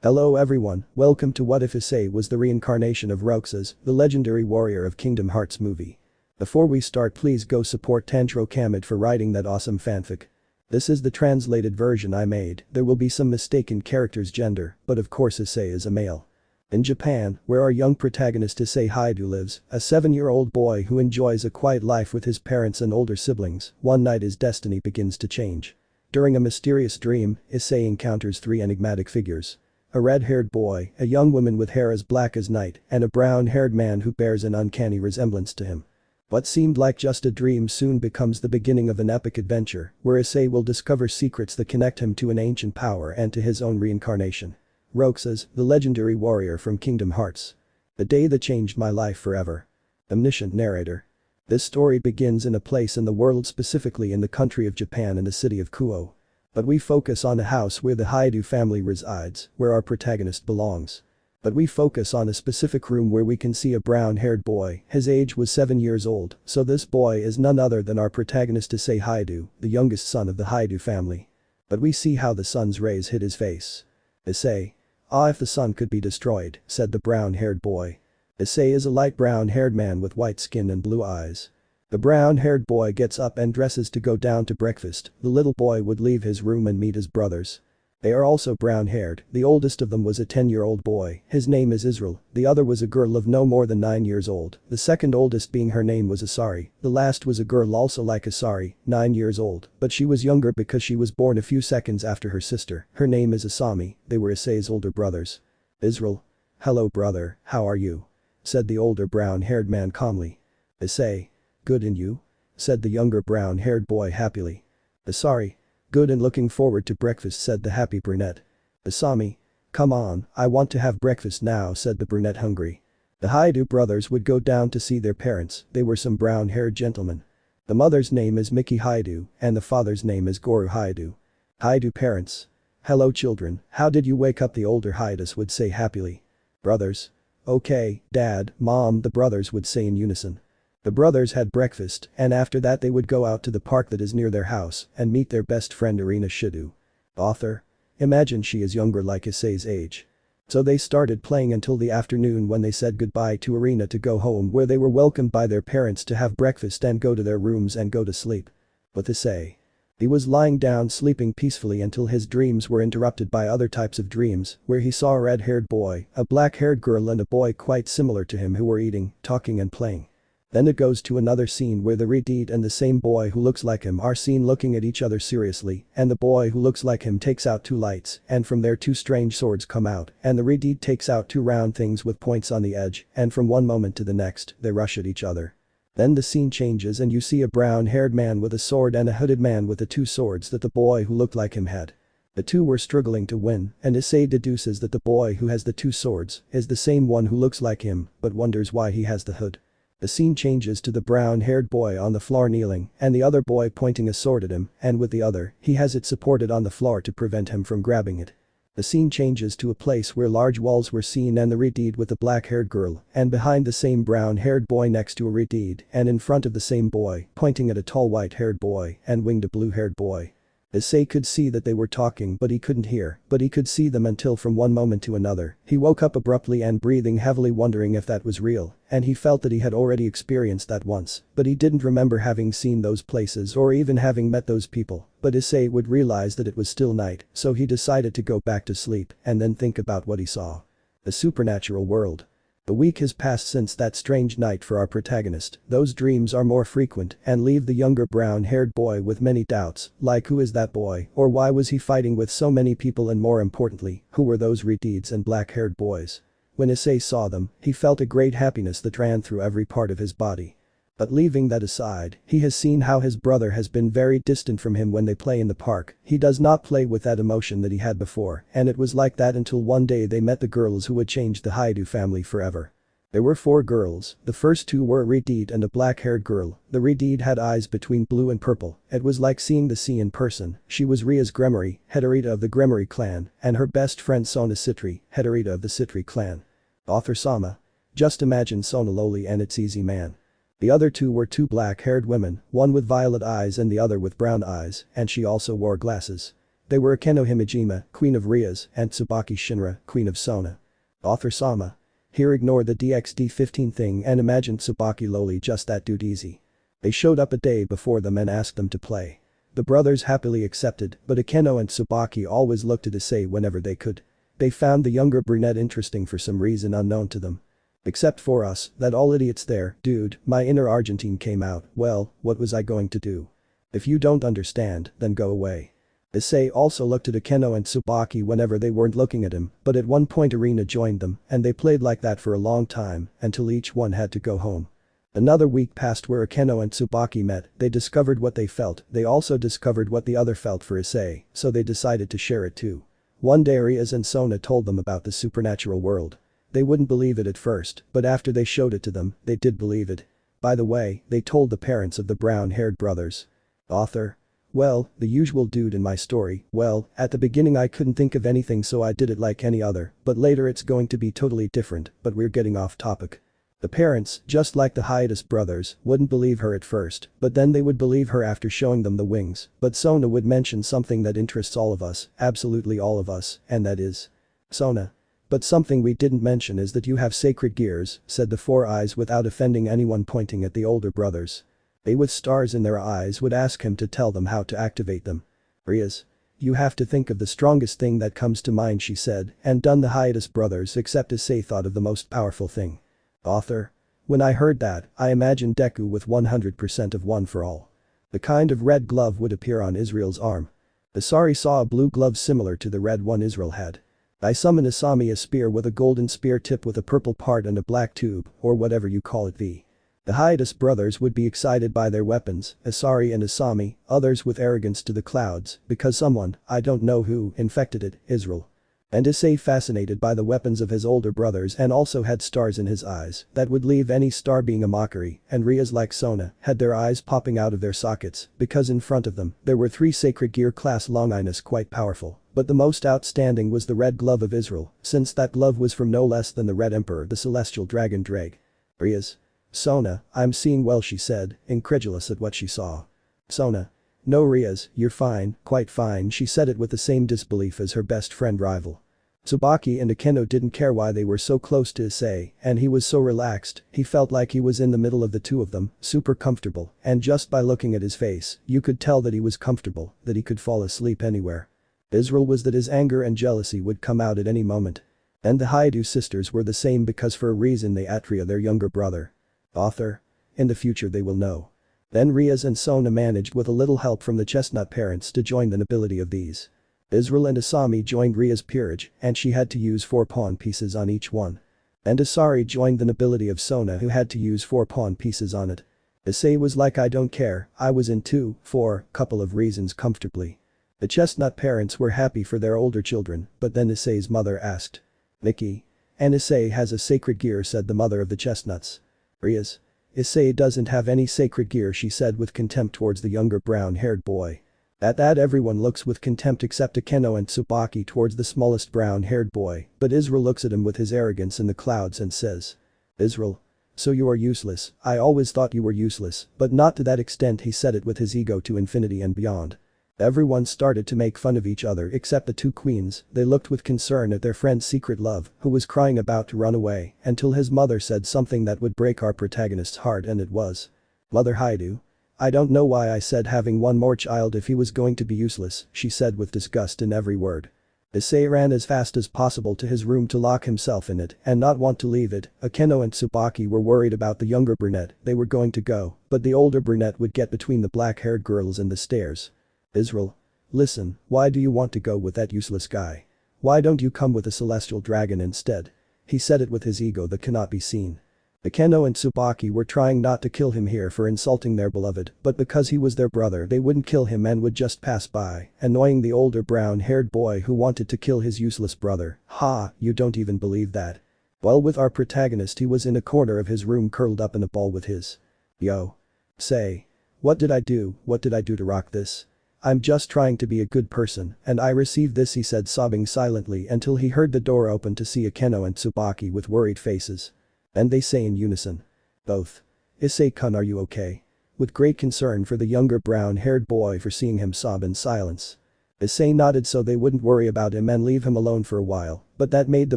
Hello everyone, welcome to What If Issei was the reincarnation of Roxas, the legendary warrior of Kingdom Hearts movie. Before we start, please go support Tantro Kamid for writing that awesome fanfic. This is the translated version I made. There will be some mistaken character's gender, but of course Issei is a male. In Japan, where our young protagonist Issei Hyoudou lives, a 7-year-old boy who enjoys a quiet life with his parents and older siblings, one night his destiny begins to change. During a mysterious dream, Issei encounters 3 enigmatic figures. A red-haired boy, a young woman with hair as black as night, and a brown-haired man who bears an uncanny resemblance to him. What seemed like just a dream soon becomes the beginning of an epic adventure, where Issei will discover secrets that connect him to an ancient power and to his own reincarnation. Roxas, the legendary warrior from Kingdom Hearts. The day that changed my life forever. Omniscient narrator. This story begins in a place in the world, specifically in the country of Japan, in the city of Kuo. But we focus on the house where the Hyoudou family resides, where our protagonist belongs. But we focus on a specific room where we can see a brown-haired boy. His age was 7 years old, so this boy is none other than our protagonist Issei Hyoudou, the youngest son of the Hyoudou family. But we see how the sun's rays hit his face. Issei. Ah, if the sun could be destroyed, said the brown-haired boy. Issei is a light brown-haired man with white skin and blue eyes. The brown-haired boy gets up and dresses to go down to breakfast. The little boy would leave his room and meet his brothers. They are also brown-haired. The oldest of them was a 10-year-old boy. His name is Israel. The other was a girl of no more than 9 years old. The second oldest being, her name was Asari. The last was a girl also like Asari, 9 years old, but she was younger because she was born a few seconds after her sister. Her name is Asami. They were Issei's older brothers. Israel. Hello brother, how are you? Said the older brown-haired man calmly. Issei. Good, and you? Said the younger brown-haired boy happily. Asari. Good and looking forward to breakfast, said the happy brunette. Asami. Come on, I want to have breakfast now, said the brunette hungry. The Hyoudou brothers would go down to see their parents. They were some brown-haired gentlemen. The mother's name is Miki Hyoudou and the father's name is Goro Hyoudou. Hyoudou parents. Hello children, how did you wake up, the older Hydas would say happily. Brothers. Okay, dad, mom, the brothers would say in unison. The brothers had breakfast, and after that they would go out to the park that is near their house and meet their best friend Irina Shidu. Author. Imagine she is younger, like Issei's age. So they started playing until the afternoon, when they said goodbye to Irina to go home, where they were welcomed by their parents to have breakfast and go to their rooms and go to sleep. But Issei. He was lying down sleeping peacefully until his dreams were interrupted by other types of dreams, where he saw a red-haired boy, a black-haired girl and a boy quite similar to him who were eating, talking and playing. Then it goes to another scene where the Redeed and the same boy who looks like him are seen looking at each other seriously, and the boy who looks like him takes out 2 lights, and from there 2 strange swords come out, and the Redeed takes out 2 round things with points on the edge, and from one moment to the next, they rush at each other. Then the scene changes and you see a brown-haired man with a sword and a hooded man with the 2 swords that the boy who looked like him had. The 2 were struggling to win, and Issei deduces that the boy who has the 2 swords is the same one who looks like him, but wonders why he has the hood. The scene changes to the brown-haired boy on the floor kneeling, and the other boy pointing a sword at him, and with the other, he has it supported on the floor to prevent him from grabbing it. The scene changes to a place where large walls were seen and the Redeed with the black-haired girl, and behind the same brown-haired boy next to a Redeed, and in front of the same boy, pointing at a tall white-haired boy and winged a blue-haired boy. Issei could see that they were talking, but he couldn't hear, but he could see them until from one moment to another, he woke up abruptly and breathing heavily, wondering if that was real, and he felt that he had already experienced that once, but he didn't remember having seen those places or even having met those people, but Issei would realize that it was still night, so he decided to go back to sleep and then think about what he saw. The supernatural world. The week has passed since that strange night for our protagonist. Those dreams are more frequent and leave the younger brown-haired boy with many doubts, like who is that boy, or why was he fighting with so many people, and more importantly, who were those Redeeds and black-haired boys? When Issei saw them, he felt a great happiness that ran through every part of his body. But leaving that aside, he has seen how his brother has been very distant from him when they play in the park. He does not play with that emotion that he had before, and it was like that until one day they met the girls who would change the Hyoudou family forever. There were 4 girls. The first 2 were a Redeed and a black-haired girl. The Redeed had eyes between blue and purple. It was like seeing the sea in person. She was Ria's Gremory, Heartless of the Gremory clan, and her best friend Sona Citri, Heartless of the Citri clan. Author Sama. Just imagine Sona lowly and it's easy, man. The other 2 were 2 black-haired women, one with violet eyes and the other with brown eyes, and she also wore glasses. They were Akeno Himejima, Queen of Rias, and Tsubaki Shinra, Queen of Sona. Author Sama. Here ignore the DXD15 thing and imagine Tsubaki lowly just that dude easy. They showed up a day before them and asked them to play. The brothers happily accepted, but Akeno and Tsubaki always looked at Issei whenever they could. They found the younger brunette interesting for some reason unknown to them. Except for us, that all idiots there, dude, my inner Argentine came out, well, what was I going to do? If you don't understand, then go away. Issei also looked at Akeno and Tsubaki whenever they weren't looking at him, but at one point Arena joined them, and they played like that for a long time, until each one had to go home. Another week passed where Akeno and Tsubaki met, they discovered what they felt, they also discovered what the other felt for Issei, so they decided to share it too. One day Rias and Sona told them about the supernatural world. They wouldn't believe it at first, but after they showed it to them, they did believe it. By the way, they told the parents of the brown-haired brothers. Author. Well, the usual dude in my story, well, at the beginning I couldn't think of anything so I did it like any other, but later it's going to be totally different, but we're getting off topic. The parents, just like the Hiatus brothers, wouldn't believe her at first, but then they would believe her after showing them the wings, but Sona would mention something that interests all of us, absolutely all of us, and that is. Sona. But something we didn't mention is that you have sacred gears, said the Four Eyes without offending anyone, pointing at the older brothers. They with stars in their eyes would ask him to tell them how to activate them. Rias. You have to think of the strongest thing that comes to mind, she said, and done the Hiatus brothers except Issei thought of the most powerful thing. Author. When I heard that, I imagined Deku with 100% of One for All. The kind of red glove would appear on Israel's arm. Asari saw a blue glove similar to the red one Israel had. I summon Asami a spear with a golden spear tip with a purple part and a black tube, or whatever you call it. The Hiatus brothers would be excited by their weapons, Asari and Asami, others with arrogance to the clouds, because someone, I don't know who, infected it, Israel. And Issei fascinated by the weapons of his older brothers and also had stars in his eyes that would leave any star being a mockery, and Rias like Sona had their eyes popping out of their sockets because in front of them there were 3 sacred gear class Longinus quite powerful, but the most outstanding was the red glove of Israel, since that glove was from no less than the Red Emperor, the celestial dragon Drake. Rias. Sona, I'm seeing well, she said, incredulous at what she saw. Sona. No Rias, you're fine, quite fine, she said it with the same disbelief as her best friend rival. Tsubaki and Akeno didn't care why they were so close to Issei, and he was so relaxed, he felt like he was in the middle of the two of them, super comfortable, and just by looking at his face, you could tell that he was comfortable, that he could fall asleep anywhere. Israel was that his anger and jealousy would come out at any moment. And the Hyoudou sisters were the same because for a reason they Atria their younger brother. Author. In the future they will know. Then Rias and Sona managed with a little help from the chestnut parents to join the nobility of these. Israel and Asami joined Rias' peerage, and she had to use 4 pawn pieces on each one. And Asari joined the nobility of Sona, who had to use 4 pawn pieces on it. Issei was like, I don't care, I was in 2, 4, couple of reasons comfortably. The chestnut parents were happy for their older children, but then Issei's mother asked. Nikki. And Issei has a sacred gear, said the mother of the chestnuts. Rias. Issei doesn't have any sacred gear, she said with contempt towards the younger brown-haired boy. At that everyone looks with contempt except Akeno and Tsubaki towards the smallest brown-haired boy, but Israel looks at him with his arrogance in the clouds and says. Israel. So you are useless, I always thought you were useless, but not to that extent, he said it with his ego to infinity and beyond. Everyone started to make fun of each other except the 2 queens, they looked with concern at their friend's secret love, who was crying about to run away, until his mother said something that would break our protagonist's heart, and it was. Mother Hyoudou. I don't know why I said having one more child if he was going to be useless, she said with disgust in every word. Issei ran as fast as possible to his room to lock himself in it and not want to leave it. Akeno and Tsubaki were worried about the younger brunette, they were going to go, but the older brunette would get between the black-haired girls and the stairs. Israel. Listen, why do you want to go with that useless guy? Why don't you come with a celestial dragon instead? He said it with his ego that cannot be seen. Akeno and Tsubaki were trying not to kill him here for insulting their beloved, but because he was their brother they wouldn't kill him and would just pass by, annoying the older brown-haired boy who wanted to kill his useless brother. Ha, you don't even believe that. Well, with our protagonist, he was in a corner of his room curled up in a ball with his. Yo. Say. What did I do to rock this? I'm just trying to be a good person, and I received this, he said, sobbing silently until he heard the door open to see Akeno and Tsubaki with worried faces. And they say in unison. Both. Issei-kun, are you okay? With great concern for the younger brown-haired boy for seeing him sob in silence. Issei nodded so they wouldn't worry about him and leave him alone for a while, but that made the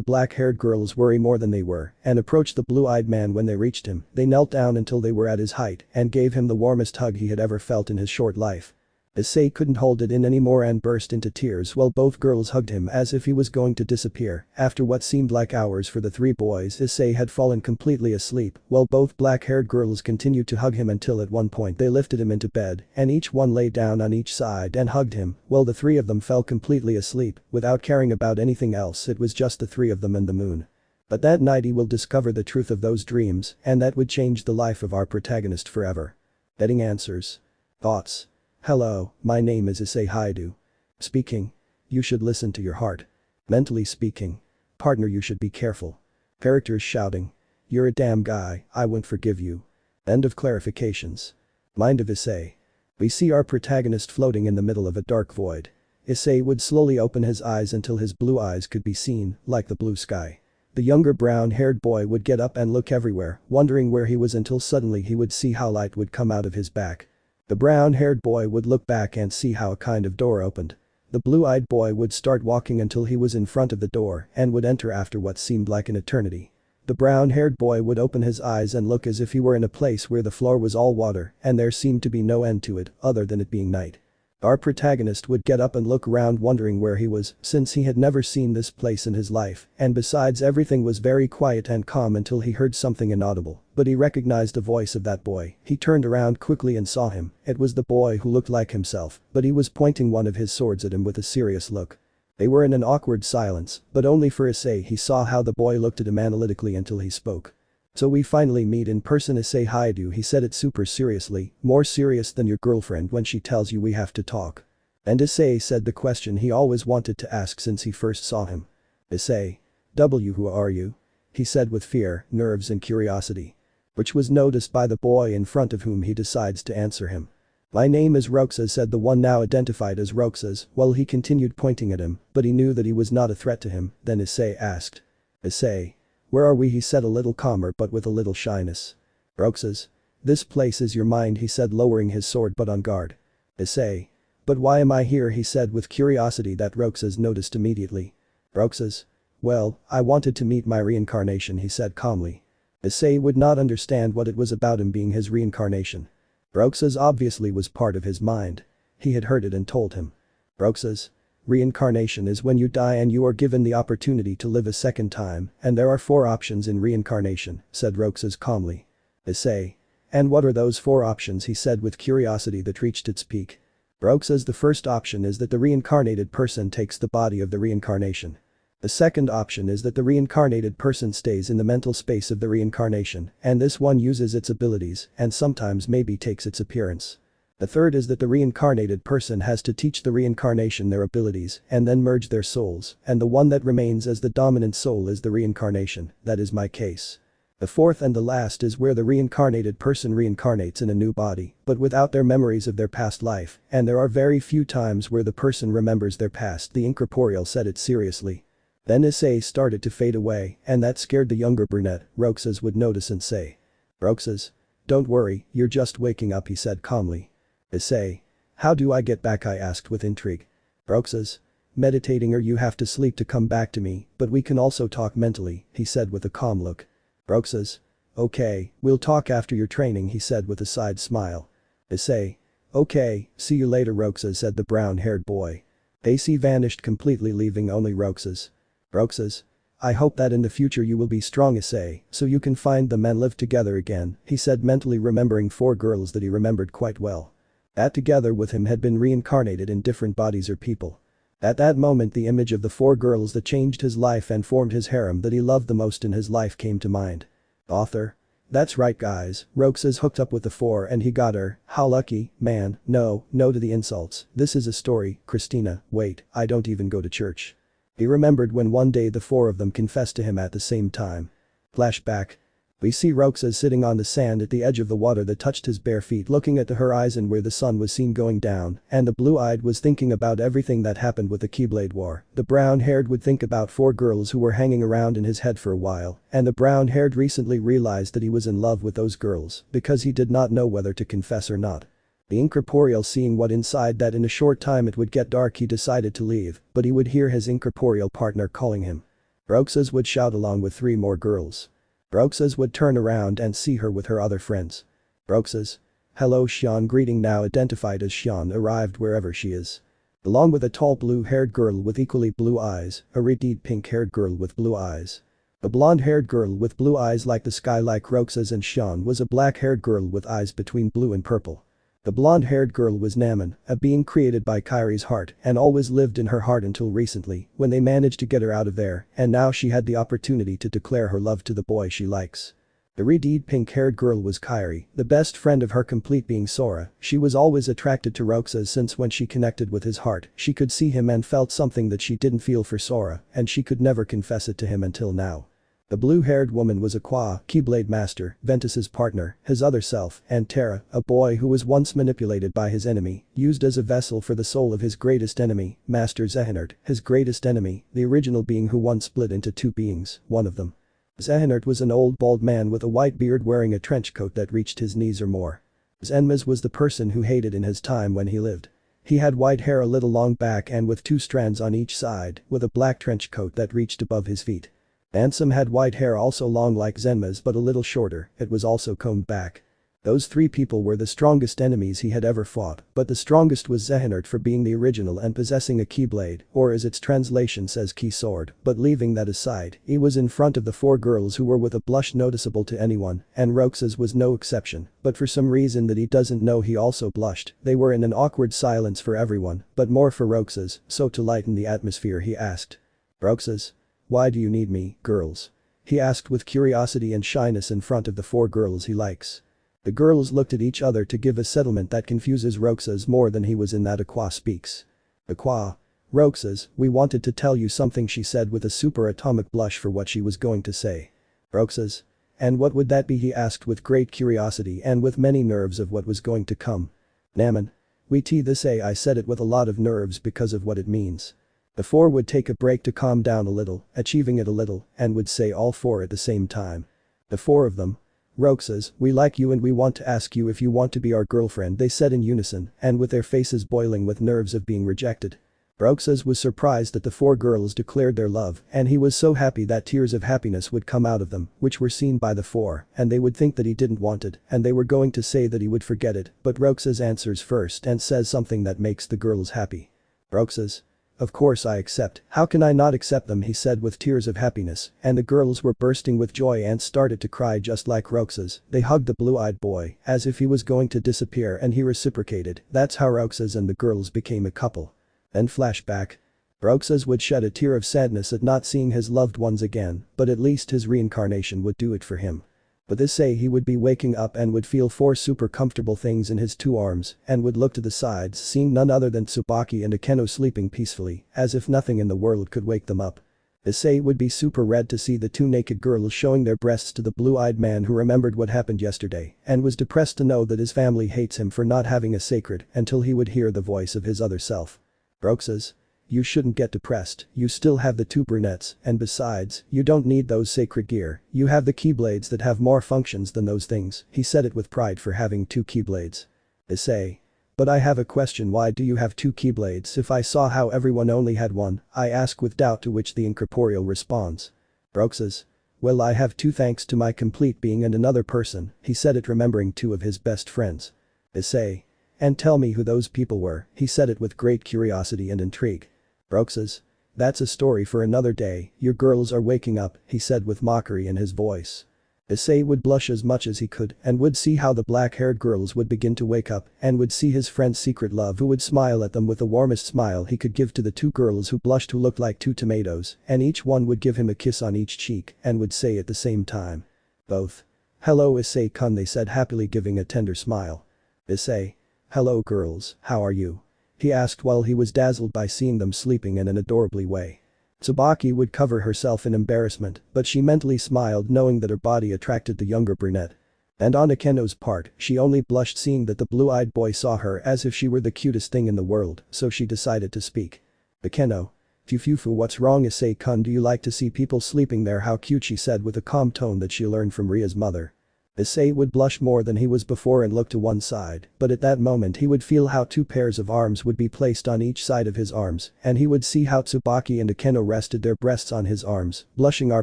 black-haired girls worry more than they were and approached the blue-eyed man. When they reached him, they knelt down until they were at his height and gave him the warmest hug he had ever felt in his short life. Issei couldn't hold it in anymore and burst into tears while both girls hugged him as if he was going to disappear. After what seemed like hours for the three boys, Issei had fallen completely asleep while both black-haired girls continued to hug him until at one point they lifted him into bed and each one lay down on each side and hugged him while the three of them fell completely asleep without caring about anything else. It was just the three of them and the moon. But that night he will discover the truth of those dreams and that would change the life of our protagonist forever. Getting answers. Thoughts. Hello, my name is Issei Hyoudou. Speaking. You should listen to your heart. Mentally speaking. Partner, you should be careful. Characters shouting. You're a damn guy, I won't forgive you. End of clarifications. Mind of Issei. We see our protagonist floating in the middle of a dark void. Issei would slowly open his eyes until his blue eyes could be seen, like the blue sky. The younger brown-haired boy would get up and look everywhere, wondering where he was until suddenly he would see how light would come out of his back. The brown-haired boy would look back and see how a kind of door opened. The blue-eyed boy would start walking until he was in front of the door and would enter after what seemed like an eternity. The brown-haired boy would open his eyes and look as if he were in a place where the floor was all water and there seemed to be no end to it other than it being night. Our protagonist would get up and look around wondering where he was since he had never seen this place in his life and besides everything was very quiet and calm until he heard something inaudible, but he recognized the voice of that boy. He turned around quickly and saw him. It was the boy who looked like himself, but he was pointing one of his swords at him with a serious look. They were in an awkward silence, but only for Issei. He saw how the boy looked at him analytically until he spoke. So we finally meet in person, Issei Hyoudou, he said it super seriously, more serious than your girlfriend when she tells you we have to talk. And Issei said the question he always wanted to ask since he first saw him. Issei. Who are you? He said with fear, nerves and curiosity. Which was noticed by the boy in front of whom he decides to answer him. My name is Roxas, said the one now identified as Roxas while he continued pointing at him, but he knew that he was not a threat to him. Then Issei asked. Issei. Where are we? He said a little calmer but with a little shyness. Roxas. This place is your mind, he said lowering his sword but on guard. Issei. But why am I here? He said with curiosity that Roxas noticed immediately. Roxas. Well, I wanted to meet my reincarnation, he said calmly. Issei would not understand what it was about him being his reincarnation. Roxas obviously was part of his mind. He had heard it and told him. Roxas. Reincarnation is when you die and you are given the opportunity to live a second time, and there are 4 options in reincarnation, said Roxas calmly. Issei. And what are those 4 options? He said with curiosity that reached its peak. Roxas, the first option is that the reincarnated person takes the body of the reincarnation. The second option is that the reincarnated person stays in the mental space of the reincarnation, and this one uses its abilities and sometimes maybe takes its appearance. The third is that the reincarnated person has to teach the reincarnation their abilities and then merge their souls, and the one that remains as the dominant soul is the reincarnation. That is my case. The fourth and the last is where the reincarnated person reincarnates in a new body, but without their memories of their past life, and there are very few times where the person remembers their past. The incorporeal said it seriously. Then Issei started to fade away, and that scared the younger brunette. Roxas would notice and say. Roxas. Don't worry, you're just waking up, he said calmly. Issei. How do I get back? I asked with intrigue. Roxas. Meditating, or you have to sleep to come back to me, but we can also talk mentally, he said with a calm look. Roxas. Okay, we'll talk after your training, he said with a side smile. Issei. Okay, see you later, Roxas, said the brown-haired boy. Issei vanished completely, leaving only Roxas. Roxas. I hope that in the future you will be strong, Issei, so you can find them and live together again, he said mentally, remembering 4 girls that he remembered quite well. That together with him had been reincarnated in different bodies or people. At that moment the image of the 4 girls that changed his life and formed his harem that he loved the most in his life came to mind. Author. That's right guys, Roxas hooked up with the 4 and he got her. How lucky, man. No to the insults. This is a story, Christina. Wait, I don't even go to church. He remembered when one day the 4 of them confessed to him at the same time. Flashback. We see Roxas sitting on the sand at the edge of the water that touched his bare feet, looking at the horizon where the sun was seen going down, and the blue-eyed was thinking about everything that happened with the Keyblade War. The brown-haired would think about 4 girls who were hanging around in his head for a while, and the brown-haired recently realized that he was in love with those girls because he did not know whether to confess or not. The incorporeal, seeing what inside that in a short time it would get dark, he decided to leave, but he would hear his incorporeal partner calling him. Roxas would shout along with 3 more girls. Roxas would turn around and see her with her other friends. Roxas. Hello Xian, greeting now identified as Xian, arrived wherever she is. Along with a tall blue-haired girl with equally blue eyes, a reddied pink-haired girl with blue eyes. A blonde-haired girl with blue eyes like the sky like Roxas and Xian was a black-haired girl with eyes between blue and purple. The blonde-haired girl was Naman, a being created by Kairi's heart and always lived in her heart until recently, when they managed to get her out of there, and now she had the opportunity to declare her love to the boy she likes. The reddied pink-haired girl was Kairi, the best friend of her complete being Sora. She was always attracted to Roxas since when she connected with his heart, she could see him and felt something that she didn't feel for Sora, and she could never confess it to him until now. The blue-haired woman was a Kuo, Keyblade Master, Ventus's partner, his other self, and Terra, a boy who was once manipulated by his enemy, used as a vessel for the soul of his greatest enemy, Master Xehanort, his greatest enemy, the original being who once split into 2 beings, one of them. Xehanort was an old bald man with a white beard wearing a trench coat that reached his knees or more. Xenmaz was the person who hated in his time when he lived. He had white hair a little long back and with 2 strands on each side, with a black trench coat that reached above his feet. Ansem had white hair also long like Xenmaz but a little shorter, it was also combed back. Those 3 people were the strongest enemies he had ever fought, but the strongest was Xehanort for being the original and possessing a keyblade, or as its translation says key sword, but leaving that aside, he was in front of the 4 girls who were with a blush noticeable to anyone, and Roxas was no exception, but for some reason that he doesn't know he also blushed. They were in an awkward silence for everyone, but more for Roxas, so to lighten the atmosphere he asked. Roxas? Why do you need me, girls? He asked with curiosity and shyness in front of the 4 girls he likes. The girls looked at each other to give a settlement that confuses Roxas more than he was in that Aqua speaks. Aqua. Roxas, we wanted to tell you something, she said with a super atomic blush for what she was going to say. Roxas. And what would that be, he asked with great curiosity and with many nerves of what was going to come. Naman. This I said it with a lot of nerves because of what it means. The 4 would take a break to calm down a little, achieving it a little, and would say all 4 at the same time. The 4 of them. Roxas, we like you and we want to ask you if you want to be our girlfriend, they said in unison, and with their faces boiling with nerves of being rejected. Roxas was surprised that the 4 girls declared their love, and he was so happy that tears of happiness would come out of them, which were seen by the 4, and they would think that he didn't want it, and they were going to say that he would forget it, but Roxas answers first and says something that makes the girls happy. Roxas. Of course I accept, how can I not accept them, he said with tears of happiness, and the girls were bursting with joy and started to cry just like Roxas. They hugged the blue-eyed boy, as if he was going to disappear, and he reciprocated. That's how Roxas and the girls became a couple. Then flashback. Roxas would shed a tear of sadness at not seeing his loved ones again, but at least his reincarnation would do it for him. But Issei he would be waking up and would feel 4 super comfortable things in his 2 arms and would look to the sides, seeing none other than Tsubaki and Akeno sleeping peacefully, as if nothing in the world could wake them up. Issei would be super red to see the 2 naked girls showing their breasts to the blue-eyed man who remembered what happened yesterday and was depressed to know that his family hates him for not having a sacred until he would hear the voice of his other self. Roxas. You shouldn't get depressed, you still have the 2 brunettes, and besides, you don't need those sacred gear, you have the keyblades that have more functions than those things, he said it with pride for having 2 keyblades. Issei. But I have a question, why do you have 2 keyblades if I saw how everyone only had 1, I ask with doubt, to which the incorporeal responds. Roxas. Well, I have 2 thanks to my complete being and another person, he said it remembering 2 of his best friends. Issei. And tell me who those people were, he said it with great curiosity and intrigue. Roxas. That's a story for another day, your girls are waking up, he said with mockery in his voice. Issei would blush as much as he could and would see how the black-haired girls would begin to wake up and would see his friend's secret love who would smile at them with the warmest smile he could give to the 2 girls who blushed, who looked like 2 tomatoes, and each one would give him a kiss on each cheek and would say at the same time. Both. Hello Issei-kun, they said happily, giving a tender smile. Issei. Hello girls, how are you? He asked while he was dazzled by seeing them sleeping in an adorably way. Tsubaki would cover herself in embarrassment, but she mentally smiled knowing that her body attracted the younger brunette. And on Akeno's part, she only blushed seeing that the blue-eyed boy saw her as if she were the cutest thing in the world, so she decided to speak. Akeno. Fufufu, what's wrong Issei-kun, do you like to see people sleeping there, how cute, she said with a calm tone that she learned from Ria's mother. Issei would blush more than he was before and look to one side, but at that moment he would feel how two pairs of arms would be placed on each side of his arms, and he would see how Tsubaki and Akeno rested their breasts on his arms, blushing our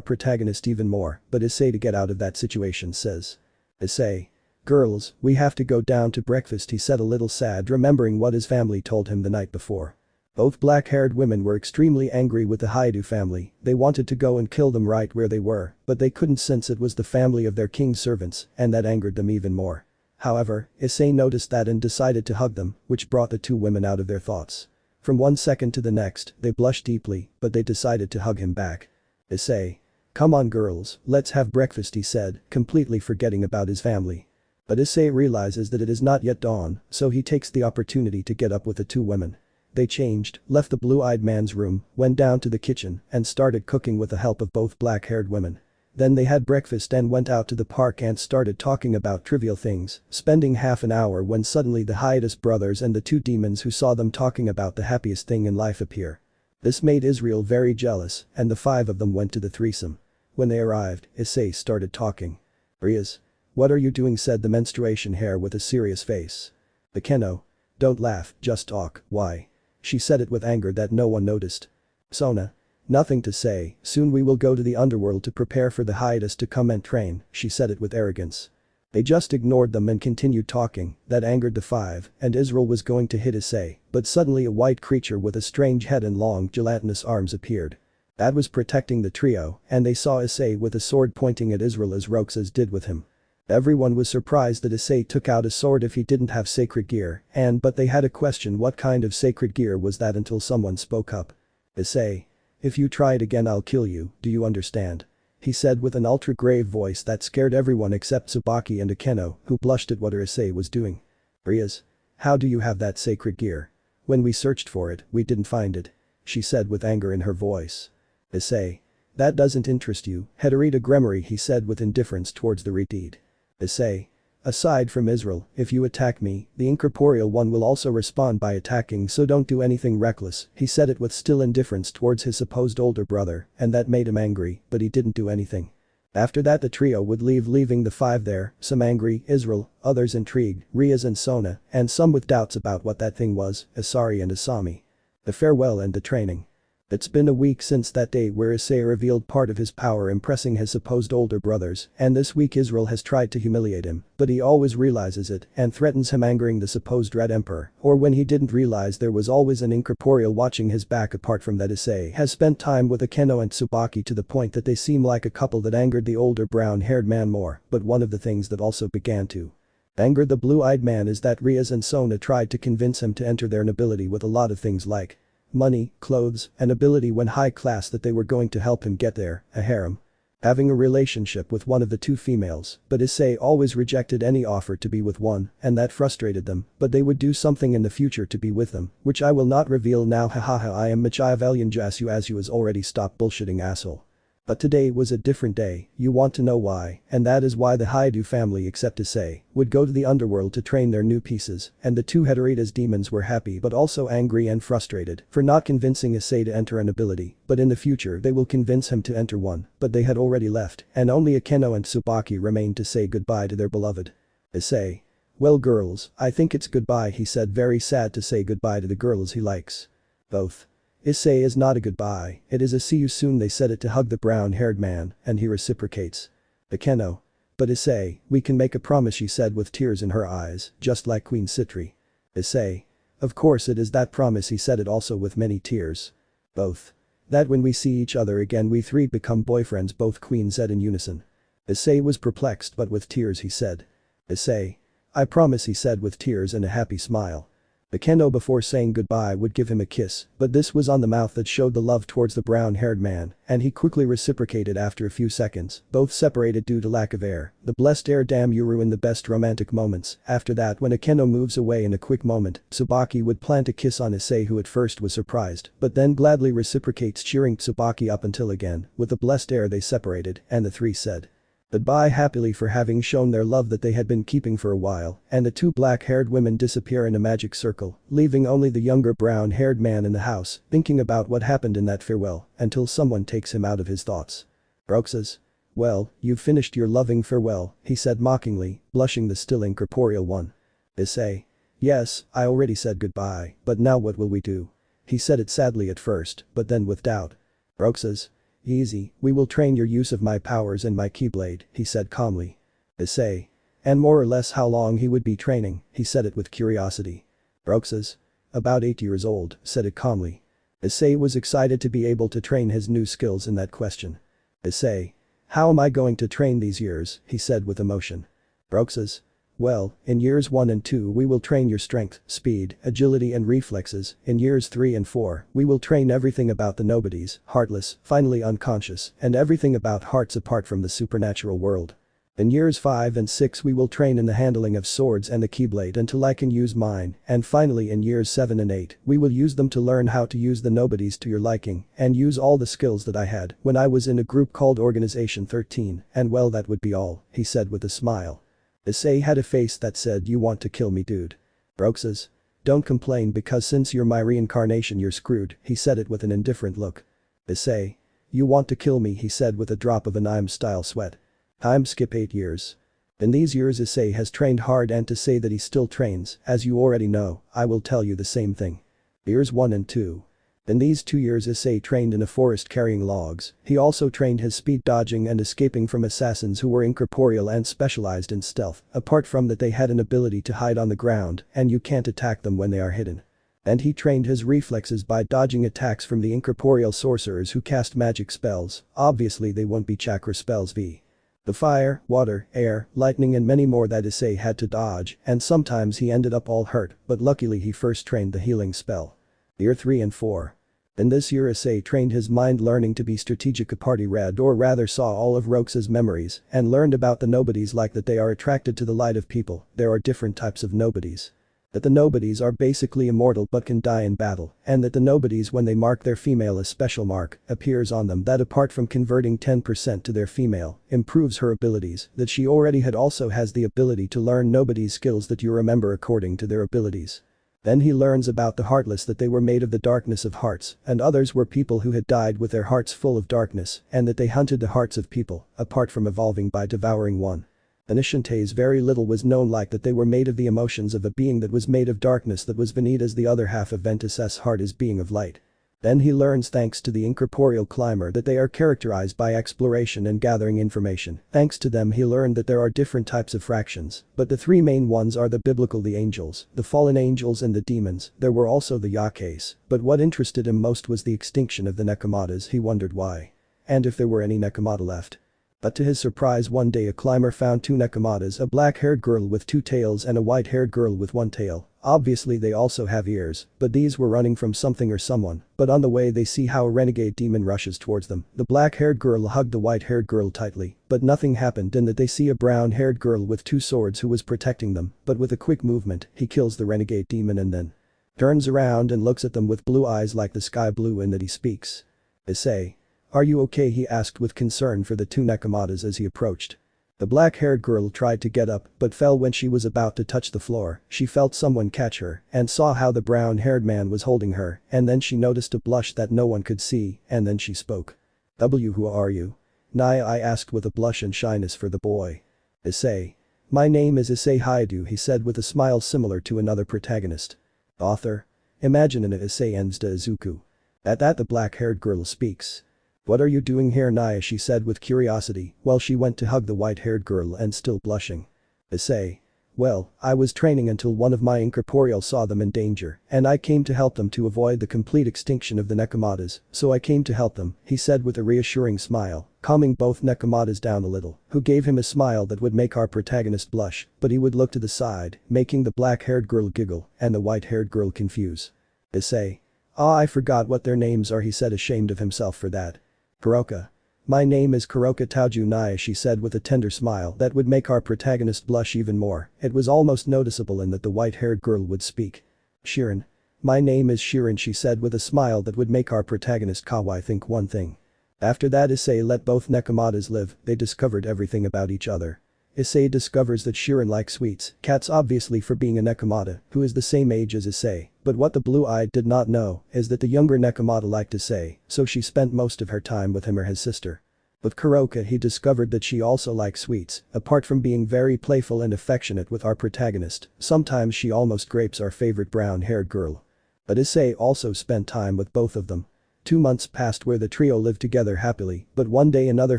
protagonist even more, but Issei to get out of that situation says. Issei. Girls, we have to go down to breakfast, he said a little sad remembering what his family told him the night before. Both black-haired women were extremely angry with the Hyoudou family, they wanted to go and kill them right where they were, but they couldn't since it was the family of their king's servants, and that angered them even more. However, Issei noticed that and decided to hug them, which brought the two women out of their thoughts. From one second to the next, they blushed deeply, but they decided to hug him back. Issei. Come on girls, let's have breakfast, he said, completely forgetting about his family. But Issei realizes that it is not yet dawn, so he takes the opportunity to get up with the two women. They changed, left the blue-eyed man's room, went down to the kitchen, and started cooking with the help of both black-haired women. Then they had breakfast and went out to the park and started talking about trivial things, spending half an hour when suddenly the Hiatus brothers and the two demons who saw them talking about the happiest thing in life appear. This made Israel very jealous, and the five of them went to the threesome. When they arrived, Issei started talking. Rias. What are you doing, said the menstruation hair with a serious face. Akeno. Don't laugh, just talk, why? She said it with anger that no one noticed. Sona. Nothing to say, soon we will go to the underworld to prepare for the Hiatus to come and train, she said it with arrogance. They just ignored them and continued talking, that angered the five, and Israel was going to hit Issei, but suddenly a white creature with a strange head and long gelatinous arms appeared. That was protecting the trio, and they saw Issei with a sword pointing at Israel as Roxas did with him. Everyone was surprised that Issei took out a sword if he didn't have sacred gear, but they had a question what kind of sacred gear was that until someone spoke up. Issei. If you try it again I'll kill you, do you understand? He said with an ultra-grave voice that scared everyone except Tsubaki and Akeno, who blushed at what Issei was doing. Rias. How do you have that sacred gear? When we searched for it, we didn't find it. She said with anger in her voice. Issei. That doesn't interest you, Heartbreak Gremory, he said with indifference towards the redeed. Issei. Aside from Israel, if you attack me, the incorporeal one will also respond by attacking, so don't do anything reckless, he said it with still indifference towards his supposed older brother, and that made him angry, but he didn't do anything. After that the trio would leave, leaving the five there, some angry, Israel, others intrigued, Rias and Sona, and some with doubts about what that thing was, Asari and Asami. The farewell and the training. It's been a week since that day where Issei revealed part of his power impressing his supposed older brothers, and this week Israel has tried to humiliate him, but he always realizes it and threatens him, angering the supposed Red Emperor, or when he didn't realize there was always an incorporeal watching his back. Apart from that, Issei has spent time with Akeno and Tsubaki to the point that they seem like a couple that angered the older brown-haired man more, but one of the things that also began to anger the blue-eyed man is that Rias and Sona tried to convince him to enter their nobility with a lot of things like money, clothes, and ability when high class, that they were going to help him get there, a harem. Having a relationship with one of the two females, but Issei always rejected any offer to be with one, and that frustrated them, but they would do something in the future to be with them, which I will not reveal now. Hahaha, I am Michiavelyanjasu as you has already stopped bullshitting, asshole. But today was a different day, you want to know why, and that is why the Hyoudou family except Issei would go to the underworld to train their new pieces, and the two Heartless demons were happy but also angry and frustrated for not convincing Issei to enter an ability, but in the future they will convince him to enter one, but they had already left, and only Akeno and Tsubaki remained to say goodbye to their beloved. Issei. Well girls, I think it's goodbye, he said, very sad to say goodbye to the girls he likes. Both. Issei is not a goodbye, it is a see you soon, they said it to hug the brown-haired man, and he reciprocates. Akeno. But Issei, we can make a promise, she said with tears in her eyes, just like Queen Citri. Issei. Of course it is that promise, he said it also with many tears. Both. That when we see each other again we three become boyfriends, both queens said in unison. Issei was perplexed but with tears he said. Issei. I promise, he said with tears and a happy smile. Akeno before saying goodbye would give him a kiss, but this was on the mouth that showed the love towards the brown-haired man, and he quickly reciprocated after a few seconds, both separated due to lack of air. The blessed air, damn you ruin the best romantic moments. After that, when Akeno moves away in a quick moment, Tsubaki would plant a kiss on Issei, who at first was surprised, but then gladly reciprocates, cheering Tsubaki up until again, with the blessed air they separated, and the three said goodbye happily for having shown their love that they had been keeping for a while, and the two black-haired women disappear in a magic circle, leaving only the younger brown-haired man in the house, thinking about what happened in that farewell, until someone takes him out of his thoughts. Roxas. Well, you've finished your loving farewell, he said mockingly, blushing the still incorporeal one. Issei. Yes, I already said goodbye, but now what will we do? He said it sadly at first, but then with doubt. Roxas. Easy, we will train your use of my powers and my keyblade, he said calmly. Issei. And more or less how long he would be training, he said it with curiosity. Roxas. About 8 years old, said it calmly. Issei was excited to be able to train his new skills in that question. Issei. How am I going to train these years, he said with emotion. Roxas. Well, in years 1 and 2 we will train your strength, speed, agility and reflexes, in years 3 and 4 we will train everything about the nobodies, heartless, finally unconscious, and everything about hearts apart from the supernatural world. In years 5 and 6 we will train in the handling of swords and the keyblade until I can use mine, and finally in years 7 and 8 we will use them to learn how to use the nobodies to your liking and use all the skills that I had when I was in a group called Organization 13, and well that would be all, he said with a smile. Issei had a face that said you want to kill me dude. Roxas. Don't complain because since you're my reincarnation you're screwed, he said it with an indifferent look. Issei. You want to kill me he said with a drop of an I'm-style sweat. Time skip 8 years. In these years Issei has trained hard and to say that he still trains, as you already know, I will tell you the same thing. Years 1 and 2. In these 2 years Issei trained in a forest carrying logs, he also trained his speed dodging and escaping from assassins who were incorporeal and specialized in stealth, apart from that they had an ability to hide on the ground and you can't attack them when they are hidden. And he trained his reflexes by dodging attacks from the incorporeal sorcerers who cast magic spells, obviously they won't be chakra spells v. The fire, water, air, lightning and many more that Issei had to dodge and sometimes he ended up all hurt but luckily he first trained the healing spell. Year 3 and 4. In this year Issei trained his mind learning to be strategic. A party read or rather saw all of Roxas' memories and learned about the nobodies like that they are attracted to the light of people, there are different types of nobodies. That the nobodies are basically immortal but can die in battle, and that the nobodies when they mark their female a special mark appears on them that apart from converting 10% to their female, improves her abilities, that she already had also has the ability to learn nobodies skills that you remember according to their abilities. Then he learns about the Heartless that they were made of the darkness of hearts and others were people who had died with their hearts full of darkness and that they hunted the hearts of people, apart from evolving by devouring one. Anishinte's very little was known like that they were made of the emotions of a being that was made of darkness that was Vanitas the other half of Ventus's heart is being of light. Then he learns thanks to the incorporeal climber that they are characterized by exploration and gathering information. Thanks to them he learned that there are different types of fractions, but the 3 main ones are the biblical the angels, the fallen angels and the demons, there were also the yakes, but what interested him most was the extinction of the nekamatas he wondered why. And if there were any nekamata left. But to his surprise one day a climber found 2 nekamatas, a black-haired girl with 2 tails and a white-haired girl with 1 tail. Obviously they also have ears, but these were running from something or someone, but on the way they see how a renegade demon rushes towards them. The black-haired girl hugged the white-haired girl tightly, but nothing happened in that they see a brown-haired girl with 2 swords who was protecting them, but with a quick movement, he kills the renegade demon and then turns around and looks at them with blue eyes like the sky blue and that he speaks. Issei. Are you okay he asked with concern for the 2 nekamatas as he approached. The black-haired girl tried to get up but fell when she was about to touch the floor, she felt someone catch her and saw how the brown-haired man was holding her and then she noticed a blush that no one could see and then she spoke. Who are you? Naya I asked with a blush and shyness for the boy. Issei. My name is Issei Hyoudou he said with a smile similar to another protagonist. Author. Imagine an Issei ends to Izuku. At that the black-haired girl speaks. What are you doing here Naya she said with curiosity while she went to hug the white-haired girl and still blushing. Issei. Well, I was training until one of my incorporeal saw them in danger and I came to help them to avoid the complete extinction of the nekamatas, so I came to help them, he said with a reassuring smile, calming both nekamatas down a little, who gave him a smile that would make our protagonist blush, but he would look to the side, making the black-haired girl giggle and the white-haired girl confuse. Issei. Ah I forgot what their names are he said ashamed of himself for that. Kuroka. My name is Kuroka Tauju Naya she said with a tender smile that would make our protagonist blush even more, it was almost noticeable in that the white-haired girl would speak. Shirin. My name is Shirin she said with a smile that would make our protagonist Kawai think one thing. After that Issei let both nekamatas live, they discovered everything about each other. Issei discovers that Shirin likes sweets, cats obviously for being a nekamata, who is the same age as Issei, but what the blue-eyed did not know is that the younger nekamata liked Issei, so she spent most of her time with him or his sister. With Kuroka he discovered that she also likes sweets, apart from being very playful and affectionate with our protagonist, sometimes she almost grapes our favorite brown-haired girl. But Issei also spent time with both of them. 2 months passed where the trio lived together happily, but one day another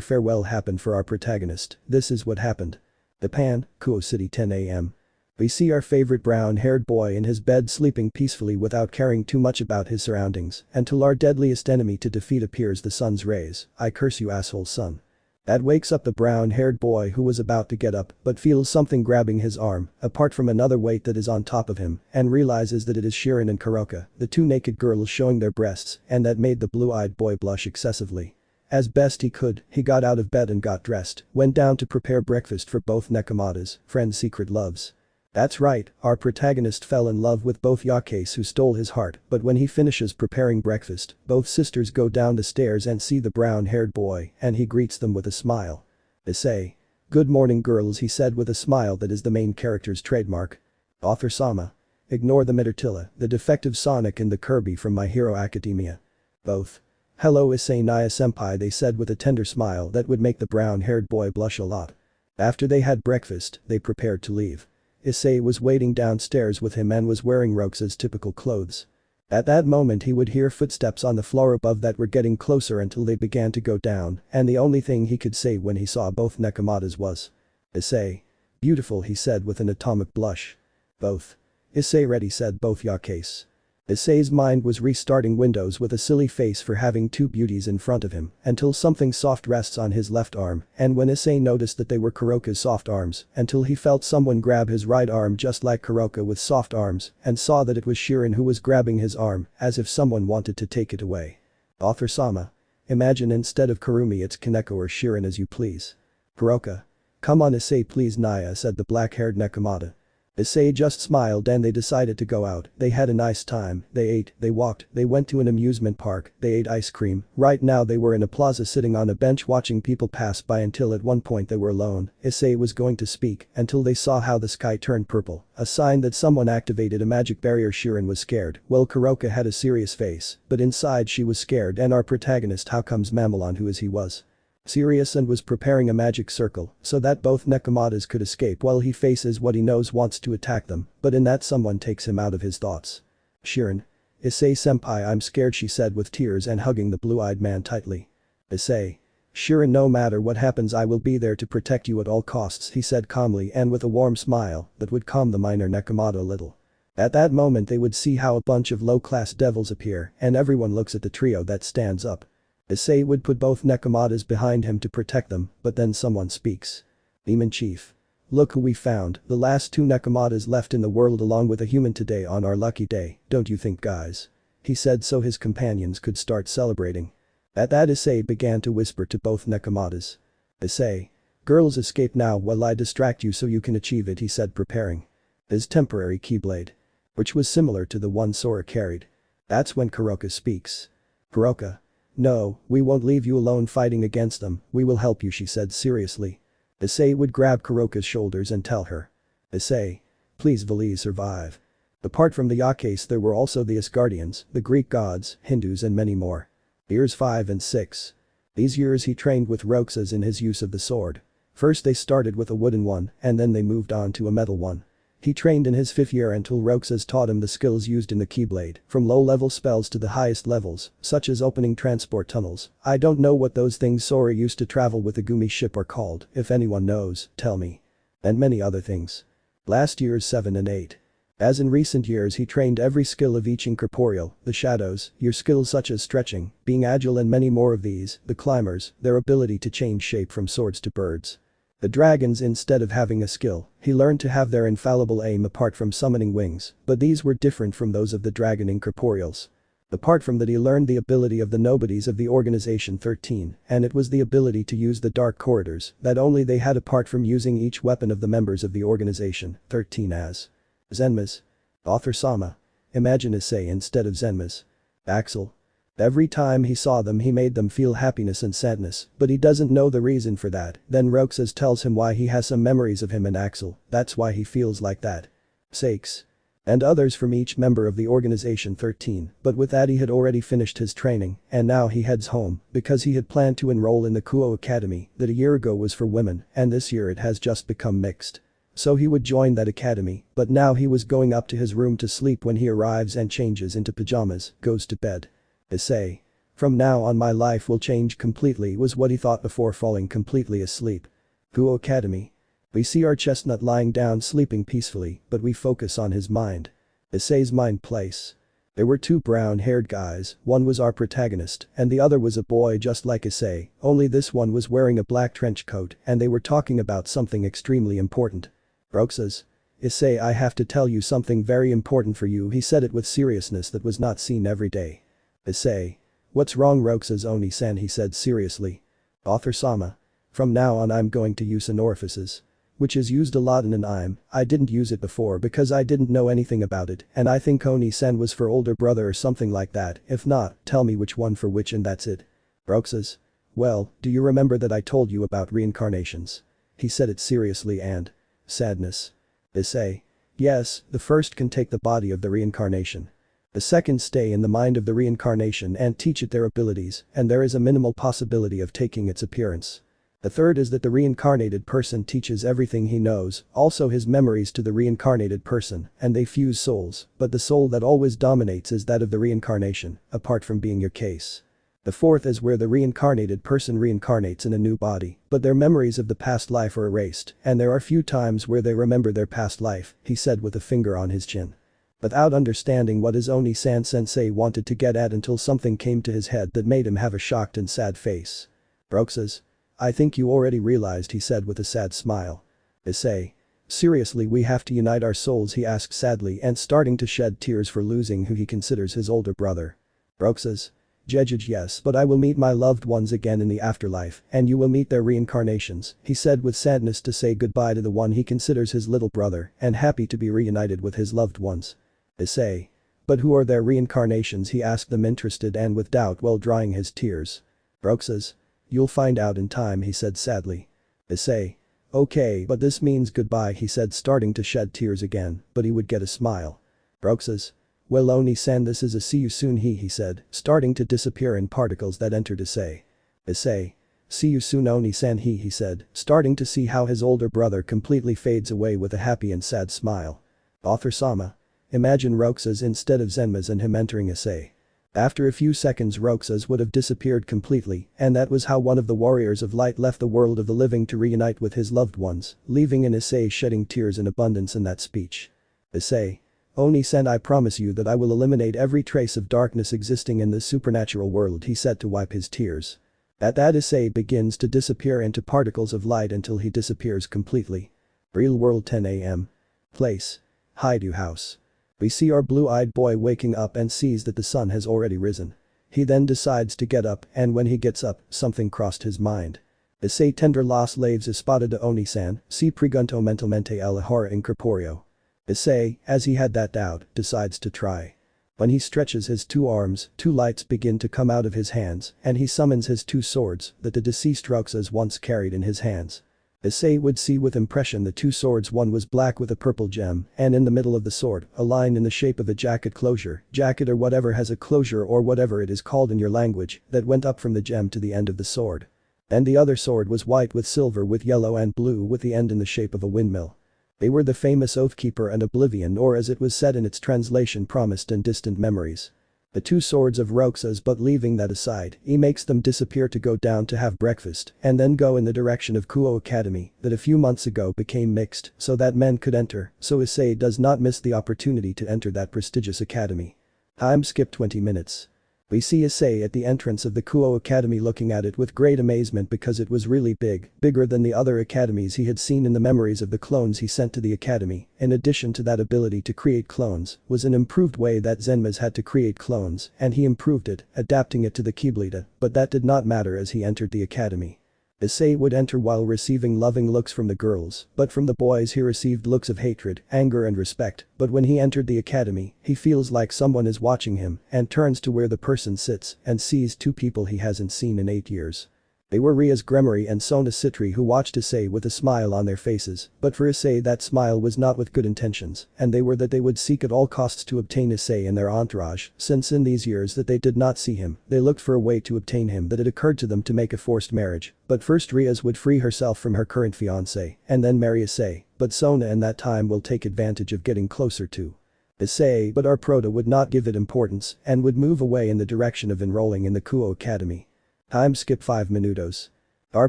farewell happened for our protagonist. This is what happened. Japan, Kuo City 10 a.m. We see our favorite brown-haired boy in his bed sleeping peacefully without caring too much about his surroundings, until our deadliest enemy to defeat appears, the sun's rays. I curse you, asshole sun. That wakes up the brown-haired boy who was about to get up but feels something grabbing his arm, apart from another weight that is on top of him, and realizes that it is Shirin and Kuroka, the two naked girls showing their breasts, and that made the blue-eyed boy blush excessively. As best he could, he got out of bed and got dressed, went down to prepare breakfast for both nekamatas, friends' secret loves. That's right, our protagonist fell in love with both yaques who stole his heart, but when he finishes preparing breakfast, both sisters go down the stairs and see the brown-haired boy, and he greets them with a smile. Issei. Good morning girls, he said with a smile that is the main character's trademark. Author Sama. Ignore the Mittertilla, the defective Sonic and the Kirby from My Hero Academia. Both. Hello Issei Naya senpai, they said with a tender smile that would make the brown-haired boy blush a lot. After they had breakfast, they prepared to leave. Issei was waiting downstairs with him and was wearing Roxas' typical clothes. At that moment he would hear footsteps on the floor above that were getting closer until they began to go down, and the only thing he could say when he saw both nekamatas was, Issei. Beautiful, he said with an atomic blush. Both. Issei ready, said both yaques. Issei's mind was restarting Windows with a silly face for having two beauties in front of him, until something soft rests on his left arm, and when Issei noticed that they were Kuroka's soft arms, until he felt someone grab his right arm just like Kuroka with soft arms, and saw that it was Shirin who was grabbing his arm, as if someone wanted to take it away. Author Sama. Imagine instead of Kurumi it's Kaneko or Shirin as you please. Kuroka. Come on Issei please, Naya, said the black-haired nekamata. Issei just smiled and they decided to go out. They had a nice time, they ate, they walked, they went to an amusement park, they ate ice cream. Right now they were in a plaza sitting on a bench watching people pass by until at one point they were alone. Issei was going to speak until they saw how the sky turned purple, a sign that someone activated a magic barrier. Shirin was scared, while Kuroka had a serious face, but inside she was scared, and our protagonist, how comes Mamelon, who is he, was serious and was preparing a magic circle so that both nekamatas could escape while he faces what he knows wants to attack them, but in that someone takes him out of his thoughts. Shirin. Issei senpai, I'm scared, she said with tears and hugging the blue-eyed man tightly. Issei. Shirin, no matter what happens I will be there to protect you at all costs, he said calmly and with a warm smile that would calm the minor nekamata a little. At that moment they would see how a bunch of low-class devils appear and everyone looks at the trio that stands up. Issei would put both nekamatas behind him to protect them, but then someone speaks. Demon Chief. Look who we found, the last two nekamatas left in the world along with a human today on our lucky day, don't you think guys? He said so his companions could start celebrating. At that Issei began to whisper to both nekamatas. Issei. Girls, escape now while I distract you so you can achieve it, he said, preparing his temporary keyblade, which was similar to the one Sora carried. That's when Kuroka speaks. Kuroka. No, we won't leave you alone fighting against them, we will help you, she said seriously. Issei would grab Kuroka's shoulders and tell her. Issei. Please Vali, survive. Apart from the yaques there were also the Asgardians, the Greek gods, Hindus and many more. Years 5 and 6. These years he trained with Roxas in his use of the sword. First they started with a wooden one and then they moved on to a metal one. He trained in his 5th year until Roxas taught him the skills used in the Keyblade, from low-level spells to the highest levels, such as opening transport tunnels. I don't know what those things Sora used to travel with the Gumi ship are called, if anyone knows, tell me. And many other things. Last year's 7 and 8. As in recent years he trained every skill of each incorporeal, the shadows, your skills such as stretching, being agile and many more of these, the climbers, their ability to change shape from swords to birds. The dragons, instead of having a skill, he learned to have their infallible aim apart from summoning wings, but these were different from those of the dragon incorporeals. Apart from that he learned the ability of the nobodies of the organization 13, and it was the ability to use the dark corridors that only they had apart from using each weapon of the members of the organization 13 as Zenmas. Author Sama. Imagine Issei instead of Zenmas. Axel. Every time he saw them he made them feel happiness and sadness, but he doesn't know the reason for that. Then Roxas tells him why he has some memories of him and Axel, that's why he feels like that. Sakes. And others from each member of the organization 13, but with that he had already finished his training, and now he heads home, because he had planned to enroll in the Kuo Academy that a year ago was for women, and this year it has just become mixed. So he would join that academy, but now he was going up to his room to sleep when he arrives and changes into pajamas, goes to bed. Issei. From now on my life will change completely was what he thought before falling completely asleep. Kuo Academy. We see our chestnut lying down sleeping peacefully, but we focus on his mind. Issei's mind place. There were two brown-haired guys, one was our protagonist and the other was a boy just like Issei, only this one was wearing a black trench coat and they were talking about something extremely important. Roxas. Issei, I have to tell you something very important for you, he said it with seriousness that was not seen every day. Issei. What's wrong Roxas Oni-san, he said seriously. Author-sama. From now on I'm going to use an orifices. Which is used a lot in an I didn't use it before because I didn't know anything about it and I think Oni-san was for older brother or something like that, if not, tell me which one for which and that's it. Roxas. Well, do you remember that I told you about reincarnations? He said it seriously and sadness. Issei. Yes, the first can take the body of the reincarnation. The second stay in the mind of the reincarnation and teach it their abilities and there is a minimal possibility of taking its appearance. The third is that the reincarnated person teaches everything he knows, also his memories to the reincarnated person, and they fuse souls, but the soul that always dominates is that of the reincarnation, apart from being your case. The fourth is where the reincarnated person reincarnates in a new body, but their memories of the past life are erased, and there are few times where they remember their past life, he said with a finger on his chin. Without understanding what his Oni-san sensei wanted to get at until something came to his head that made him have a shocked and sad face. Roxas. I think you already realized, he said with a sad smile. Issei. Seriously, we have to unite our souls, he asked sadly and starting to shed tears for losing who he considers his older brother. Roxas. Jejej, yes, but I will meet my loved ones again in the afterlife and you will meet their reincarnations, he said with sadness to say goodbye to the one he considers his little brother and happy to be reunited with his loved ones. Issei. But who are their reincarnations, he asked them interested and with doubt while drying his tears. Roxas. You'll find out in time, he said sadly. Issei. Okay, but this means goodbye, he said starting to shed tears again, but he would get a smile. Roxas. Well Oni-san, this is a see you soon he said, starting to disappear in particles that entered Issei. Issei. See you soon Oni-san he said, starting to see how his older brother completely fades away with a happy and sad smile. Author-sama. Imagine Roxas instead of Zenmas and him entering Issei. After a few seconds Roxas would have disappeared completely and that was how one of the warriors of light left the world of the living to reunite with his loved ones, leaving in Issei shedding tears in abundance in that speech. Issei. Oni-san, I promise you that I will eliminate every trace of darkness existing in this supernatural world, he said to wipe his tears. At that Issei begins to disappear into particles of light until he disappears completely. Real world 10 a.m. Place. Hyoudou house. We see our blue-eyed boy waking up and sees that the sun has already risen. He then decides to get up and when he gets up, something crossed his mind. Issei tender las leves espada de Oni-san, si pregunto mentalmente el horror incorporeo. Issei, as he had that doubt, decides to try. When he stretches his two arms, two lights begin to come out of his hands and he summons his two swords that the deceased Roxas once carried in his hands. Issei would see with impression the two swords, one was black with a purple gem and in the middle of the sword, a line in the shape of a jacket closure, jacket or whatever has a closure or whatever it is called in your language, that went up from the gem to the end of the sword. And the other sword was white with silver with yellow and blue with the end in the shape of a windmill. They were the famous Oathkeeper and Oblivion, or as it was said in its translation, promised and distant memories. The two swords of Roxas, but leaving that aside, he makes them disappear to go down to have breakfast and then go in the direction of Kuo Academy that a few months ago became mixed so that men could enter, so Issei does not miss the opportunity to enter that prestigious academy. Time skip 20 minutes. We see Issei at the entrance of the Kuo Academy looking at it with great amazement because it was really big, bigger than the other academies he had seen in the memories of the clones he sent to the academy. In addition to that ability to create clones, was an improved way that Zenmas had to create clones and he improved it, adapting it to the Keyblade, but that did not matter as he entered the academy. Issei would enter while receiving loving looks from the girls, but from the boys he received looks of hatred, anger and respect, but when he entered the academy, he feels like someone is watching him and turns to where the person sits and sees two people he hasn't seen in 8 years. They were Rias Gremory and Sona Citri who watched Issei with a smile on their faces, but for Issei that smile was not with good intentions, and they were that they would seek at all costs to obtain Issei in their entourage, since in these years that they did not see him, they looked for a way to obtain him that it occurred to them to make a forced marriage, but first Rias would free herself from her current fiancé, and then marry Issei, but Sona in that time will take advantage of getting closer to Issei, but our prota would not give it importance and would move away in the direction of enrolling in the Kuo Academy. Time skip 5 minutos. Our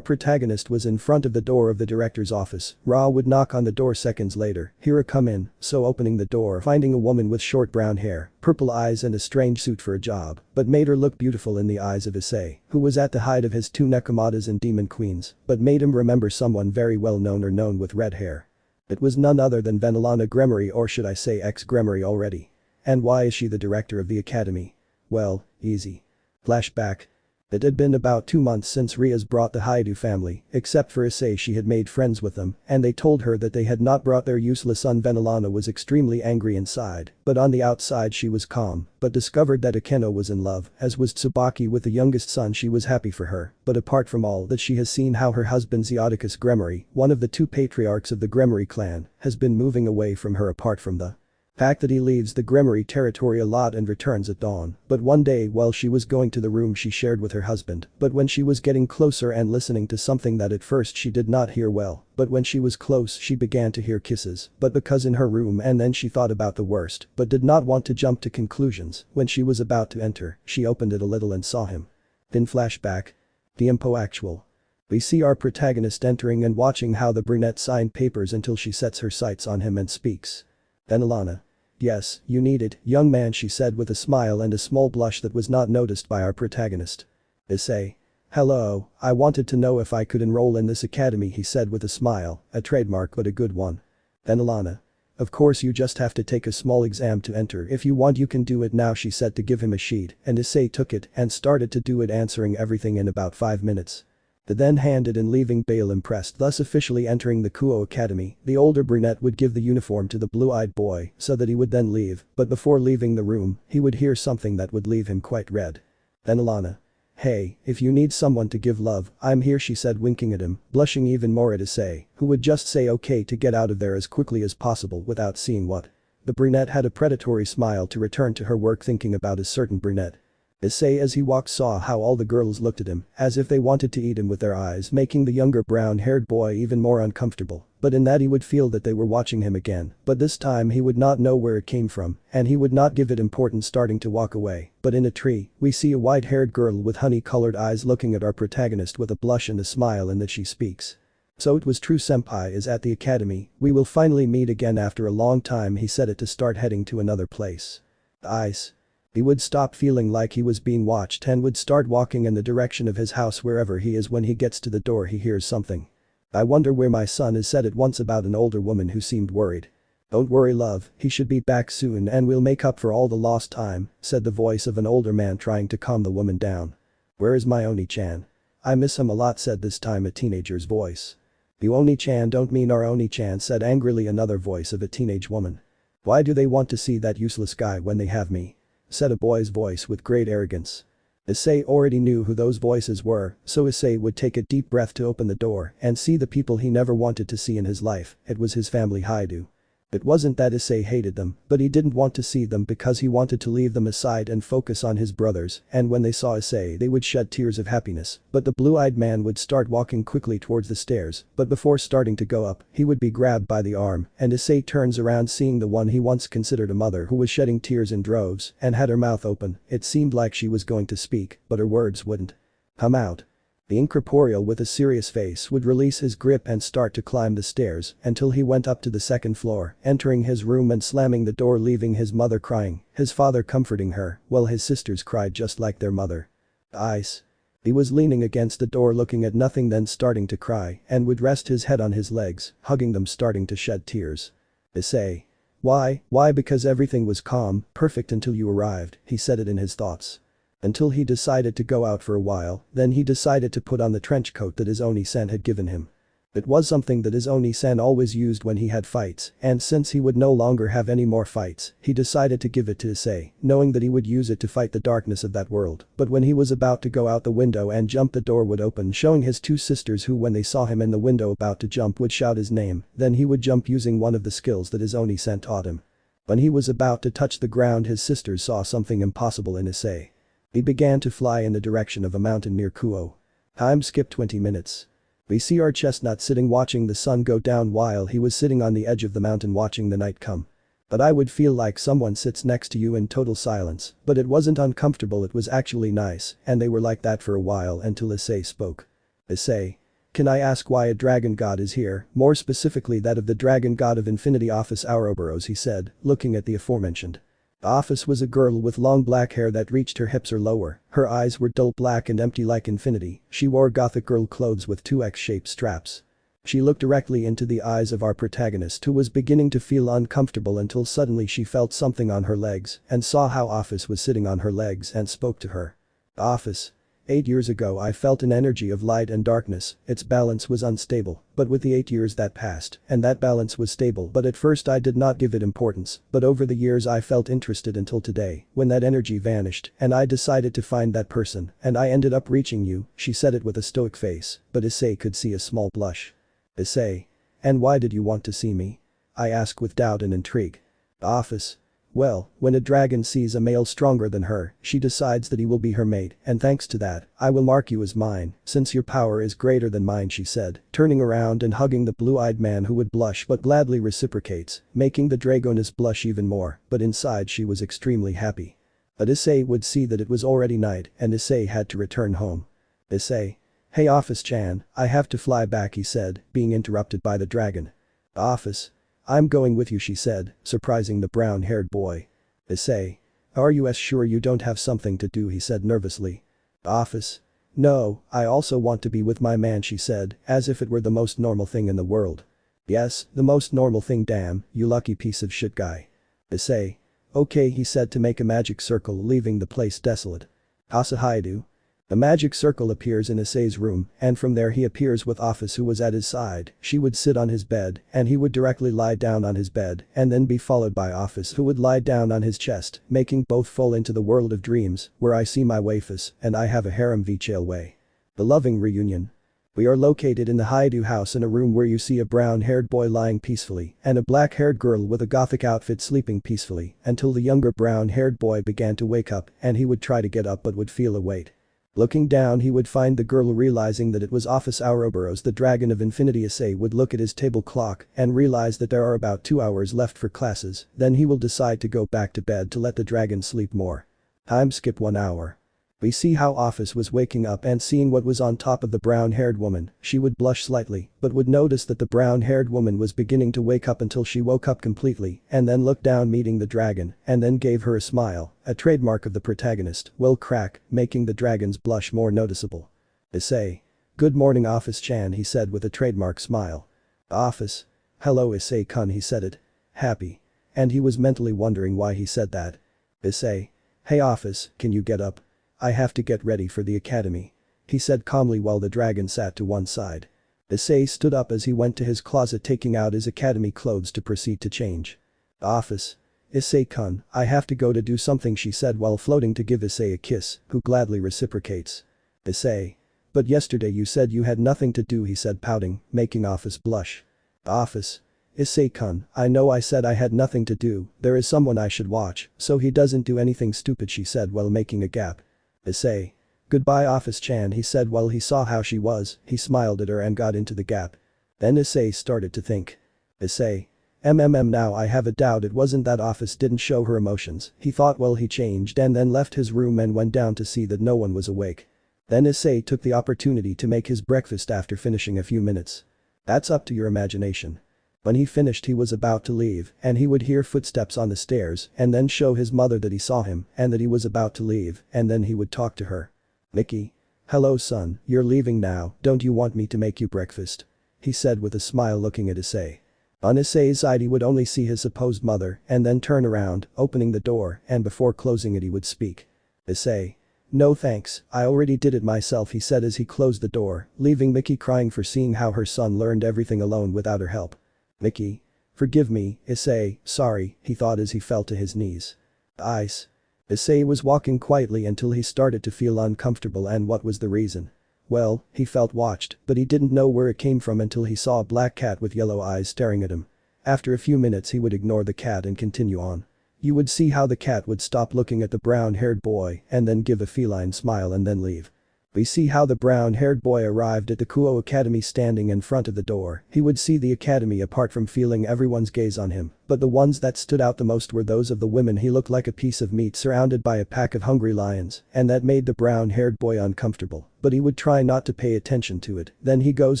protagonist was in front of the door of the director's office. Ra would knock on the door seconds later. Hira come in, so opening the door, finding a woman with short brown hair, purple eyes and a strange suit for a job, but made her look beautiful in the eyes of Issei, who was at the height of his 2 nekamatas and demon queens, but made him remember someone very well known or known with red hair. It was none other than Venelana Gremory, or should I say ex-Gremory already. And why is she the director of the academy? Well, easy. Flashback. It had been about 2 months since Rias brought the Hyoudou family, except for Issei she had made friends with them, and they told her that they had not brought their useless son. Venelana was extremely angry inside, but on the outside she was calm, but discovered that Akeno was in love, as was Tsubaki with the youngest son. She was happy for her, but apart from all that she has seen how her husband Zeodicus Gremory, one of the 2 patriarchs of the Gremory clan, has been moving away from her apart from the fact that he leaves the Gremory territory a lot and returns at dawn, but one day while she was going to the room she shared with her husband, but when she was getting closer and listening to something that at first she did not hear well, but when she was close she began to hear kisses, but because in her room, and then she thought about the worst, but did not want to jump to conclusions. When she was about to enter, she opened it a little and saw him. Then flashback. The impo actual. We see our protagonist entering and watching how the brunette signed papers until she sets her sights on him and speaks. Venelana. Yes, you need it, young man, she said with a smile and a small blush that was not noticed by our protagonist. Issei. Hello, I wanted to know if I could enroll in this academy, he said with a smile, a trademark but a good one. Venelana. Of course you just have to take a small exam to enter. If you want you can do it now, she said to give him a sheet, and Issei took it and started to do it, answering everything in about 5 minutes. The then handed in, leaving Bale impressed, thus officially entering the Kuo Academy. The older brunette would give the uniform to the blue-eyed boy so that he would then leave, but before leaving the room, he would hear something that would leave him quite red. Venelana. Hey, if you need someone to give love, I'm here, she said, winking at him, blushing even more at Issei, who would just say okay to get out of there as quickly as possible without seeing what. The brunette had a predatory smile to return to her work, thinking about a certain brunette. Issei as he walked saw how all the girls looked at him, as if they wanted to eat him with their eyes, making the younger brown-haired boy even more uncomfortable, but in that he would feel that they were watching him again, but this time he would not know where it came from, and he would not give it importance, starting to walk away, but in a tree, we see a white-haired girl with honey-colored eyes looking at our protagonist with a blush and a smile, and that she speaks. So it was true, senpai is at the academy, we will finally meet again after a long time, he said it to start heading to another place. Ice. He would stop feeling like he was being watched and would start walking in the direction of his house wherever he is. When he gets to the door he hears something. I wonder where my son is, said at once about an older woman who seemed worried. Don't worry love, he should be back soon and we'll make up for all the lost time, said the voice of an older man trying to calm the woman down. Where is my Oni-chan? I miss him a lot, said this time a teenager's voice. You Oni-chan don't mean our Oni-chan, said angrily another voice of a teenage woman. Why do they want to see that useless guy when they have me? Said a boy's voice with great arrogance. Issei already knew who those voices were, so Issei would take a deep breath to open the door and see the people he never wanted to see in his life. It was his family Hyoudou. It wasn't that Issei hated them, but he didn't want to see them because he wanted to leave them aside and focus on his brothers, and when they saw Issei they would shed tears of happiness, but the blue-eyed man would start walking quickly towards the stairs, but before starting to go up, he would be grabbed by the arm, and Issei turns around seeing the one he once considered a mother who was shedding tears in droves and had her mouth open. It seemed like she was going to speak, but her words wouldn't come out. The incorporeal with a serious face would release his grip and start to climb the stairs until he went up to the 2nd floor, entering his room and slamming the door, leaving his mother crying, his father comforting her, while his sisters cried just like their mother. Ice. He was leaning against the door looking at nothing, then starting to cry, and would rest his head on his legs, hugging them, starting to shed tears. Issei. Why, because everything was calm, perfect until you arrived, he said it in his thoughts. Until he decided to go out for a while, then he decided to put on the trench coat that his Oni-san had given him. It was something that his Oni-san always used when he had fights, and since he would no longer have any more fights, he decided to give it to Issei, knowing that he would use it to fight the darkness of that world. But when he was about to go out the window and jump, the door would open, showing his two sisters, who when they saw him in the window about to jump would shout his name, then he would jump using one of the skills that his Oni-san taught him. When he was about to touch the ground, his sisters saw something impossible in Issei. He began to fly in the direction of a mountain near Kuo. Time skip 20 minutes. We see our chestnut sitting watching the sun go down while he was sitting on the edge of the mountain watching the night come. But I would feel like someone sits next to you in total silence, but it wasn't uncomfortable, it was actually nice, and they were like that for a while until Issei spoke. Issei. Can I ask why a dragon god is here, more specifically that of the dragon god of infinity Office Ouroboros, he said, looking at the aforementioned. Office was a girl with long black hair that reached her hips or lower, her eyes were dull black and empty like infinity, she wore gothic girl clothes with two X-shaped straps. She looked directly into the eyes of our protagonist, who was beginning to feel uncomfortable until suddenly she felt something on her legs and saw how Office was sitting on her legs and spoke to her. Office. 8 years ago I felt an energy of light and darkness, its balance was unstable, but with the 8 years that passed, and that balance was stable, but at first I did not give it importance, but over the years I felt interested until today, when that energy vanished, and I decided to find that person, and I ended up reaching you, she said it with a stoic face, but Issei could see a small blush. Issei. And why did you want to see me? I asked with doubt and intrigue. Office. Well, when a dragon sees a male stronger than her, she decides that he will be her mate, and thanks to that, I will mark you as mine, since your power is greater than mine, she said, turning around and hugging the blue-eyed man, who would blush but gladly reciprocates, making the dragoness blush even more, but inside she was extremely happy. But Issei would see that it was already night and Issei had to return home. Issei. Hey Office-chan, I have to fly back, he said, being interrupted by the dragon. Office. I'm going with you, she said, surprising the brown-haired boy. Issei. Are you sure you don't have something to do, he said nervously. Office. No, I also want to be with my man, she said, as if it were the most normal thing in the world. Yes, the most normal thing, damn, you lucky piece of shit guy. Issei. Okay, he said to make a magic circle, leaving the place desolate. Issei Hyoudou. A magic circle appears in Issei's room, and from there he appears with Office, who was at his side. She would sit on his bed, and he would directly lie down on his bed, and then be followed by Office, who would lie down on his chest, making both fall into the world of dreams, where I see my waifus, and I have a harem vichale way. The loving reunion. We are located in the Hyoudou house, in a room where you see a brown-haired boy lying peacefully, and a black-haired girl with a gothic outfit sleeping peacefully, until the younger brown-haired boy began to wake up, and he would try to get up but would feel a weight. Looking down, he would find the girl, realizing that it was Office Ouroboros, the dragon of infinity. Issei would look at his table clock and realize that there are about 2 hours left for classes, then he will decide to go back to bed to let the dragon sleep more. Time skip 1 hour. We see how Office was waking up and seeing what was on top of the brown-haired woman. She would blush slightly, but would notice that the brown-haired woman was beginning to wake up until she woke up completely and then looked down, meeting the dragon, and then gave her a smile, a trademark of the protagonist, will crack, making the dragon's blush more noticeable. Issei. Good morning, Office-chan, he said with a trademark smile. Office. Hello, Issei-kun, he said it. Happy. And he was mentally wondering why he said that. Issei. Hey Office, can you get up? I have to get ready for the academy. He said calmly while the dragon sat to one side. Issei stood up as he went to his closet, taking out his academy clothes to proceed to change. Office. Issei-kun, I have to go to do something, she said while floating to give Issei a kiss, who gladly reciprocates. Issei. But yesterday you said you had nothing to do, he said pouting, making Office blush. Office. Issei-kun, I know I said I had nothing to do, there is someone I should watch, so he doesn't do anything stupid, she said while making a gap. Issei. Goodbye Office-chan, he said while he saw how she was, he smiled at her and got into the gap. Then Issei started to think. Issei. Now I have a doubt it wasn't that Office didn't show her emotions, he thought while he changed and then left his room and went down to see that no one was awake. Then Issei took the opportunity to make his breakfast after finishing a few minutes. That's up to your imagination. When he finished he was about to leave and he would hear footsteps on the stairs and then show his mother that he saw him and that he was about to leave and then he would talk to her. Mickey. Hello son, you're leaving now, don't you want me to make you breakfast? He said with a smile looking at Issei. On Issei's side he would only see his supposed mother and then turn around, opening the door and before closing it he would speak. Issei. No thanks, I already did it myself, he said as he closed the door, leaving Mickey crying for seeing how her son learned everything alone without her help. Mickey. Forgive me, Issei, sorry, he thought as he fell to his knees. Ice. Issei was walking quietly until he started to feel uncomfortable, and what was the reason? Well, he felt watched, but he didn't know where it came from until he saw a black cat with yellow eyes staring at him. After a few minutes he would ignore the cat and continue on. You would see how the cat would stop looking at the brown-haired boy and then give a feline smile and then leave. We see how the brown-haired boy arrived at the Kuo Academy standing in front of the door. He would see the academy apart from feeling everyone's gaze on him, but the ones that stood out the most were those of the women. He looked like a piece of meat surrounded by a pack of hungry lions, and that made the brown-haired boy uncomfortable, but he would try not to pay attention to it. Then he goes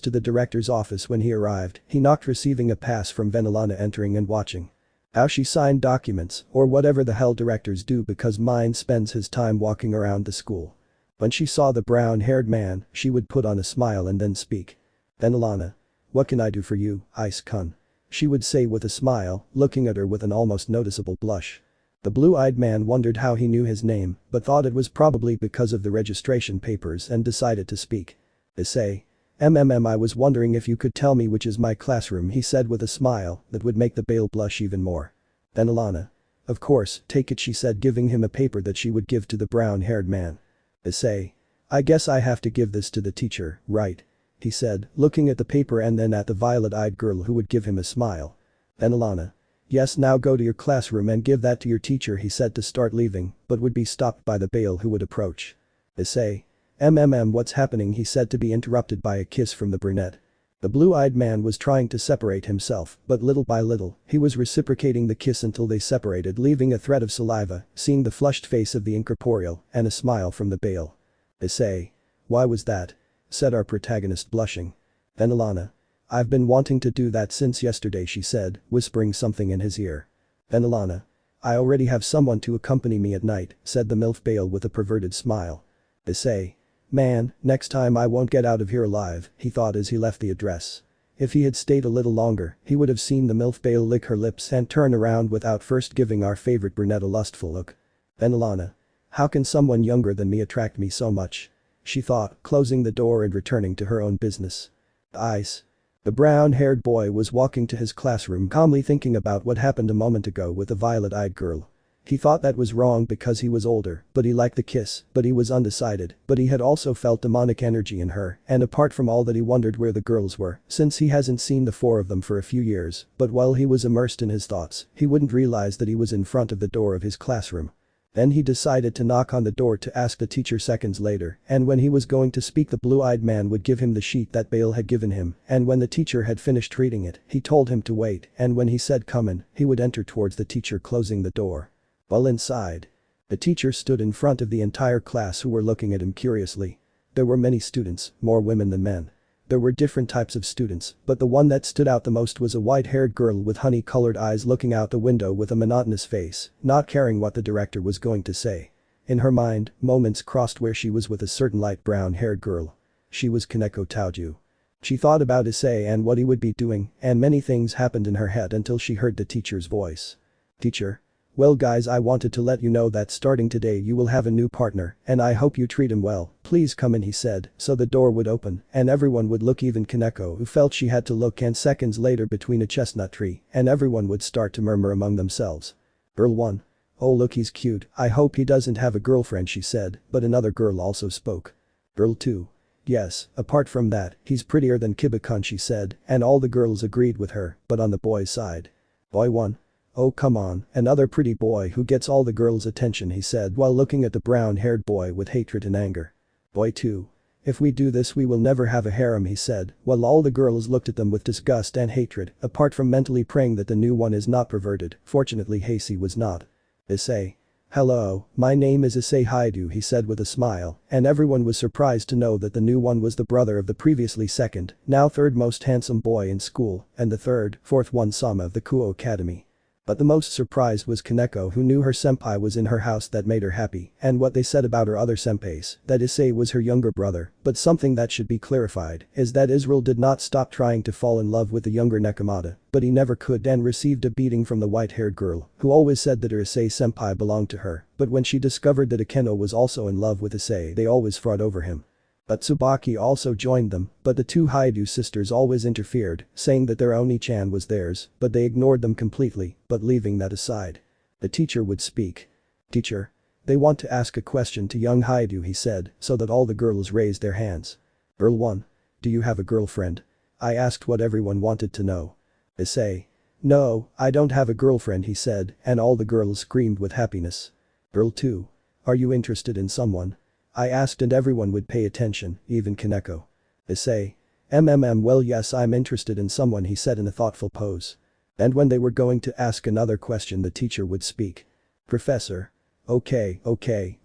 to the director's office. When he arrived, he knocked, receiving a pass from Venelana, entering and watching how she signed documents, or whatever the hell directors do, because mine spends his time walking around the school. When she saw the brown-haired man, she would put on a smile and then speak. Venelana. What can I do for you, Ice-kun? She would say with a smile, looking at her with an almost noticeable blush. The blue-eyed man wondered how he knew his name, but thought it was probably because of the registration papers and decided to speak. Issei. I was wondering if you could tell me which is my classroom, he said with a smile that would make the Bale blush even more. Venelana. Of course, take it, she said, giving him a paper that she would give to the brown-haired man. Issei. I guess I have to give this to the teacher, right? He said, looking at the paper and then at the violet-eyed girl who would give him a smile. Venelana. Yes, now go to your classroom and give that to your teacher, he said to start leaving, but would be stopped by the Bale who would approach. Issei. What's happening, he said, to be interrupted by a kiss from the brunette. The blue-eyed man was trying to separate himself, but little by little, he was reciprocating the kiss until they separated, leaving a thread of saliva, seeing the flushed face of the incorporeal, and a smile from the Bale. Issei. Why was that? Said our protagonist, blushing. Venelana. I've been wanting to do that since yesterday, she said, whispering something in his ear. Venelana. I already have someone to accompany me at night, said the MILF Bale with a perverted smile. Issei. Man, next time I won't get out of here alive, he thought as he left the address. If he had stayed a little longer, he would have seen the MILF Bale lick her lips and turn around without first giving our favorite brunette a lustful look. Venelana. How can someone younger than me attract me so much? She thought, closing the door and returning to her own business. Ice. The brown-haired boy was walking to his classroom, calmly thinking about what happened a moment ago with the violet-eyed girl. He thought that was wrong because he was older, but he liked the kiss, but he was undecided, but he had also felt demonic energy in her, and apart from all that, he wondered where the girls were, since he hasn't seen the four of them for a few years. But while he was immersed in his thoughts, he wouldn't realize that he was in front of the door of his classroom. Then he decided to knock on the door to ask the teacher seconds later, and when he was going to speak, the blue-eyed man would give him the sheet that Bale had given him, and when the teacher had finished reading it, he told him to wait, and when he said come in, he would enter towards the teacher, closing the door. While inside, the teacher stood in front of the entire class who were looking at him curiously. There were many students, more women than men. There were different types of students, but the one that stood out the most was a white-haired girl with honey-colored eyes looking out the window with a monotonous face, not caring what the director was going to say. In her mind, moments crossed where she was with a certain light brown-haired girl. She was Kaneko Taoju. She thought about Issei and what he would be doing, and many things happened in her head until she heard the teacher's voice. Teacher. Well guys, I wanted to let you know that starting today you will have a new partner, and I hope you treat him well. Please come in, he said, so the door would open and everyone would look, even Kaneko, who felt she had to look, and seconds later between a chestnut tree, and everyone would start to murmur among themselves. Girl 1. Oh look, he's cute, I hope he doesn't have a girlfriend, she said, but another girl also spoke. Girl 2. Yes, apart from that, he's prettier than Kiba-kun, she said, and all the girls agreed with her, but on the boy's side. Boy 1. Oh come on, another pretty boy who gets all the girls' attention, he said while looking at the brown-haired boy with hatred and anger. Boy 2. If we do this we will never have a harem, he said, while all the girls looked at them with disgust and hatred, apart from mentally praying that the new one is not perverted. Fortunately Heisei was not. Issei. Hello, my name is Issei Hyoudou, he said with a smile, and everyone was surprised to know that the new one was the brother of the previously second, now third most handsome boy in school, and the fourth one Sama of the Kuo Academy. But the most surprised was Kaneko, who knew her senpai was in her house. That made her happy, and what they said about her other senpais, that Issei was her younger brother, but something that should be clarified is that Israel did not stop trying to fall in love with the younger nekamata, but he never could and received a beating from the white-haired girl, who always said that her Issei senpai belonged to her, but when she discovered that Akeno was also in love with Issei, they always fought over him. But Tsubaki also joined them, but the two Hyoudou sisters always interfered, saying that their Oni-chan was theirs, but they ignored them completely, but leaving that aside. The teacher would speak. "Teacher. They want to ask a question to young Hyoudou," he said, so that all the girls raised their hands. Girl 1. Do you have a girlfriend? I asked what everyone wanted to know. Issei. No, I don't have a girlfriend, he said, and all the girls screamed with happiness. Girl 2. Are you interested in someone? I asked and everyone would pay attention, even Kaneko. Issei. Well, yes, I'm interested in someone, he said in a thoughtful pose. And when they were going to ask another question, the teacher would speak. Professor. Okay,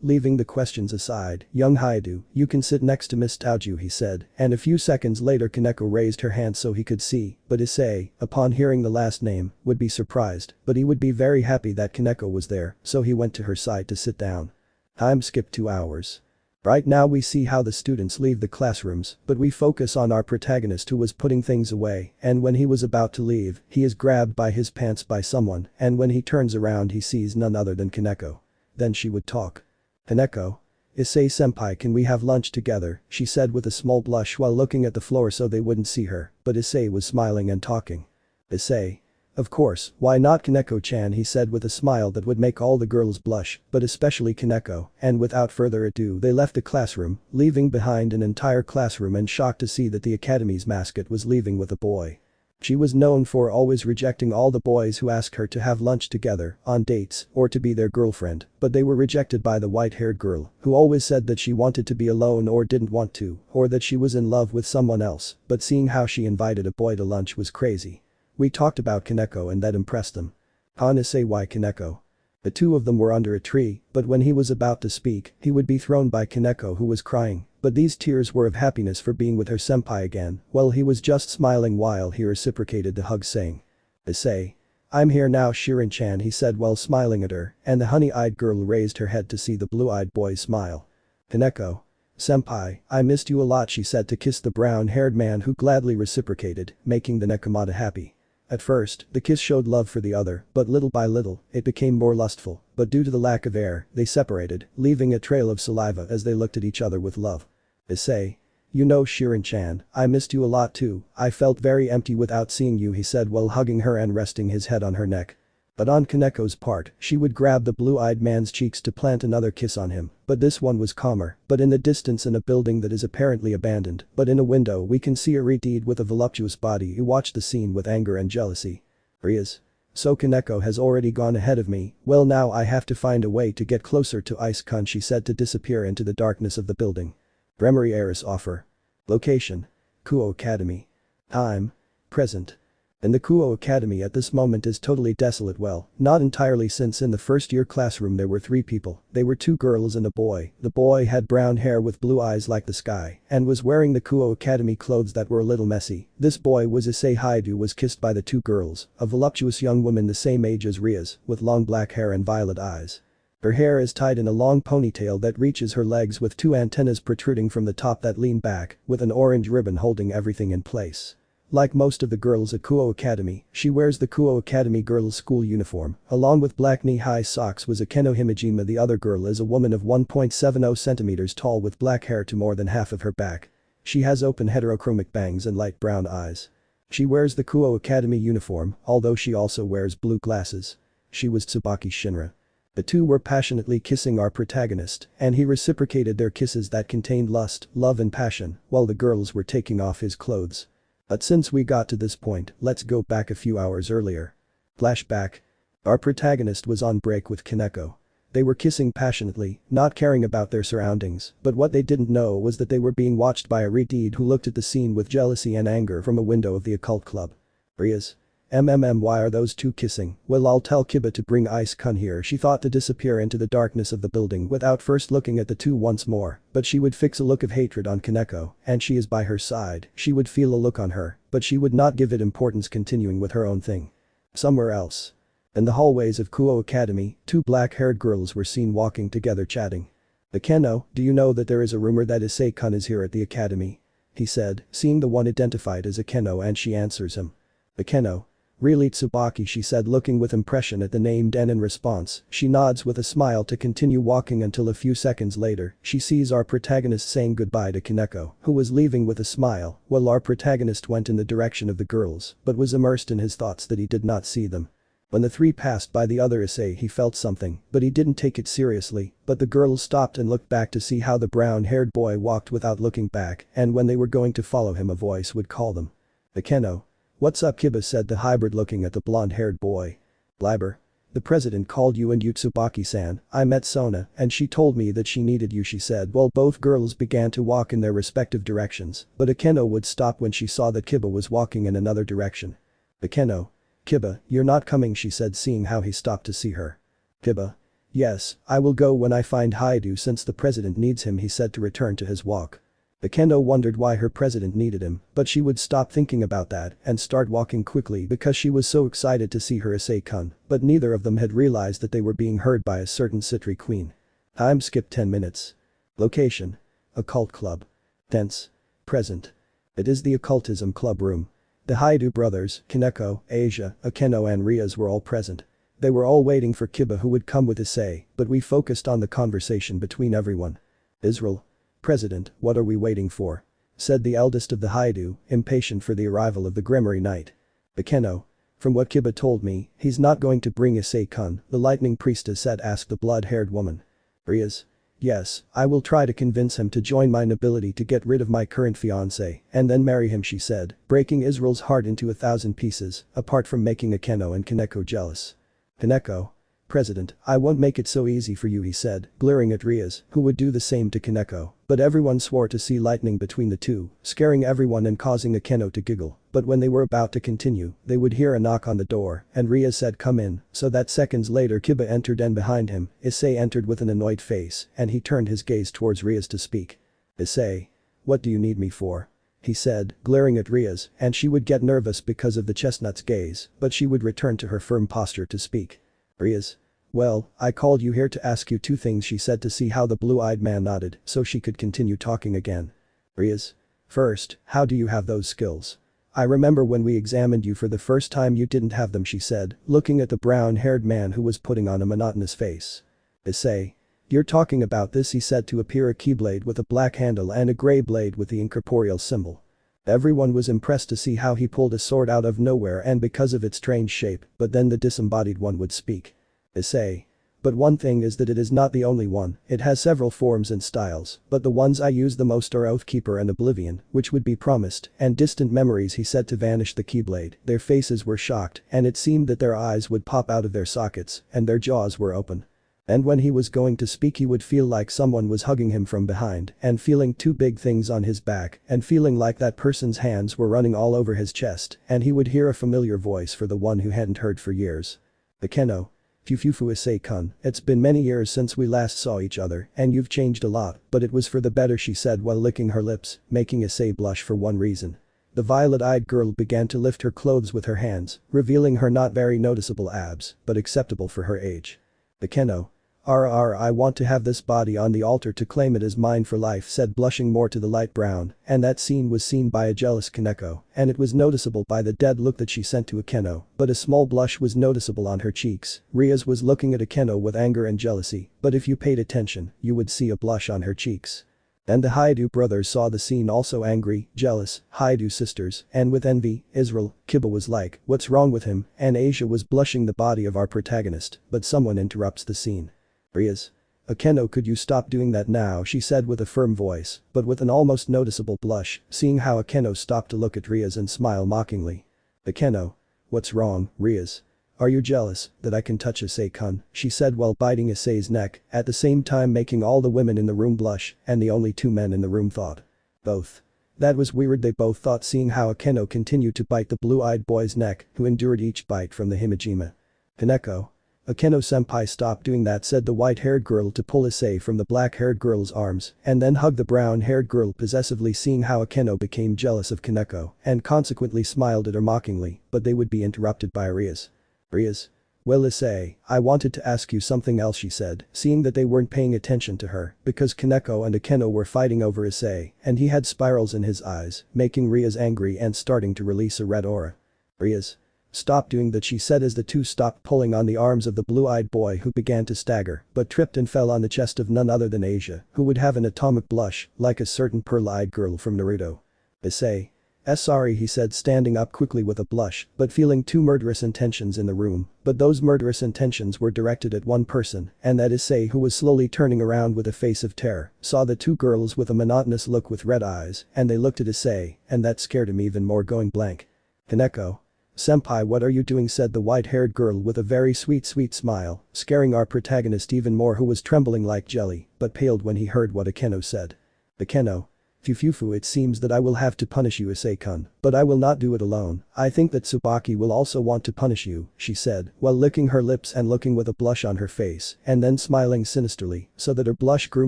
leaving the questions aside, young Hyoudou, you can sit next to Miss Taoju, he said, and a few seconds later Kaneko raised her hand so he could see, but Issei, upon hearing the last name, would be surprised, but he would be very happy that Kaneko was there, so he went to her side to sit down. Time skipped 2 hours. Right now we see how the students leave the classrooms, but we focus on our protagonist who was putting things away, and when he was about to leave, he is grabbed by his pants by someone, and when he turns around he sees none other than Kaneko. Then she would talk. Kaneko. Issei senpai, can we have lunch together, she said with a small blush while looking at the floor so they wouldn't see her, but Issei was smiling and talking. Issei. Of course, why not Kaneko-chan, he said with a smile that would make all the girls blush, but especially Kaneko, and without further ado they left the classroom, leaving behind an entire classroom and shocked to see that the academy's mascot was leaving with a boy. She was known for always rejecting all the boys who asked her to have lunch together, on dates, or to be their girlfriend, but they were rejected by the white-haired girl, who always said that she wanted to be alone or didn't want to, or that she was in love with someone else, but seeing how she invited a boy to lunch was crazy. We talked about Kaneko and that impressed them. Issei, why Kaneko? The two of them were under a tree, but when he was about to speak, he would be thrown by Kaneko, who was crying, but these tears were of happiness for being with her senpai again, while he was just smiling while he reciprocated the hug saying. Issei. I'm here now, Shirin-chan, he said while smiling at her, and the honey-eyed girl raised her head to see the blue-eyed boy's smile. Kaneko. Senpai, I missed you a lot, she said to kiss the brown-haired man who gladly reciprocated, making the nekamata happy. At first, the kiss showed love for the other, but little by little, it became more lustful, but due to the lack of air, they separated, leaving a trail of saliva as they looked at each other with love. Issei. You know, Shirin-chan, I missed you a lot too, I felt very empty without seeing you, he said while hugging her and resting his head on her neck. But on Kaneko's part, she would grab the blue-eyed man's cheeks to plant another kiss on him, but this one was calmer, but in the distance in a building that is apparently abandoned, but in a window we can see a Redeed with a voluptuous body who watched the scene with anger and jealousy. Rias. So Kaneko has already gone ahead of me, well now I have to find a way to get closer to Ice-kun, she said to disappear into the darkness of the building. Gremory heiress offer. Location. Kuo Academy. Time. Present. And the Kuo Academy at this moment is totally desolate, well, not entirely, since in the first year classroom there were 3 people, they were 2 girls and a boy. The boy had brown hair with blue eyes like the sky and was wearing the Kuo Academy clothes that were a little messy. This boy was Issei Hyoudou, was kissed by the 2 girls, a voluptuous young woman the same age as Rias, with long black hair and violet eyes. Her hair is tied in a long ponytail that reaches her legs with 2 antennas protruding from the top that lean back, with an orange ribbon holding everything in place. Like most of the girls at Kuo Academy, she wears the Kuo Academy girls' school uniform, along with black knee-high socks. Was Akeno Himejima. The other girl is a woman of 1.70 centimeters tall with black hair to more than half of her back. She has open heterochromic bangs and light brown eyes. She wears the Kuo Academy uniform, although she also wears blue glasses. She was Tsubaki Shinra. The 2 were passionately kissing our protagonist, and he reciprocated their kisses that contained lust, love and passion, while the girls were taking off his clothes. But since we got to this point, let's go back a few hours earlier. Flashback. Our protagonist was on break with Kaneko. They were kissing passionately, not caring about their surroundings, but what they didn't know was that they were being watched by a Redeed who looked at the scene with jealousy and anger from a window of the occult club. Rias. Why are those 2 kissing? Well, I'll tell Kiba to bring Ice-kun here, she thought to disappear into the darkness of the building without first looking at the 2 once more, but she would fix a look of hatred on Kaneko, and she is by her side, she would feel a look on her, but she would not give it importance, continuing with her own thing. Somewhere else. In the hallways of Kuo Academy, two black-haired girls were seen walking together chatting. "Akeno, do you know that there is a rumor that Issei-kun is here at the academy?" he said, seeing the one identified as Akeno, and she answers him. "Akeno. Really Tsubaki," she said, looking with impression at the name, and in response, she nods with a smile to continue walking until a few seconds later, she sees our protagonist saying goodbye to Kaneko, who was leaving with a smile, while our protagonist went in the direction of the girls, but was immersed in his thoughts that he did not see them. When the three passed by the other Issei, he felt something, but he didn't take it seriously, but the girls stopped and looked back to see how the brown-haired boy walked without looking back, and when they were going to follow him, a voice would call them. "Akeno. What's up, Kiba?" said the hybrid, looking at the blonde-haired boy. "Blabber. The president called you and Tsubaki-san. I met Sona, and she told me that she needed you," she said, while both girls began to walk in their respective directions, but Akeno would stop when she saw that Kiba was walking in another direction. "Akeno. Kiba, you're not coming," she said, seeing how he stopped to see her. "Kiba. Yes, I will go when I find Hyoudou since the president needs him," he said to return to his walk. Akeno wondered why her president needed him, but she would stop thinking about that and start walking quickly because she was so excited to see her Issei-kun, but neither of them had realized that they were being heard by a certain Citri queen. Time skip 10 minutes. Location. Occult Club. Tense. Present. It is the Occultism Club room. The Hyoudou brothers, Kaneko, Asia, Akeno and Rias were all present. They were all waiting for Kiba, who would come with Issei, but we focused on the conversation between everyone. "Israel. President, what are we waiting for?" said the eldest of the Hyoudou, impatient for the arrival of the Gremory Knight. "Akeno. From what Kiba told me, he's not going to bring Issei-kun," the lightning priestess said, asked the blood-haired woman. Rias. "Yes, I will try to convince him to join my nobility to get rid of my current fiancé and then marry him," she said, breaking Israel's heart into 1,000 pieces, apart from making Akeno and Kaneko jealous. "Kaneko. President, I won't make it so easy for you," he said, glaring at Rias, who would do the same to Kaneko, but everyone swore to see lightning between the two, scaring everyone and causing Akeno to giggle, but when they were about to continue, they would hear a knock on the door, and Rias said come in, so that seconds later Kiba entered, and behind him, Issei entered with an annoyed face, and he turned his gaze towards Rias to speak. "Issei. What do you need me for?" he said, glaring at Rias, and she would get nervous because of the chestnut's gaze, but she would return to her firm posture to speak. Rias. "Well, I called you here to ask you two things," she said, to see how the blue-eyed man nodded so she could continue talking again. Rias. "First, how do you have those skills? I remember when we examined you for the first time you didn't have them," she said, looking at the brown-haired man who was putting on a monotonous face. Issei. "You're talking about this," he said, to appear a keyblade with a black handle and a grey blade with the incorporeal symbol. Everyone was impressed to see how he pulled a sword out of nowhere and because of its strange shape, but then the disembodied one would speak. Issei. "But one thing is that it is not the only one, it has several forms and styles, but the ones I use the most are Oathkeeper and Oblivion, which would be Promised, and Distant Memories," he said, to vanish the keyblade. Their faces were shocked, and it seemed that their eyes would pop out of their sockets, and their jaws were open. And when he was going to speak, he would feel like someone was hugging him from behind, and feeling two big things on his back, and feeling like that person's hands were running all over his chest, and he would hear a familiar voice for the one who hadn't heard for years. "Akeno. Fufufu Issei-kun, it's been many years since we last saw each other, and you've changed a lot, but it was for the better," she said while licking her lips, making Issei blush for one reason. The violet-eyed girl began to lift her clothes with her hands, revealing her not very noticeable abs, but acceptable for her age. "Akeno. I want to have this body on the altar to claim it as mine for life," said, blushing more to the light brown, and that scene was seen by a jealous Kaneko, and it was noticeable by the dead look that she sent to Akeno, but a small blush was noticeable on her cheeks. Rias was looking at Akeno with anger and jealousy, but if you paid attention, you would see a blush on her cheeks. And the Hyoudou brothers saw the scene, also angry, jealous, Hyoudou sisters, and with envy. Israel. Kiba was like, "What's wrong with him?" and Asia was blushing the body of our protagonist, but someone interrupts the scene. Rias. "Akeno, could you stop doing that now?" she said with a firm voice, but with an almost noticeable blush, seeing how Akeno stopped to look at Rias and smile mockingly. "Akeno. What's wrong, Rias? Are you jealous that I can touch Issei-kun?" she said while biting Issei's neck, at the same time making all the women in the room blush, and the only two men in the room thought. Both. That was weird, they both thought, seeing how Akeno continued to bite the blue-eyed boy's neck, who endured each bite from the Himejima. "Kaneko. Akeno-senpai, stop doing that," said the white-haired girl to pull Issei from the black-haired girl's arms and then hug the brown-haired girl possessively, seeing how Akeno became jealous of Kaneko and consequently smiled at her mockingly, but they would be interrupted by Rias. "Rias. Well Issei, I wanted to ask you something else she said, seeing that they weren't paying attention to her, because Kaneko and Akeno were fighting over Issei, and he had spirals in his eyes, making Rias angry and starting to release a red aura. Rias. Stop doing that she said as the two stopped pulling on the arms of the blue-eyed boy who began to stagger, but tripped and fell on the chest of none other than Asia, who would have an atomic blush, like a certain pearl-eyed girl from Naruto. Issei. Sorry he said standing up quickly with a blush, but feeling two murderous intentions in the room, but those murderous intentions were directed at one person, and that Issei who was slowly turning around with a face of terror, saw the two girls with a monotonous look with red eyes, and they looked at Issei, and that scared him even more going blank. Kaneko. Senpai what are you doing said the white-haired girl with a very sweet smile, scaring our protagonist even more who was trembling like jelly, but paled when he heard what Akeno said. Akeno. Fufufu it seems that I will have to punish you Issei-kun, but I will not do it alone, I think that Tsubaki will also want to punish you, she said, while licking her lips and looking with a blush on her face, and then smiling sinisterly, so that her blush grew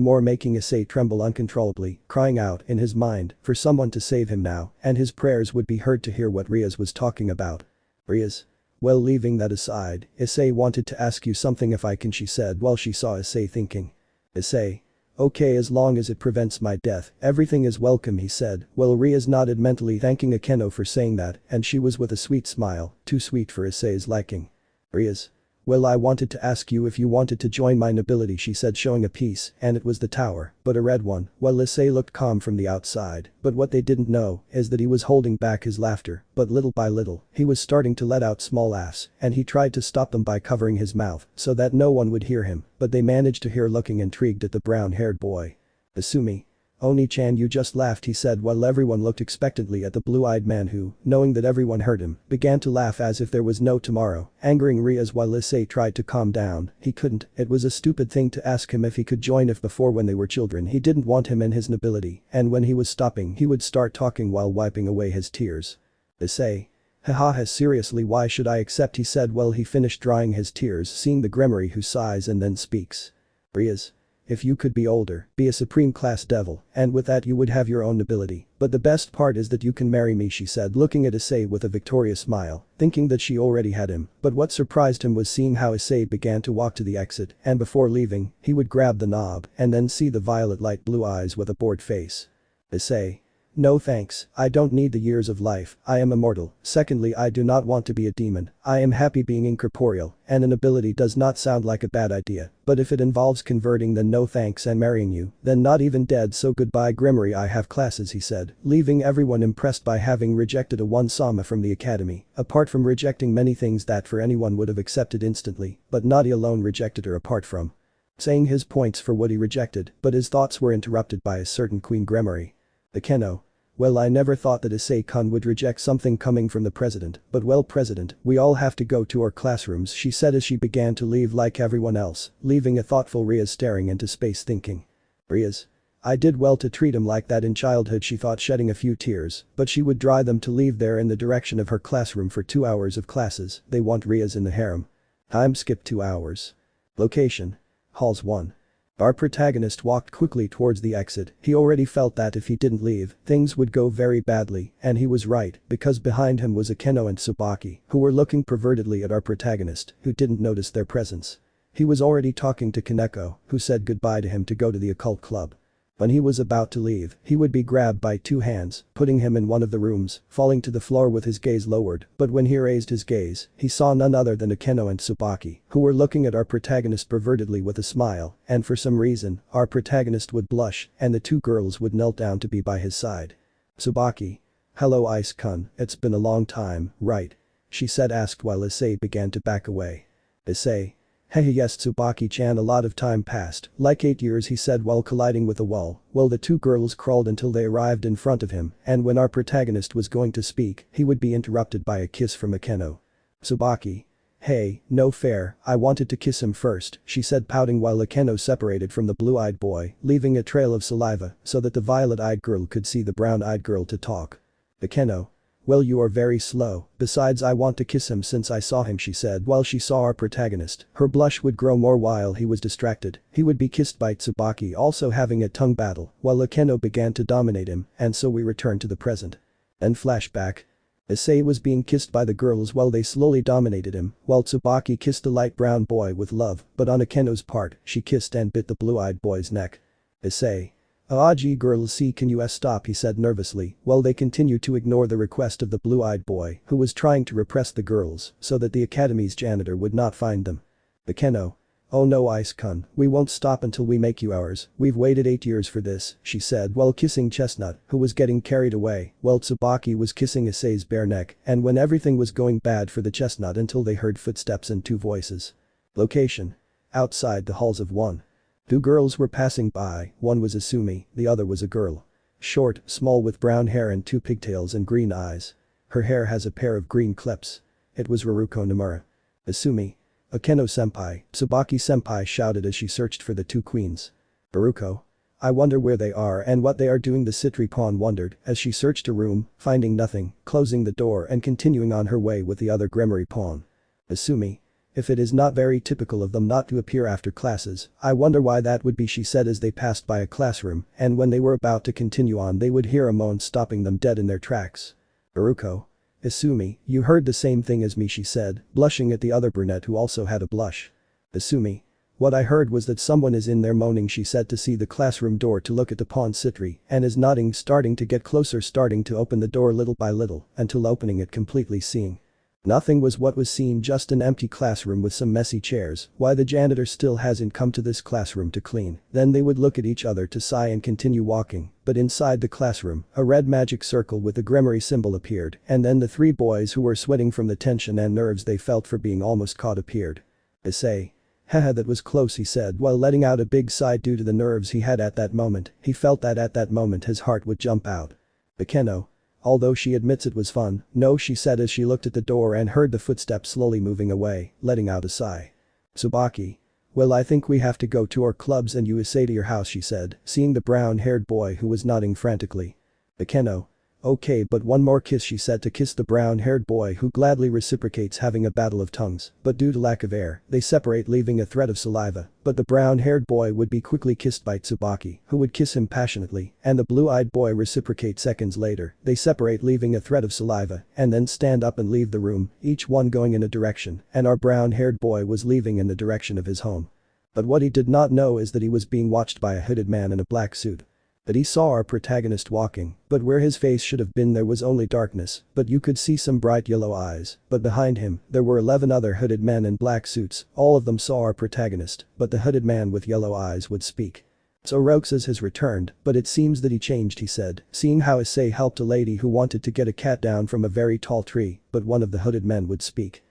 more making Issei tremble uncontrollably, crying out in his mind for someone to save him now, and his prayers would be heard to hear what Rias was talking about. Rias. Well leaving that aside, Issei wanted to ask you something if I can she said while she saw Issei thinking. Issei. Okay as long as it prevents my death, everything is welcome he said, while Rias nodded mentally thanking Akeno for saying that, and she was with a sweet smile, too sweet for Issei's liking. Rias. Well I wanted to ask you if you wanted to join my nobility she said showing a piece, and it was the tower, but a red one, while Issei looked calm from the outside, but what they didn't know is that he was holding back his laughter, but little by little, he was starting to let out small laughs, and he tried to stop them by covering his mouth, so that no one would hear him, but they managed to hear looking intrigued at the brown-haired boy. Asumi. Oni-chan you just laughed he said while everyone looked expectantly at the blue-eyed man who, knowing that everyone heard him, began to laugh as if there was no tomorrow, angering Rias while Issei tried to calm down, he couldn't, it was a stupid thing to ask him if he could join if before when they were children he didn't want him in his nobility, and when he was stopping he would start talking while wiping away his tears. Issei. Haha seriously why should I accept he said while he finished drying his tears seeing the Gremory who sighs and then speaks. Rias. If you could be older, be a supreme class devil, and with that you would have your own nobility, but the best part is that you can marry me she said looking at Issei with a victorious smile, thinking that she already had him, but what surprised him was seeing how Issei began to walk to the exit, and before leaving, he would grab the knob and then see the violet light blue eyes with a bored face. Issei. No thanks, I don't need the years of life, I am immortal, secondly I do not want to be a demon, I am happy being incorporeal, and an ability does not sound like a bad idea, but if it involves converting then no thanks and marrying you, then not even dead so goodbye Gremory I have classes he said, leaving everyone impressed by having rejected a one-sama from the academy, apart from rejecting many things that for anyone would have accepted instantly, but not he alone rejected her apart from saying his points for what he rejected, but his thoughts were interrupted by a certain Queen Gremory. Akeno. Well I never thought that Issei-kun would reject something coming from the president, but well president, we all have to go to our classrooms she said as she began to leave like everyone else, leaving a thoughtful Rias staring into space thinking. Rias. I did well to treat him like that in childhood she thought shedding a few tears, but she would dry them to leave there in the direction of her classroom for 2 hours of classes, they want Rias in the harem. Time skip 2 hours. Location. Halls 1. Our protagonist walked quickly towards the exit, he already felt that if he didn't leave, things would go very badly, and he was right, because behind him was Akeno and Tsubaki, who were looking pervertedly at our protagonist, who didn't notice their presence. He was already talking to Kaneko, who said goodbye to him to go to the occult club. When he was about to leave, he would be grabbed by 2 hands, putting him in one of the rooms, falling to the floor with his gaze lowered, but when he raised his gaze, he saw none other than Akeno and Tsubaki, who were looking at our protagonist pervertedly with a smile, and for some reason, our protagonist would blush, and the 2 girls would knelt down to be by his side. Tsubaki. Hello Ice-kun, it's been a long time, right? She said asked while Issei began to back away. Issei. Hey yes Tsubaki-chan a lot of time passed, like 8 years he said while colliding with a wall, while the 2 girls crawled until they arrived in front of him, and when our protagonist was going to speak, he would be interrupted by a kiss from Akeno. Tsubaki. Hey, no fair, I wanted to kiss him first, she said pouting while Akeno separated from the blue-eyed boy, leaving a trail of saliva so that the violet-eyed girl could see the brown-eyed girl to talk. Akeno. Well you are very slow, besides I want to kiss him since I saw him she said while she saw our protagonist, her blush would grow more while he was distracted, he would be kissed by Tsubaki also having a tongue battle, while Akeno began to dominate him, and so we return to the present. Then flashback. Issei was being kissed by the girls while they slowly dominated him, while Tsubaki kissed the light brown boy with love, but on Akeno's part, she kissed and bit the blue-eyed boy's neck. Issei. Gee girls see can you stop he said nervously, while they continued to ignore the request of the blue-eyed boy who was trying to repress the girls so that the academy's janitor would not find them. Akeno. Oh no Ice-kun, we won't stop until we make you ours, we've waited 8 years for this, she said while kissing Chestnut, who was getting carried away, while Tsubaki was kissing Issei's bare neck, and when everything was going bad for the Chestnut until they heard footsteps and 2 voices. Location. Outside the halls of one. 2 girls were passing by, one was Asumi, the other was a girl. Short, small with brown hair and 2 pigtails and green eyes. Her hair has a pair of green clips. It was Raruko Nomura. Asumi. Akeno-senpai, Tsubaki-senpai shouted as she searched for the 2 queens. Baruko. I wonder where they are and what they are doing the Citri pawn wondered as she searched a room, finding nothing, closing the door and continuing on her way with the other Gremory pawn. Asumi. If it is not very typical of them not to appear after classes, I wonder why that would be she said as they passed by a classroom and when they were about to continue on they would hear a moan stopping them dead in their tracks. Baruko. Asumi, you heard the same thing as me she said, blushing at the other brunette who also had a blush. Asumi. What I heard was that someone is in there moaning she said to see the classroom door to look at the pawn Citri and is nodding starting to get closer starting to open the door little by little until opening it completely seeing. Nothing was what was seen just an empty classroom with some messy chairs, why the janitor still hasn't come to this classroom to clean, then they would look at each other to sigh and continue walking, but inside the classroom, a red magic circle with the Gremory symbol appeared and then the 3 boys who were sweating from the tension and nerves they felt for being almost caught appeared. Issei. Haha that was close he said while letting out a big sigh due to the nerves he had at that moment, he felt that at that moment his heart would jump out. Akeno. Although she admits it was fun, no she said as she looked at the door and heard the footsteps slowly moving away, letting out a sigh. Tsubaki. Well I think we have to go to our clubs and you Issei to your house she said, seeing the brown-haired boy who was nodding frantically. Akeno. Okay but one more kiss she said to kiss the brown-haired boy who gladly reciprocates having a battle of tongues, but due to lack of air, they separate leaving a thread of saliva, but the brown-haired boy would be quickly kissed by Tsubaki, who would kiss him passionately, and the blue-eyed boy reciprocate seconds later, they separate leaving a thread of saliva, and then stand up and leave the room, each one going in a direction, and our brown-haired boy was leaving in the direction of his home. But what he did not know is that he was being watched by a hooded man in a black suit. But he saw our protagonist walking, but where his face should have been there was only darkness, but you could see some bright yellow eyes, but behind him, there were 11 other hooded men in black suits, all of them saw our protagonist, but the hooded man with yellow eyes would speak. So Roxas has returned, but it seems that he changed he said, seeing how Issei helped a lady who wanted to get a cat down from a very tall tree, but one of the hooded men would speak.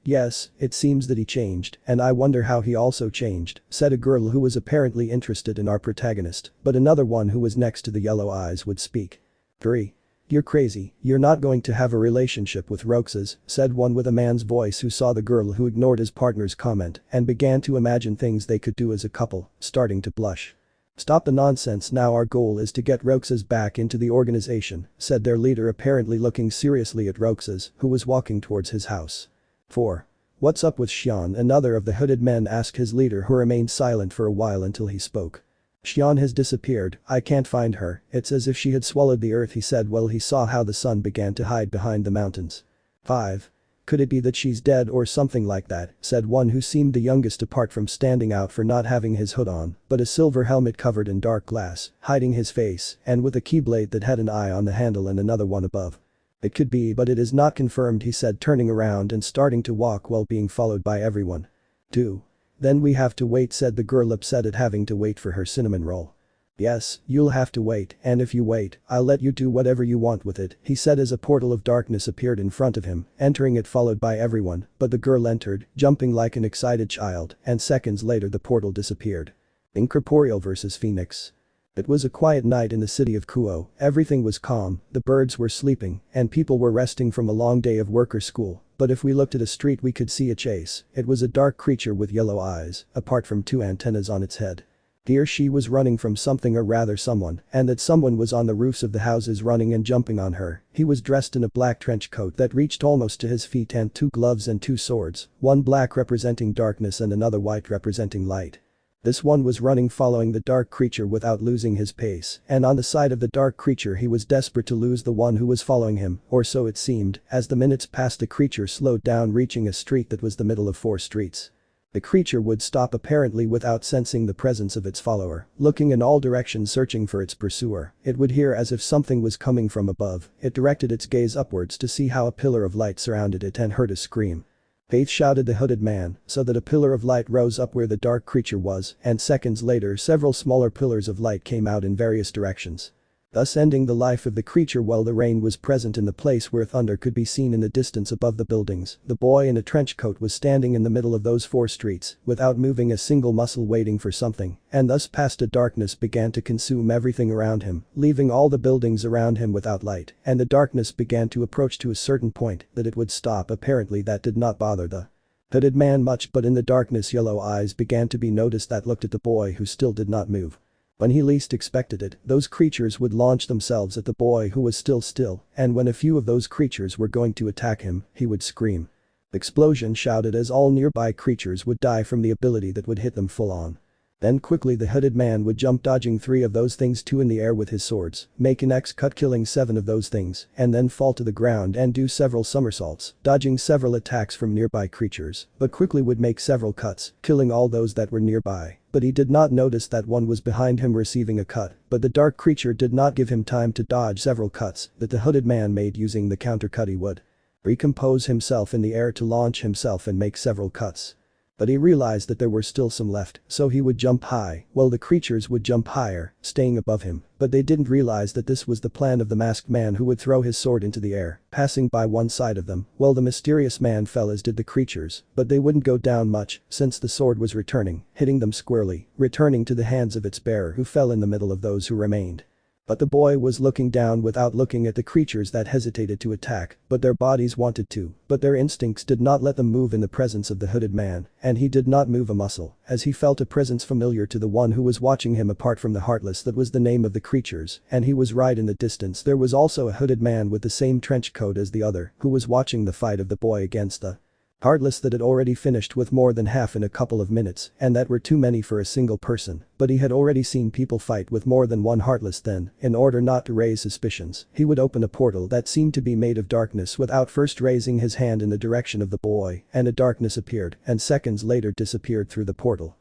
Yes, it seems that he changed, and I wonder how he also changed, said a girl who was apparently interested in our protagonist, but another one who was next to the yellow eyes would speak. 3. You're crazy, you're not going to have a relationship with Roxas, said one with a man's voice who saw the girl who ignored his partner's comment and began to imagine things they could do as a couple, starting to blush. Stop the nonsense now our goal is to get Roxas back into the organization, said their leader apparently looking seriously at Roxas, who was walking towards his house. 4. What's up with Xian? Another of the hooded men asked his leader who remained silent for a while until he spoke. Xian has disappeared, I can't find her, it's as if she had swallowed the earth he said while he saw how the sun began to hide behind the mountains. 5. Could it be that she's dead or something like that, said one who seemed the youngest apart from standing out for not having his hood on, but a silver helmet covered in dark glass, hiding his face, and with a keyblade that had an eye on the handle and another one above. It could be but it is not confirmed he said turning around and starting to walk while being followed by everyone. 2. Then we have to wait said the girl upset at having to wait for her cinnamon roll. Yes, you'll have to wait and if you wait, I'll let you do whatever you want with it, he said as a portal of darkness appeared in front of him, entering it followed by everyone, but the girl entered, jumping like an excited child, and seconds later the portal disappeared. Incorporeal vs Phoenix. It was a quiet night in the city of Kuo, everything was calm, the birds were sleeping, and people were resting from a long day of work or school, but if we looked at a street we could see a chase, it was a dark creature with yellow eyes, apart from 2 antennas on its head. He or she was running from something or rather someone, and that someone was on the roofs of the houses running and jumping on her, he was dressed in a black trench coat that reached almost to his feet and 2 gloves and 2 swords, one black representing darkness and another white representing light. This one was running following the dark creature without losing his pace, and on the side of the dark creature he was desperate to lose the one who was following him, or so it seemed, as the minutes passed the creature slowed down reaching a street that was the middle of 4 streets. The creature would stop apparently without sensing the presence of its follower, looking in all directions searching for its pursuer. It would hear as if something was coming from above, it directed its gaze upwards to see how a pillar of light surrounded it and heard a scream. "Faith," shouted the hooded man, so that a pillar of light rose up where the dark creature was, and seconds later several smaller pillars of light came out in various directions, thus ending the life of the creature while the rain was present in the place where thunder could be seen in the distance above the buildings. The boy in a trench coat was standing in the middle of those 4 streets, without moving a single muscle waiting for something, and thus past a darkness began to consume everything around him, leaving all the buildings around him without light, and the darkness began to approach to a certain point that it would stop. Apparently that did not bother the hooded man much, but in the darkness yellow eyes began to be noticed that looked at the boy who still did not move. When he least expected it, those creatures would launch themselves at the boy who was still, and when a few of those creatures were going to attack him, he would scream. "Explosion!" shouted as all nearby creatures would die from the ability that would hit them full on. Then quickly the hooded man would jump dodging 3 of those things, 2 in the air with his swords, make an X cut killing 7 of those things, and then fall to the ground and do several somersaults, dodging several attacks from nearby creatures, but quickly would make several cuts, killing all those that were nearby. But he did not notice that one was behind him receiving a cut, but the dark creature did not give him time to dodge several cuts that the hooded man made using the counter cut. He would recompose himself in the air to launch himself and make several cuts. But he realized that there were still some left, so he would jump high, while the creatures would jump higher, staying above him, but they didn't realize that this was the plan of the masked man who would throw his sword into the air, passing by one side of them, while the mysterious man fell as did the creatures, but they wouldn't go down much, since the sword was returning, hitting them squarely, returning to the hands of its bearer who fell in the middle of those who remained. But the boy was looking down without looking at the creatures that hesitated to attack, but their bodies wanted to, but their instincts did not let them move in the presence of the hooded man, and he did not move a muscle, as he felt a presence familiar to the one who was watching him apart from the Heartless. That was the name of the creatures, and he was right in the distance. There was also a hooded man with the same trench coat as the other, who was watching the fight of the boy against the Heartless that had already finished with more than half in a couple of minutes, and that were too many for a single person, but he had already seen people fight with more than one Heartless. Then, in order not to raise suspicions, he would open a portal that seemed to be made of darkness without first raising his hand in the direction of the boy, and a darkness appeared and seconds later disappeared through the portal.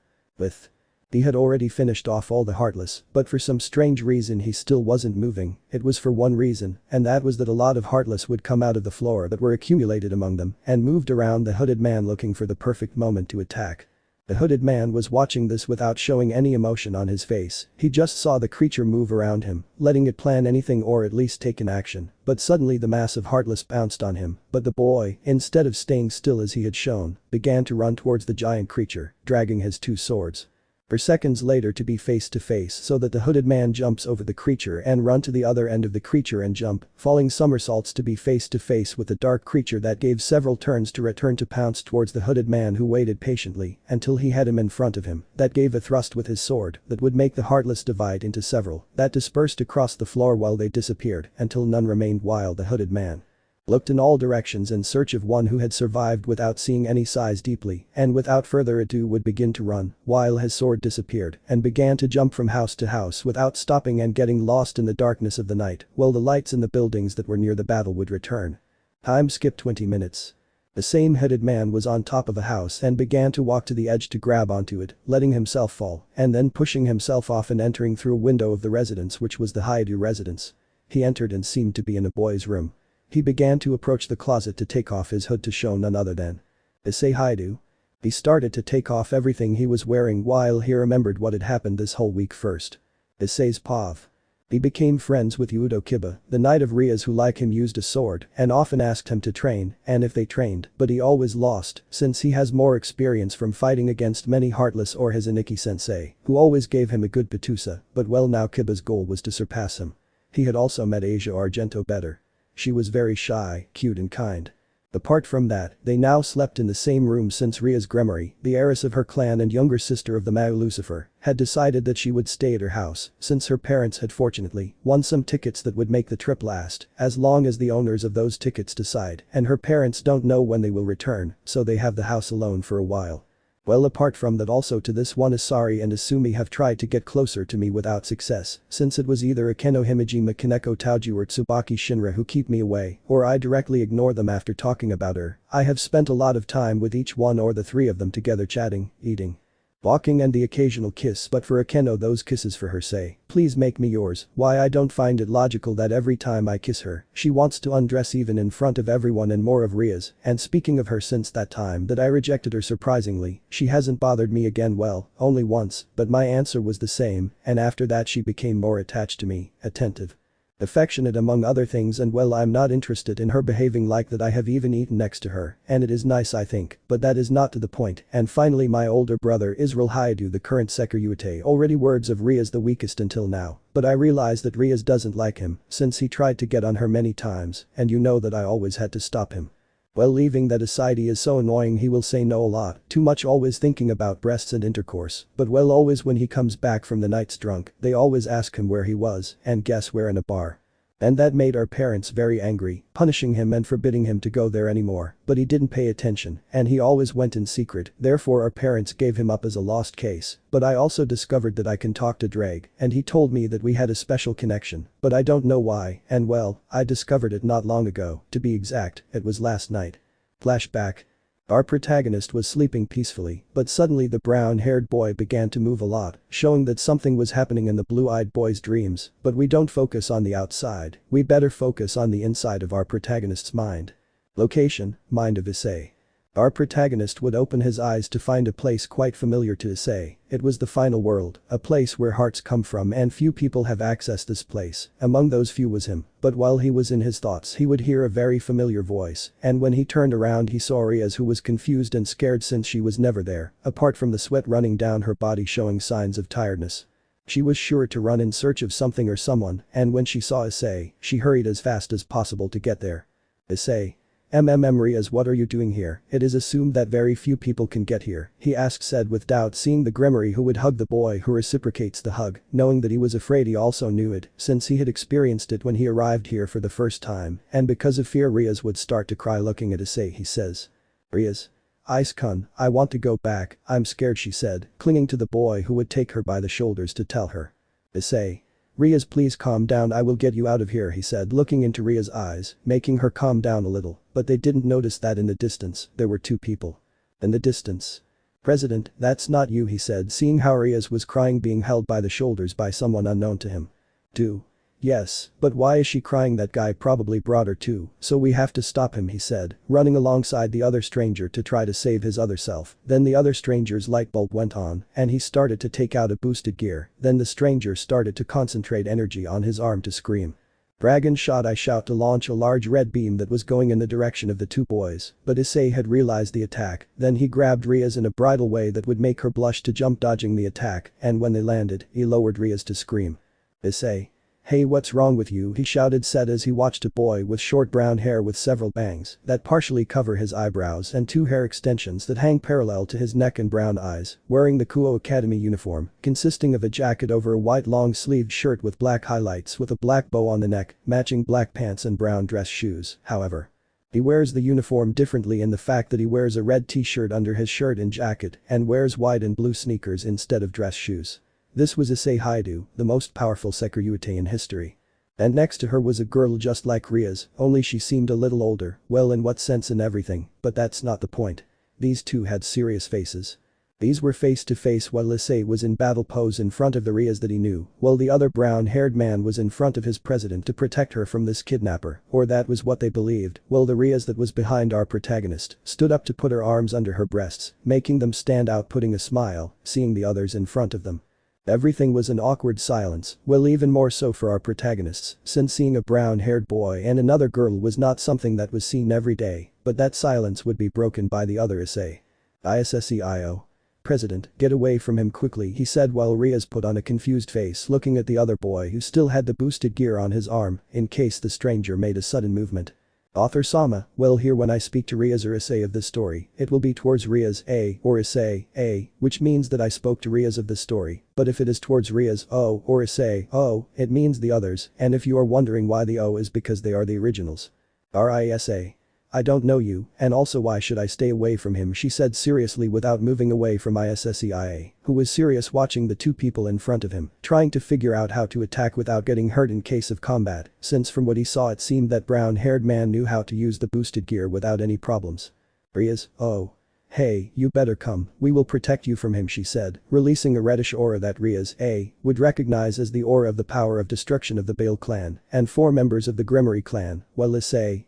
He had already finished off all the Heartless, but for some strange reason he still wasn't moving. It was for one reason, and that was that a lot of Heartless would come out of the floor that were accumulated among them and moved around the hooded man looking for the perfect moment to attack. The hooded man was watching this without showing any emotion on his face. He just saw the creature move around him, letting it plan anything or at least take an action, but suddenly the mass of Heartless bounced on him, but the boy, instead of staying still as he had shown, began to run towards the giant creature, dragging his 2 swords. For seconds later to be face to face, so that the hooded man jumps over the creature and run to the other end of the creature and jump, falling somersaults to be face to face with the dark creature that gave several turns to return to pounce towards the hooded man who waited patiently until he had him in front of him, that gave a thrust with his sword that would make the Heartless divide into several, that dispersed across the floor while they disappeared until none remained, while the hooded man looked in all directions in search of one who had survived without seeing any size deeply, and without further ado would begin to run, while his sword disappeared and began to jump from house to house without stopping and getting lost in the darkness of the night, while the lights in the buildings that were near the battle would return. Time skip 20 minutes. The same hooded man was on top of a house and began to walk to the edge to grab onto it, letting himself fall, and then pushing himself off and entering through a window of the residence, which was the Hyoudou residence. He entered and seemed to be in a boy's room. He began to approach the closet to take off his hood to show none other than Issei Hyoudou. He started to take off everything he was wearing while he remembered what had happened this whole week. First, Issei's pav. He became friends with Hyoudou Kiba, the knight of Rias who like him used a sword and often asked him to train, and if they trained, but he always lost since he has more experience from fighting against many Heartless, or his Aniki sensei, who always gave him a good patusa, but well now Kiba's goal was to surpass him. He had also met Asia Argento better. She was very shy, cute and kind. Apart from that, they now slept in the same room since Ria's Gremory, the heiress of her clan and younger sister of the Mao Lucifer, had decided that she would stay at her house since her parents had fortunately won some tickets that would make the trip last as long as the owners of those tickets decide, and her parents don't know when they will return, so they have the house alone for a while. Well, apart from that, also to this one Asari and Asumi have tried to get closer to me without success, since it was either Akeno Himejima Kaneko Tauju or Tsubaki Shinra who keep me away, or I directly ignore them after talking about her. I have spent a lot of time with each one or the three of them together, chatting, eating, walking and the occasional kiss, but for Akeno those kisses for her say, please make me yours. Why, I don't find it logical that every time I kiss her, she wants to undress even in front of everyone and more of Rias, and speaking of her, since that time that I rejected her, surprisingly, she hasn't bothered me again, well, only once, but my answer was the same, and after that she became more attached to me, attentive, affectionate among other things, and well, I'm not interested in her behaving like that. I have even eaten next to her, and it is nice, I think, but that is not to the point. And finally, my older brother Issei Hyoudou, the current Sekiryuutei, already words of Rias the weakest until now, but I realize that Rias doesn't like him, since he tried to get on her many times, and you know that I always had to stop him. Well, leaving that aside, he is so annoying, he will say no a lot, too much, always thinking about breasts and intercourse, but well, always when he comes back from the nights drunk, they always ask him where he was, and guess where, in a bar. And that made our parents very angry, punishing him and forbidding him to go there anymore, but he didn't pay attention, and he always went in secret, therefore our parents gave him up as a lost case. But I also discovered that I can talk to Drake, and he told me that we had a special connection, but I don't know why, and well, I discovered it not long ago, to be exact, it was last night. Flashback. Our protagonist was sleeping peacefully, but suddenly the brown-haired boy began to move a lot, showing that something was happening in the blue-eyed boy's dreams, but we don't focus on the outside, we better focus on the inside of our protagonist's mind. Location, mind of Issei. Our protagonist would open his eyes to find a place quite familiar to Issei. It was the final world, a place where hearts come from, and few people have accessed this place. Among those few was him, but while he was in his thoughts he would hear a very familiar voice, and when he turned around he saw Rias, who was confused and scared since she was never there, apart from the sweat running down her body showing signs of tiredness. She was sure to run in search of something or someone, and when she saw Issei, she hurried as fast as possible to get there. Issei. Rias, what are you doing here? It is assumed that very few people can get here, he asked, said with doubt, seeing the Gremory who would hug the boy who reciprocates the hug, knowing that he was afraid. He also knew it, since he had experienced it when he arrived here for the first time, and because of fear Rias would start to cry. Looking at Issei, he says, Rias. Ice-kun, I want to go back, I'm scared, she said, clinging to the boy who would take her by the shoulders to tell her. Issei. Rias, please calm down, I will get you out of here, he said, looking into Rias' eyes, making her calm down a little, but they didn't notice that in the distance, there were two people. In the distance. President, that's not you, he said, seeing how Rias was crying, being held by the shoulders by someone unknown to him. Do. Yes, but why is she crying? That guy probably brought her too, so we have to stop him, he said, running alongside the other stranger to try to save his other self. Then the other stranger's light bulb went on, and he started to take out a boosted gear, then the stranger started to concentrate energy on his arm to scream. Dragon shot, I shout, to launch a large red beam that was going in the direction of the two boys, but Issei had realized the attack, then he grabbed Rias in a bridal way that would make her blush to jump, dodging the attack, and when they landed, he lowered Rias to scream. Issei. Hey, what's wrong with you, he shouted, said as he watched a boy with short brown hair with several bangs that partially cover his eyebrows and two hair extensions that hang parallel to his neck and brown eyes, wearing the Kuo Academy uniform, consisting of a jacket over a white long-sleeved shirt with black highlights with a black bow on the neck, matching black pants and brown dress shoes. However, he wears the uniform differently in the fact that he wears a red t-shirt under his shirt and jacket and wears white and blue sneakers instead of dress shoes. This was Issei Hyoudou, the most powerful Sekiryuutei in history. And next to her was a girl just like Rias, only she seemed a little older, well, in what sense and everything, but that's not the point. These two had serious faces. These were face to face while Issei was in battle pose in front of the Rias that he knew, while the other brown-haired man was in front of his president to protect her from this kidnapper, or that was what they believed, while the Rias that was behind our protagonist stood up to put her arms under her breasts, making them stand out, putting a smile, seeing the others in front of them. Everything was an awkward silence, well, even more so for our protagonists, since seeing a brown-haired boy and another girl was not something that was seen every day, but that silence would be broken by the other Issei. Issei. President, get away from him quickly, he said while Rias put on a confused face, looking at the other boy who still had the boosted gear on his arm, in case the stranger made a sudden movement. Author Sama, well, here when I speak to Rias or Issei of this story, it will be towards Rias or Issei, which means that I spoke to Rias of this story, but if it is towards Rias or Issei, it means the others, and if you are wondering why the O is because they are the originals. Risa. I don't know you, and also why should I stay away from him, she said seriously without moving away from Issei, who was serious watching the two people in front of him, trying to figure out how to attack without getting hurt in case of combat, since from what he saw it seemed that brown-haired man knew how to use the boosted gear without any problems. Rias, oh. Hey, you better come, we will protect you from him, she said, releasing a reddish aura that Rias would recognize as the aura of the power of destruction of the Bale clan and 4 members of the Gremory clan, while Issei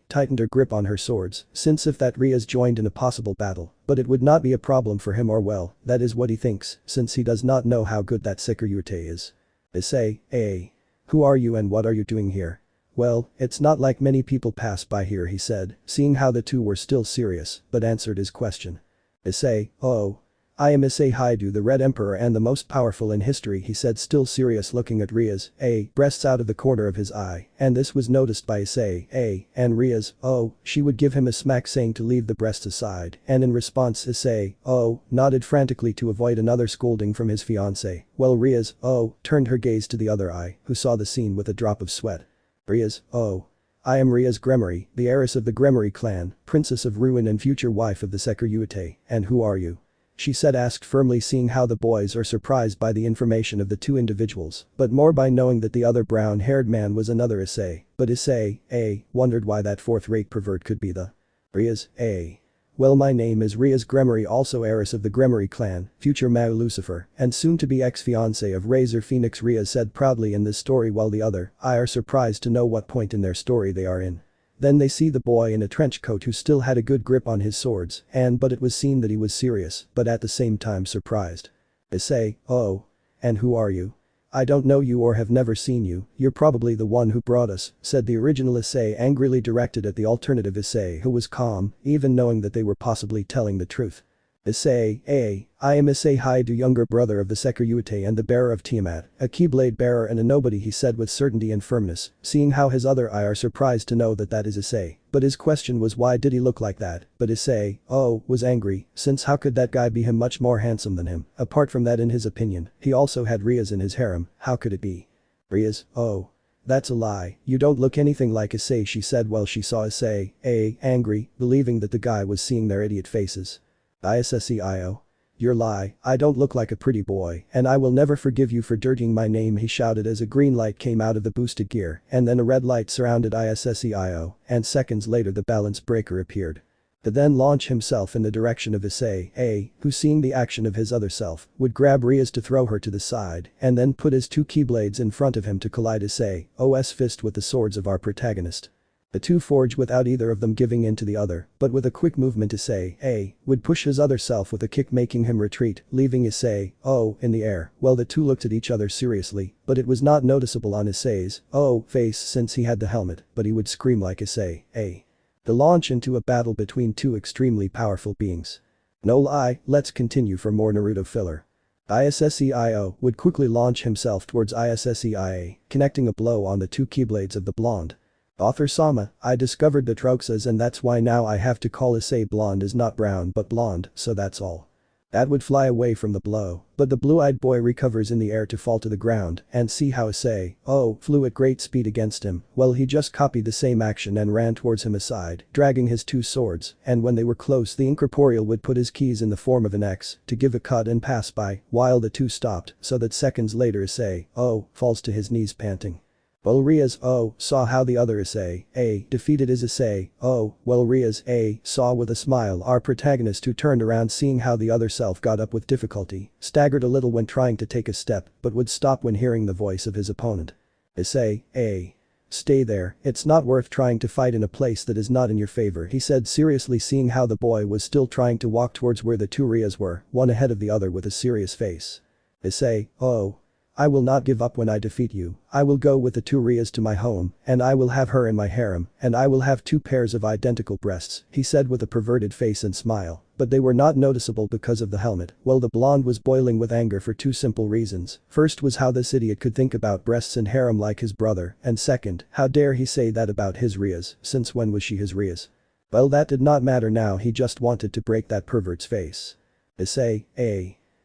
tightened her grip on her swords, since if that Rias joined in a possible battle, but it would not be a problem for him, or well, that is what he thinks, since he does not know how good that Sekiryuutei is. Issei, who are you and what are you doing here? Well, it's not like many people pass by here, he said, seeing how the two were still serious, but answered his question. Issei, oh. I am Issei Hyoudou, the Red Emperor and the most powerful in history, he said, still serious, looking at Rias breasts out of the corner of his eye, and this was noticed by Issei and Rias, she would give him a smack saying to leave the breasts aside, and in response Issei nodded frantically to avoid another scolding from his fiancé, while Rias turned her gaze to the other eye, who saw the scene with a drop of sweat. Rias, I am Rias Gremory, the heiress of the Gremory clan, princess of ruin and future wife of the Sekiryuutei, and who are you? She said, asked firmly, seeing how the boys are surprised by the information of the two individuals, but more by knowing that the other brown-haired man was another Issei, but Issei wondered why that fourth-rate pervert could be the Rias, Well, my name is Rias Gremory, also heiress of the Gremory clan, future Mao Lucifer, and soon-to-be ex-fiancé of Razor Phoenix, Rias said proudly in this story, while the other are surprised to know what point in their story they are in. Then they see the boy in a trench coat who still had a good grip on his swords, but it was seen that he was serious, but at the same time surprised. Issei, and who are you? I don't know you or have never seen you, you're probably the one who brought us, said the original Issei, angrily directed at the alternative Issei, who was calm, even knowing that they were possibly telling the truth. Issei, I am Issei Hyoudou, younger brother of the Sekiryuutei and the bearer of Tiamat, a keyblade bearer and a nobody, he said with certainty and firmness, seeing how his other eye are surprised to know that that is Issei, but his question was why did he look like that, but Issei, was angry, since how could that guy be him, much more handsome than him, apart from that in his opinion, he also had Rias in his harem, how could it be? Rias, that's a lie, you don't look anything like Issei, she said while she saw Issei, angry, believing that the guy was seeing their idiot faces. Issei, your lie, I don't look like a pretty boy, and I will never forgive you for dirtying my name, he shouted as a green light came out of the boosted gear, and then a red light surrounded Issei, and seconds later the balance breaker appeared. To then launch himself in the direction of Issei, who seeing the action of his other self, would grab Rias to throw her to the side, and then put his 2 keyblades in front of him to collide Issei's fist with the swords of our protagonist. The two forge without either of them giving in to the other, but with a quick movement Issei would push his other self with a kick, making him retreat, leaving Issei in the air. Well, the two looked at each other seriously, but it was not noticeable on Issei's face since he had the helmet, but he would scream like Issei. The launch into a battle between two extremely powerful beings. No lie, let's continue for more Naruto filler. Issei would quickly launch himself towards Issei, connecting a blow on the 2 keyblades of the blonde. Author Sama, I discovered the Roxas and that's why now I have to call Issei blonde is not brown but blonde, so that's all. That would fly away from the blow, but the blue-eyed boy recovers in the air to fall to the ground and see how Issei flew at great speed against him. Well, he just copied the same action and ran towards him aside, dragging his 2 swords, and when they were close the incorporeal would put his keys in the form of an X to give a cut and pass by, while the two stopped so that seconds later Issei falls to his knees panting. Well, Rias saw how the other Issei defeated his Issei well, Rias saw with a smile our protagonist, who turned around seeing how the other self got up with difficulty, staggered a little when trying to take a step but would stop when hearing the voice of his opponent. Issei, stay there, it's not worth trying to fight in a place that is not in your favor, he said seriously, seeing how the boy was still trying to walk towards where the 2 Rias were, one ahead of the other with a serious face. Issei, I will not give up when I defeat you, I will go with the 2 Rias to my home, and I will have her in my harem, and I will have 2 pairs of identical breasts, he said with a perverted face and smile, but they were not noticeable because of the helmet. Well, the blonde was boiling with anger for 2 simple reasons. First was how this idiot could think about breasts and harem like his brother, and second, how dare he say that about his Rias, since when was she his Rias? Well, that did not matter now, he just wanted to break that pervert's face. Issei,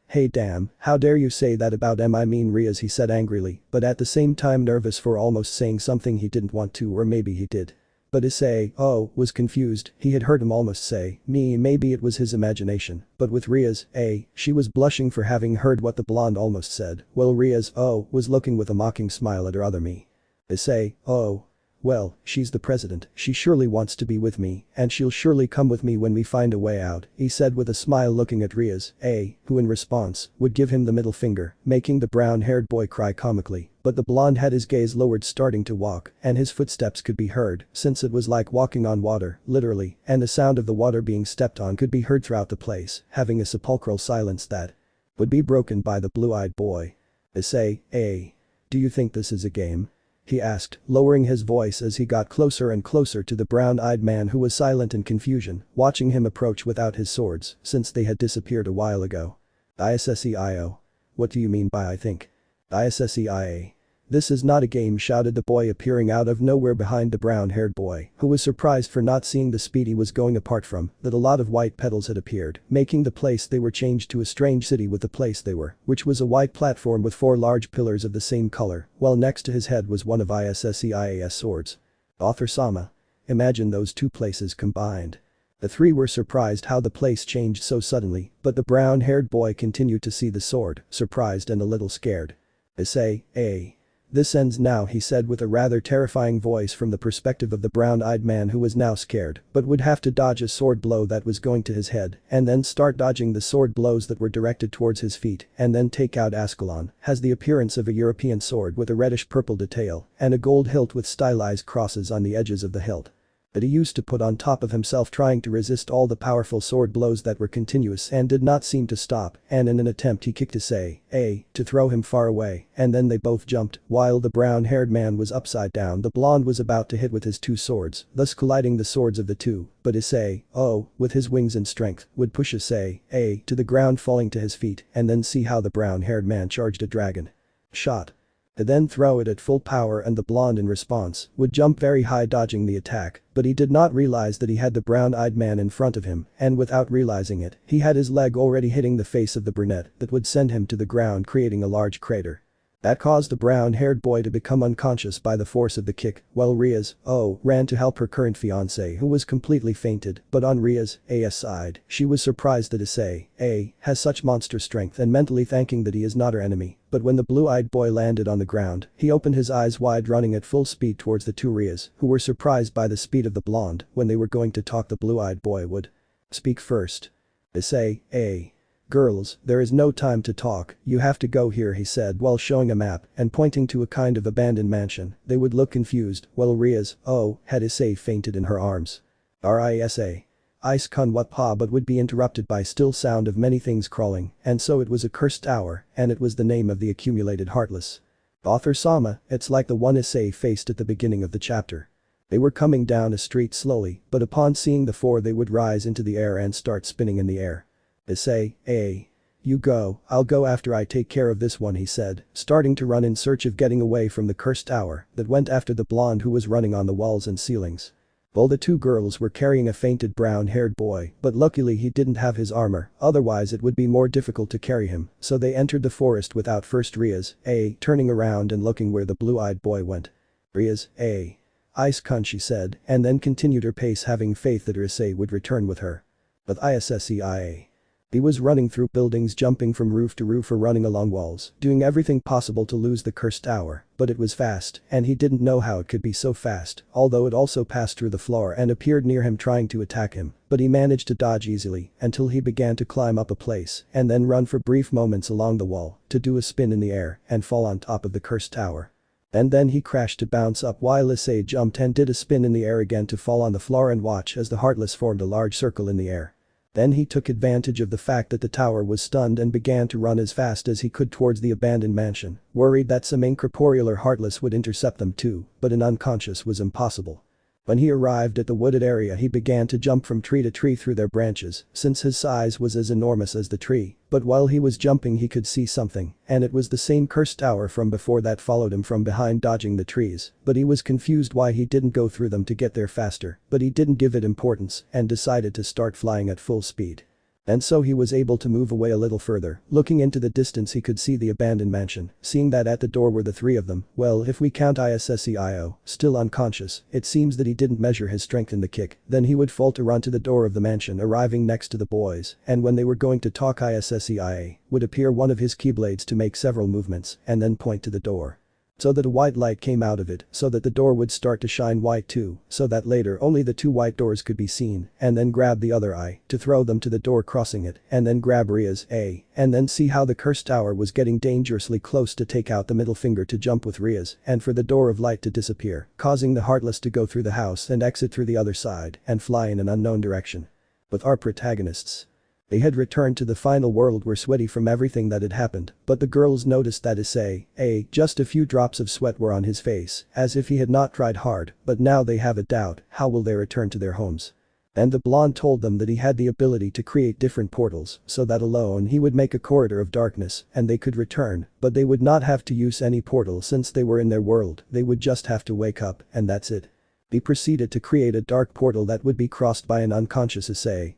hey damn, how dare you say that about I mean Rias, he said angrily, but at the same time nervous for almost saying something he didn't want to, or maybe he did. But Issei, oh, was confused. He had heard him almost say, me, maybe it was his imagination. But with Rias, she was blushing for having heard what the blonde almost said, while Rias, oh, was looking with a mocking smile at her other me. Issei, oh. Well, she's the president, she surely wants to be with me, and she'll surely come with me when we find a way out, he said with a smile looking at Rias, who in response, would give him the middle finger, making the brown-haired boy cry comically, but the blonde had his gaze lowered starting to walk, and his footsteps could be heard, since it was like walking on water, literally, and the sound of the water being stepped on could be heard throughout the place, having a sepulchral silence that would be broken by the blue-eyed boy. Issei, do you think this is a game? He asked, lowering his voice as he got closer and closer to the brown-eyed man who was silent in confusion, watching him approach without his swords, since they had disappeared a while ago. Issei. What do you mean by I think? Issei. This is not a game, shouted the boy appearing out of nowhere behind the brown-haired boy, who was surprised for not seeing the speed he was going apart from, that a lot of white petals had appeared, making the place they were changed to a strange city with the place they were, which was a white platform with 4 large pillars of the same color, while next to his head was one of Issei's swords. Author Sama. Imagine those 2 places combined. The 3 were surprised how the place changed so suddenly, but the brown-haired boy continued to see the sword, surprised and a little scared. Issei. This ends now, he said with a rather terrifying voice from the perspective of the brown-eyed man who was now scared, but would have to dodge a sword blow that was going to his head, and then start dodging the sword blows that were directed towards his feet, and then take out Ascalon, has the appearance of a European sword with a reddish-purple detail, and a gold hilt with stylized crosses on the edges of the hilt. That he used to put on top of himself trying to resist all the powerful sword blows that were continuous and did not seem to stop, and in an attempt he kicked Issei, to throw him far away, and then they both jumped, while the brown-haired man was upside down. The blonde was about to hit with his 2 swords, thus colliding the swords of the 2, but Issei, with his wings and strength, would push Issei, to the ground, falling to his feet, and then see how the brown-haired man charged a dragon shot. To then throw it at full power, and the blonde in response would jump very high dodging the attack, but he did not realize that he had the brown-eyed man in front of him, and without realizing it, he had his leg already hitting the face of the brunette that would send him to the ground, creating a large crater. That caused the brown-haired boy to become unconscious by the force of the kick, while Rias, ran to help her current fiancé who was completely fainted, but on Rias' side, she was surprised that Issei, has such monster strength and mentally thanking that he is not her enemy, but when the blue-eyed boy landed on the ground, he opened his eyes wide running at full speed towards the 2 Rias, who were surprised by the speed of the blonde. When they were going to talk, the blue-eyed boy would speak first. Issei, girls, there is no time to talk, you have to go here, he said while showing a map and pointing to a kind of abandoned mansion. They would look confused, while Rias, had Issei fainted in her arms. Risa. Ice con what pa, but would be interrupted by still sound of many things crawling, and so it was a cursed tower, and it was the name of the accumulated Heartless. Author Sama, it's like the one Issei faced at the beginning of the chapter. They were coming down a street slowly, but upon seeing the 4 they would rise into the air and start spinning in the air. Issei, you go, I'll go after I take care of this one, he said, starting to run in search of getting away from the cursed tower that went after the blonde who was running on the walls and ceilings. Well, the 2 girls were carrying a fainted brown-haired boy, but luckily he didn't have his armor, otherwise it would be more difficult to carry him, so they entered the forest without first Rias, turning around and looking where the blue-eyed boy went. Rias, Ice con, she said, and then continued her pace, having faith that Issei would return with her. But Issei. He was running through buildings, jumping from roof to roof or running along walls, doing everything possible to lose the cursed tower, but it was fast, and he didn't know how it could be so fast, although it also passed through the floor and appeared near him trying to attack him, but he managed to dodge easily until he began to climb up a place and then run for brief moments along the wall to do a spin in the air and fall on top of the cursed tower. And then he crashed to bounce up while Issei jumped and did a spin in the air again to fall on the floor and watch as the Heartless formed a large circle in the air. Then he took advantage of the fact that the tower was stunned and began to run as fast as he could towards the abandoned mansion, worried that some incorporeal or Heartless would intercept them too, but an unconscious was impossible. When he arrived at the wooded area, he began to jump from tree to tree through their branches, since his size was as enormous as the tree, but while he was jumping he could see something, and it was the same cursed tower from before that followed him from behind dodging the trees, but he was confused why he didn't go through them to get there faster, but he didn't give it importance and decided to start flying at full speed. And so he was able to move away a little further. Looking into the distance he could see the abandoned mansion. Seeing that at the door were the three of them, well, if we count Issei Hyoudou, still unconscious, it seems that he didn't measure his strength in the kick. Then he would fall to run to the door of the mansion, arriving next to the boys, and when they were going to talk Issei Hyoudou would appear one of his keyblades to make several movements and then point to the door. So that a white light came out of it, so that the door would start to shine white too, so that later only the two white doors could be seen, and then grab the other eye to throw them to the door crossing it, and then grab Rias, and then see how the cursed tower was getting dangerously close to take out the middle finger to jump with Rias, and for the door of light to disappear, causing the Heartless to go through the house and exit through the other side and fly in an unknown direction. With our protagonists. They had returned to the final world, were sweaty from everything that had happened, but the girls noticed that Issei, just a few drops of sweat were on his face, as if he had not tried hard, but now they have a doubt, how will they return to their homes? And the blonde told them that he had the ability to create different portals, so that alone he would make a corridor of darkness and they could return, but they would not have to use any portal since they were in their world, they would just have to wake up, and that's it. He proceeded to create a dark portal that would be crossed by an unconscious Issei,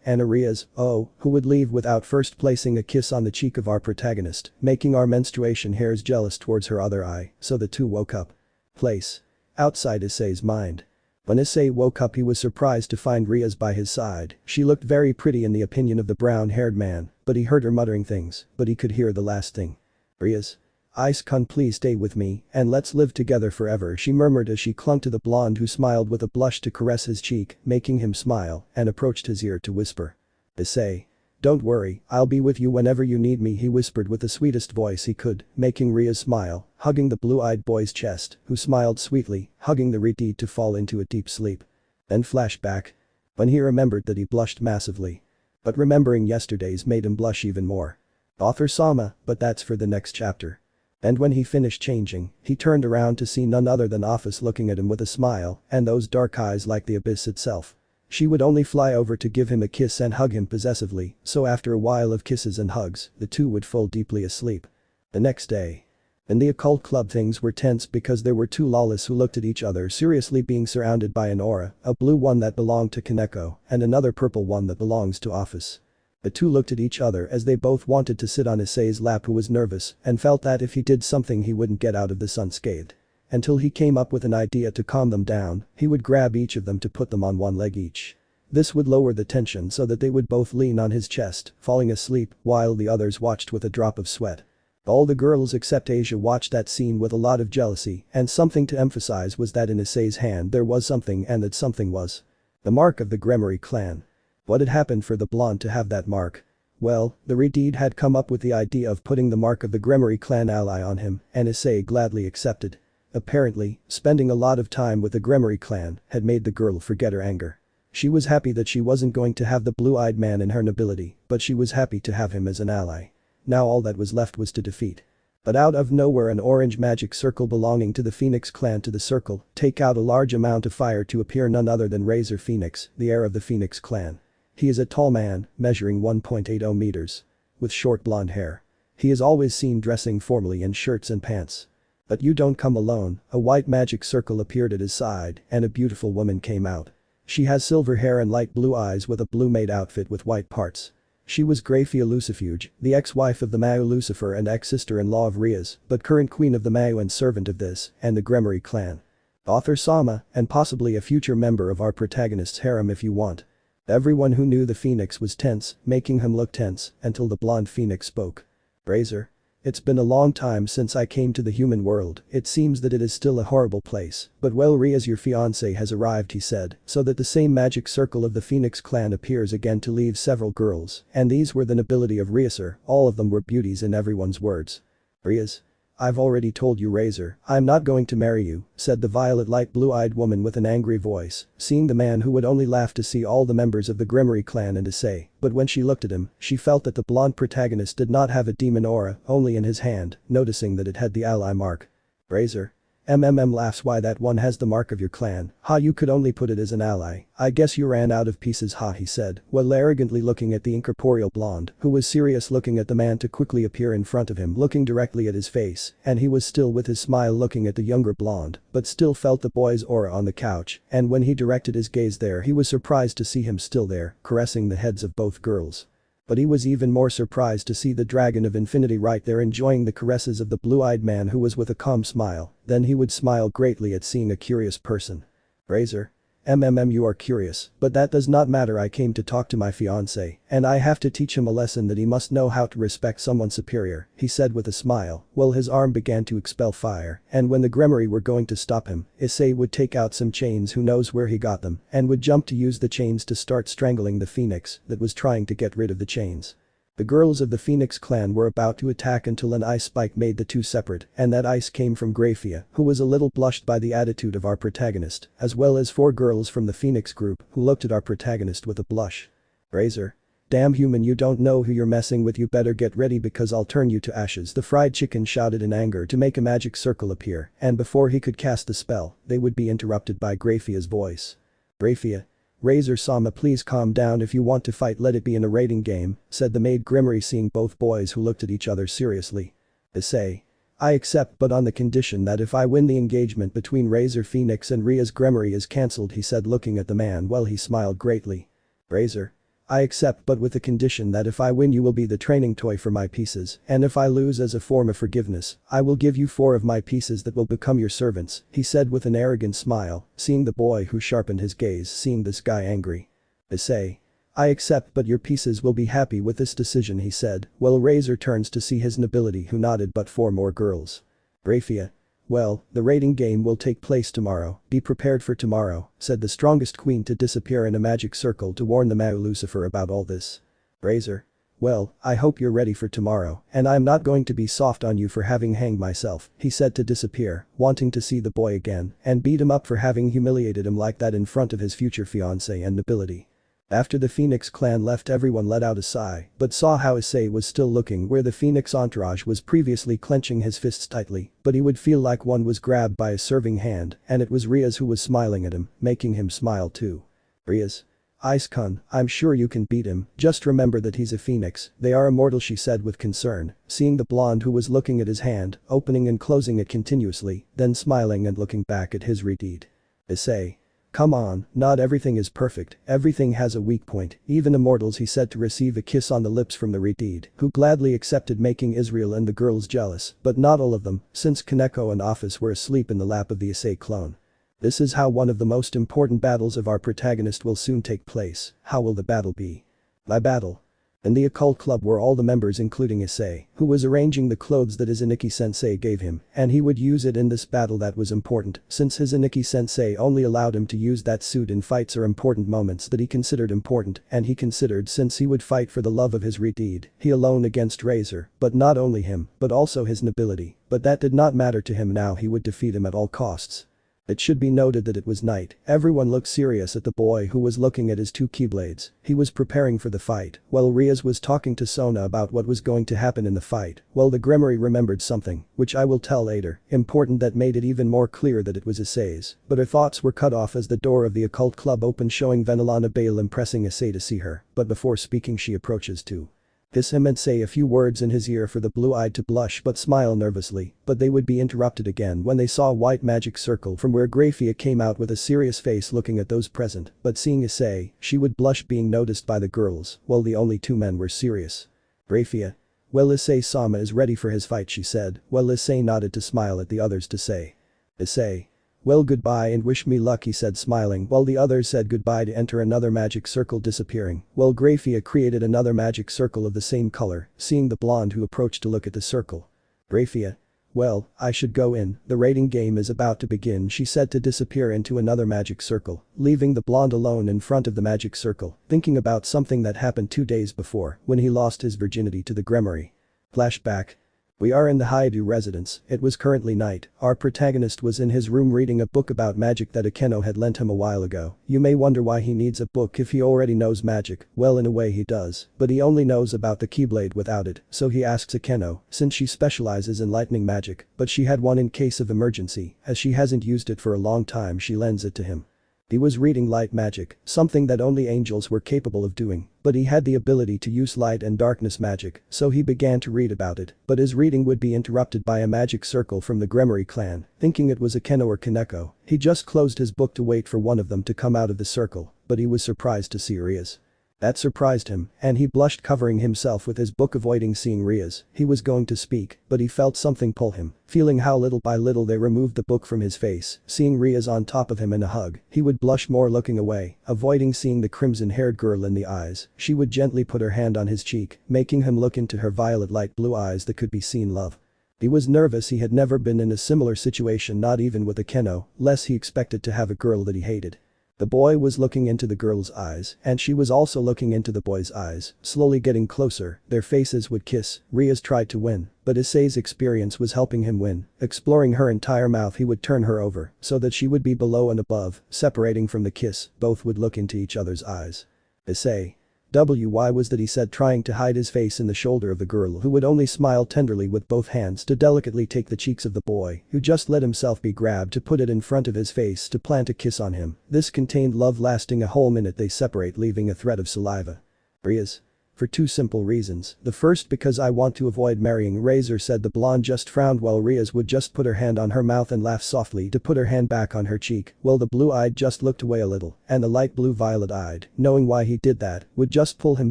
and a Rias, who would leave without first placing a kiss on the cheek of our protagonist, making our menstruation hairs jealous towards her other eye, so the two woke up. Place. Outside Issei's mind. When Issei woke up he was surprised to find Rias by his side. She looked very pretty in the opinion of the brown-haired man, but he heard her muttering things, but he could hear the last thing. Rias. Ice-kun, please stay with me and let's live together forever, she murmured as she clung to the blonde, who smiled with a blush to caress his cheek, making him smile, and approached his ear to whisper. Issei. Don't worry, I'll be with you whenever you need me, he whispered with the sweetest voice he could, making Rias smile, hugging the blue-eyed boy's chest, who smiled sweetly, hugging the redeed to fall into a deep sleep. Then flashback. When he remembered that he blushed massively. But remembering yesterday's made him blush even more. Author Sama, but that's for the next chapter. And when he finished changing, he turned around to see none other than Office looking at him with a smile and those dark eyes like the abyss itself. She would only fly over to give him a kiss and hug him possessively, so after a while of kisses and hugs, the two would fall deeply asleep. The next day. In the occult club things were tense because there were two lawless who looked at each other seriously, being surrounded by an aura, a blue one that belonged to Kaneko and another purple one that belongs to Office. The two looked at each other as they both wanted to sit on Issei's lap, who was nervous and felt that if he did something he wouldn't get out of this unscathed. Until he came up with an idea to calm them down, he would grab each of them to put them on one leg each. This would lower the tension so that they would both lean on his chest, falling asleep, while the others watched with a drop of sweat. All the girls except Asia watched that scene with a lot of jealousy, and something to emphasize was that in Issei's hand there was something, and that something was the mark of the Gremory clan. What had happened for the blonde to have that mark? Well, the Redeed had come up with the idea of putting the mark of the Gremory clan ally on him, and Issei gladly accepted. Apparently, spending a lot of time with the Gremory clan had made the girl forget her anger. She was happy that she wasn't going to have the blue-eyed man in her nobility, but she was happy to have him as an ally. Now all that was left was to defeat. But out of nowhere an orange magic circle belonging to the Phoenix clan to the circle take out a large amount of fire to appear none other than Razor Phoenix, the heir of the Phoenix clan. He is a tall man, measuring 1.80 meters. With short blonde hair. He is always seen dressing formally in shirts and pants. But you don't come alone, a white magic circle appeared at his side and a beautiful woman came out. She has silver hair and light blue eyes with a blue maid outfit with white parts. She was Graphia Lucifuge, the ex-wife of the Mao Lucifer and ex-sister-in-law of Rias, but current queen of the Mao and servant of this and the Gremory clan. Author Sama, and possibly a future member of our protagonist's harem if you want. Everyone who knew the Phoenix was tense, making him look tense, until the blonde Phoenix spoke. Razor. It's been a long time since I came to the human world, it seems that it is still a horrible place, but well, Rias, your fiancé has arrived, he said, so that the same magic circle of the Phoenix clan appears again to leave several girls, and these were the nobility of Riasar, all of them were beauties in everyone's words. Rias. I've already told you, Razor, I'm not going to marry you, said the violet light blue-eyed woman with an angry voice, seeing the man who would only laugh to see all the members of the Gremory clan and Issei, but when she looked at him, she felt that the blonde protagonist did not have a demon aura, only in his hand, noticing that it had the ally mark. Razor. Laughs. Why, that one has the mark of your clan. Ha, you could only put it as an ally. I guess you ran out of pieces, ha, he said, while arrogantly looking at the incorporeal blonde, who was serious, looking at the man to quickly appear in front of him, looking directly at his face, and he was still with his smile looking at the younger blonde, but still felt the boy's aura on the couch, and when he directed his gaze there he was surprised to see him still there, caressing the heads of both girls. But he was even more surprised to see the dragon of infinity right there enjoying the caresses of the blue-eyed man who was with a calm smile. Then he would smile greatly at seeing a curious person. Razor. You are curious, but that does not matter. I came to talk to my fiancé, and I have to teach him a lesson that he must know how to respect someone superior, he said with a smile, while his arm began to expel fire, and when the Gremory were going to stop him, Issei would take out some chains, who knows where he got them, and would jump to use the chains to start strangling the phoenix that was trying to get rid of the chains. The girls of the Phoenix clan were about to attack until an ice spike made the two separate, and that ice came from Grafia, who was a little blushed by the attitude of our protagonist, as well as 4 girls from the Phoenix group who looked at our protagonist with a blush. Razor. Damn human, you don't know who you're messing with. You better get ready because I'll turn you to ashes. The fried chicken shouted in anger to make a magic circle appear, and before he could cast the spell, they would be interrupted by Grafia's voice. Grafia. Razor-sama, please calm down. If you want to fight, let it be in a rating game, said the maid Gremory, seeing both boys who looked at each other seriously. Issei. I accept, but on the condition that if I win the engagement between Razor Phoenix and Rias, Gremory is cancelled, he said looking at the man while he smiled greatly. Razor. I accept, but with the condition that if I win you will be the training toy for my pieces, and if I lose, as a form of forgiveness, I will give you 4 of my pieces that will become your servants, he said with an arrogant smile, seeing the boy who sharpened his gaze, seeing this guy angry. Issei. I accept, but your pieces will be happy with this decision, he said, while Razor turns to see his nobility who nodded, but 4 more girls. Grafia. Well, the rating game will take place tomorrow, be prepared for tomorrow, said the strongest queen to disappear in a magic circle to warn the Mao Lucifer about all this. Razor. Well, I hope you're ready for tomorrow, and I'm not going to be soft on you for having hanged myself, he said to disappear, wanting to see the boy again and beat him up for having humiliated him like that in front of his future fiancé and nobility. After the Phoenix clan left, everyone let out a sigh, but saw how Issei was still looking where the Phoenix entourage was previously clenching his fists tightly, but he would feel like one was grabbed by a serving hand, and it was Rias who was smiling at him, making him smile too. Rias. Ice-kun, I'm sure you can beat him, just remember that he's a phoenix, they are immortal, she said with concern, seeing the blonde who was looking at his hand, opening and closing it continuously, then smiling and looking back at his redeed. Issei. Come on, not everything is perfect, everything has a weak point, even immortals, he said to receive a kiss on the lips from the Redeed, who gladly accepted, making Israel and the girls jealous, but not all of them, since Kaneko and Office were asleep in the lap of the Issei clone. This is how one of the most important battles of our protagonist will soon take place. How will the battle be? My battle. In the occult club were all the members including Issei, who was arranging the clothes that his Iniki-sensei gave him, and he would use it in this battle that was important, since his Iniki-sensei only allowed him to use that suit in fights or important moments that he considered important, and he considered since he would fight for the love of his Redeed, he alone against Razor, but not only him, but also his nobility, but that did not matter to him now, he would defeat him at all costs. It should be noted that it was night, everyone looked serious at the boy who was looking at his 2 keyblades, he was preparing for the fight, while Rias was talking to Sona about what was going to happen in the fight, while the Gremory remembered something, which I will tell later, important that made it even more clear that it was Issei's, but her thoughts were cut off as the door of the occult club opened, showing Venelana Bale impressing Issei to see her, but before speaking she approaches to kiss him and say a few words in his ear for the blue-eyed to blush but smile nervously, but they would be interrupted again when they saw a white magic circle from where Grafia came out with a serious face looking at those present, but seeing Issei, she would blush being noticed by the girls, while the only 2 men were serious. Grafia. Well, Issei-sama is ready for his fight, she said, while Issei nodded to smile at the others to say. Issei. Well, goodbye and wish me luck, he said smiling, while the others said goodbye to enter another magic circle disappearing, while Grafia created another magic circle of the same color, seeing the blonde who approached to look at the circle. Grafia. Well, I should go in, the rating game is about to begin, she said to disappear into another magic circle, leaving the blonde alone in front of the magic circle, thinking about something that happened 2 days before when he lost his virginity to the Gremory. Flashback. We are in the Hyoudou residence. It was currently night. Our protagonist was in his room reading a book about magic that Akeno had lent him a while ago. You may wonder why he needs a book if he already knows magic. Well, in a way he does, but he only knows about the Keyblade without it, so he asks Akeno, since she specializes in lightning magic, but she had one in case of emergency, as she hasn't used it for a long time, she lends it to him. He was reading light magic, something that only angels were capable of doing, but he had the ability to use light and darkness magic, so he began to read about it, but his reading would be interrupted by a magic circle from the Gremory clan. Thinking it was Akeno or Kaneko, he just closed his book to wait for one of them to come out of the circle, but he was surprised to see Rias. That surprised him, and he blushed, covering himself with his book, avoiding seeing Rias. He was going to speak, but he felt something pull him. Feeling how little by little they removed the book from his face, seeing Rias on top of him in a hug, he would blush more, looking away, avoiding seeing the crimson-haired girl in the eyes. She would gently put her hand on his cheek, making him look into her violet light blue eyes that could be seen love. He was nervous, he had never been in a similar situation, not even with Akeno, less he expected to have a girl that he hated. The boy was looking into the girl's eyes, and she was also looking into the boy's eyes, slowly getting closer. Their faces would kiss. Rias tried to win, but Issei's experience was helping him win. Exploring her entire mouth, he would turn her over, so that she would be below and above, separating from the kiss. Both would look into each other's eyes. Issei. Why was that, he said, trying to hide his face in the shoulder of the girl, who would only smile tenderly with both hands to delicately take the cheeks of the boy, who just let himself be grabbed to put it in front of his face to plant a kiss on him. This contained love, lasting a whole minute. They separate, leaving a thread of saliva. Rias. For two simple reasons. The first, because I want to avoid marrying Razor, said the blonde, just frowned while Rias would just put her hand on her mouth and laugh softly to put her hand back on her cheek. Well, the blue-eyed just looked away a little, and the light blue violet-eyed, knowing why he did that, would just pull him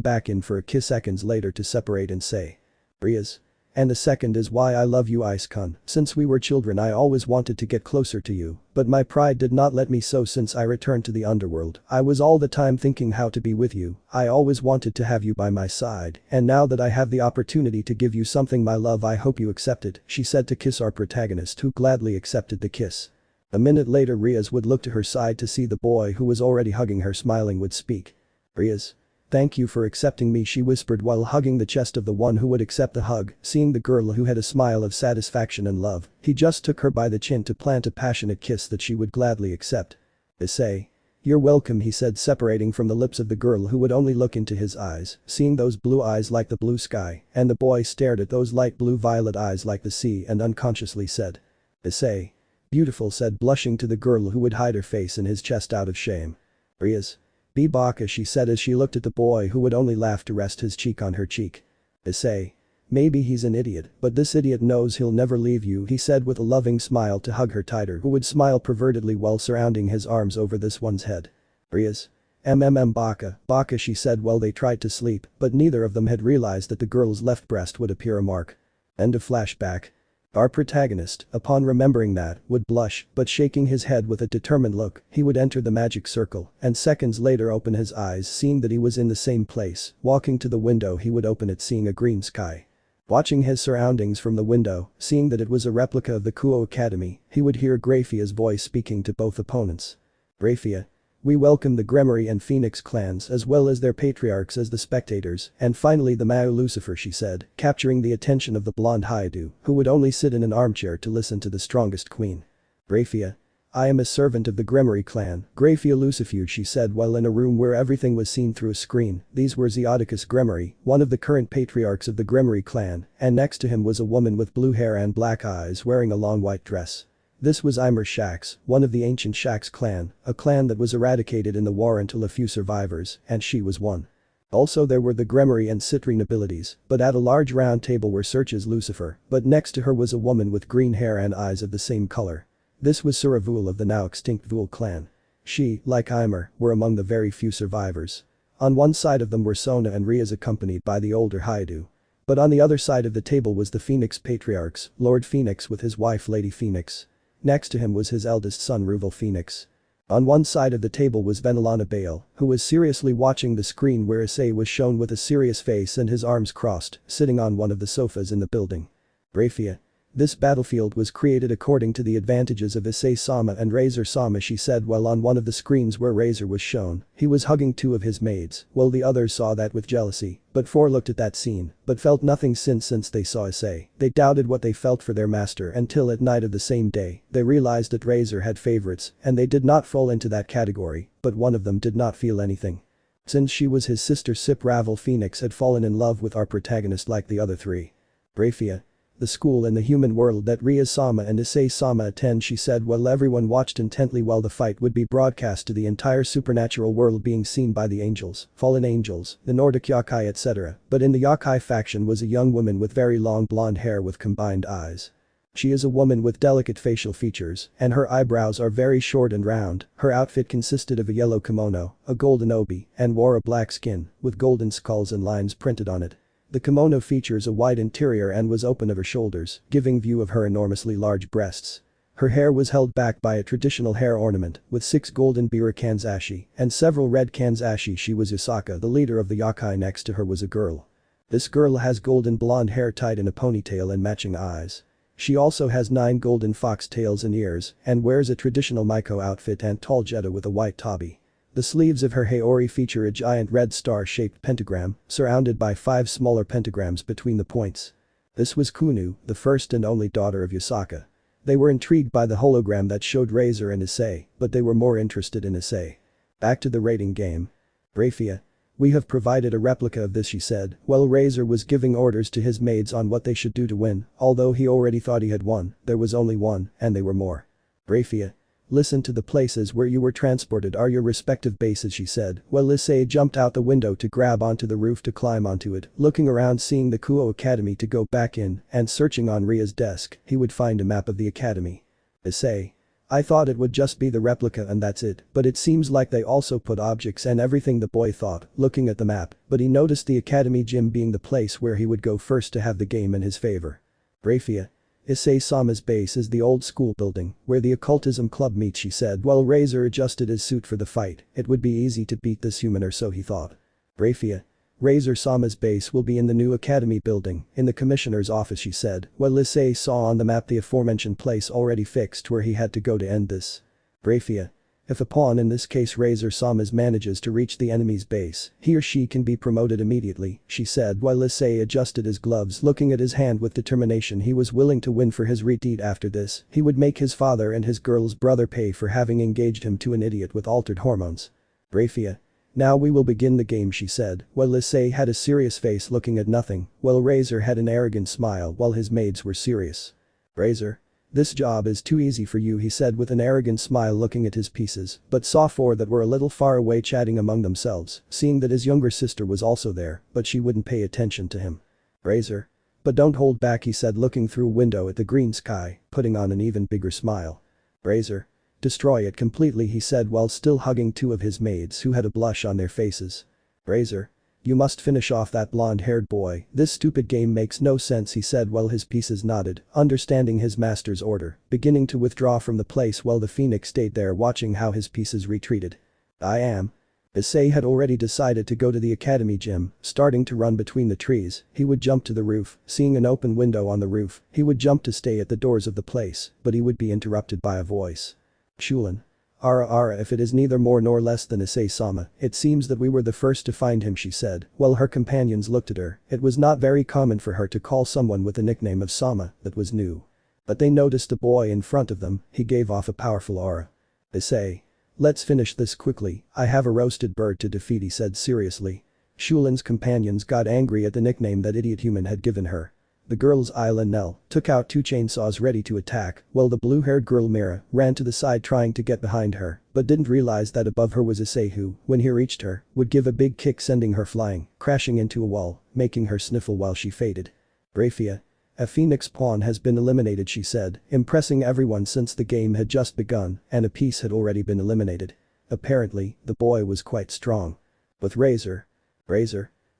back in for a kiss seconds later to separate and say. Rias. And the second is why I love you, Ice-kun. Since we were children I always wanted to get closer to you, but my pride did not let me, so since I returned to the underworld, I was all the time thinking how to be with you. I always wanted to have you by my side, and now that I have the opportunity to give you something, my love, I hope you accept it, she said to kiss our protagonist, who gladly accepted the kiss. A minute later Rias would look to her side to see the boy, who was already hugging her, smiling, would speak. Rias. Thank you for accepting me, she whispered while hugging the chest of the one who would accept the hug. Seeing the girl, who had a smile of satisfaction and love, he just took her by the chin to plant a passionate kiss that she would gladly accept. Issei. You're welcome, he said, separating from the lips of the girl, who would only look into his eyes, seeing those blue eyes like the blue sky, and the boy stared at those light blue violet eyes like the sea and unconsciously said. Issei. Beautiful, said, blushing to the girl, who would hide her face in his chest out of shame. Rias. Be Baka, she said as she looked at the boy, who would only laugh to rest his cheek on her cheek. Issei. Maybe he's an idiot, but this idiot knows he'll never leave you, he said with a loving smile to hug her tighter, who would smile pervertedly while surrounding his arms over this one's head. Rias. Baka, Baka, she said while they tried to sleep, but neither of them had realized that the girl's left breast would appear a mark. End of flashback. Our protagonist, upon remembering that, would blush, but shaking his head with a determined look, he would enter the magic circle, and seconds later open his eyes, seeing that he was in the same place. Walking to the window, he would open it, seeing a green sky. Watching his surroundings from the window, seeing that it was a replica of the Kuo Academy, he would hear Graphia's voice speaking to both opponents. Graphia. We welcome the Gremory and Phoenix clans as well as their patriarchs as the spectators, and finally the Mao Lucifer, she said, capturing the attention of the blonde Hyoudou, who would only sit in an armchair to listen to the strongest queen. Graphia. I am a servant of the Gremory clan, Graphia Lucifuge, she said while in a room where everything was seen through a screen. These were Zeodicus Gremory, one of the current patriarchs of the Gremory clan, and next to him was a woman with blue hair and black eyes wearing a long white dress. This was Imer Shax, one of the ancient Shax clan, a clan that was eradicated in the war until a few survivors, and she was one. Also there were the Gremory and Citri nobilities, but at a large round table were Search's Lucifer, but next to her was a woman with green hair and eyes of the same color. This was Suravul of the now extinct Vul clan. She, like Imer, were among the very few survivors. On one side of them were Sona and Rias accompanied by the older Hyoudou. But on the other side of the table was the Phoenix patriarchs, Lord Phoenix with his wife Lady Phoenix. Next to him was his eldest son Ruval Phoenix. On one side of the table was Venelana Bale, who was seriously watching the screen where Issei was shown with a serious face and his arms crossed, sitting on one of the sofas in the building. Graphia. This battlefield was created according to the advantages of Issei Sama and Razor Sama, she said while on one of the screens where Razor was shown, he was hugging two of his maids, well the others saw that with jealousy, but four looked at that scene, but felt nothing since they saw Issei. They doubted what they felt for their master until at night of the same day, they realized that Razor had favorites, and they did not fall into that category, but one of them did not feel anything. Since she was his sister Rival Phoenix had fallen in love with our protagonist like the other three. Brafia. The school in the human world that Rias Sama and Issei Sama attend, she said while everyone watched intently while the fight would be broadcast to the entire supernatural world being seen by the angels, fallen angels, the Nordic yokai etc. But in the yokai faction was a young woman with very long blonde hair with combined eyes. She is a woman with delicate facial features, and her eyebrows are very short and round. Her outfit consisted of a yellow kimono, a golden obi, and wore a black skin, with golden skulls and lines printed on it. The kimono features a wide interior and was open of her shoulders, giving view of her enormously large breasts. Her hair was held back by a traditional hair ornament, with 6 golden bira kanzashi, and several red kanzashi. She was Yusaka, the leader of the yokai. Next to her was a girl. This girl has golden blonde hair tied in a ponytail and matching eyes. She also has 9 golden fox tails and ears, and wears a traditional Maiko outfit and tall jetta with a white tabi. The sleeves of her haori feature a giant red star-shaped pentagram, surrounded by 5 smaller pentagrams between the points. This was Kunu, the first and only daughter of Yusaka. They were intrigued by the hologram that showed Razor and Issei, but they were more interested in Issei. Back to the rating game. Brafia. We have provided a replica of this, she said, while Razor was giving orders to his maids on what they should do to win, although he already thought he had won, there was only one, and they were more. Brafia. Listen to the places where you were transported are your respective bases, she said, while Issei jumped out the window to grab onto the roof to climb onto it, looking around seeing the Kuo Academy to go back in, and searching on Ria's desk, he would find a map of the academy. Issei. I thought it would just be the replica and that's it, but it seems like they also put objects and everything, the boy thought, looking at the map, but he noticed the academy gym being the place where he would go first to have the game in his favor. Brafia. Issei Sama's base is the old school building, where the occultism club meets, she said while Razor adjusted his suit for the fight. It would be easy to beat this human, or so he thought. Brafia. Razor Sama's base will be in the new academy building, in the commissioner's office, she said, while Issei saw on the map the aforementioned place already fixed where he had to go to end this. Brafia. If a pawn, in this case Razor Sama's, manages to reach the enemy's base, he or she can be promoted immediately, she said while Issei adjusted his gloves, looking at his hand with determination. He was willing to win for his retreat. After this, he would make his father and his girl's brother pay for having engaged him to an idiot with altered hormones. Brafia. Now we will begin the game, she said, while Issei had a serious face looking at nothing, while Razor had an arrogant smile while his maids were serious. Razor. This job is too easy for you, he said with an arrogant smile looking at his pieces, but saw 4 that were a little far away chatting among themselves, seeing that his younger sister was also there, but she wouldn't pay attention to him. Razor. But don't hold back, he said looking through a window at the green sky, putting on an even bigger smile. Razor. Destroy it completely, he said while still hugging 2 of his maids who had a blush on their faces. Razor. You must finish off that blonde-haired boy. This stupid game makes no sense, he said while his pieces nodded, understanding his master's order, beginning to withdraw from the place while the phoenix stayed there watching how his pieces retreated. I am. Issei had already decided to go to the academy gym, starting to run between the trees. He would jump to the roof, seeing an open window on the roof, he would jump to stay at the doors of the place, but he would be interrupted by a voice. Shulin. Ara, if it is neither more nor less than Issei Sama, it seems that we were the first to find him, she said, while her companions looked at her. It was not very common for her to call someone with the nickname of Sama, that was new. But they noticed a boy in front of them, he gave off a powerful aura. Issei. Let's finish this quickly, I have a roasted bird to defeat, he said seriously. Shulin's companions got angry at the nickname that idiot human had given her. The girls Isla and Nell took out 2 chainsaws ready to attack, while the blue-haired girl Mira ran to the side trying to get behind her, but didn't realize that above her was Issei who, when he reached her, would give a big kick sending her flying, crashing into a wall, making her sniffle while she faded. Brafia. A phoenix pawn has been eliminated, she said, impressing everyone since the game had just begun and a piece had already been eliminated. Apparently, the boy was quite strong. With Razor.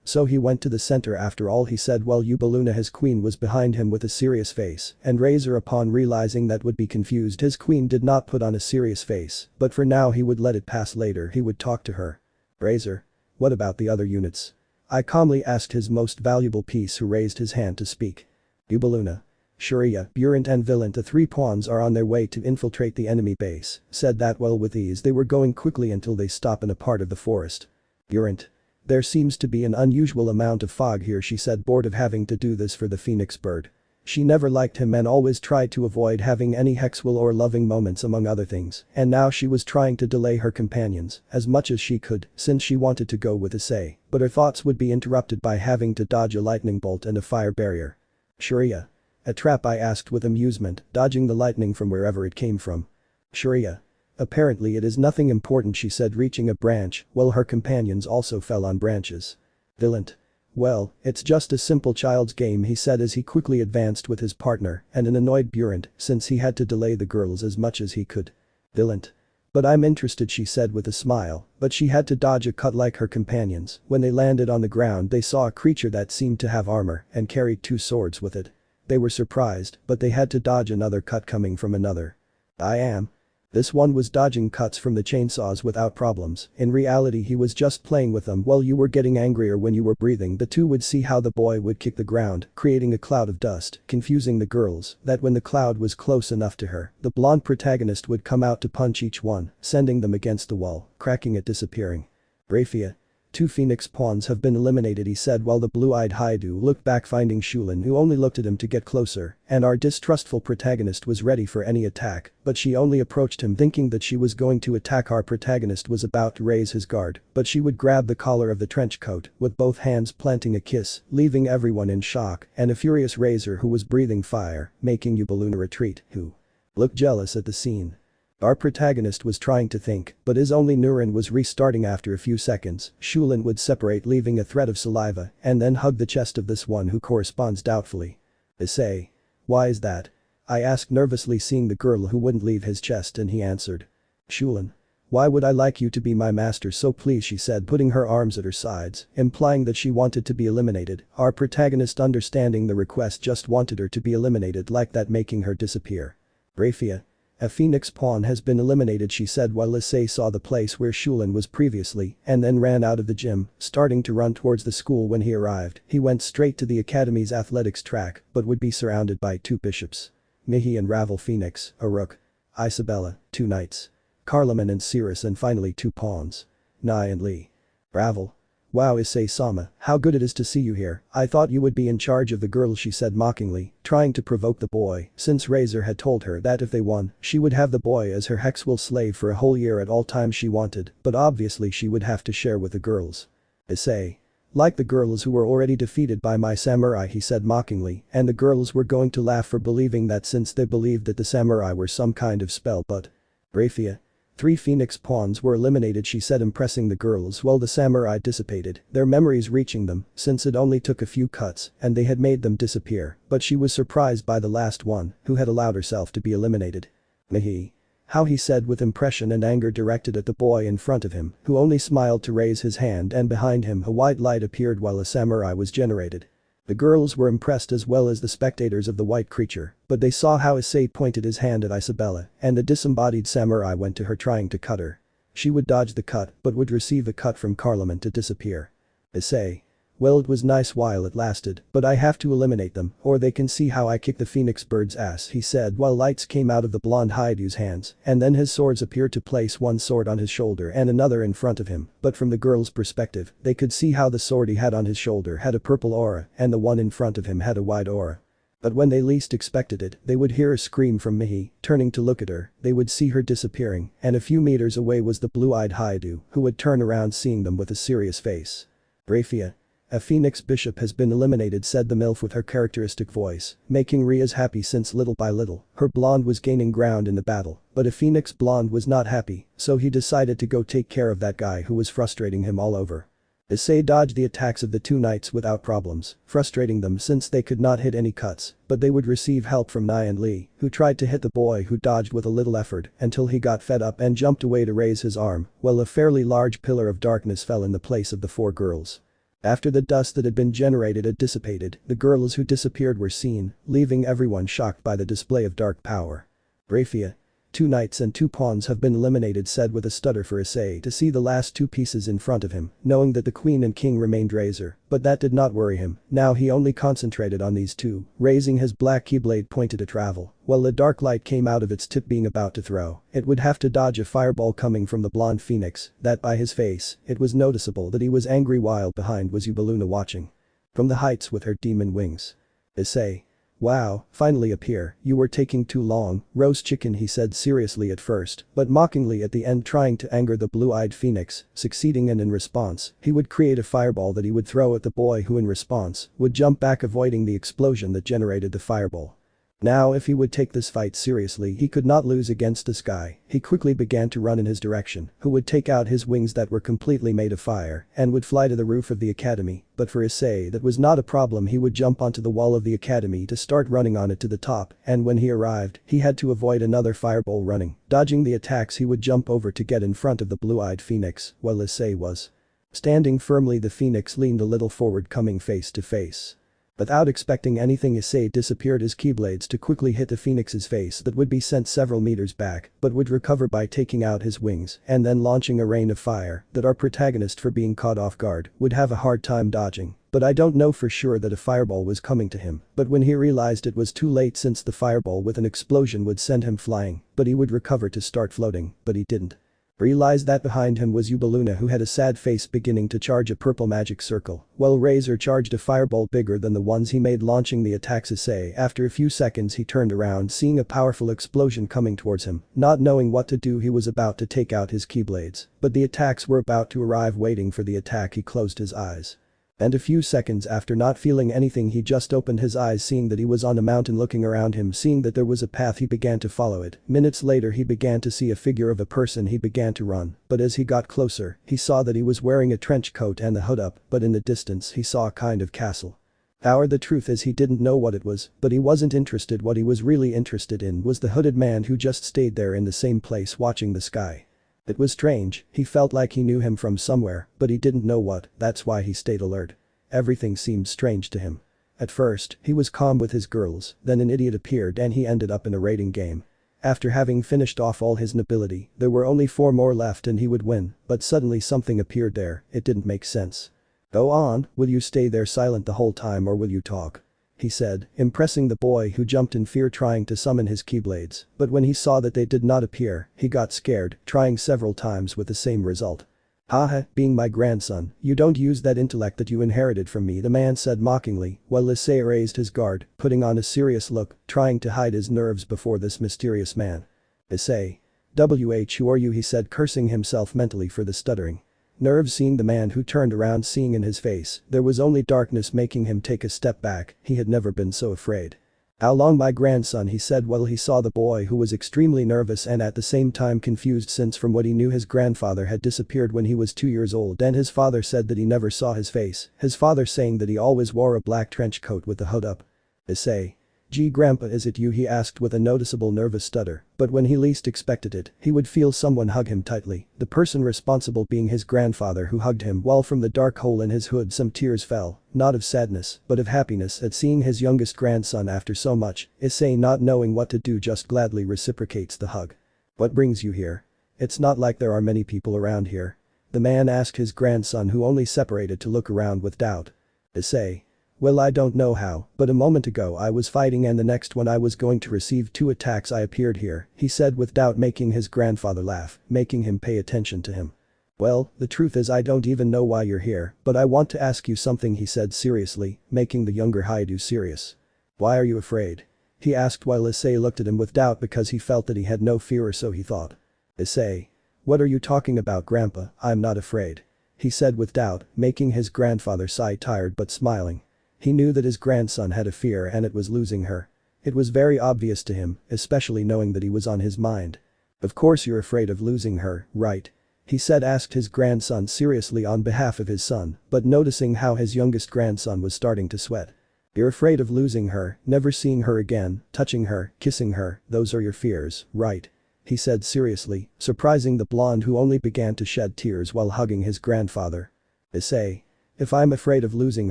So he went to the center after all, he said while Ubaluna, his queen, was behind him with a serious face, and Razor, upon realizing that would be confused his queen, did not put on a serious face, but for now he would let it pass. Later he would talk to her. Razor. What about the other units? I calmly asked his most valuable piece, who raised his hand to speak. Ubaluna. Sharia, Burant and Villain, the three pawns are on their way to infiltrate the enemy base, said that well with ease they were going quickly until they stop in a part of the forest. Burant. There seems to be an unusual amount of fog here, she said, bored of having to do this for the phoenix bird. She never liked him and always tried to avoid having any sexual or loving moments among other things, and now she was trying to delay her companions as much as she could since she wanted to go with Issei, but her thoughts would be interrupted by having to dodge a lightning bolt and a fire barrier. Sharia. A trap, I asked with amusement, dodging the lightning from wherever it came from. Sharia. Apparently it is nothing important, she said, reaching a branch while her companions also fell on branches. Villain. Well, it's just a simple child's game, he said as he quickly advanced with his partner and an annoyed Burant since he had to delay the girls as much as he could. Villain. But I'm interested, she said with a smile, but she had to dodge a cut like her companions. When they landed on the ground they saw a creature that seemed to have armor and carried two swords with it. They were surprised, but they had to dodge another cut coming from another. I am. This one was dodging cuts from the chainsaws without problems. In reality he was just playing with them while you were getting angrier when you were breathing. The two would see how the boy would kick the ground, creating a cloud of dust, confusing the girls, that when the cloud was close enough to her, the blonde protagonist would come out to punch each one, sending them against the wall, cracking it, disappearing. Raphia. Two phoenix pawns have been eliminated, he said while the blue-eyed Hyoudou looked back, finding Shulin, who only looked at him to get closer, and our distrustful protagonist was ready for any attack, but she only approached him thinking that she was going to attack. Our protagonist was about to raise his guard, but she would grab the collar of the trench coat with both hands, planting a kiss, leaving everyone in shock, and a furious Razor who was breathing fire, making Balloon retreat, who looked jealous at the scene. Our protagonist was trying to think, but his only neuron was restarting. After a few seconds, Shulin would separate, leaving a thread of saliva, and then hug the chest of this one who corresponds doubtfully. Issei. Why is that? I asked nervously, seeing the girl who wouldn't leave his chest, and he answered. Shulin. Why would I like you to be my master so please, she said, putting her arms at her sides, implying that she wanted to be eliminated. Our protagonist, understanding the request, just wanted her to be eliminated like that, making her disappear. Raphia. A phoenix pawn has been eliminated, she said while Issei saw the place where Shulin was previously and then ran out of the gym, starting to run towards the school. When he arrived, he went straight to the academy's athletics track but would be surrounded by two bishops. Mihi and Ravel Phoenix, a rook. Isabella, two knights. Carloman and Cirrus, and finally two pawns. Nai and Lee. Ravel. Wow, Issei-sama, how good it is to see you here. I thought you would be in charge of the girls, she said mockingly, trying to provoke the boy, since Razor had told her that if they won, she would have the boy as her sexual slave for a whole year at all times she wanted, but obviously she would have to share with the girls. Issei. Like the girls who were already defeated by my samurai, he said mockingly, and the girls were going to laugh for believing that since they believed that the samurai were some kind of spell, but. Raphia. 3 phoenix pawns were eliminated, she said, impressing the girls while the samurai dissipated, their memories reaching them since it only took a few cuts and they had made them disappear, but she was surprised by the last one, who had allowed herself to be eliminated. Mihi. How, he said with impression and anger directed at the boy in front of him, who only smiled to raise his hand, and behind him a white light appeared while a samurai was generated. The girls were impressed as well as the spectators of the white creature, but they saw how Issei pointed his hand at Isabella, and the disembodied samurai went to her trying to cut her. She would dodge the cut but would receive a cut from Carloman to disappear. Issei. Well, it was nice while it lasted, but I have to eliminate them or they can see how I kick the phoenix bird's ass, he said while lights came out of the blonde Hyoudu's hands and then his swords appeared to place one sword on his shoulder and another in front of him, but from the girl's perspective, they could see how the sword he had on his shoulder had a purple aura and the one in front of him had a white aura. But when they least expected it, they would hear a scream from Mihi. Turning to look at her, they would see her disappearing, and a few meters away was the blue-eyed Hyoudou, who would turn around seeing them with a serious face. Raphia. A phoenix bishop has been eliminated, said the MILF with her characteristic voice, making Rias happy since little by little, her blonde was gaining ground in the battle, but a phoenix blonde was not happy, so he decided to go take care of that guy who was frustrating him all over. Issei dodged the attacks of the two knights without problems, frustrating them since they could not hit any cuts, but they would receive help from Nai and Lee, who tried to hit the boy who dodged with a little effort until he got fed up and jumped away to raise his arm, while a fairly large pillar of darkness fell in the place of the 4 girls. After the dust that had been generated had dissipated, the girls who disappeared were seen, leaving everyone shocked by the display of dark power. Raphia. 2 knights and 2 pawns have been eliminated, said with a stutter for Issei to see the last 2 pieces in front of him, knowing that the queen and king remained razor, but that did not worry him, now he only concentrated on these 2, raising his black keyblade pointed at Ravel, while a dark light came out of its tip being about to throw, it would have to dodge a fireball coming from the blonde phoenix, that by his face, it was noticeable that he was angry while behind was Yubeluna watching. From the heights with her demon wings. Issei. Wow, finally up here, you were taking too long, roast chicken, he said seriously at first, but mockingly at the end, trying to anger the blue-eyed phoenix, succeeding, and in response, he would create a fireball that he would throw at the boy who in response, would jump back avoiding the explosion that generated the fireball. Now if he would take this fight seriously he could not lose against this guy, he quickly began to run in his direction, who would take out his wings that were completely made of fire, and would fly to the roof of the academy, but for Issei that was not a problem, he would jump onto the wall of the academy to start running on it to the top, and when he arrived, he had to avoid another fireball running, dodging the attacks. He would jump over to get in front of the blue-eyed phoenix, while Issei was standing firmly. The phoenix leaned a little forward, coming face to face. Without expecting anything, Issei disappeared his keyblades to quickly hit the phoenix's face that would be sent several meters back, but would recover by taking out his wings and then launching a rain of fire that our protagonist, for being caught off guard, would have a hard time dodging. But I don't know for sure that a fireball was coming to him, but when he realized it was too late, since the fireball with an explosion would send him flying, but he would recover to start floating, but he didn't. Realized that behind him was Yubeluna, who had a sad face, beginning to charge a purple magic circle, while Razor charged a fireball bigger than the ones he made launching the attacks. Issei, after a few seconds, he turned around, seeing a powerful explosion coming towards him, not knowing what to do. He was about to take out his keyblades, but the attacks were about to arrive. Waiting for the attack, he closed his eyes. And a few seconds after, not feeling anything, he just opened his eyes, seeing that he was on a mountain. Looking around him, seeing that there was a path, he began to follow it. Minutes later he began to see a figure of a person. He began to run, but as he got closer, he saw that he was wearing a trench coat and the hood up, but in the distance he saw a kind of castle. The truth is he didn't know what it was, but he wasn't interested. What he was really interested in was the hooded man who just stayed there in the same place watching the sky. It was strange, he felt like he knew him from somewhere, but he didn't know what, that's why he stayed alert. Everything seemed strange to him. At first, he was calm with his girls, then an idiot appeared and he ended up in a raiding game. After having finished off all his nobility, there were only 4 more left and he would win, but suddenly something appeared there, it didn't make sense. Go on, will you stay there silent the whole time or will you talk? He said, impressing the boy, who jumped in fear trying to summon his keyblades, but when he saw that they did not appear, he got scared, trying several times with the same result. Haha, being my grandson, you don't use that intellect that you inherited from me, the man said mockingly, while Issei raised his guard, putting on a serious look, trying to hide his nerves before this mysterious man. Issei. Who are you, he said, cursing himself mentally for the stuttering. Nerves, seeing the man who turned around, seeing in his face, there was only darkness, making him take a step back. He had never been so afraid. How long, my grandson, he said while he saw the boy, who was extremely nervous and at the same time confused, since from what he knew his grandfather had disappeared when he was 2 years old and his father said that he never saw his face, his father saying that he always wore a black trench coat with the hood up. Issei. Gee grandpa, is it you, he asked with a noticeable nervous stutter, but when he least expected it, he would feel someone hug him tightly, the person responsible being his grandfather, who hugged him while from the dark hole in his hood some tears fell, not of sadness, but of happiness at seeing his youngest grandson after so much. Issei, not knowing what to do, just gladly reciprocates the hug. What brings you here? It's not like there are many people around here. The man asked his grandson, who only separated to look around with doubt. Issei. Well, I don't know how, but a moment ago I was fighting and the next when I was going to receive 2 attacks I appeared here, he said with doubt, making his grandfather laugh, making him pay attention to him. Well, the truth is I don't even know why you're here, but I want to ask you something, he said seriously, making the younger Hyoudou serious. Why are you afraid? He asked while Issei looked at him with doubt because he felt that he had no fear, or so he thought. Issei. What are you talking about, grandpa? I'm not afraid. He said with doubt, making his grandfather sigh, tired but smiling. He knew that his grandson had a fear and it was losing her. It was very obvious to him, especially knowing that he was on his mind. Of course you're afraid of losing her, right? He said, asked his grandson seriously on behalf of his son, but noticing how his youngest grandson was starting to sweat. You're afraid of losing her, never seeing her again, touching her, kissing her, those are your fears, right? He said seriously, surprising the blonde, who only began to shed tears while hugging his grandfather. Issei. If I'm afraid of losing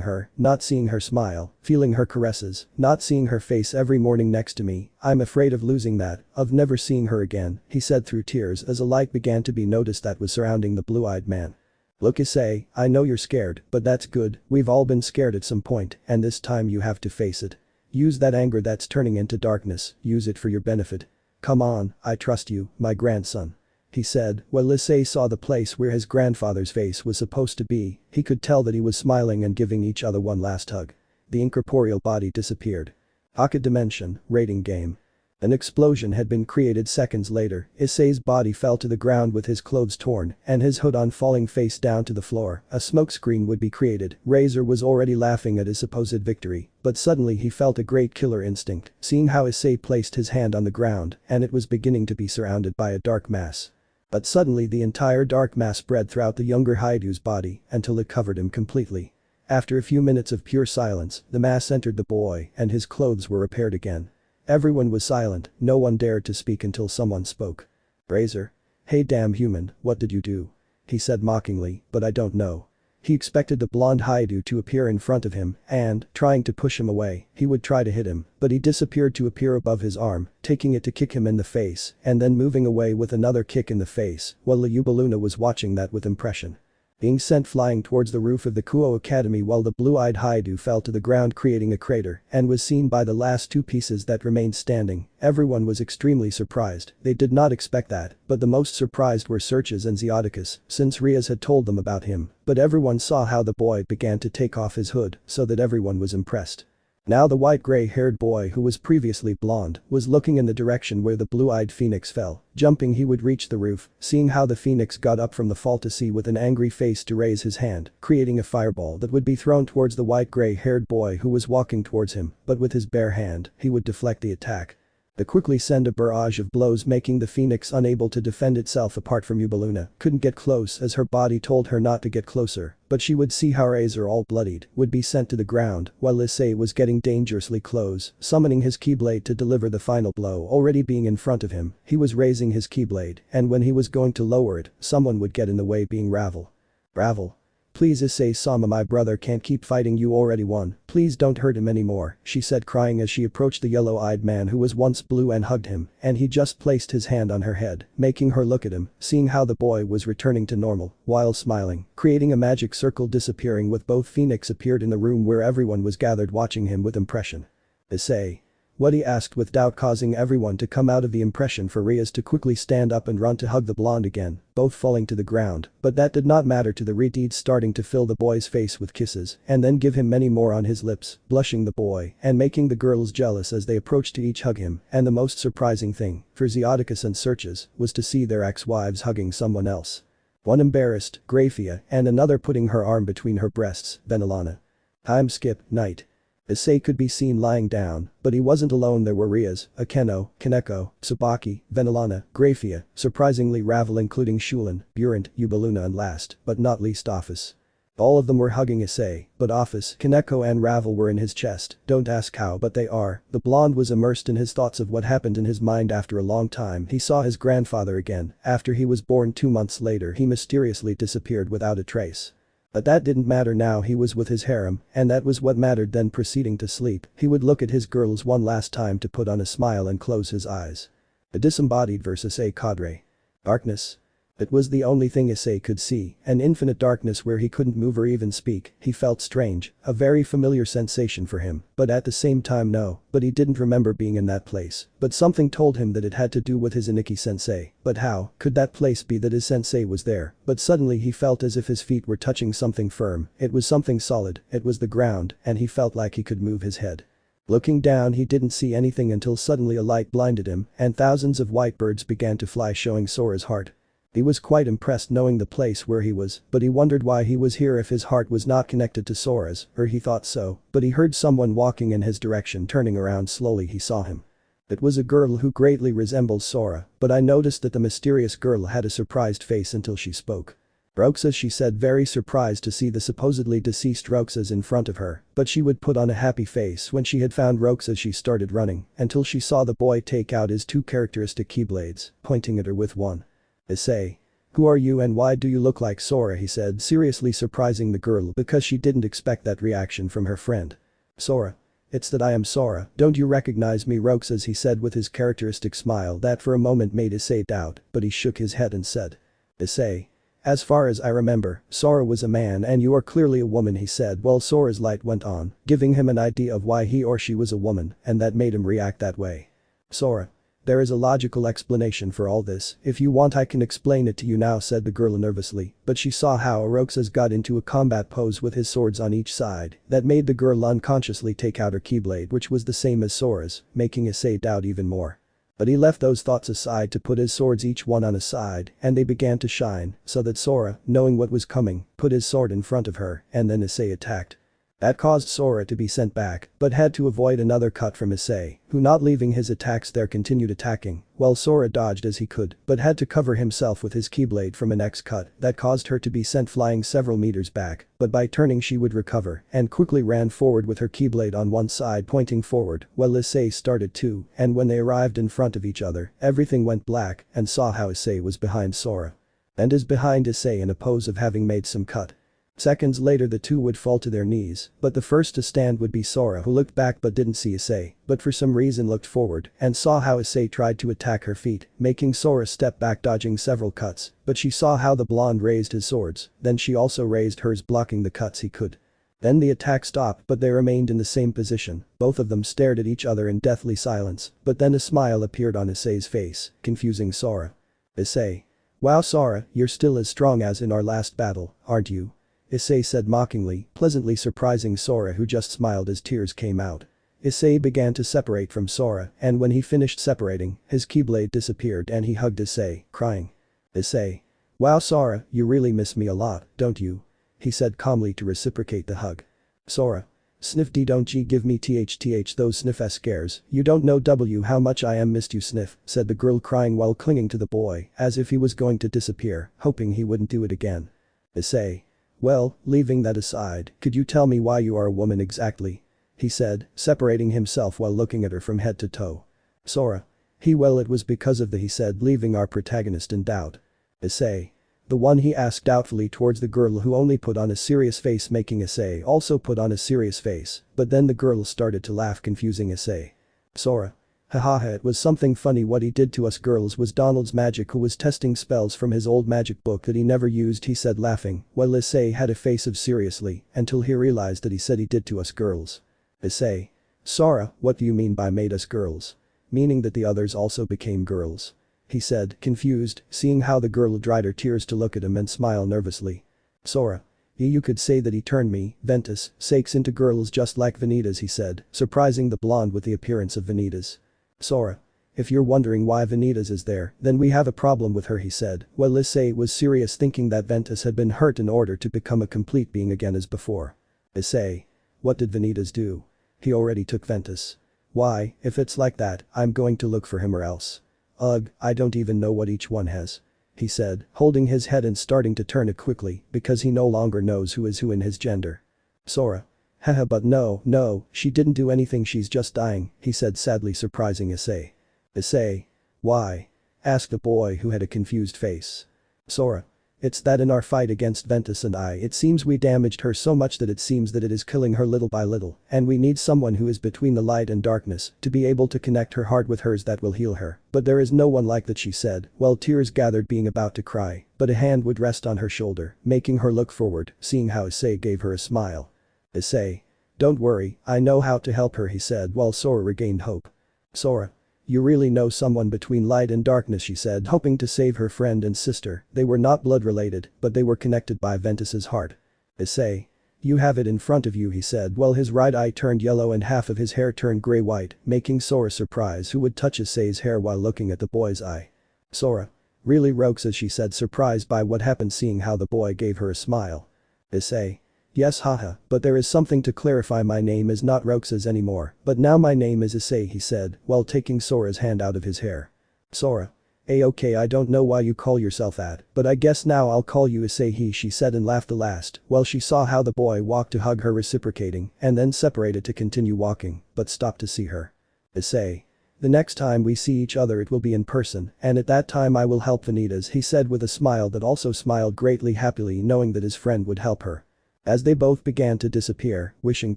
her, not seeing her smile, feeling her caresses, not seeing her face every morning next to me, I'm afraid of losing that, of never seeing her again, he said through tears as a light began to be noticed that was surrounding the blue-eyed man. Look, Issei, I know you're scared, but that's good, we've all been scared at some point, and this time you have to face it. Use that anger that's turning into darkness, use it for your benefit. Come on, I trust you, my grandson. He said, while Issei saw the place where his grandfather's face was supposed to be, he could tell that he was smiling and giving each other one last hug. The incorporeal body disappeared. Pocket Dimension, rating game. An explosion had been created seconds later, Issei's body fell to the ground with his clothes torn and his hood on falling face down to the floor, a smokescreen would be created, Razor was already laughing at his supposed victory, but suddenly he felt a great killer instinct, seeing how Issei placed his hand on the ground and it was beginning to be surrounded by a dark mass. But suddenly the entire dark mass spread throughout the younger Hyoudu's body until it covered him completely. After a few minutes of pure silence, the mass entered the boy and his clothes were repaired again. Everyone was silent, no one dared to speak until someone spoke. Razor? Hey damn human, what did you do? He said mockingly, but I don't know. He expected the blonde Hyoudou to appear in front of him and, trying to push him away, he would try to hit him, but he disappeared to appear above his arm, taking it to kick him in the face and then moving away with another kick in the face, while Liubaluna was watching that with impression. Being sent flying towards the roof of the Kuo Academy while the blue-eyed Hyoudou fell to the ground creating a crater and was seen by the last two pieces that remained standing, everyone was extremely surprised, they did not expect that, but the most surprised were Searches and Zeoticus, since Rias had told them about him, but everyone saw how the boy began to take off his hood, so that everyone was impressed. Now the white-gray-haired boy who was previously blonde was looking in the direction where the blue-eyed phoenix fell, jumping he would reach the roof, seeing how the phoenix got up from the fall to see with an angry face to raise his hand, creating a fireball that would be thrown towards the white-gray-haired boy who was walking towards him, but with his bare hand, he would deflect the attack. They quickly send a barrage of blows making the phoenix unable to defend itself apart from Liubaluna, couldn't get close as her body told her not to get closer, but she would see how Razor all bloodied would be sent to the ground while Issei was getting dangerously close, summoning his keyblade to deliver the final blow already being in front of him, he was raising his keyblade and when he was going to lower it, someone would get in the way being Ravel. Ravel. Please Issei-sama, my brother can't keep fighting, you already won, please don't hurt him anymore, she said crying as she approached the yellow-eyed man who was once blue and hugged him, and he just placed his hand on her head, making her look at him, seeing how the boy was returning to normal, while smiling, creating a magic circle disappearing with both Phoenix appeared in the room where everyone was gathered watching him with impression. Issei. What, he asked with doubt, causing everyone to come out of the impression for Rias to quickly stand up and run to hug the blonde again, both falling to the ground, but that did not matter to the Redeeds starting to fill the boy's face with kisses and then give him many more on his lips, blushing the boy and making the girls jealous as they approached to each hug him, and the most surprising thing, for Zeoticus and Searches, was to see their ex-wives hugging someone else. One embarrassed, Graphia, and another putting her arm between her breasts, Benelana. Time skip, night. Issei could be seen lying down, but he wasn't alone, there were Rias, Akeno, Kaneko, Tsubaki, Venelana, Graphia, surprisingly Ravel including Shulin, Burant, Liubaluna and last, but not least Office. All of them were hugging Issei, but Office, Kaneko and Ravel were in his chest, don't ask how but they are, the blonde was immersed in his thoughts of what happened in his mind after a long time he saw his grandfather again, after he was born 2 months later he mysteriously disappeared without a trace. But that didn't matter now, he was with his harem, and that was what mattered. Then proceeding to sleep, he would look at his girls one last time to put on a smile and close his eyes. A disembodied versus Issei cadre. Darkness. It was the only thing Issei could see, an infinite darkness where he couldn't move or even speak. He felt strange, a very familiar sensation for him, but at the same time no, but he didn't remember being in that place, but something told him that it had to do with his Iniki-sensei, but how could that place be that his sensei was there? But suddenly he felt as if his feet were touching something firm, it was something solid, it was the ground, and he felt like he could move his head. Looking down he didn't see anything until suddenly a light blinded him and thousands of white birds began to fly showing Sora's heart. He was quite impressed knowing the place where he was, but he wondered why he was here if his heart was not connected to Sora's, or he thought so, but he heard someone walking in his direction. Turning around slowly he saw him. It was a girl who greatly resembles Sora, but I noticed that the mysterious girl had a surprised face until she spoke. Roxas, she said, very surprised to see the supposedly deceased Roxas in front of her, but she would put on a happy face when she had found Roxas. She started running until she saw the boy take out his 2 characteristic keyblades, pointing at her with one. Issei. Who are you and why do you look like Sora, he said, seriously surprising the girl because she didn't expect that reaction from her friend. Sora. It's that I am Sora, don't you recognize me, Roxas, he said with his characteristic smile that for a moment made Issei doubt, but he shook his head and said. Issei. As far as I remember, Sora was a man and you are clearly a woman, he said while Sora's light went on, giving him an idea of why he or she was a woman and that made him react that way. Sora. There is a logical explanation for all this, if you want I can explain it to you now, said the girl nervously, but she saw how Roxas got into a combat pose with his swords on each side that made the girl unconsciously take out her keyblade, which was the same as Sora's, making Issei doubt even more. But he left those thoughts aside to put his swords each one on a side and they began to shine so that Sora, knowing what was coming, put his sword in front of her and then Issei attacked. That caused Sora to be sent back, but had to avoid another cut from Issei, who not leaving his attacks there continued attacking, while Sora dodged as he could, but had to cover himself with his keyblade from a next cut that caused her to be sent flying several meters back, but by turning she would recover and quickly ran forward with her keyblade on one side pointing forward, while Issei started too, and when they arrived in front of each other, everything went black and saw how Issei was behind Sora. And is behind Issei in a pose of having made some cut. Seconds later the two would fall to their knees, but the first to stand would be Sora, who looked back but didn't see Issei, but for some reason looked forward and saw how Issei tried to attack her feet, making Sora step back dodging several cuts, but she saw how the blonde raised his swords, then she also raised hers blocking the cuts he could. Then the attack stopped but they remained in the same position, both of them stared at each other in deathly silence, but then a smile appeared on Issei's face, confusing Sora. Issei. Wow, Sora, you're still as strong as in our last battle, aren't you? Issei said mockingly, pleasantly surprising Sora, who just smiled as tears came out. Issei began to separate from Sora and when he finished separating, his keyblade disappeared and he hugged Issei, crying. Issei. Wow, Sora, you really miss me a lot, don't you? He said calmly to reciprocate the hug. Sora. Sniff D, don't ye give me thth those sniff scares, you don't know how much I am missed you, sniff, said the girl crying while clinging to the boy as if he was going to disappear, hoping he wouldn't do it again. Issei. Well, leaving that aside, could you tell me why you are a woman exactly? He said, separating himself while looking at her from head to toe. Sora. Well, it was because of he said, leaving our protagonist in doubt. Issei. The one, he asked doubtfully towards the girl, who only put on a serious face, making Issei also put on a serious face, but then the girl started to laugh, confusing Issei. Sora. Hahaha, it was something funny. What he did to us girls was Donald's magic, who was testing spells from his old magic book that he never used, he said laughing, while Issei had a face of seriously until he realized that he said he did to us girls. Issei. Sora, what do you mean by made us girls? Meaning that the others also became girls. He said, confused, seeing how the girl dried her tears to look at him and smile nervously. Sora. You could say that he turned me, Ventus, Sakes into girls just like Vanitas, he said, surprising the blonde with the appearance of Vanitas. Sora. If you're wondering why Vanitas is there, then we have a problem with her, he said, while Issei was serious, thinking that Ventus had been hurt in order to become a complete being again as before. Issei. What did Vanitas do? He already took Ventus. Why, if it's like that, I'm going to look for him or else. Ugh, I don't even know what each one has. He said, holding his head and starting to turn it quickly because he no longer knows who is who in his gender. Sora. Haha, but no, she didn't do anything, she's just dying, he said sadly, surprising Issei. Issei. Why? Asked the boy, who had a confused face. Sora. It's that in our fight against Ventus and it seems we damaged her so much that it seems that it is killing her little by little, and we need someone who is between the light and darkness to be able to connect her heart with hers that will heal her, but there is no one like that, she said, while tears gathered, being about to cry, but a hand would rest on her shoulder, making her look forward, seeing how Issei gave her a smile. Issei. Don't worry, I know how to help her, he said while Sora regained hope. Sora. You really know someone between light and darkness, she said, hoping to save her friend and sister. They were not blood related, but they were connected by Ventus's heart. Issei. You have it in front of you, he said while his right eye turned yellow and half of his hair turned gray-white, making Sora surprise, who would touch Issei's hair while looking at the boy's eye. Sora. Really, Roxas, she said, surprised by what happened, seeing how the boy gave her a smile. Issei. Yes, haha, but there is something to clarify, my name is not Roxas anymore, but now my name is Issei, he said while taking Sora's hand out of his hair. Sora. Okay, I don't know why you call yourself that, but I guess now I'll call you Issei, she said and laughed the last while she saw how the boy walked to hug her, reciprocating, and then separated to continue walking, but stopped to see her. Issei. The next time we see each other it will be in person, and at that time I will help Vanitas, he said with a smile that also smiled greatly happily knowing that his friend would help her. As they both began to disappear, wishing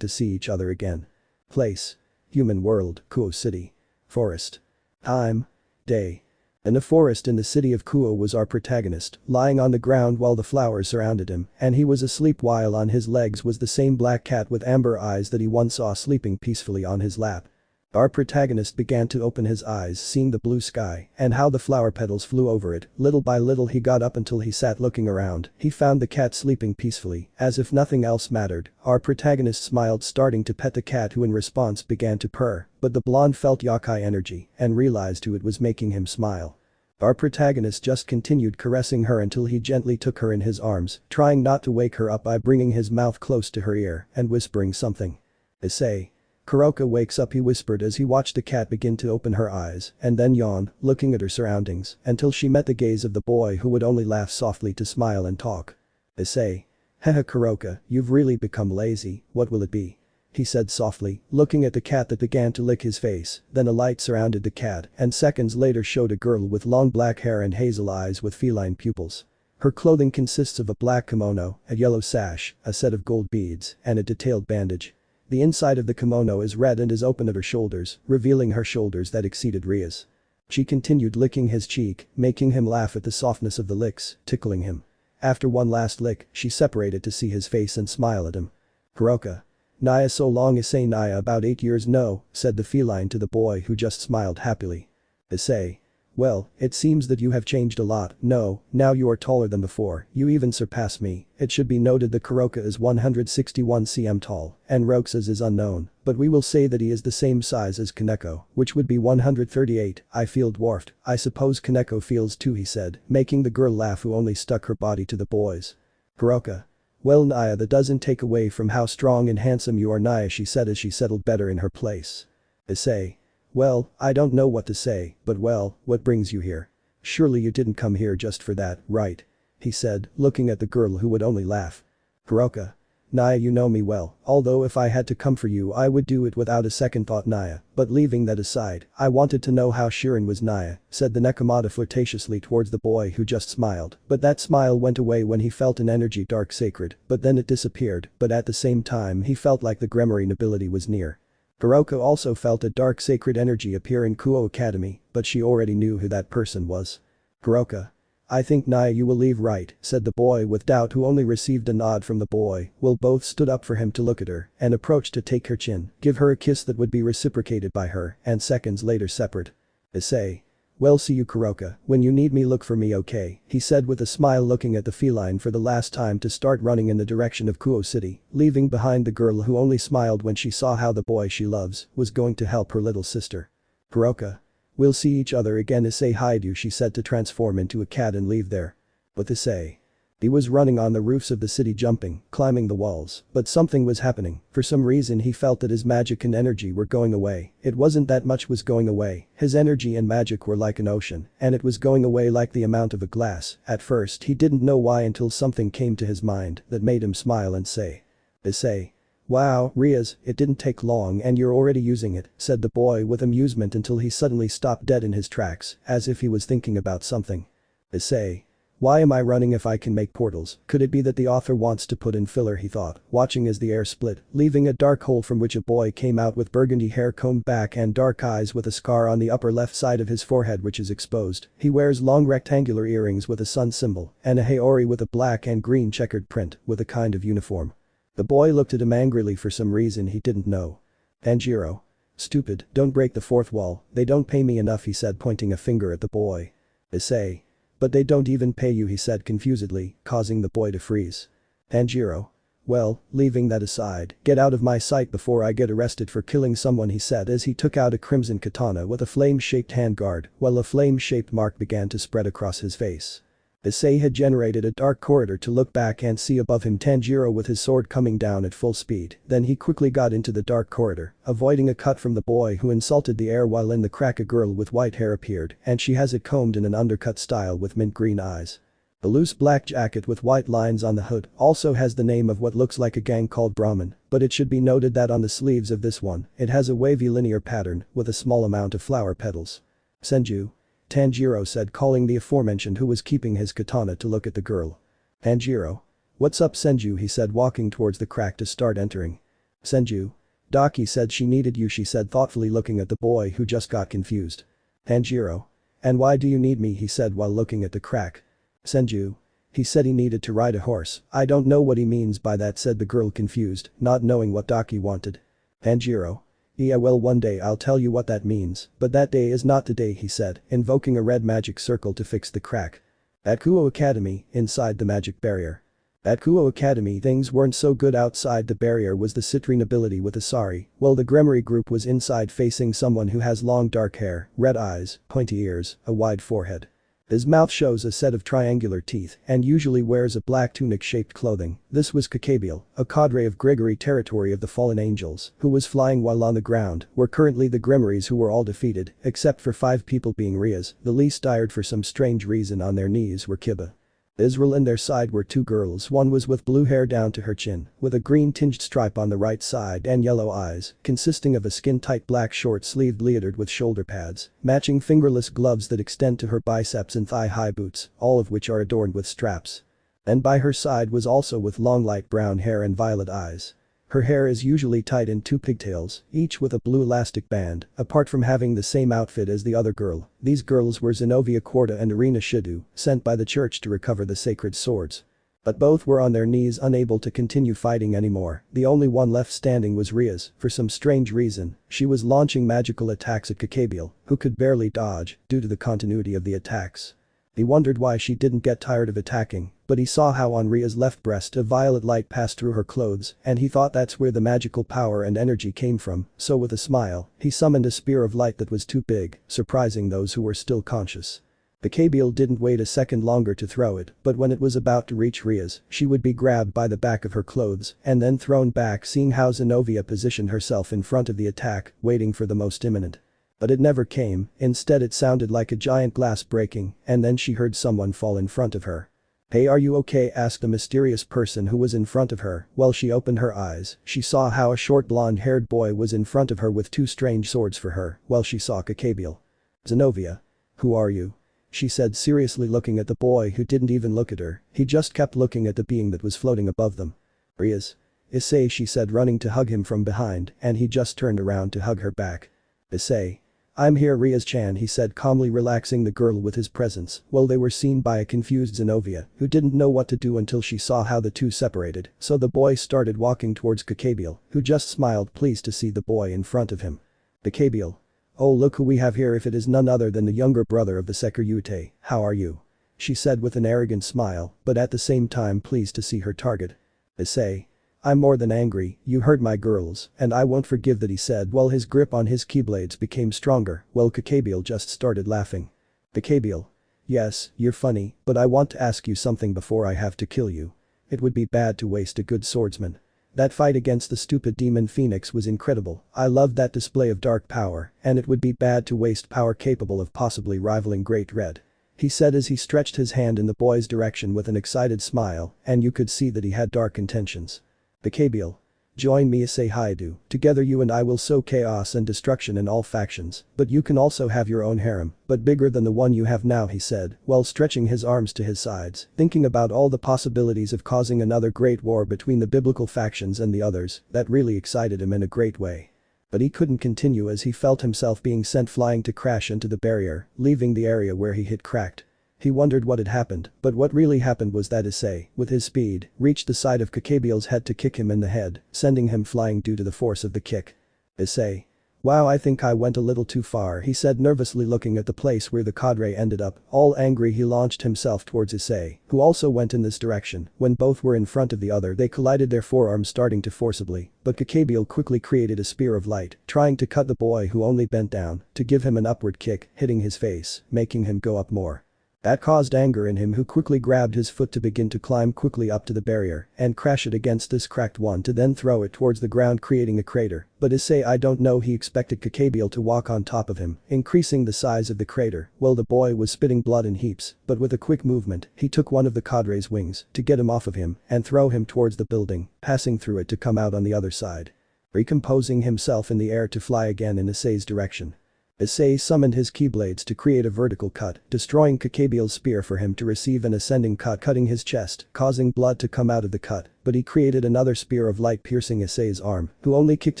to see each other again. Place. Human world, Kuo City. Forest. Time. Day. In the forest in the city of Kuo was our protagonist, lying on the ground while the flowers surrounded him, and he was asleep while on his legs was the same black cat with amber eyes that he once saw sleeping peacefully on his lap. Our protagonist began to open his eyes seeing the blue sky and how the flower petals flew over it. Little by little he got up until he sat looking around. He found the cat sleeping peacefully, as if nothing else mattered. Our protagonist smiled starting to pet the cat who in response began to purr, but the blonde felt yokai energy and realized who it was making him smile. Our protagonist just continued caressing her until he gently took her in his arms, trying not to wake her up by bringing his mouth close to her ear and whispering something. Issei. Kuroka wakes up, he whispered as he watched the cat begin to open her eyes and then yawn, looking at her surroundings until she met the gaze of the boy who would only laugh softly to smile and talk. Issei. Haha Kuroka, you've really become lazy, what will it be? He said softly, looking at the cat that began to lick his face, then a light surrounded the cat and seconds later showed a girl with long black hair and hazel eyes with feline pupils. Her clothing consists of a black kimono, a yellow sash, a set of gold beads, and a detailed bandage. The inside of the kimono is red and is open at her shoulders, revealing her shoulders that exceeded Ria's. She continued licking his cheek, making him laugh at the softness of the licks, tickling him. After one last lick, she separated to see his face and smile at him. Kuroka. Naya so long Issei. Naya about 8 years no, said the feline to the boy who just smiled happily. Issei. Well, it seems that you have changed a lot. No, now you are taller than before, you even surpass me. It should be noted that Kuroka is 161 cm tall, and Roxas is unknown, but we will say that he is the same size as Kaneko, which would be 138, I feel dwarfed, I suppose Kaneko feels too, he said, making the girl laugh who only stuck her body to the boys. Kuroka. Well Naya, that doesn't take away from how strong and handsome you are Naya, she said as she settled better in her place. Issei. Well, I don't know what to say, but well, what brings you here? Surely you didn't come here just for that, right? He said, looking at the girl who would only laugh. Kuroka. Naya, you know me well, although if I had to come for you I would do it without a second thought Naya, but leaving that aside, I wanted to know how Shirin was Naya, said the nekamata flirtatiously towards the boy who just smiled, but that smile went away when he felt an energy dark sacred, but then it disappeared, but at the same time he felt like the Gremory nobility was near. Kuroka also felt a dark sacred energy appear in Kuo Academy, but she already knew who that person was. Kuroka. I think Naya you will leave, right, said the boy with doubt who only received a nod from the boy, while both stood up for him to look at her and approached to take her chin, give her a kiss that would be reciprocated by her and seconds later separate. Issei. Well see you Kuroka, when you need me look for me okay, he said with a smile looking at the feline for the last time to start running in the direction of Kuo City, leaving behind the girl who only smiled when she saw how the boy she loves was going to help her little sister. Kuroka. We'll see each other again Issei Hyoudou, she said to transform into a cat and leave there. But Issei. He was running on the roofs of the city jumping, climbing the walls, but something was happening, for some reason he felt that his magic and energy were going away, it wasn't that much was going away, his energy and magic were like an ocean, and it was going away like the amount of a glass, at first he didn't know why until something came to his mind that made him smile and say. Issei. Wow, Rias, it didn't take long and you're already using it, said the boy with amusement until he suddenly stopped dead in his tracks, as if he was thinking about something. Issei. Why am I running if I can make portals? Could it be that the author wants to put in filler, he thought, watching as the air split, leaving a dark hole from which a boy came out with burgundy hair combed back and dark eyes with a scar on the upper left side of his forehead which is exposed. He wears long rectangular earrings with a sun symbol and a haori with a black and green checkered print with a kind of uniform. The boy looked at him angrily for some reason he didn't know. Tanjiro. Stupid, don't break the fourth wall, they don't pay me enough, he said pointing a finger at the boy. Issei. But they don't even pay you, he said confusedly, causing the boy to freeze. Tanjiro. Well, leaving that aside, get out of my sight before I get arrested for killing someone, he said as he took out a crimson katana with a flame-shaped handguard while a flame-shaped mark began to spread across his face. Issei had generated a dark corridor to look back and see above him Tanjiro with his sword coming down at full speed, then he quickly got into the dark corridor, avoiding a cut from the boy who insulted the air while in the crack a girl with white hair appeared and she has it combed in an undercut style with mint green eyes. The loose black jacket with white lines on the hood also has the name of what looks like a gang called Brahmin, but it should be noted that on the sleeves of this one, it has a wavy linear pattern with a small amount of flower petals. Senju. Tanjiro said, calling the aforementioned who was keeping his katana to look at the girl. Tanjiro. What's up, Senju, he said, walking towards the crack to start entering. Senju. Daki said she needed you, she said, thoughtfully looking at the boy who just got confused. Tanjiro. And why do you need me, he said while looking at the crack. Senju. He said he needed to ride a horse. I don't know what he means by that, said the girl, confused, not knowing what Daki wanted. Tanjiro. Yeah, well, one day I'll tell you what that means, but that day is not today, he said, invoking a red magic circle to fix the crack. At Kuo Academy, inside the magic barrier. At Kuo Academy, things weren't so good. Outside the barrier was the Citrine nobility with Asari, while the Gremory group was inside facing someone who has long dark hair, red eyes, pointy ears, a wide forehead. His mouth shows a set of triangular teeth and usually wears a black tunic-shaped clothing. This was Kakabiel, a cadre of Gregory territory of the fallen angels, who was flying while on the ground, were currently the Gremorys who were all defeated, except for 5 people being Rias, the least tired for some strange reason. On their knees were Kiba. Israel and their side were 2 girls. One was with blue hair down to her chin, with a green-tinged stripe on the right side and yellow eyes, consisting of a skin-tight black short-sleeved leotard with shoulder pads, matching fingerless gloves that extend to her biceps and thigh-high boots, all of which are adorned with straps. And by her side was also with long light brown hair and violet eyes. Her hair is usually tied in 2 pigtails, each with a blue elastic band. Apart from having the same outfit as the other girl, these girls were Xenovia Korda and Issei Hyoudou, sent by the church to recover the sacred swords. But both were on their knees, unable to continue fighting anymore. The only one left standing was Rias. For some strange reason, she was launching magical attacks at Kakabiel, who could barely dodge due to the continuity of the attacks. He wondered why she didn't get tired of attacking, but he saw how on Ria's left breast a violet light passed through her clothes, and he thought that's where the magical power and energy came from, so with a smile, he summoned a spear of light that was too big, surprising those who were still conscious. Kakabiel didn't wait a second longer to throw it, but when it was about to reach Rias, she would be grabbed by the back of her clothes and then thrown back, seeing how Xenovia positioned herself in front of the attack, waiting for the most imminent. But it never came. Instead, it sounded like a giant glass breaking, and then she heard someone fall in front of her. "Hey, are you okay?" asked a mysterious person who was in front of her. While she opened her eyes, she saw how a short blonde-haired boy was in front of her with 2 strange swords for her, while she saw Kakabiel. "Xenovia. Who are you?" she said, seriously looking at the boy who didn't even look at her. He just kept looking at the being that was floating above them. "Rias. Issei," she said, running to hug him from behind, and he just turned around to hug her back. "Issei. I'm here, Rias-chan," he said, calmly relaxing the girl with his presence, while they were seen by a confused Xenovia, who didn't know what to do until she saw how the 2 separated, so the boy started walking towards Kakabiel, who just smiled, pleased to see the boy in front of him. Kakabiel. "Oh, look who we have here, if it is none other than the younger brother of the Sekiryuutei. How are you?" she said with an arrogant smile, but at the same time pleased to see her target. Issei. "I'm more than angry, you hurt my girls, and I won't forgive that," he said while his grip on his keyblades became stronger, while Kakabiel just started laughing. Kakabiel. "Yes, you're funny, but I want to ask you something before I have to kill you. It would be bad to waste a good swordsman. That fight against the stupid demon phoenix was incredible. I loved that display of dark power, and it would be bad to waste power capable of possibly rivaling Great Red," he said as he stretched his hand in the boy's direction with an excited smile, and you could see that he had dark intentions. Kakabiel. "Join me, Issei Hyoudou. Together you and I will sow chaos and destruction in all factions, but you can also have your own harem, but bigger than the one you have now," he said, while stretching his arms to his sides, thinking about all the possibilities of causing another great war between the biblical factions and the others. That really excited him in a great way. But he couldn't continue as he felt himself being sent flying to crash into the barrier, leaving the area where he hit cracked. He wondered what had happened, but what really happened was that Issei, with his speed, reached the side of Kakabiel's head to kick him in the head, sending him flying due to the force of the kick. Issei. "Wow, I think I went a little too far," he said, nervously looking at the place where the cadre ended up. All angry, he launched himself towards Issei, who also went in this direction. When both were in front of the other, they collided, their forearms starting to forcibly, but Kakabiel quickly created a spear of light, trying to cut the boy who only bent down, to give him an upward kick, hitting his face, making him go up more. That caused anger in him, who quickly grabbed his foot to begin to climb quickly up to the barrier and crash it against this cracked one to then throw it towards the ground, creating a crater. But Issei, I don't know, he expected Kukabiel to walk on top of him, increasing the size of the crater. Well, the boy was spitting blood in heaps, but with a quick movement, he took one of the cadre's wings to get him off of him and throw him towards the building, passing through it to come out on the other side. Recomposing himself in the air to fly again in Issei's direction. Issei summoned his keyblades to create a vertical cut, destroying Kukabiel's spear for him to receive an ascending cut, cutting his chest, causing blood to come out of the cut, but he created another spear of light piercing Issei's arm, who only kicked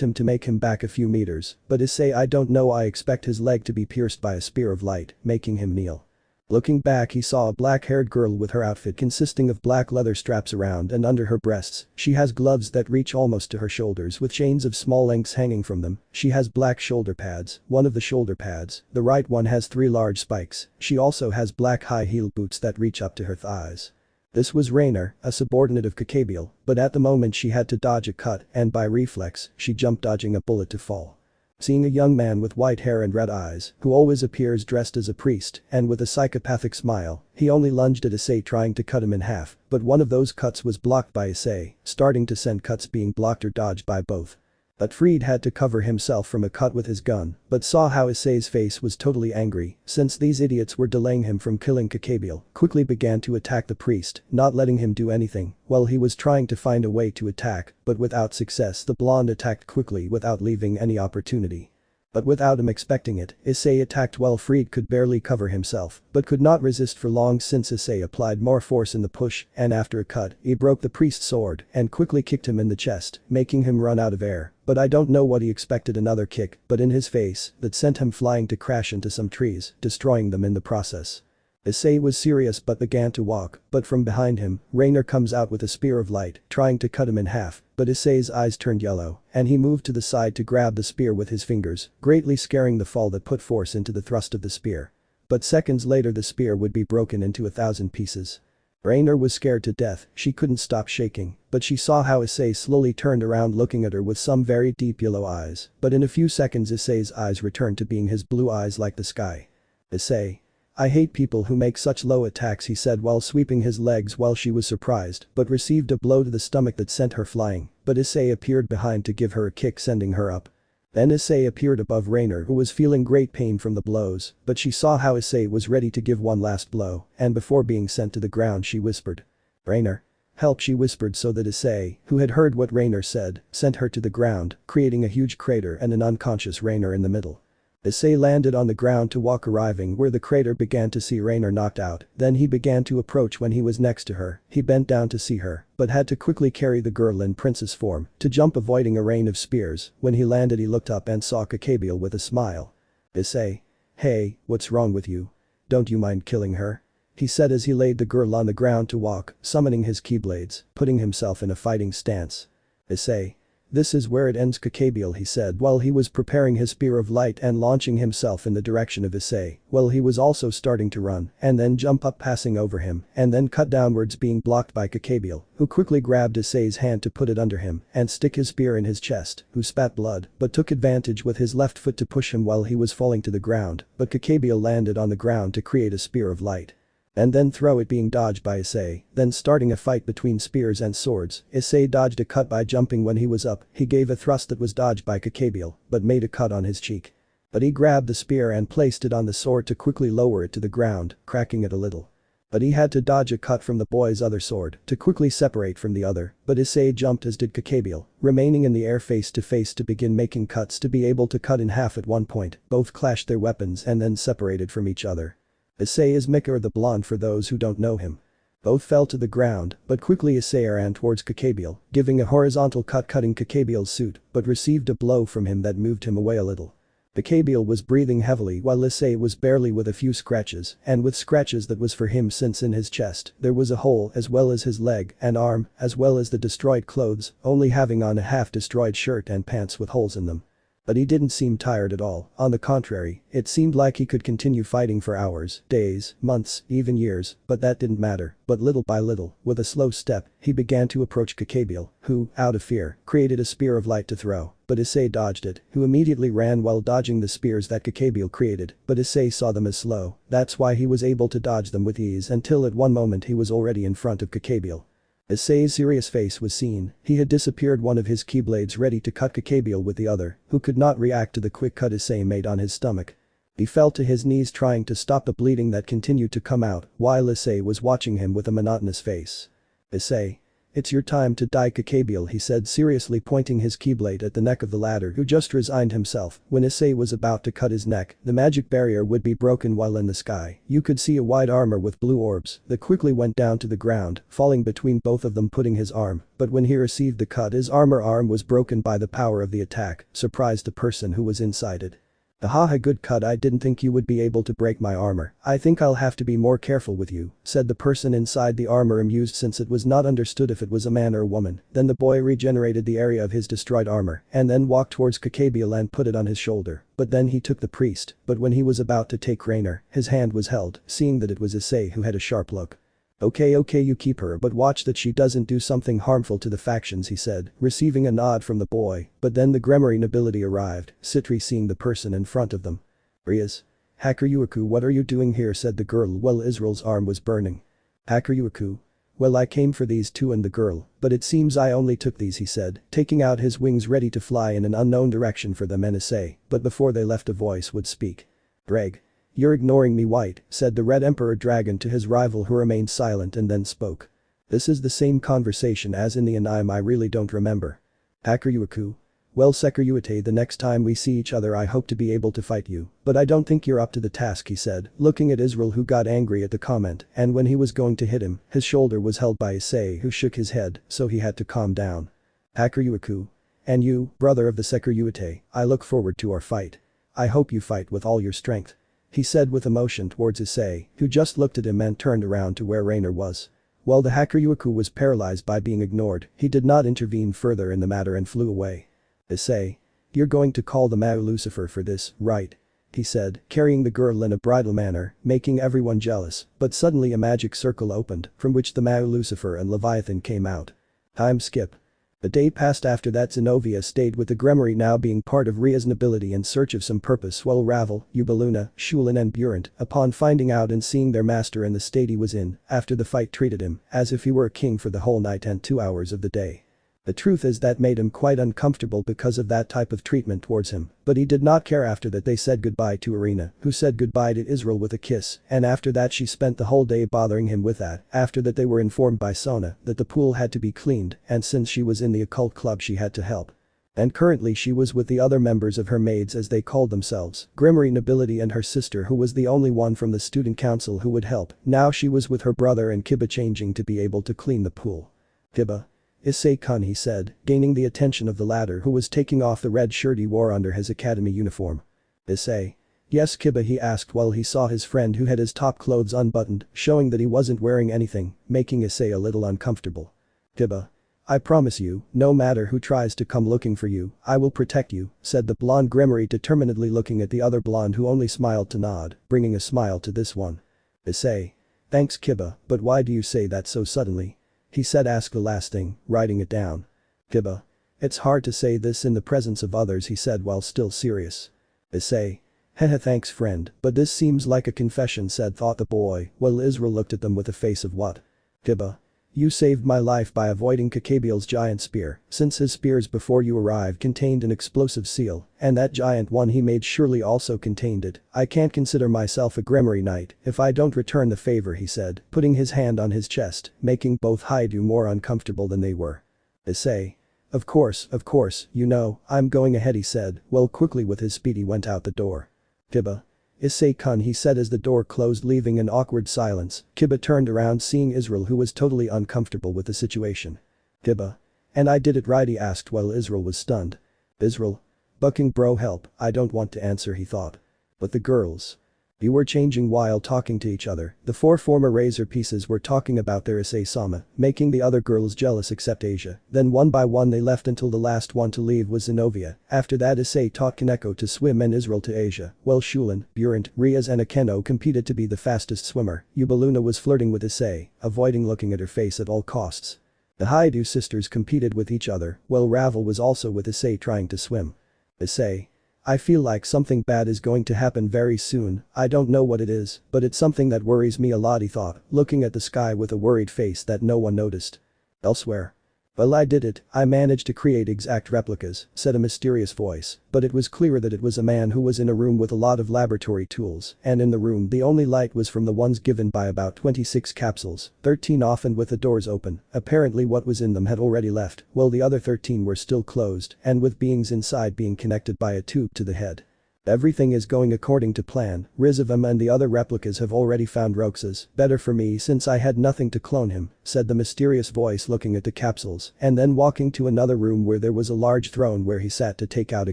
him to make him back a few meters. But Issei, I don't know, I expect his leg to be pierced by a spear of light, making him kneel. Looking back, he saw a black-haired girl with her outfit consisting of black leather straps around and under her breasts. She has gloves that reach almost to her shoulders with chains of small links hanging from them. She has black shoulder pads, one of the shoulder pads, the right one, has 3 large spikes. She also has black high-heel boots that reach up to her thighs. This was Rainer, a subordinate of Kukabiel, but at the moment she had to dodge a cut and by reflex, she jumped dodging a bullet to fall. Seeing a young man with white hair and red eyes, who always appears dressed as a priest and with a psychopathic smile, he only lunged at Issei trying to cut him in half, but one of those cuts was blocked by Issei, starting to send cuts being blocked or dodged by both. But Fried had to cover himself from a cut with his gun, but saw how Issei's face was totally angry, since these idiots were delaying him from killing Kukabiel, quickly began to attack the priest, not letting him do anything, while he was trying to find a way to attack, but without success. The blonde attacked quickly without leaving any opportunity. But without him expecting it, Issei attacked while Fried could barely cover himself, but could not resist for long since Issei applied more force in the push, and after a cut, he broke the priest's sword and quickly kicked him in the chest, making him run out of air. But I don't know what he expected, another kick, but in his face, that sent him flying to crash into some trees, destroying them in the process. Issei was serious but began to walk, but from behind him, Rainer comes out with a spear of light, trying to cut him in half, but Issei's eyes turned yellow, and he moved to the side to grab the spear with his fingers, greatly scaring the fall that put force into the thrust of the spear. But seconds later the spear would be broken into 1,000 pieces. Rainer was scared to death, she couldn't stop shaking, but she saw how Issei slowly turned around looking at her with some very deep yellow eyes, but in a few seconds Issei's eyes returned to being his blue eyes like the sky. Issei. I hate people who make such low attacks, he said while sweeping his legs while she was surprised but received a blow to the stomach that sent her flying, but Issei appeared behind to give her a kick sending her up. Then Issei appeared above Rainer, who was feeling great pain from the blows, but she saw how Issei was ready to give one last blow, and before being sent to the ground she whispered. Rainer. Help, she whispered so that Issei, who had heard what Rainer said, sent her to the ground, creating a huge crater and an unconscious Rainer in the middle. Issei landed on the ground to walk, arriving where the crater began to see Rainer knocked out. Then he began to approach. When he was next to her, he bent down to see her, but had to quickly carry the girl in princess form to jump, avoiding a rain of spears. When he landed he looked up and saw Kukabiel with a smile. Issei. Hey, what's wrong with you? Don't you mind killing her? He said as he laid the girl on the ground to walk, summoning his keyblades, putting himself in a fighting stance. Issei. This is where it ends, Kukabiel, he said while he was preparing his spear of light and launching himself in the direction of Issei. Well, he was also starting to run and then jump up, passing over him and then cut downwards, being blocked by Kukabiel, who quickly grabbed Issei's hand to put it under him and stick his spear in his chest, who spat blood but took advantage with his left foot to push him while he was falling to the ground, but Kukabiel landed on the ground to create a spear of light. And then throw it, being dodged by Issei, then starting a fight between spears and swords. Issei dodged a cut by jumping. When he was up, he gave a thrust that was dodged by Kukabiel, but made a cut on his cheek. But he grabbed the spear and placed it on the sword to quickly lower it to the ground, cracking it a little. But he had to dodge a cut from the boy's other sword to quickly separate from the other, but Issei jumped as did Kukabiel, remaining in the air face to begin making cuts to be able to cut in half at one point. Both clashed their weapons and then separated from each other. Issei is Mika, or the blonde for those who don't know him. Both fell to the ground, but quickly Issei ran towards Kukabiel, giving a horizontal cut, cutting Kukabiel's suit, but received a blow from him that moved him away a little. Kukabiel was breathing heavily while Issei was barely with a few scratches, and with scratches that was for him since in his chest there was a hole, as well as his leg and arm, as well as the destroyed clothes, only having on a half-destroyed shirt and pants with holes in them. But he didn't seem tired at all, on the contrary, it seemed like he could continue fighting for hours, days, months, even years, but that didn't matter. But little by little, with a slow step, he began to approach Kakabiel, who, out of fear, created a spear of light to throw, but Issei dodged it, who immediately ran while dodging the spears that Kakabiel created, but Issei saw them as slow, that's why he was able to dodge them with ease until at one moment he was already in front of Kakabiel. Issei's serious face was seen, he had disappeared one of his keyblades ready to cut Kakabiel with the other, who could not react to the quick cut Issei made on his stomach. He fell to his knees trying to stop the bleeding that continued to come out, while Issei was watching him with a monotonous face. Issei. It's your time to die Kakabiel, he said seriously, pointing his keyblade at the neck of the latter, who just resigned himself. When Issei was about to cut his neck, the magic barrier would be broken while in the sky. You could see a white armor with blue orbs that quickly went down to the ground, falling between both of them, putting his arm. But when he received the cut, his arm was broken by the power of the attack, surprised the person who was inside it. Haha, good cut, I didn't think you would be able to break my armor. I think I'll have to be more careful with you, said the person inside the armor, amused since it was not understood if it was a man or a woman. Then the boy regenerated the area of his destroyed armor and then walked towards Kakabiel and put it on his shoulder. But then he took the priest, but when he was about to take Rainer, his hand was held, seeing that it was Issei who had a sharp look. Okay, you keep her, but watch that she doesn't do something harmful to the factions, he said, receiving a nod from the boy. But then the Gremory nobility arrived, Citri seeing the person in front of them. Rias. Sekiryuutei, what are you doing here, said the girl while Israel's arm was burning. Sekiryuutei. Well, I came for these two and the girl, but it seems I only took these, he said, taking out his wings ready to fly in an unknown direction for them and Issei, but before they left a voice would speak. Greg. You're ignoring me, White, said the Red Emperor Dragon to his rival, who remained silent and then spoke. This is the same conversation as in the anime, I really don't remember. Sekiryuutei. Well, Sekiryuutei, the next time we see each other I hope to be able to fight you, but I don't think you're up to the task, he said, looking at Israel, who got angry at the comment, and when he was going to hit him, his shoulder was held by Issei, who shook his head, so he had to calm down. Sekiryuutei. And you, brother of the Sekiryuutei, I look forward to our fight. I hope you fight with all your strength. He said with emotion towards Issei, who just looked at him and turned around to where Rainer was. While the Sekiryuutei was paralyzed by being ignored, he did not intervene further in the matter and flew away. Issei. You're going to call the Mao Lucifer for this, right? He said, carrying the girl in a bridal manner, making everyone jealous, but suddenly a magic circle opened, from which the Mao Lucifer and Leviathan came out. Time skip. A day passed after that. Xenovia stayed with the Gremory, now being part of Ria's nobility, in search of some purpose, while Ravel, Ubeluna, Shulin and Burant, upon finding out and seeing their master in the state he was in, after the fight treated him as if he were a king for the whole night and 2 hours of the day. The truth is that made him quite uncomfortable because of that type of treatment towards him, but he did not care. After that they said goodbye to Irina, who said goodbye to Israel with a kiss, and after that she spent the whole day bothering him with that. After that they were informed by Sona that the pool had to be cleaned, and since she was in the occult club she had to help. And currently she was with the other members of her maids, as they called themselves, Gremory nobility, and her sister, who was the only one from the student council who would help. Now she was with her brother and Kiba, changing to be able to clean the pool. Kiba. Issei-kun, he said, gaining the attention of the latter, who was taking off the red shirt he wore under his academy uniform. Issei. Yes, Kiba, he asked while he saw his friend who had his top clothes unbuttoned, showing that he wasn't wearing anything, making Issei a little uncomfortable. Kiba. I promise you, no matter who tries to come looking for you, I will protect you, said the blonde Gremory, determinedly looking at the other blonde, who only smiled to nod, bringing a smile to this one. Issei. Thanks, Kiba, but why do you say that so suddenly? He said, ask the last thing, writing it down. Kiba. It's hard to say this in the presence of others, he said while still serious. Issei. Haha, thanks friend, but this seems like a confession, thought the boy, while Israel looked at them with a face of what? Kiba. You saved my life by avoiding Kakabiel's giant spear, since his spears before you arrived contained an explosive seal, and that giant one he made surely also contained it. I can't consider myself a Gremory knight if I don't return the favor, he said, putting his hand on his chest, making both Hyoudou more uncomfortable than they were. Issei. Of course, you know, I'm going ahead, he said, while quickly with his speed he went out the door. Kiba. Issei-kun, he said as the door closed, leaving an awkward silence. Kiba turned around, seeing Israel, who was totally uncomfortable with the situation. Kiba. And I did it right, he asked while Israel was stunned. Israel. Bucking bro, help, I don't want to answer, he thought. But the girls. You were changing while talking to each other. The 4 former razor pieces were talking about their Issei Sama, making the other girls jealous except Asia. Then one by one they left until the last one to leave was Xenovia. After that Issei taught Kaneko to swim and Israel to Asia, while Shulin, Burant, Rias and Akeno competed to be the fastest swimmer. Yubaluna was flirting with Issei, avoiding looking at her face at all costs. The Hyoudou sisters competed with each other, while Ravel was also with Issei trying to swim. Issei. I feel like something bad is going to happen very soon. I don't know what it is, but it's something that worries me a lot, he thought, looking at the sky with a worried face that no one noticed. Elsewhere. Well, I did it, I managed to create exact replicas, said a mysterious voice, but it was clear that it was a man who was in a room with a lot of laboratory tools, and in the room the only light was from the ones given by about 26 capsules, 13 often with the doors open. Apparently what was in them had already left, while the other 13 were still closed, and with beings inside being connected by a tube to the head. Everything is going according to plan. Rizavim and the other replicas have already found Roxas. Better for me since I had nothing to clone him, said the mysterious voice looking at the capsules and then walking to another room where there was a large throne where he sat to take out a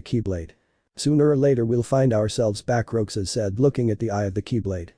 keyblade. Sooner or later we'll find ourselves back, Roxas said looking at the eye of the keyblade.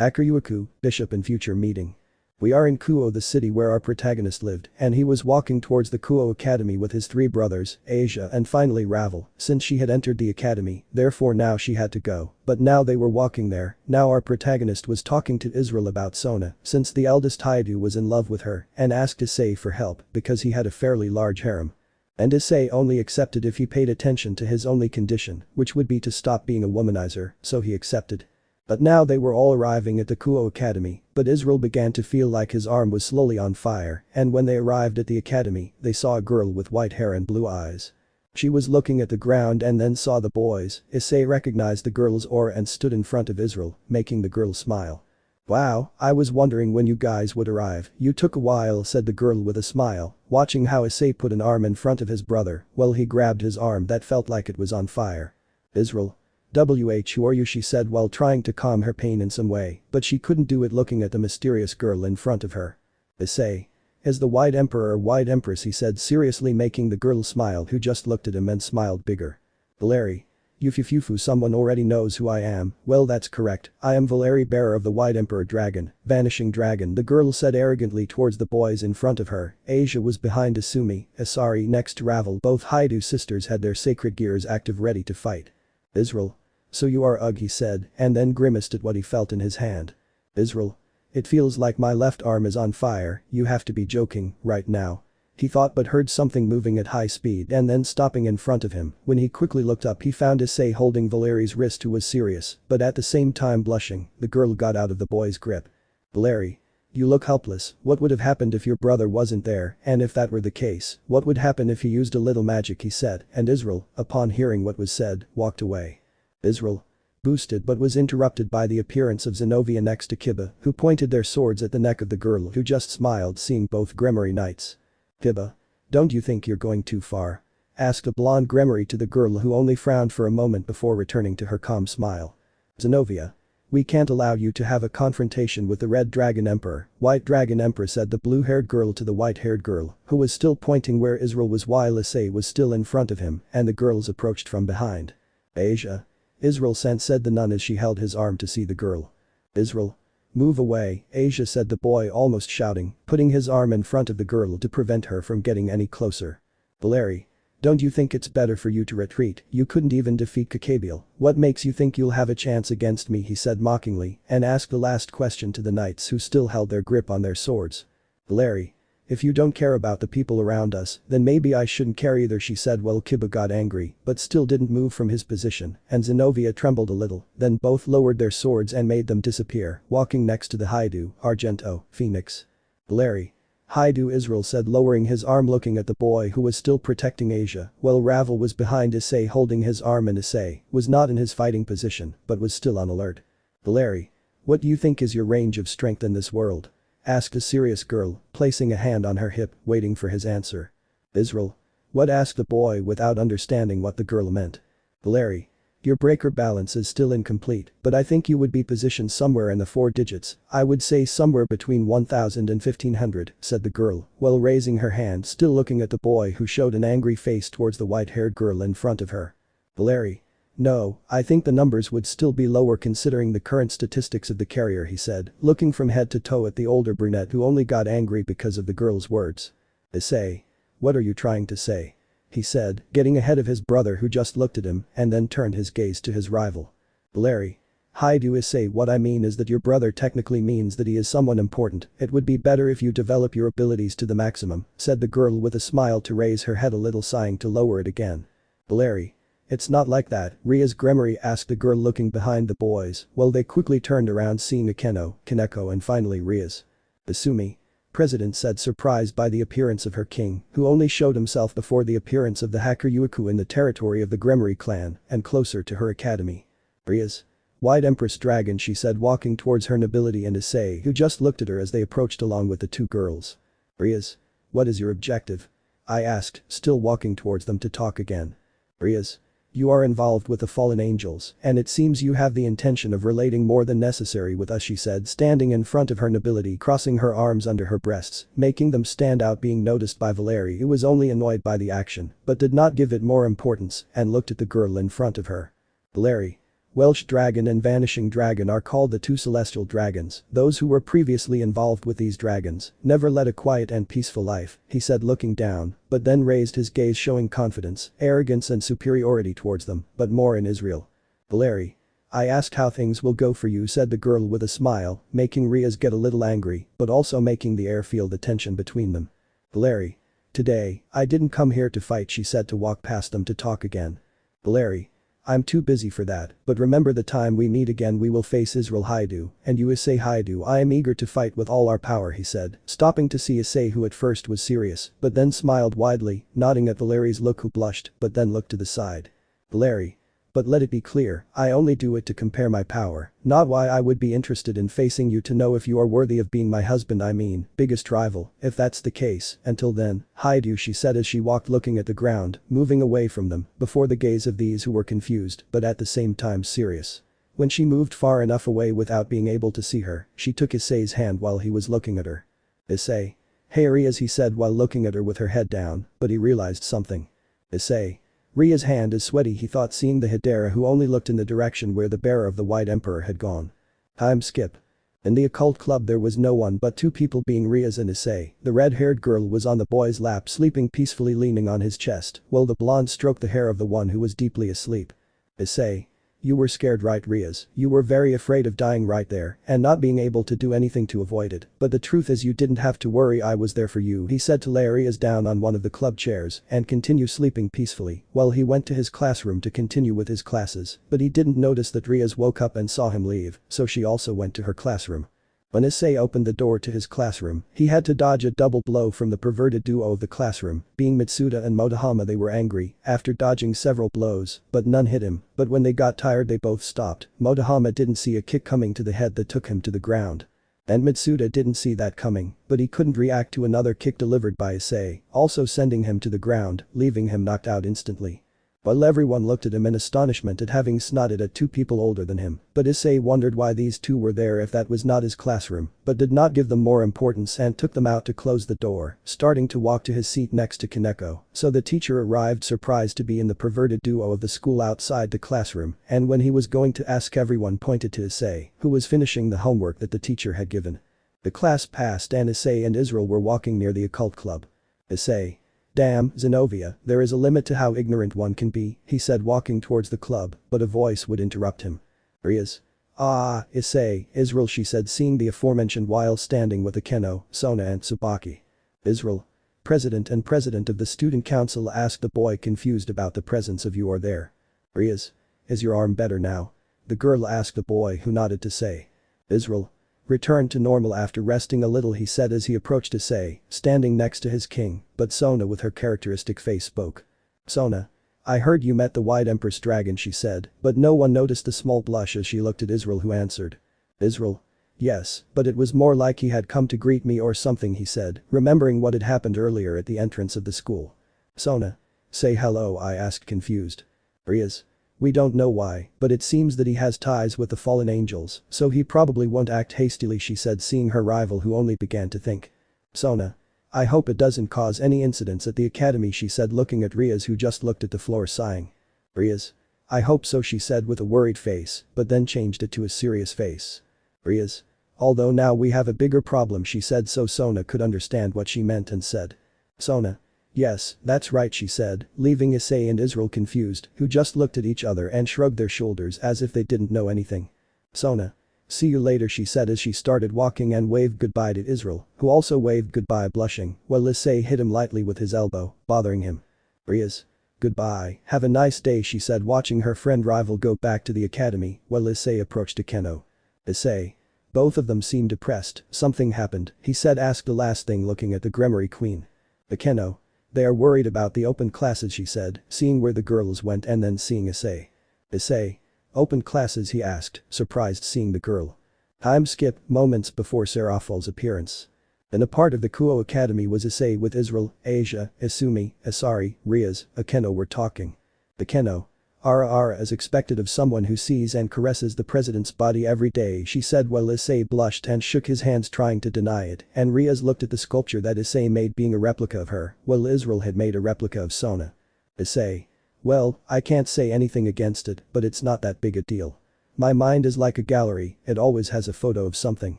Akiryuuku, bishop in future meeting. We are in Kuo, the city where our protagonist lived, and he was walking towards the Kuo Academy with his 3 brothers, Asia and finally Ravel, since she had entered the academy, therefore now she had to go. But now they were walking there, now our protagonist was talking to Israel about Sona, since the eldest Hyoudou was in love with her, and asked Issei for help because he had a fairly large harem. And Issei only accepted if he paid attention to his only condition, which would be to stop being a womanizer, so he accepted. But now they were all arriving at the Kuo Academy, but Israel began to feel like his arm was slowly on fire, and when they arrived at the academy, they saw a girl with white hair and blue eyes. She was looking at the ground and then saw the boys. Issei recognized the girl's aura and stood in front of Israel, making the girl smile. Wow, I was wondering when you guys would arrive. You took a while, said the girl with a smile, watching how Issei put an arm in front of his brother, while he grabbed his arm that felt like it was on fire. Israel. Who are you, she said while trying to calm her pain in some way, but she couldn't do it looking at the mysterious girl in front of her. Issei. As the White Emperor or White Empress, he said seriously, making the girl smile, who just looked at him and smiled bigger. Valeri. Yufufufu, someone already knows who I am. Well, that's correct, I am Valeri, bearer of the White Emperor Dragon, Vanishing Dragon, the girl said arrogantly towards the boys in front of her. Asia was behind Asumi, Asari next to Ravel. Both Hyoudou sisters had their sacred gears active ready to fight. Israel. So you are Ugh, he said, and then grimaced at what he felt in his hand. Israel. It feels like my left arm is on fire, you have to be joking, right now. He thought but heard something moving at high speed and then stopping in front of him. When he quickly looked up he found Issei holding Valeri's wrist, who was serious, but at the same time blushing. The girl got out of the boy's grip. Valeri. You look helpless. What would have happened if your brother wasn't there, and if that were the case, what would happen if he used a little magic, he said, and Israel, upon hearing what was said, walked away. Israel. Boosted but was interrupted by the appearance of Xenovia next to Kiba, who pointed their swords at the neck of the girl, who just smiled seeing both Gremory knights. Kiba. Don't you think you're going too far? Asked a blonde Gremory to the girl, who only frowned for a moment before returning to her calm smile. Xenovia. We can't allow you to have a confrontation with the Red Dragon Emperor. White Dragon Emperor, said the blue-haired girl to the white-haired girl, who was still pointing where Israel was while Issei was still in front of him, and the girls approached from behind. Asia. Israel sent, said the nun as she held his arm to see the girl. Israel. Move away, Asia, said the boy, almost shouting, putting his arm in front of the girl to prevent her from getting any closer. Valeri. Don't you think it's better for you to retreat? You couldn't even defeat Kakabiel. What makes you think you'll have a chance against me, he said mockingly, and asked the last question to the knights who still held their grip on their swords. Valeri. If you don't care about the people around us, then maybe I shouldn't care either, she said while Kiba got angry but still didn't move from his position, and Xenovia trembled a little, then both lowered their swords and made them disappear, walking next to the Hyoudou, Argento, Phoenix. Valeri. Hyoudou, Israel said, lowering his arm looking at the boy who was still protecting Asia, while Ravel was behind Issei holding his arm, and Issei was not in his fighting position but was still on alert. Valeri. What do you think is your range of strength in this world? Asked a serious girl, placing a hand on her hip, waiting for his answer. Israel. What? Asked the boy without understanding what the girl meant. Valeri. Your breaker balance is still incomplete, but I think you would be positioned somewhere in the 4 digits, I would say somewhere between 1000 and 1500, said the girl, while raising her hand, still looking at the boy who showed an angry face towards the white-haired girl in front of her. Valeri. No, I think the numbers would still be lower considering the current statistics of the carrier, he said, looking from head to toe at the older brunette who only got angry because of the girl's words. Issei. What are you trying to say? He said, getting ahead of his brother who just looked at him and then turned his gaze to his rival. Larry. Hyoudou Issei, what I mean is that your brother technically means that he is someone important. It would be better if you develop your abilities to the maximum, said the girl with a smile to raise her head a little, sighing to lower it again. Larry. It's not like that, Rias Gremory asked the girl looking behind the boys, while they quickly turned around seeing Akeno, Kaneko and finally Rias. Asumi. President said, surprised by the appearance of her king, who only showed himself before the appearance of the hacker Yuiku in the territory of the Gremory clan and closer to her academy. Rias. White Empress Dragon, she said, walking towards her nobility and Issei, who just looked at her as they approached along with the two girls. Rias. What is your objective? I asked, still walking towards them to talk again. Rias. You are involved with the fallen angels, and it seems you have the intention of relating more than necessary with us, she said, standing in front of her nobility, crossing her arms under her breasts, making them stand out, being noticed by Valeri, who was only annoyed by the action, but did not give it more importance, and looked at the girl in front of her. Valeri. Welsh Dragon and Vanishing Dragon are called the two celestial dragons. Those who were previously involved with these dragons never led a quiet and peaceful life, he said, looking down, but then raised his gaze, showing confidence, arrogance and superiority towards them, but more in Israel. Valeri. I asked how things will go for you, said the girl with a smile, making Rias get a little angry, but also making the air feel the tension between them. Valeri. Today, I didn't come here to fight, she said, to walk past them to talk again. Valeri. I'm too busy for that, but remember the time we meet again we will face Israel Hyoudou, and you Issei Hyoudou. I am eager to fight with all our power, he said, stopping to see Issei, who at first was serious, but then smiled widely, nodding at Valeri's look, who blushed, but then looked to the side. Valeri. But let it be clear, I only do it to compare my power, not why I would be interested in facing you, to know if you are worthy of being my husband, I mean, biggest rival, if that's the case. Until then, Hyoudou, she said as she walked looking at the ground, moving away from them, before the gaze of these who were confused but at the same time serious. When she moved far enough away without being able to see her, she took Issei's hand while he was looking at her. Issei. Hey Rias, he said while looking at her with her head down, but he realized something. Issei. Ria's hand is sweaty, he thought, seeing the Yandere, who only looked in the direction where the bearer of the White Emperor had gone. Time skip. In the occult club there was no one but two people, being Rias and Issei. The red-haired girl was on the boy's lap, sleeping peacefully, leaning on his chest, while the blonde stroked the hair of the one who was deeply asleep. Issei. You were scared, right, Rias? You were very afraid of dying right there and not being able to do anything to avoid it, but the truth is you didn't have to worry, I was there for you, he said to lay Rias down on one of the club chairs and continue sleeping peacefully while he went to his classroom to continue with his classes, but he didn't notice that Rias woke up and saw him leave, so she also went to her classroom. When Issei opened the door to his classroom, he had to dodge a double blow from the perverted duo of the classroom, being Mitsuda and Motohama. They were angry after dodging several blows, but none hit him, but when they got tired they both stopped. Motohama didn't see a kick coming to the head that took him to the ground. And Mitsuda didn't see that coming, but he couldn't react to another kick delivered by Issei, also sending him to the ground, leaving him knocked out instantly. While everyone looked at him in astonishment at having snotted at two people older than him, but Issei wondered why these two were there if that was not his classroom, but did not give them more importance and took them out to close the door, starting to walk to his seat next to Kaneko. So the teacher arrived, surprised to be in the perverted duo of the school outside the classroom, and when he was going to ask, everyone pointed to Issei, who was finishing the homework that the teacher had given. The class passed and Issei and Israel were walking near the occult club. Issei. Damn, Xenovia, there is a limit to how ignorant one can be, he said walking towards the club, but a voice would interrupt him. Rias. Ah, Issei, Israel, she said, seeing the aforementioned while standing with Akeno, Sona and Tsubaki. Israel. President and president of the student council, asked the boy, confused about the presence of you are there. Rias. Is your arm better now? The girl asked the boy, who nodded to say. Israel. Returned to normal after resting a little, he said as he approached Issei, standing next to his king, but Sona with her characteristic face spoke. Sona. I heard you met the White Empress Dragon, she said, but no one noticed the small blush as she looked at Israel, who answered. Israel. Yes, but it was more like he had come to greet me or something, he said, remembering what had happened earlier at the entrance of the school. Sona. Say hello, I asked, confused. Rias. We don't know why, but it seems that he has ties with the fallen angels, so he probably won't act hastily, she said, seeing her rival, who only began to think. Sona. I hope it doesn't cause any incidents at the academy, she said, looking at Rias, who just looked at the floor, sighing. Rias. I hope so, she said with a worried face, but then changed it to a serious face. Rias. Although now we have a bigger problem, she said so Sona could understand what she meant and said. Sona. Yes, that's right, she said, leaving Issei and Israel confused, who just looked at each other and shrugged their shoulders as if they didn't know anything. Sona. See you later, she said as she started walking and waved goodbye to Israel, who also waved goodbye blushing, while Issei hit him lightly with his elbow, bothering him. Rias. Goodbye, have a nice day, she said watching her friend rival go back to the academy, while Issei approached Akeno. Issei. Both of them seemed depressed, something happened, he said asked the last thing looking at the Gremory queen. Akeno. They are worried about the open classes, she said, seeing where the girls went and then seeing Issei. Issei. Open classes, he asked, surprised seeing the girl. Time skip, moments before Seraphal's appearance. In a part of the Kuo Academy was Issei with Israel, Asia, Isumi, Asari, Rias, Akeno were talking. Akeno. Ara as expected of someone who sees and caresses the president's body every day, she said while Issei blushed and shook his hands trying to deny it, and Rias looked at the sculpture that Issei made being a replica of her, while Israel had made a replica of Sona. Issei. Well, I can't say anything against it, but it's not that big a deal. My mind is like a gallery, it always has a photo of something.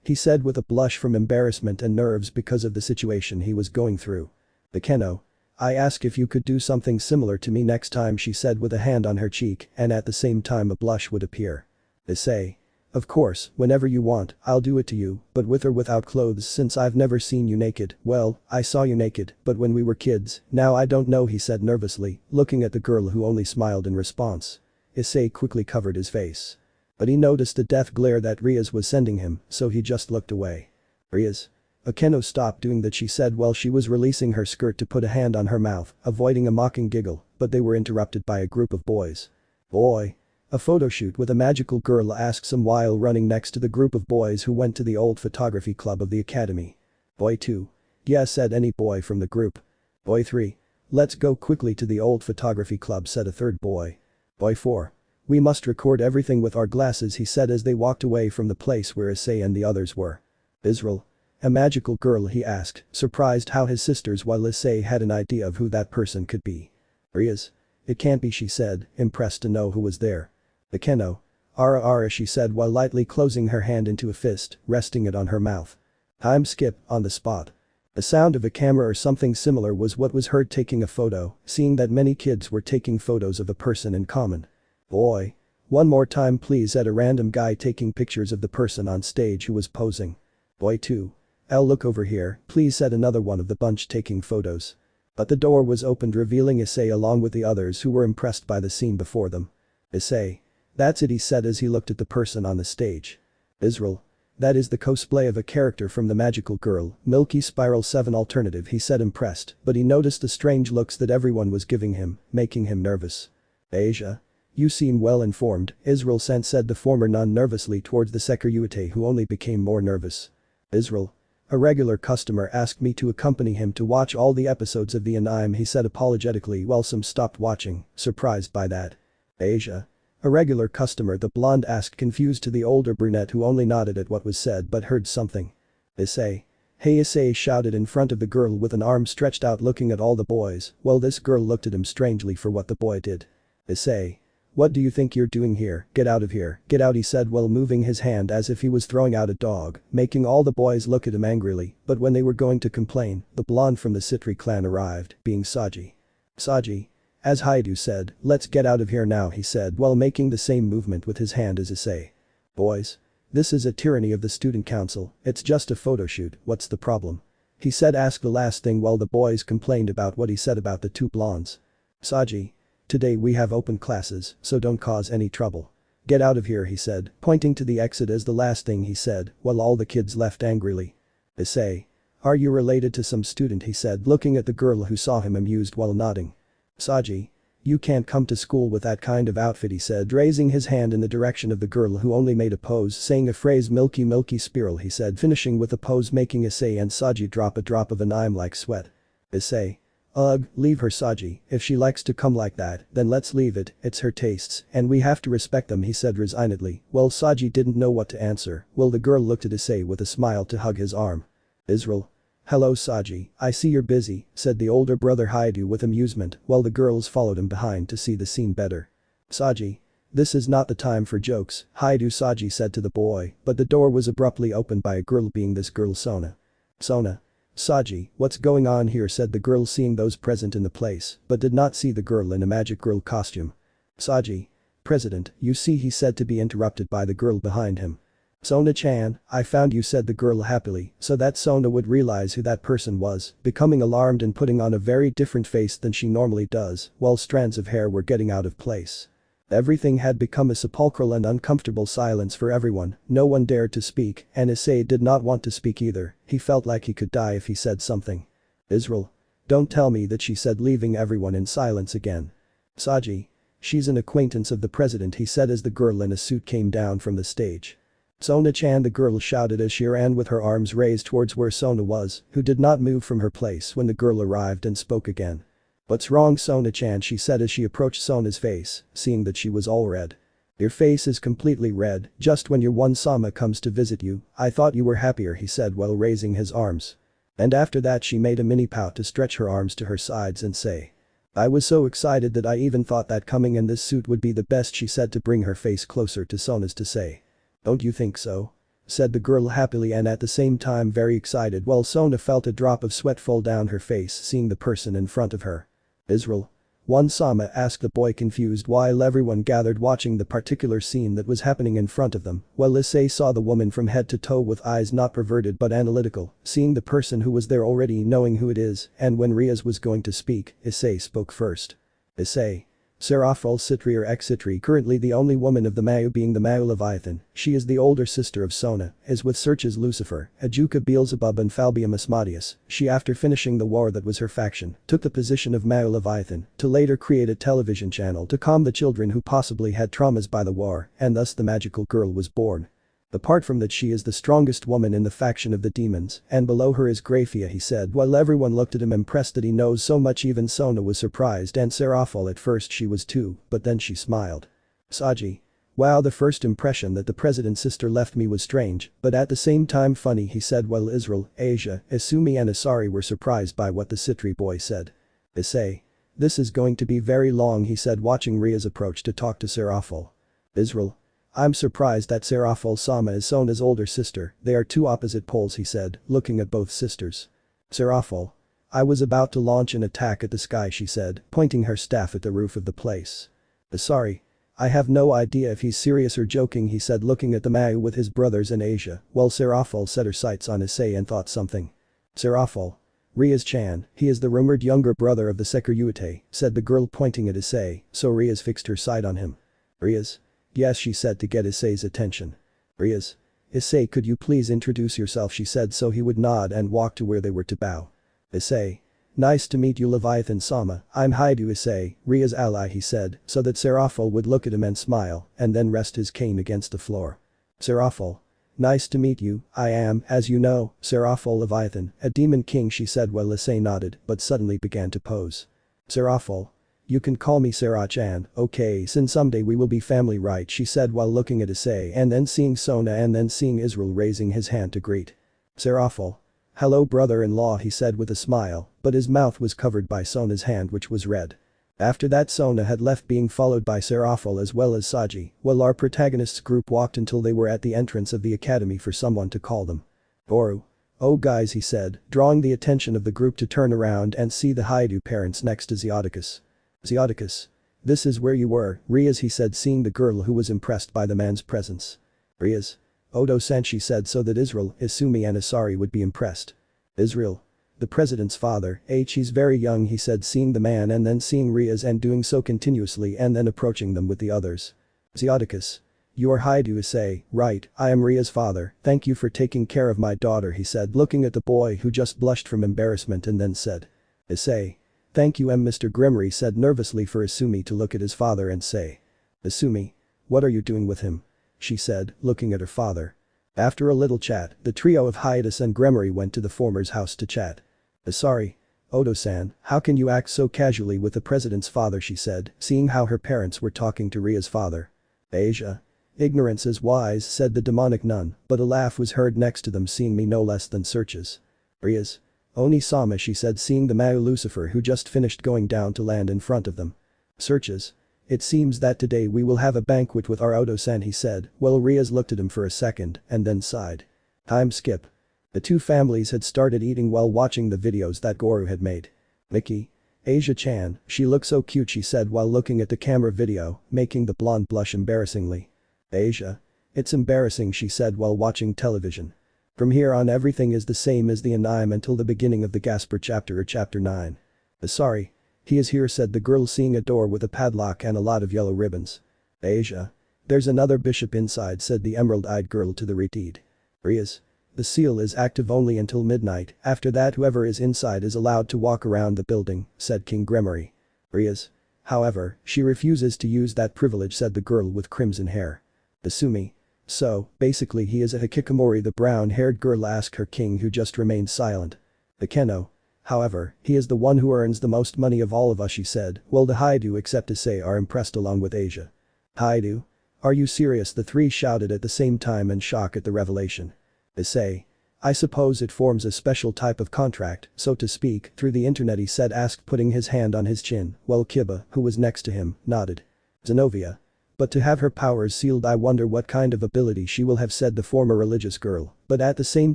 He said with a blush from embarrassment and nerves because of the situation he was going through. Akeno. I ask if you could do something similar to me next time, she said with a hand on her cheek, and at the same time a blush would appear. Issei. Of course, whenever you want, I'll do it to you, but with or without clothes since I've never seen you naked. Well, I saw you naked, but when we were kids, now I don't know, he said nervously, looking at the girl who only smiled in response. Issei quickly covered his face. But he noticed the death glare that Rias was sending him, so he just looked away. Rias. Akeno stopped doing that, she said while she was releasing her skirt to put a hand on her mouth, avoiding a mocking giggle, but they were interrupted by a group of boys. Boy. A photoshoot with a magical girl asks him while running next to the group of boys who went to the old photography club of the academy. Boy 2. Yeah, said any boy from the group. Boy 3. Let's go quickly to the old photography club, said a third boy. Boy 4. We must record everything with our glasses, he said as they walked away from the place where Issei and the others were. Israel. A magical girl, he asked, surprised how his sisters while Issei had an idea of who that person could be. Rias. It can't be, she said, impressed to know who was there. Akeno. Ara, she said while lightly closing her hand into a fist, resting it on her mouth. Time skip, on the spot. The sound of a camera or something similar was what was heard taking a photo, seeing that many kids were taking photos of a person in common. Boy. One more time please, said a random guy taking pictures of the person on stage who was posing. Boy 2. Look over here, please, said another one of the bunch taking photos. But the door was opened revealing Issei along with the others who were impressed by the scene before them. Issei. That's it, he said as he looked at the person on the stage. Israel. That is the cosplay of a character from the magical girl, Milky Spiral 7 alternative, he said impressed, but he noticed the strange looks that everyone was giving him, making him nervous. Asia. You seem well informed, Israel said the former nun nervously towards the Sekiryuutei who only became more nervous. Israel. A regular customer asked me to accompany him to watch all the episodes of the anime, he said apologetically while some stopped watching, surprised by that. Asia. A regular customer, the blonde asked confused to the older brunette who only nodded at what was said but heard something. Issei. Hey, Issei shouted in front of the girl with an arm stretched out looking at all the boys, while this girl looked at him strangely for what the boy did. Issei. What do you think you're doing here? Get out of here, get out, he said while moving his hand as if he was throwing out a dog, making all the boys look at him angrily, but when they were going to complain, the blonde from the Citri clan arrived, being Saji. Saji. As Hyoudou said, let's get out of here now, he said while making the same movement with his hand as Issei. Boys. This is a tyranny of the student council, it's just a photoshoot, what's the problem? He said asked the last thing while the boys complained about what he said about the two blondes. Saji. Today we have open classes, so don't cause any trouble. Get out of here, he said, pointing to the exit as the last thing he said, while all the kids left angrily. Issei. Are you related to some student, he said looking at the girl who saw him amused while nodding. Saji. You can't come to school with that kind of outfit, he said raising his hand in the direction of the girl who only made a pose saying a phrase milky spiral, he said finishing with a pose making Issei and Saji drop a drop of anime-like sweat. Issei. Ugh, leave her, Saji, if she likes to come like that, then let's leave it, it's her tastes, and we have to respect them, he said resignedly, while Saji didn't know what to answer, while the girl looked at Issei with a smile to hug his arm. Israel. Hello Saji, I see you're busy, said the older brother Hyoudou with amusement, while the girls followed him behind to see the scene better. Saji. This is not the time for jokes, Hyoudou, Saji said to the boy, but the door was abruptly opened by a girl, being this girl Sona. Sona. Saji, what's going on here, said the girl, seeing those present in the place, but did not see the girl in a magic girl costume. Saji. President, you see, he said, to be interrupted by the girl behind him. Sona-chan, I found you, said the girl happily, so that Sona would realize who that person was, becoming alarmed and putting on a very different face than she normally does, while strands of hair were getting out of place. Everything had become a sepulchral and uncomfortable silence for everyone, no one dared to speak, and Issei did not want to speak either, he felt like he could die if he said something. Israel. Don't tell me that, she said, leaving everyone in silence again. Saji. She's an acquaintance of the president, he said as the girl in a suit came down from the stage. Sona-chan, the girl shouted as she ran with her arms raised towards where Sona was, who did not move from her place when the girl arrived and spoke again. What's wrong, Sona-chan, she said as she approached Sona's face, seeing that she was all red. Your face is completely red, just when your one Sama comes to visit you, I thought you were happier, he said while raising his arms. And after that she made a mini pout to stretch her arms to her sides and say. I was so excited that I even thought that coming in this suit would be the best, she said to bring her face closer to Sona's to say. Don't you think so? Said the girl happily and at the same time very excited, while Sona felt a drop of sweat fall down her face seeing the person in front of her. Israel. One Sama, asked the boy, confused while everyone gathered watching the particular scene that was happening in front of them, while Issei saw the woman from head to toe with eyes not perverted but analytical, seeing the person who was there already, knowing who it is, and when Rias was going to speak, Issei spoke first. Issei. Serafal Citri or Xitri, currently the only woman of the Mayu, being the Mayu Leviathan, she is the older sister of Sona, is with Searches Lucifer, Ajuka Beelzebub and Falbium Asmodeus. She, after finishing the war that was her faction, took the position of Mayu Leviathan to later create a television channel to calm the children who possibly had traumas by the war, and thus the magical girl was born. Apart from that, she is the strongest woman in the faction of the demons, and below her is Graphia, he said while everyone looked at him impressed that he knows so much. Even Sona was surprised, and Serafal at first she was too, but then she smiled. Saji. Wow, the first impression that the president's sister left me was strange, but at the same time funny, he said while Israel, Asia, Isumi and Asari were surprised by what the Citri boy said. Issei. This is going to be very long, he said watching Ria's approach to talk to Serafal. Israel. I'm surprised that Serafal Sama is Sona's older sister, they are two opposite poles, he said, looking at both sisters. Serafal. I was about to launch an attack at the sky, she said, pointing her staff at the roof of the place. Sorry. I have no idea if he's serious or joking, he said looking at the Mayu with his brothers in Asia, while Serafal set her sights on Issei and thought something. Serafal. Rias-chan, he is the rumored younger brother of the Sekiryuutei, said the girl pointing at Issei, so Rias fixed her sight on him. Rias. Yes, she said to get Issei's attention. Rias. Issei, could you please introduce yourself, she said so he would nod and walk to where they were to bow. Issei. Nice to meet you, Leviathan Sama, I'm Hyoudou Issei, Ria's ally, he said, so that Serafal would look at him and smile, and then rest his cane against the floor. Serafal. Nice to meet you, I am, as you know, Serafal Leviathan, a demon king, she said while Issei nodded but suddenly began to pose. Serafal. You can call me Sarah-chan, okay, since someday we will be family, right, she said while looking at Issei and then seeing Sona and then seeing Israel raising his hand to greet. Serafal. Hello brother-in-law, he said with a smile, but his mouth was covered by Sona's hand which was red. After that Sona had left, being followed by Serafal as well as Saji, while our protagonist's group walked until they were at the entrance of the academy for someone to call them. Boru. Oh guys, he said, drawing the attention of the group to turn around and see the Hyoudou parents next to Xeodicus. Xeodicus. This is where you were, Rias, he said seeing the girl who was impressed by the man's presence. Rias. Odo-san, she said so that Israel, Isumi and Asari would be impressed. Israel. The president's father, he's very young, he said seeing the man and then seeing Rias and doing so continuously and then approaching them with the others. Xeodicus. You are Hyoudou Issei, right, I am Ria's father, thank you for taking care of my daughter, he said looking at the boy who just blushed from embarrassment and then said. Issei. Thank you, Mr. Gremory said nervously for Isumi to look at his father and say. Isumi. What are you doing with him? She said, looking at her father. After a little chat, the trio of Heartless and Gremory went to the former's house to chat. Sorry. Odo-san, how can you act so casually with the president's father, she said, seeing how her parents were talking to Ria's father. Asia. Ignorance is wise, said the demonic nun, but a laugh was heard next to them seeing me no less than Searches. Rias. Oni-sama, she said seeing the Mayu Lucifer who just finished going down to land in front of them. Searches. It seems that today we will have a banquet with our Odo-san, he said, while Rias looked at him for a second and then sighed. Time skip. The two families had started eating while watching the videos that Goro had made. Mickey. Asia-chan, she looks so cute, she said while looking at the camera video, making the blonde blush embarrassingly. Asia. It's embarrassing, she said while watching television. From here on everything is the same as the anime until the beginning of the Gasper chapter or chapter 9. Sorry. He is here, said the girl, seeing a door with a padlock and a lot of yellow ribbons. Asia. There's another bishop inside, said the emerald-eyed girl to the reteed. Rias. The seal is active only until midnight, after that whoever is inside is allowed to walk around the building, said King Gremory. Rias. However, she refuses to use that privilege, said the girl with crimson hair. Asumi. So, basically he is a hikikomori, the brown-haired girl asked her king, who just remained silent. The Keno. However, he is the one who earns the most money of all of us, she said, while the Hyoudou except Issei are impressed along with Asia. Hyoudou? Are you serious? The three shouted at the same time in shock at the revelation. Issei. I suppose it forms a special type of contract, so to speak, through the internet, he said, putting his hand on his chin, while Kiba, who was next to him, nodded. Xenovia. But to have her powers sealed, I wonder what kind of ability she will have, said the former religious girl, but at the same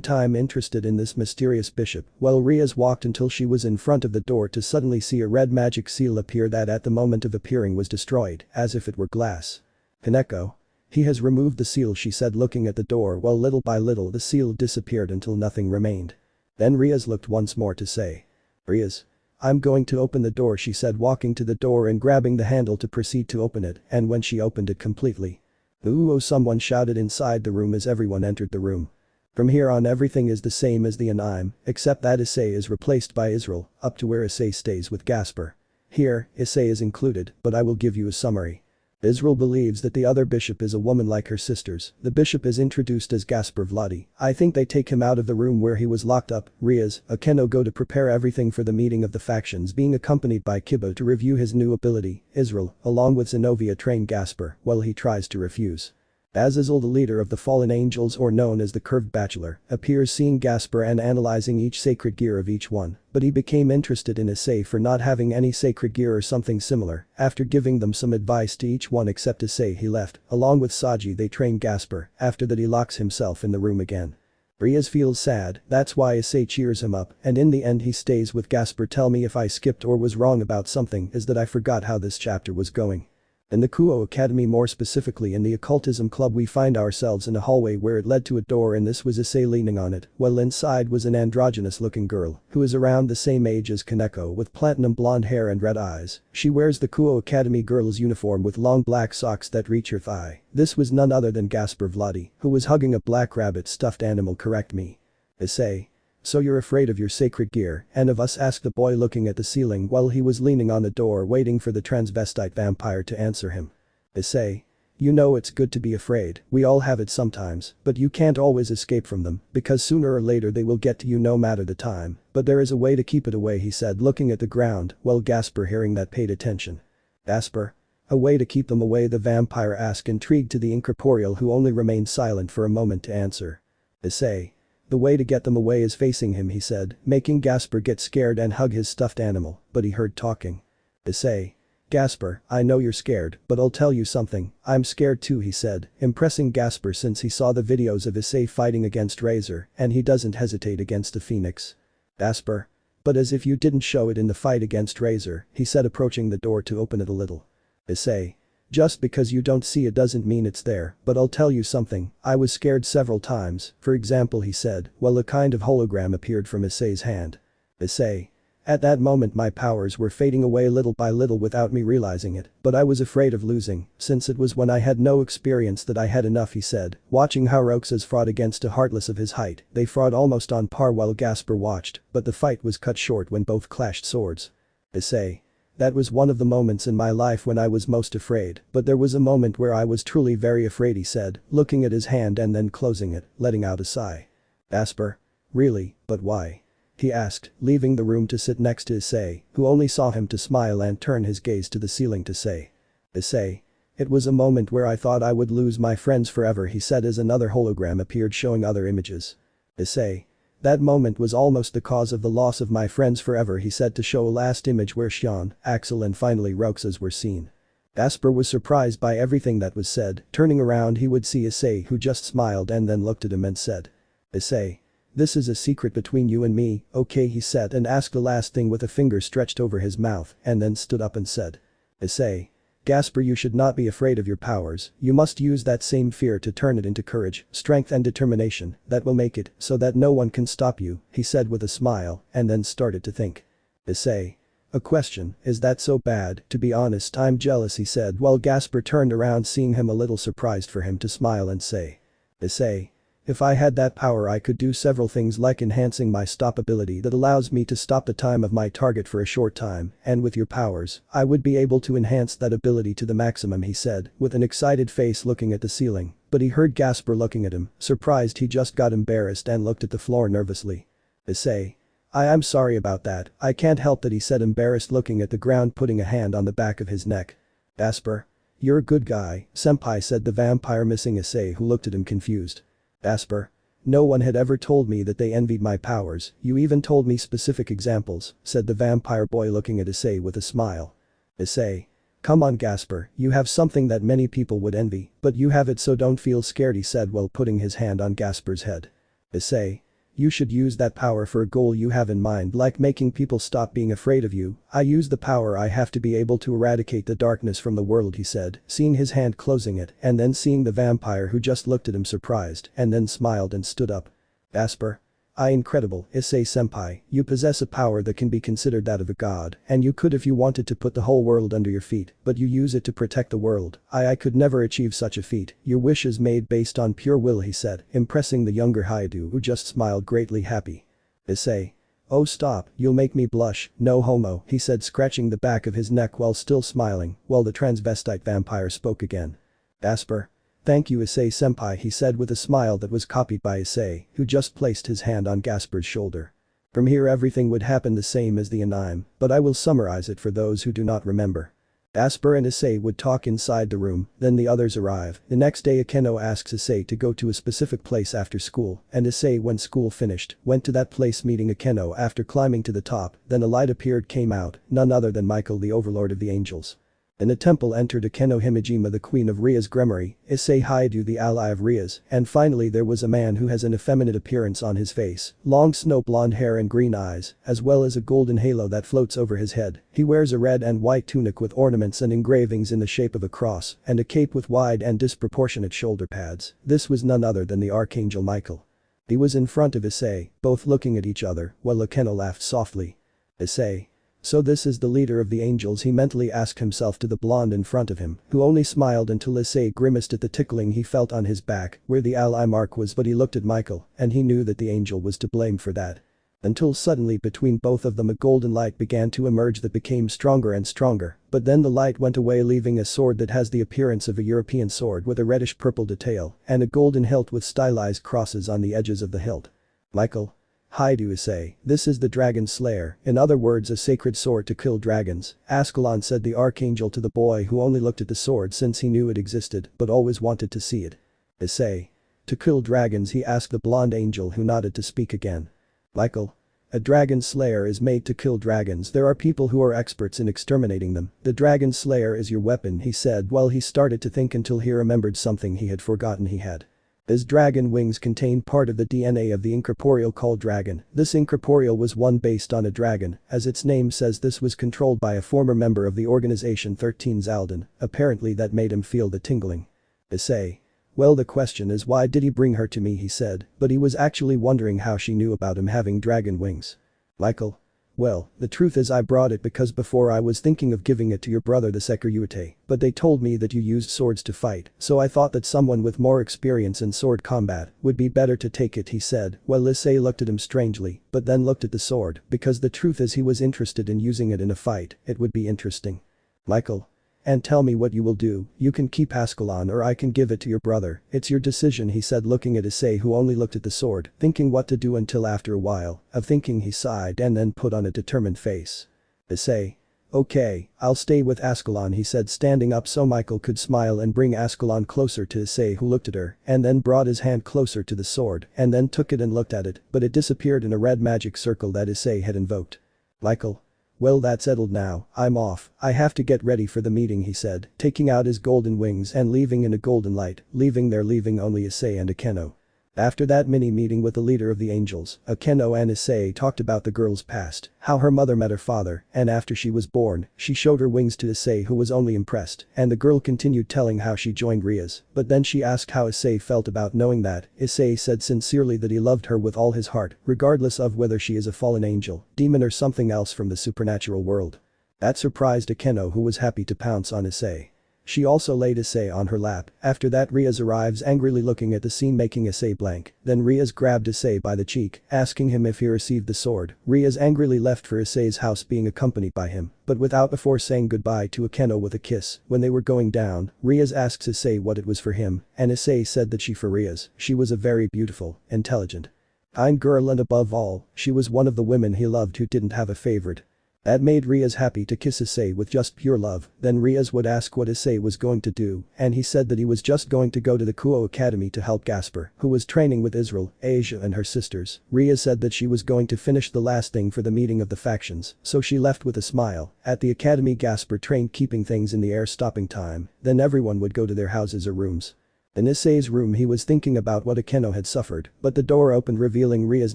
time interested in this mysterious bishop, while Rias walked until she was in front of the door to suddenly see a red magic seal appear that at the moment of appearing was destroyed, as if it were glass. Kaneko. He has removed the seal, she said looking at the door, while little by little the seal disappeared until nothing remained. Then Rias looked once more to say. Rias. I'm going to open the door, she said walking to the door and grabbing the handle to proceed to open it, and when she opened it completely. Ooh, someone shouted inside the room as everyone entered the room. From here on everything is the same as the anime, except that Issei is replaced by Israel, up to where Issei stays with Gasper. Here, Issei is included, but I will give you a summary. Israel believes that the other bishop is a woman like her sisters. The bishop is introduced as Gasper Vladi. I think they take him out of the room where he was locked up. Rias, Akeno go to prepare everything for the meeting of the factions, being accompanied by Kiba to review his new ability. Israel, along with Xenovia, train Gasper while he tries to refuse. Azazel, the leader of the fallen angels or known as the curved bachelor, appears seeing Gasper and analyzing each sacred gear of each one, but he became interested in Issei for not having any sacred gear or something similar. After giving them some advice to each one except Issei, he left. Along with Saji they train Gasper, after that he locks himself in the room again. Rias feels sad, that's why Issei cheers him up, and in the end he stays with Gasper. Tell me if I skipped or was wrong about something, is that I forgot how this chapter was going. In the Kuo Academy, more specifically in the occultism club, we find ourselves in a hallway where it led to a door, and this was Issei leaning on it, while inside was an androgynous looking girl who is around the same age as Kaneko with platinum blonde hair and red eyes. She wears the Kuo Academy girl's uniform with long black socks that reach her thigh. This was none other than Gasper Vladi, who was hugging a black rabbit stuffed animal. Correct me. Issei. So you're afraid of your sacred gear and of us, asked the boy looking at the ceiling while he was leaning on the door waiting for the transvestite vampire to answer him. Issei. You know it's good to be afraid, we all have it sometimes, but you can't always escape from them, because sooner or later they will get to you no matter the time, but there is a way to keep it away, he said looking at the ground while Gasper, hearing that, paid attention. Gasper? A way to keep them away, the vampire asked, intrigued to the incorporeal who only remained silent for a moment to answer. Issei. The way to get them away is facing him, he said, making Gasper get scared and hug his stuffed animal, but he heard talking. Issei. Gasper, I know you're scared, but I'll tell you something, I'm scared too, he said, impressing Gasper since he saw the videos of Issei fighting against Razor and he doesn't hesitate against the Phoenix. Gasper. But as if you didn't show it in the fight against Razor, he said approaching the door to open it a little. Issei. Just because you don't see it doesn't mean it's there, but I'll tell you something, I was scared several times, for example, he said, while a kind of hologram appeared from Issei's hand. Issei. At that moment my powers were fading away little by little without me realizing it, but I was afraid of losing, since it was when I had no experience that I had enough, he said, watching how Roxas fought against a Heartless of his height. They fought almost on par while Gasper watched, but the fight was cut short when both clashed swords. Issei. That was one of the moments in my life when I was most afraid, but there was a moment where I was truly very afraid, he said, looking at his hand and then closing it, letting out a sigh. Gasper? Really, but why? He asked, leaving the room to sit next to Issei, who only saw him to smile and turn his gaze to the ceiling to say. Issei. It was a moment where I thought I would lose my friends forever, he said as another hologram appeared showing other images. Issei. That moment was almost the cause of the loss of my friends forever, he said to show a last image where Xian, Axel and finally Roxas were seen. Jasper was surprised by everything that was said, turning around he would see Issei who just smiled and then looked at him and said. Issei. This is a secret between you and me, okay, he said and asked the last thing with a finger stretched over his mouth and then stood up and said. Issei. Jasper, you should not be afraid of your powers, you must use that same fear to turn it into courage, strength and determination, that will make it so that no one can stop you, he said with a smile and then started to think. Issei. A question, is that so bad? To be honest, I'm jealous, he said while Jasper turned around seeing him a little surprised for him to smile and say. Issei. If I had that power I could do several things like enhancing my stop ability that allows me to stop the time of my target for a short time, and with your powers, I would be able to enhance that ability to the maximum, he said with an excited face looking at the ceiling, but he heard Jasper looking at him, surprised he just got embarrassed and looked at the floor nervously. Issei. I'm sorry about that, I can't help that, he said embarrassed looking at the ground putting a hand on the back of his neck. Jasper. You're a good guy, senpai, said the vampire missing Issei who looked at him confused. Jasper. No one had ever told me that they envied my powers, you even told me specific examples, said the vampire boy looking at Issei with a smile. Issei. Come on Jasper, you have something that many people would envy, but you have it so don't feel scared, he said while putting his hand on Jasper's head. Issei. You should use that power for a goal you have in mind, like making people stop being afraid of you. I use the power I have to be able to eradicate the darkness from the world, he said, seeing his hand closing it and then seeing the vampire who just looked at him surprised and then smiled and stood up. Jasper. Incredible, Issei senpai, you possess a power that can be considered that of a god, and you could if you wanted to put the whole world under your feet, but you use it to protect the world. I could never achieve such a feat, your wish is made based on pure will, he said, impressing the younger Hyoudou who just smiled greatly happy. Issei. Oh stop, you'll make me blush, no homo, he said scratching the back of his neck while still smiling, while the transvestite vampire spoke again. Jasper. Thank you Issei senpai, he said with a smile that was copied by Issei, who just placed his hand on Jasper's shoulder. From here everything would happen the same as the anime, but I will summarize it for those who do not remember. Jasper and Issei would talk inside the room, then the others arrive. The next day Akeno asks Issei to go to a specific place after school, and Issei when school finished, went to that place meeting Akeno after climbing to the top, then a light appeared came out, none other than Michael the overlord of the angels. In the temple entered Akeno Himejima the queen of Rias Gremory, Issei Hyoudou the ally of Rias, and finally there was a man who has an effeminate appearance on his face, long snow blonde hair and green eyes, as well as a golden halo that floats over his head. He wears a red and white tunic with ornaments and engravings in the shape of a cross, and a cape with wide and disproportionate shoulder pads. This was none other than the Archangel Michael. He was in front of Issei, both looking at each other, while Akeno laughed softly. Issei. So this is the leader of the angels, he mentally asked himself to the blonde in front of him, who only smiled until Issei grimaced at the tickling he felt on his back, where the ally mark was, but he looked at Michael, and he knew that the angel was to blame for that. Until suddenly between both of them a golden light began to emerge that became stronger and stronger, but then the light went away leaving a sword that has the appearance of a European sword with a reddish-purple detail, and a golden hilt with stylized crosses on the edges of the hilt. Michael. Hyoudou Issei, this is the Dragon Slayer, in other words a sacred sword to kill dragons, Ascalon said the archangel to the boy who only looked at the sword since he knew it existed but always wanted to see it. Issei. To kill dragons, he asked the blonde angel who nodded to speak again. Michael. A dragon slayer is made to kill dragons, there are people who are experts in exterminating them, the Dragon Slayer is your weapon, he said while he started to think until he remembered something he had forgotten he had. His dragon wings contained part of the DNA of the incorporeal called dragon. This incorporeal was one based on a dragon, as its name says this was controlled by a former member of the organization 13 Zaldin, apparently that made him feel the tingling. Issei. Well the question is why did he bring her to me, he said, but he was actually wondering how she knew about him having dragon wings. Michael. Well, the truth is I brought it because before I was thinking of giving it to your brother the Sekiryuutei, but they told me that you used swords to fight, so I thought that someone with more experience in sword combat would be better to take it, he said, while Issei looked at him strangely, but then looked at the sword, because the truth is he was interested in using it in a fight, it would be interesting. Michael. And tell me what you will do, you can keep Ascalon or I can give it to your brother, it's your decision, he said looking at Issei who only looked at the sword, thinking what to do until after a while of thinking he sighed and then put on a determined face. Issei. Okay, I'll stay with Ascalon, he said standing up so Michael could smile and bring Ascalon closer to Issei who looked at her and then brought his hand closer to the sword and then took it and looked at it, but it disappeared in a red magic circle that Issei had invoked. Michael. Well, that's settled now, I'm off, I have to get ready for the meeting, he said, taking out his golden wings and leaving in a golden light, leaving only Issei and Akeno. After that mini-meeting with the leader of the angels, Akeno and Issei talked about the girl's past, how her mother met her father, and after she was born, she showed her wings to Issei, who was only impressed, and the girl continued telling how she joined Rias, but then she asked how Issei felt about knowing that. Issei said sincerely that he loved her with all his heart, regardless of whether she is a fallen angel, demon or something else from the supernatural world. That surprised Akeno, who was happy to pounce on Issei. She also laid Issei on her lap. After that, Rias arrives angrily looking at the scene, making Issei blank. Then Rias grabbed Issei by the cheek, asking him if he received the sword. Rias angrily left for Issei's house, being accompanied by him, but without before saying goodbye to Akeno with a kiss. When they were going down, Rias asks Issei what it was for him, and Issei said that for Rias, she was a very beautiful, intelligent, kind girl, and above all, she was one of the women he loved who didn't have a favorite. That made Rias happy to kiss Issei with just pure love. Then Rias would ask what Issei was going to do, and he said that he was just going to go to the Kuo Academy to help Gasper, who was training with Israel, Asia and her sisters. Rias said that she was going to finish the last thing for the meeting of the factions, so she left with a smile. At the academy, Gasper trained keeping things in the air, stopping time, then everyone would go to their houses or rooms. In Issei's room, he was thinking about what Akeno had suffered, but the door opened, revealing Rias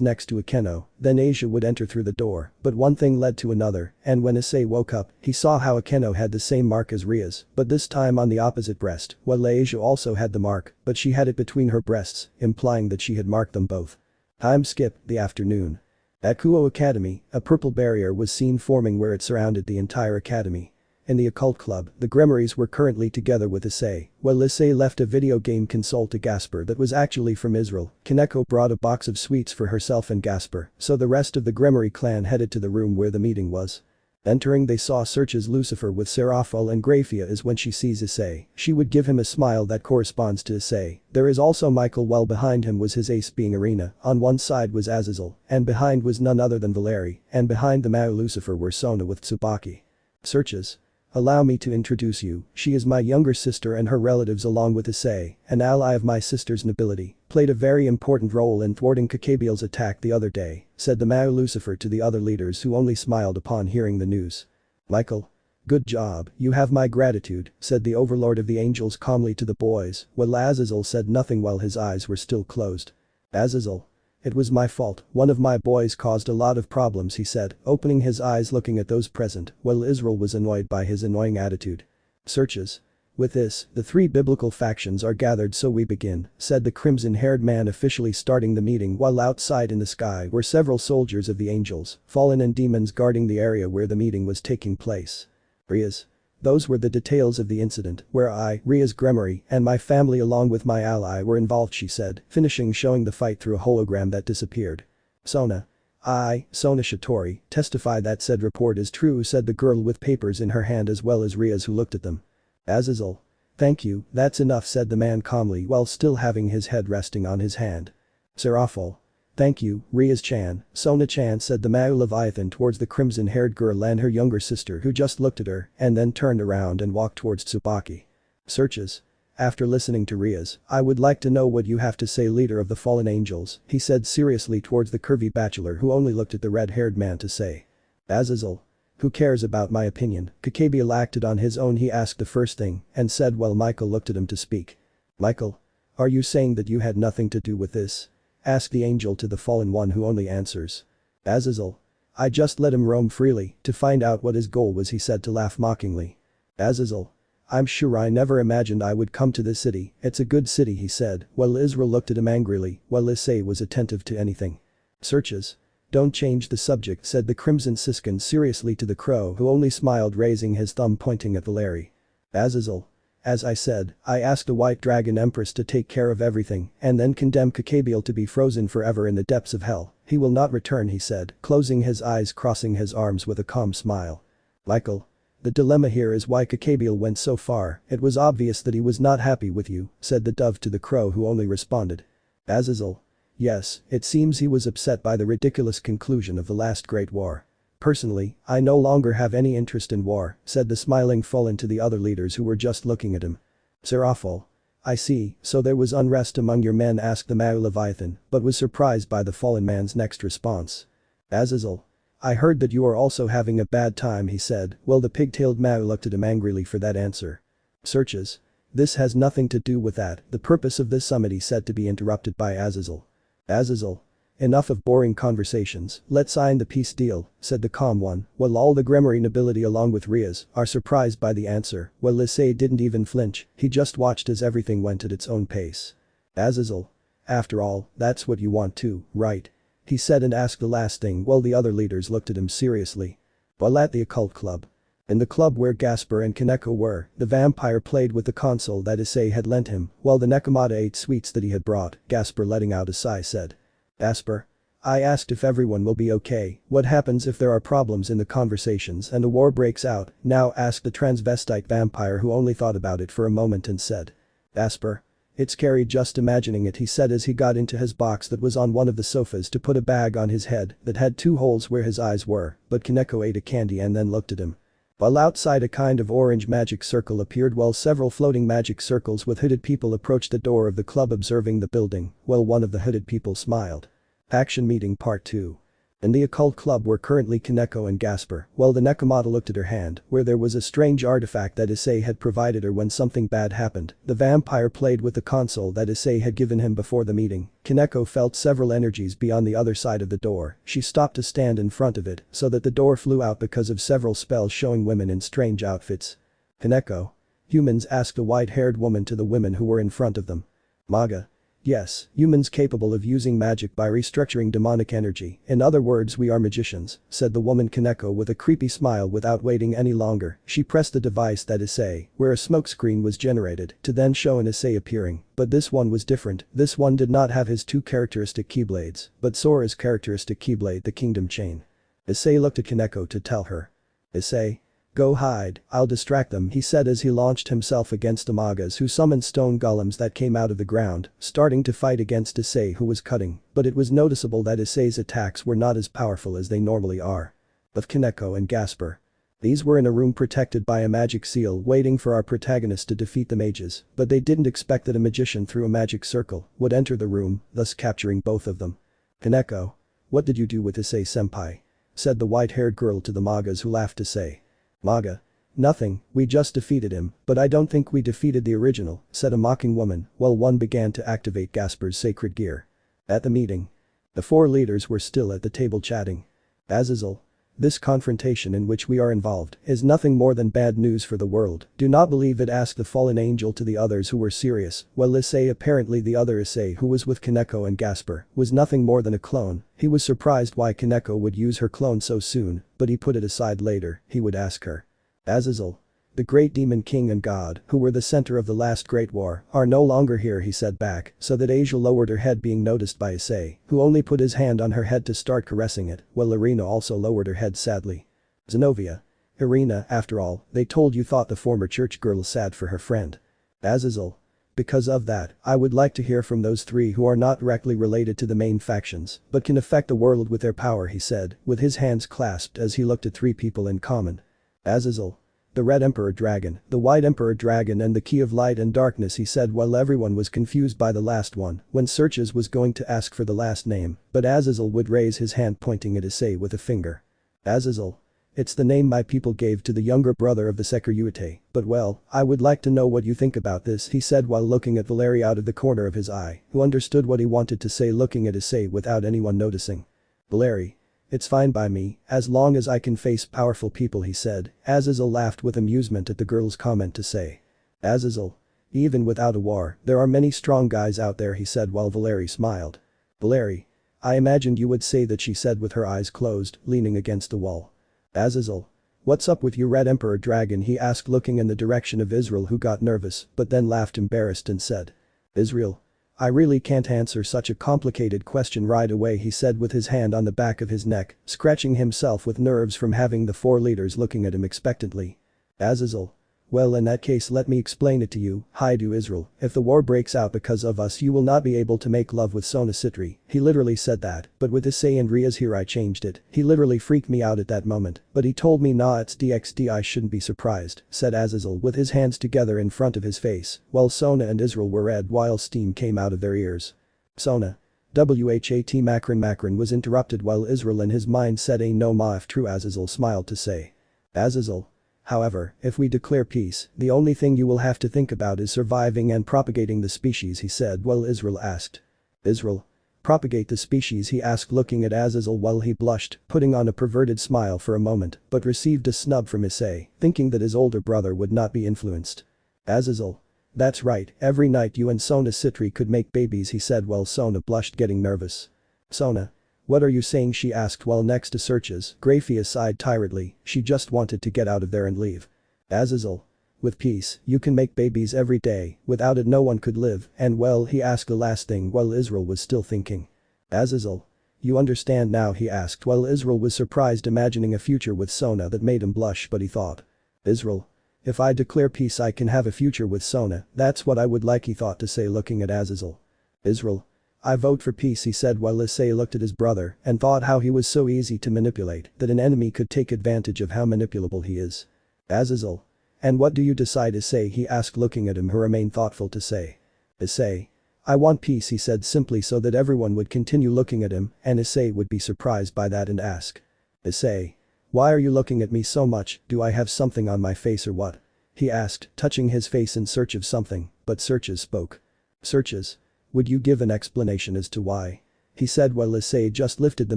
next to Akeno. Then Asia would enter through the door, but one thing led to another, and when Issei woke up, he saw how Akeno had the same mark as Rias, but this time on the opposite breast, while Asia also had the mark, but she had it between her breasts, implying that she had marked them both. Time skip, the afternoon. At Kuo Academy, a purple barrier was seen forming where it surrounded the entire academy. In the occult club, the Gremorys were currently together with Issei. While Issei left a video game console to Gasper that was actually from Israel, Kaneko brought a box of sweets for herself and Gasper, so the rest of the Gremory clan headed to the room where the meeting was. Entering, they saw Search's Lucifer with Seraphil, and Graphia is when she sees Issei. She would give him a smile that corresponds to Issei. There is also Michael, while behind him was his ace being Arena. On one side was Azazel, and behind was none other than Valeri, and behind the Mao Lucifer were Sona with Tsubaki. Searches. Allow me to introduce you, she is my younger sister, and her relatives along with Issei, an ally of my sister's nobility, played a very important role in thwarting Kakabiel's attack the other day, said the Mao Lucifer to the other leaders, who only smiled upon hearing the news. Michael. Good job, you have my gratitude, said the overlord of the angels calmly to the boys, while Azazel said nothing while his eyes were still closed. Azazel. It was my fault, one of my boys caused a lot of problems, he said, opening his eyes looking at those present, while Israel was annoyed by his annoying attitude. Searches. With this, the three biblical factions are gathered, so we begin, said the crimson-haired man, officially starting the meeting, while outside in the sky were several soldiers of the angels, fallen and demons guarding the area where the meeting was taking place. Rias. Those were the details of the incident, where I, Rias Gremory, and my family along with my ally were involved, she said, finishing showing the fight through a hologram that disappeared. Sona. I, Sona Shatori, testify that said report is true, said the girl with papers in her hand, as well as Rias, who looked at them. Azazel. Thank you, that's enough, said the man calmly while still having his head resting on his hand. Seraphil. Thank you, Rias-chan, Sona-chan, said the Mao Leviathan towards the crimson-haired girl and her younger sister, who just looked at her and then turned around and walked towards Tsubaki. Searches. After listening to Rias, I would like to know what you have to say, leader of the fallen angels, he said seriously towards the curvy bachelor, who only looked at the red-haired man to say. Azazel. Who cares about my opinion? Kakabiel acted on his own, he asked the first thing and said while Michael looked at him to speak. Michael. Are you saying that you had nothing to do with this? Asked the angel to the fallen one, who only answers. Azazel. I just let him roam freely to find out what his goal was, he said to laugh mockingly. Azazel. I'm sure I never imagined I would come to this city, it's a good city, he said, while Israel looked at him angrily, while Issei was attentive to anything. Searches. Don't change the subject, said the crimson siskin seriously to the crow, who only smiled, raising his thumb pointing at Valeri. Azazel. As I said, I asked the White Dragon Empress to take care of everything and then condemn Kakabiel to be frozen forever in the depths of hell. He will not return, he said, closing his eyes, crossing his arms with a calm smile. Michael. The dilemma here is why Kakabiel went so far. It was obvious that he was not happy with you, said the dove to the crow, who only responded. Azazel. Yes, it seems he was upset by the ridiculous conclusion of the last great war. Personally, I no longer have any interest in war, said the smiling fallen to the other leaders who were just looking at him. Seraphil. I see, so there was unrest among your men, asked the Mao Leviathan, but was surprised by the fallen man's next response. Azazel. I heard that you are also having a bad time, he said, while the pigtailed Mao looked at him angrily for that answer. Searches. This has nothing to do with that, the purpose of this summit he said to be interrupted by Azazel. Azazel. Enough of boring conversations, let's sign the peace deal, said the calm one, while all the Gremory nobility along with Rias are surprised by the answer, while Issei didn't even flinch, he just watched as everything went at its own pace. Azazel. After all, that's what you want too, right? He said and asked the last thing while the other leaders looked at him seriously. While at the occult club. In the club where Gasper and Kaneko were, the vampire played with the console that Issei had lent him, while the nekamata ate sweets that he had brought, Gasper letting out a sigh said. Gasper. I asked if everyone will be okay, what happens if there are problems in the conversations and the war breaks out, now asked the transvestite vampire who only thought about it for a moment and said. Gasper. It's scary just imagining it, he said as he got into his box that was on one of the sofas to put a bag on his head that had 2 holes where his eyes were, but Kaneko ate a candy and then looked at him. While outside a kind of orange magic circle appeared while several floating magic circles with hooded people approached the door of the club observing the building, while one of the hooded people smiled. Action Meeting Part 2. In the occult club were currently Kaneko and Gasper, while the nekamata looked at her hand, where there was a strange artifact that Issei had provided her when something bad happened. The vampire played with the console that Issei had given him before the meeting. Kaneko felt several energies beyond the other side of the door. She stopped to stand in front of it, so that the door flew out because of several spells showing women in strange outfits. Kaneko. Humans, asked a white-haired woman to the women who were in front of them. Maga. Yes, humans capable of using magic by restructuring demonic energy, in other words we are magicians, said the woman Kaneko with a creepy smile. Without waiting any longer, she pressed the device that Issei, where a smokescreen was generated, to then show an Issei appearing, but this one was different, this one did not have his 2 characteristic keyblades, but Sora's characteristic keyblade, the Kingdom Chain. Issei looked at Kaneko to tell her. Issei. Go hide, I'll distract them, he said as he launched himself against the Magas who summoned stone golems that came out of the ground, starting to fight against Issei who was cutting, but it was noticeable that Issei's attacks were not as powerful as they normally are. Of Kaneko and Gasper. These were in a room protected by a magic seal waiting for our protagonist to defeat the mages, but they didn't expect that a magician through a magic circle would enter the room, thus capturing both of them. Kaneko. What did you do with Issei-senpai? Said the white-haired girl to the Magas who laughed to say. Maga. Nothing, we just defeated him, but I don't think we defeated the original, said a mocking woman, while one began to activate Gasper's sacred gear. At the meeting. The 4 leaders were still at the table chatting. Azazel. This confrontation in which we are involved is nothing more than bad news for the world, do not believe it, asked the fallen angel to the others who were serious, while Issei, apparently the other Issei who was with Kaneko and Gasper, was nothing more than a clone. He was surprised why Kaneko would use her clone so soon, but he put it aside later, he would ask her. Azazel. The great demon king and god, who were the center of the last great war, are no longer here, he said back, so that Asia lowered her head being noticed by Issei, who only put his hand on her head to start caressing it, while Irina also lowered her head sadly. Xenovia. Irina, after all, they told you thought the former church girl sad for her friend. Azazel. Because of that, I would like to hear from those 3 who are not directly related to the main factions, but can affect the world with their power, he said, with his hands clasped as he looked at 3 people in common. Azazel. The Red Emperor Dragon, the White Emperor Dragon and the Key of Light and Darkness, he said while everyone was confused by the last one, when Searches was going to ask for the last name, but Azazel would raise his hand pointing at Issei with a finger. Azazel. It's the name my people gave to the younger brother of the Sekiryuutei, but well, I would like to know what you think about this, he said while looking at Valeri out of the corner of his eye, who understood what he wanted to say looking at Issei without anyone noticing. Valeri. It's fine by me, as long as I can face powerful people, he said. Azazel laughed with amusement at the girl's comment to say. Azazel. Even without a war, there are many strong guys out there, he said while Valeri smiled. Valeri. I imagined you would say that, she said with her eyes closed, leaning against the wall. Azazel. What's up with you, Red Emperor Dragon, he asked looking in the direction of Israel, who got nervous but then laughed embarrassed and said. Israel. I really can't answer such a complicated question right away, he said with his hand on the back of his neck, scratching himself with nerves from having the 4 leaders looking at him expectantly. Azazel. Well, in that case let me explain it to you, Hyoudou Israel, if the war breaks out because of us you will not be able to make love with Sona Citri, he literally said that, but with Issei and Rias here I changed it, he literally freaked me out at that moment, but he told me nah it's DXD, I shouldn't be surprised, said Azazel with his hands together in front of his face, while Sona and Israel were red while steam came out of their ears. Sona. What was interrupted while Israel in his mind said a no ma if true. Azazel smiled to say. Azazel. However, if we declare peace, the only thing you will have to think about is surviving and propagating the species, he said while Israel asked. Israel. Propagate the species, he asked looking at Azazel while he blushed, putting on a perverted smile for a moment, but received a snub from Issei, thinking that his older brother would not be influenced. Azazel. That's right, every night you and Sona Citri could make babies, he said while Sona blushed getting nervous. Sona. What are you saying, she asked while next to Searches. Grafia sighed tiredly, she just wanted to get out of there and leave. Azazel. With peace, you can make babies every day, without it no one could live, and well, he asked the last thing while Israel was still thinking. Azazel. You understand now, he asked while Israel was surprised imagining a future with Sona that made him blush, but he thought. Israel. If I declare peace I can have a future with Sona, that's what I would like, he thought to say looking at Azazel. Israel. I vote for peace, he said while Issei looked at his brother and thought how he was so easy to manipulate that an enemy could take advantage of how manipulable he is. Azazel. And what do you decide, Issei, he asked looking at him who remained thoughtful to say. Issei. I want peace, he said simply so that everyone would continue looking at him and Issei would be surprised by that and ask. Issei. Why are you looking at me so much, do I have something on my face or what? He asked, touching his face in search of something, but Searches spoke. Searches. Would you give an explanation as to why? He said while Issei just lifted the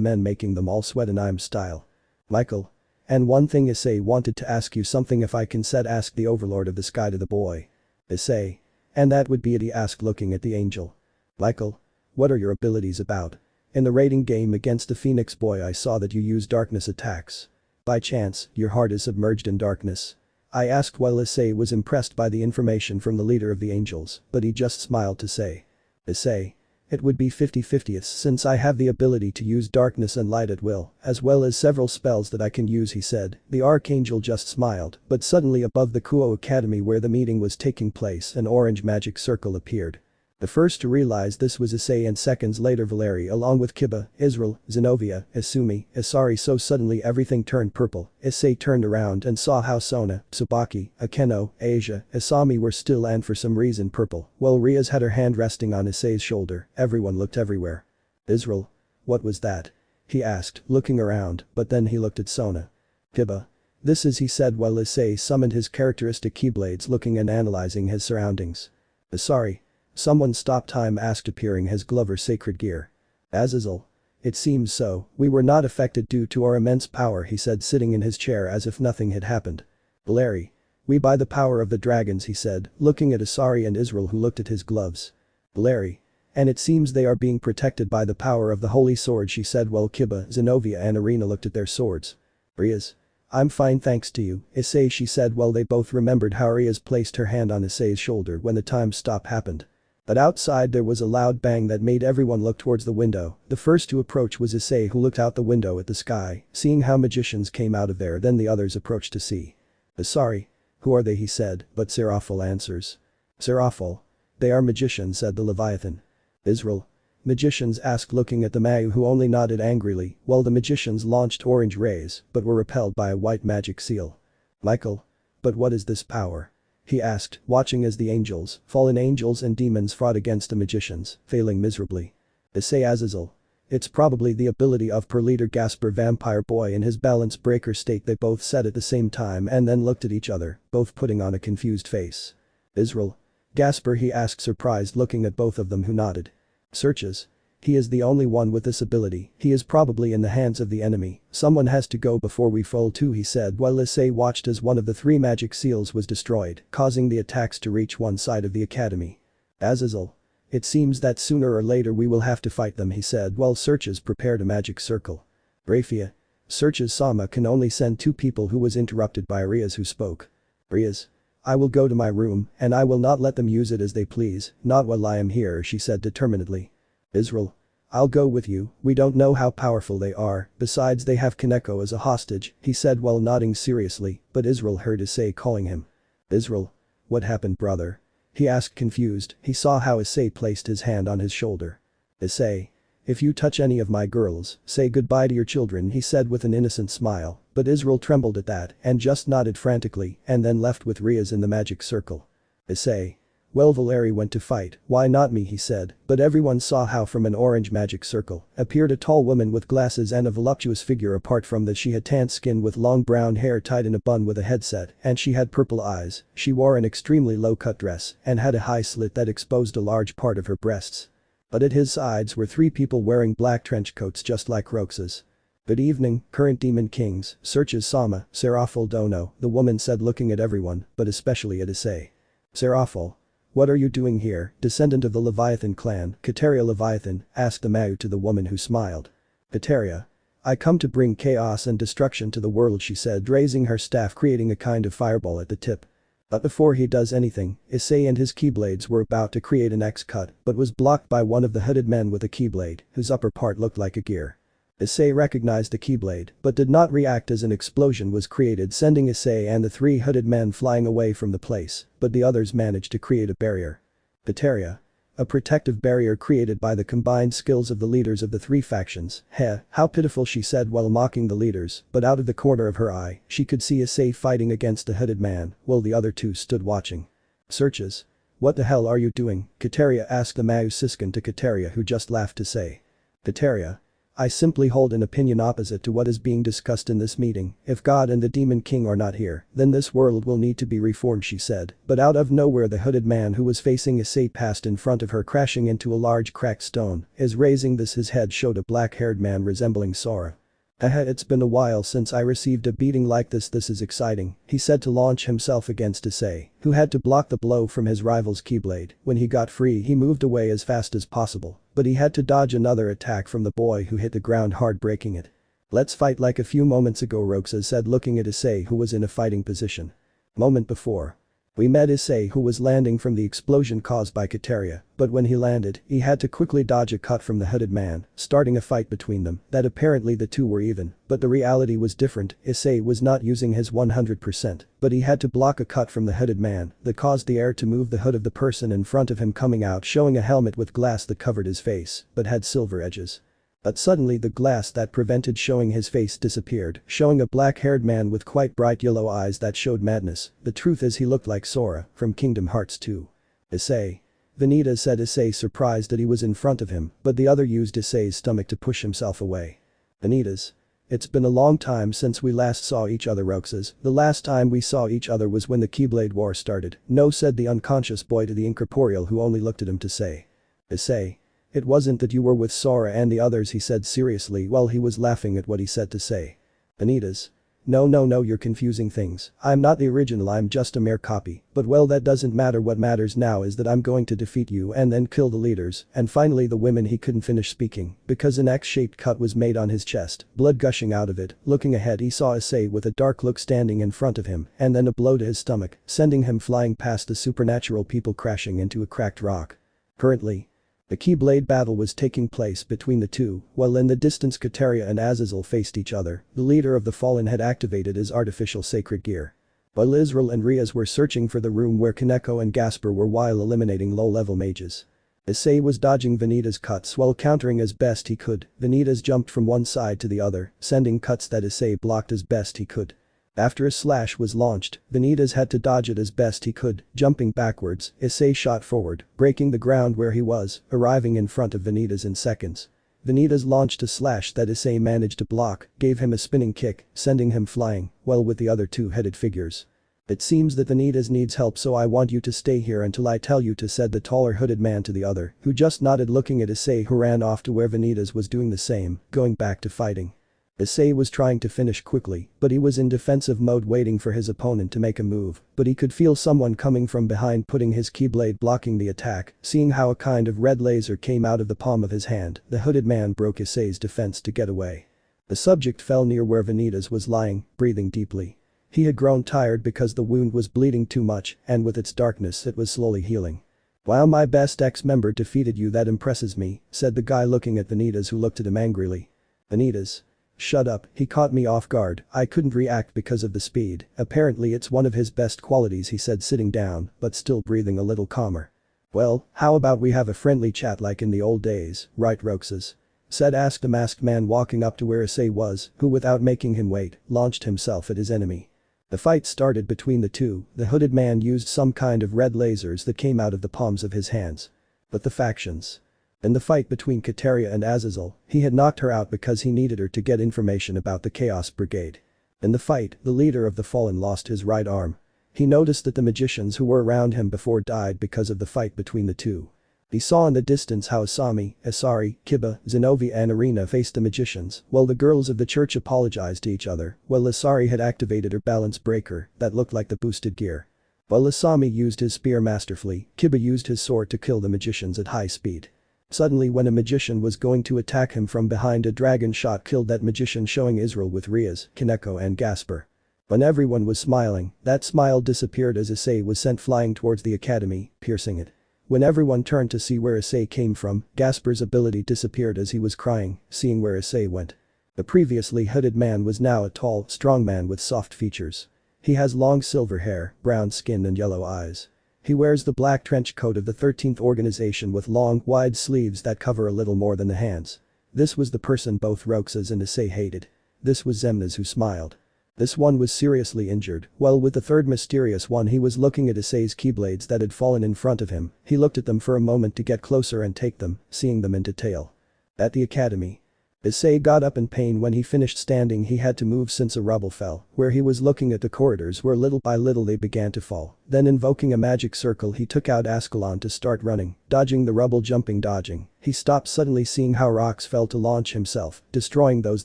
men making them all sweat in I'm style. Michael. And one thing, Issei wanted to ask you something if I can, said ask the overlord of the sky to the boy. Issei. And that would be it, he asked looking at the angel. Michael. What are your abilities about? In the raiding game against the Phoenix boy I saw that you use darkness attacks. By chance, your heart is submerged in darkness? I asked while Issei was impressed by the information from the leader of the angels, but he just smiled to say. Issei. It would be 50-50 since I have the ability to use darkness and light at will, as well as several spells that I can use, he said. The archangel just smiled, but suddenly above the Kuo Academy where the meeting was taking place an orange magic circle appeared. The first to realize this was Issei and seconds later Valeri along with Kiba, Israel, Xenovia, Isumi, Isari. So suddenly everything turned purple. Issei turned around and saw how Sona, Tsubaki, Akeno, Asia, Isami were still and for some reason purple, while Rias had her hand resting on Issei's shoulder. Everyone looked everywhere. Israel. What was that? He asked, looking around, but then he looked at Sona. Kiba. This is, he said while Issei summoned his characteristic keyblades looking and analyzing his surroundings. Isari. Someone stop time, asked appearing his Glover sacred gear. Azazel. It seems so, we were not affected due to our immense power, he said sitting in his chair as if nothing had happened. Valeri. We by the power of the dragons, he said, looking at Isari and Israel who looked at his gloves. Valeri. And it seems they are being protected by the power of the holy sword, she said while Kiba, Xenovia and Arena looked at their swords. Rias. I'm fine thanks to you, Issei, she said while they both remembered how Rias placed her hand on Issei's shoulder when the time stop happened. But outside there was a loud bang that made everyone look towards the window. The first to approach was Issei who looked out the window at the sky, seeing how magicians came out of there, then the others approached to see. Sorry. Who are they, he said, but Seraphil answers. Seraphil. They are magicians, said the Leviathan. Israel. Magicians, asked looking at the Mayu who only nodded angrily while the magicians launched orange rays but were repelled by a white magic seal. Michael. But what is this power? He asked, watching as the angels, fallen angels and demons fought against the magicians, failing miserably. Issei. Azazel. It's probably the ability of per leader Gasper Vampire Boy in his balance breaker state, they both said at the same time and then looked at each other, both putting on a confused face. Israel. Gasper, he asked surprised looking at both of them who nodded. Searches. He is the only one with this ability, he is probably in the hands of the enemy, someone has to go before we fall too, he said while Issei watched as one of the 3 magic seals was destroyed, causing the attacks to reach one side of the academy. Azazel. It seems that sooner or later we will have to fight them, he said while Searches prepared a magic circle. Grafia. Searches Sama can only send 2 people who was interrupted by Rias who spoke. Rias. I will go to my room and I will not let them use it as they please, not while I am here, she said determinedly. Israel. I'll go with you, we don't know how powerful they are, besides they have Kaneko as a hostage, he said while nodding seriously, but Israel heard Issei calling him. Israel. What happened, brother? He asked confused, he saw how Issei placed his hand on his shoulder. Issei. If you touch any of my girls, say goodbye to your children, he said with an innocent smile, but Israel trembled at that and just nodded frantically and then left with Rias in the magic circle. Issei. Well, Valeri went to fight, why not me, he said, but everyone saw how from an orange magic circle appeared a tall woman with glasses and a voluptuous figure. Apart from that, she had tanned skin with long brown hair tied in a bun with a headset, and she had purple eyes. She wore an extremely low-cut dress and had a high slit that exposed a large part of her breasts. But at his sides were three people wearing black trench coats just like Roxas. Good evening, current demon kings, searches Sama, Serafal Dono, the woman said, looking at everyone, but especially at Issei. Serafal. What are you doing here, descendant of the Leviathan clan, Kateria Leviathan, asked the Mau to the woman who smiled. Kateria. I come to bring chaos and destruction to the world, she said, raising her staff, creating a kind of fireball at the tip. But before he does anything, Issei and his keyblades were about to create an X cut but was blocked by one of the hooded men with a keyblade, whose upper part looked like a gear. Issei recognized the keyblade but did not react as an explosion was created, sending Issei and the three hooded men flying away from the place, but the others managed to create a barrier. Kateria. A protective barrier created by the combined skills of the leaders of the three factions. Heh, how pitiful, she said while mocking the leaders, but out of the corner of her eye, she could see Issei fighting against a hooded man, while the other two stood watching. Searches. What the hell are you doing, Kateria asked the Mau Siskin to Kateria, who just laughed to say. Kateria. I simply hold an opinion opposite to what is being discussed in this meeting. If God and the Demon King are not here, then this world will need to be reformed, she said, but out of nowhere the hooded man who was facing Issei passed in front of her, crashing into a large cracked stone. As raising this, his head showed a black-haired man resembling Sora. It's been a while since I received a beating like this. This is exciting, he said to launch himself against Issei, who had to block the blow from his rival's keyblade. When he got free, he moved away as fast as possible, but he had to dodge another attack from the boy who hit the ground hard, breaking it. Let's fight like a few moments ago, Roxas said, looking at Issei, who was in a fighting position. Moment before. We met Issei, who was landing from the explosion caused by Kateria, but when he landed, he had to quickly dodge a cut from the hooded man, starting a fight between them that apparently the two were even, but the reality was different. Issei was not using his 100%, but he had to block a cut from the hooded man that caused the air to move the hood of the person in front of him coming out, showing a helmet with glass that covered his face, but had silver edges. But suddenly the glass that prevented showing his face disappeared, showing a black-haired man with quite bright yellow eyes that showed madness. The truth is, he looked like Sora from Kingdom Hearts 2. Issei. Vanita, said Issei, surprised that he was in front of him, but the other used Issei's stomach to push himself away. Vanitas. It's been a long time since we last saw each other, Roxas. The last time we saw each other was when the Keyblade War started. No, said the unconscious boy to the incorporeal, who only looked at him to say. Issei. It wasn't that you were with Sora and the others, he said seriously while he was laughing at what he said to say. Vanitas. No, you're confusing things. I'm not the original, I'm just a mere copy, but well, that doesn't matter. What matters now is that I'm going to defeat you and then kill the leaders and finally the women. He couldn't finish speaking because an X-shaped cut was made on his chest, blood gushing out of it. Looking ahead, he saw Issei with a dark look standing in front of him and then a blow to his stomach, sending him flying past the supernatural people, crashing into a cracked rock. Currently, the Keyblade battle was taking place between the two, while in the distance Kateria and Azazel faced each other. The leader of the Fallen had activated his artificial sacred gear. While Israel and Rias were searching for the room where Kaneko and Gasper were while eliminating low-level mages. Issei was dodging Vanita's cuts while countering as best he could. Vanita's jumped from one side to the other, sending cuts that Issei blocked as best he could. After a slash was launched, Vanita's had to dodge it as best he could, jumping backwards. Issei shot forward, breaking the ground where he was, arriving in front of Vanita's in seconds. Vanita's launched a slash that Issei managed to block, gave him a spinning kick, sending him flying, while with the other two-headed figures. It seems that Vanita's needs help, so I want you to stay here until I tell you to, said the taller hooded man to the other, who just nodded, looking at Issei, who ran off to where Vanita's was doing the same, going back to fighting. Issei was trying to finish quickly, but he was in defensive mode waiting for his opponent to make a move, but he could feel someone coming from behind, putting his keyblade blocking the attack. Seeing how a kind of red laser came out of the palm of his hand, the hooded man broke Issei's defense to get away. The subject fell near where Vanita's was lying, breathing deeply. He had grown tired because the wound was bleeding too much, and with its darkness it was slowly healing. Wow, my best ex-member defeated you, that impresses me, said the guy looking at Vanita's, who looked at him angrily. Vanita's. Shut up, he caught me off guard, I couldn't react because of the speed. Apparently it's one of his best qualities, he said, sitting down, but still breathing a little calmer. Well, how about we have a friendly chat like in the old days, right, Roxas? Asked the masked man, walking up to where Issei was, who without making him wait, launched himself at his enemy. The fight started between the two. The hooded man used some kind of red lasers that came out of the palms of his hands. But the factions. In the fight between Kateria and Azazel, he had knocked her out because he needed her to get information about the Chaos Brigade. In the fight, the leader of the Fallen lost his right arm. He noticed that the magicians who were around him before died because of the fight between the two. He saw in the distance how Asami, Asari, Kiba, Xenovia and Arena faced the magicians while the girls of the church apologized to each other while Asari had activated her balance breaker that looked like the boosted gear. While Asami used his spear masterfully, Kiba used his sword to kill the magicians at high speed. Suddenly when a magician was going to attack him from behind, a dragon shot killed that magician, showing Israel with Rias, Kaneko and Gasper. When everyone was smiling, that smile disappeared as Issei was sent flying towards the academy, piercing it. When everyone turned to see where Issei came from, Gasper's ability disappeared as he was crying, seeing where Issei went. The previously hooded man was now a tall, strong man with soft features. He has long silver hair, brown skin and yellow eyes. He wears the black trench coat of the 13th organization with long, wide sleeves that cover a little more than the hands. This was the person both Roxas and Issei hated. This was Xemnas, who smiled. This one was seriously injured, while with the third mysterious one he was looking at Issei's keyblades that had fallen in front of him. He looked at them for a moment to get closer and take them, seeing them in detail. At the academy. Issei got up in pain when he finished standing. He had to move since a rubble fell, where he was looking at the corridors where little by little they began to fall. Then invoking a magic circle he took out Ascalon to start running, dodging the rubble, jumping, dodging. He stopped suddenly seeing how rocks fell to launch himself, destroying those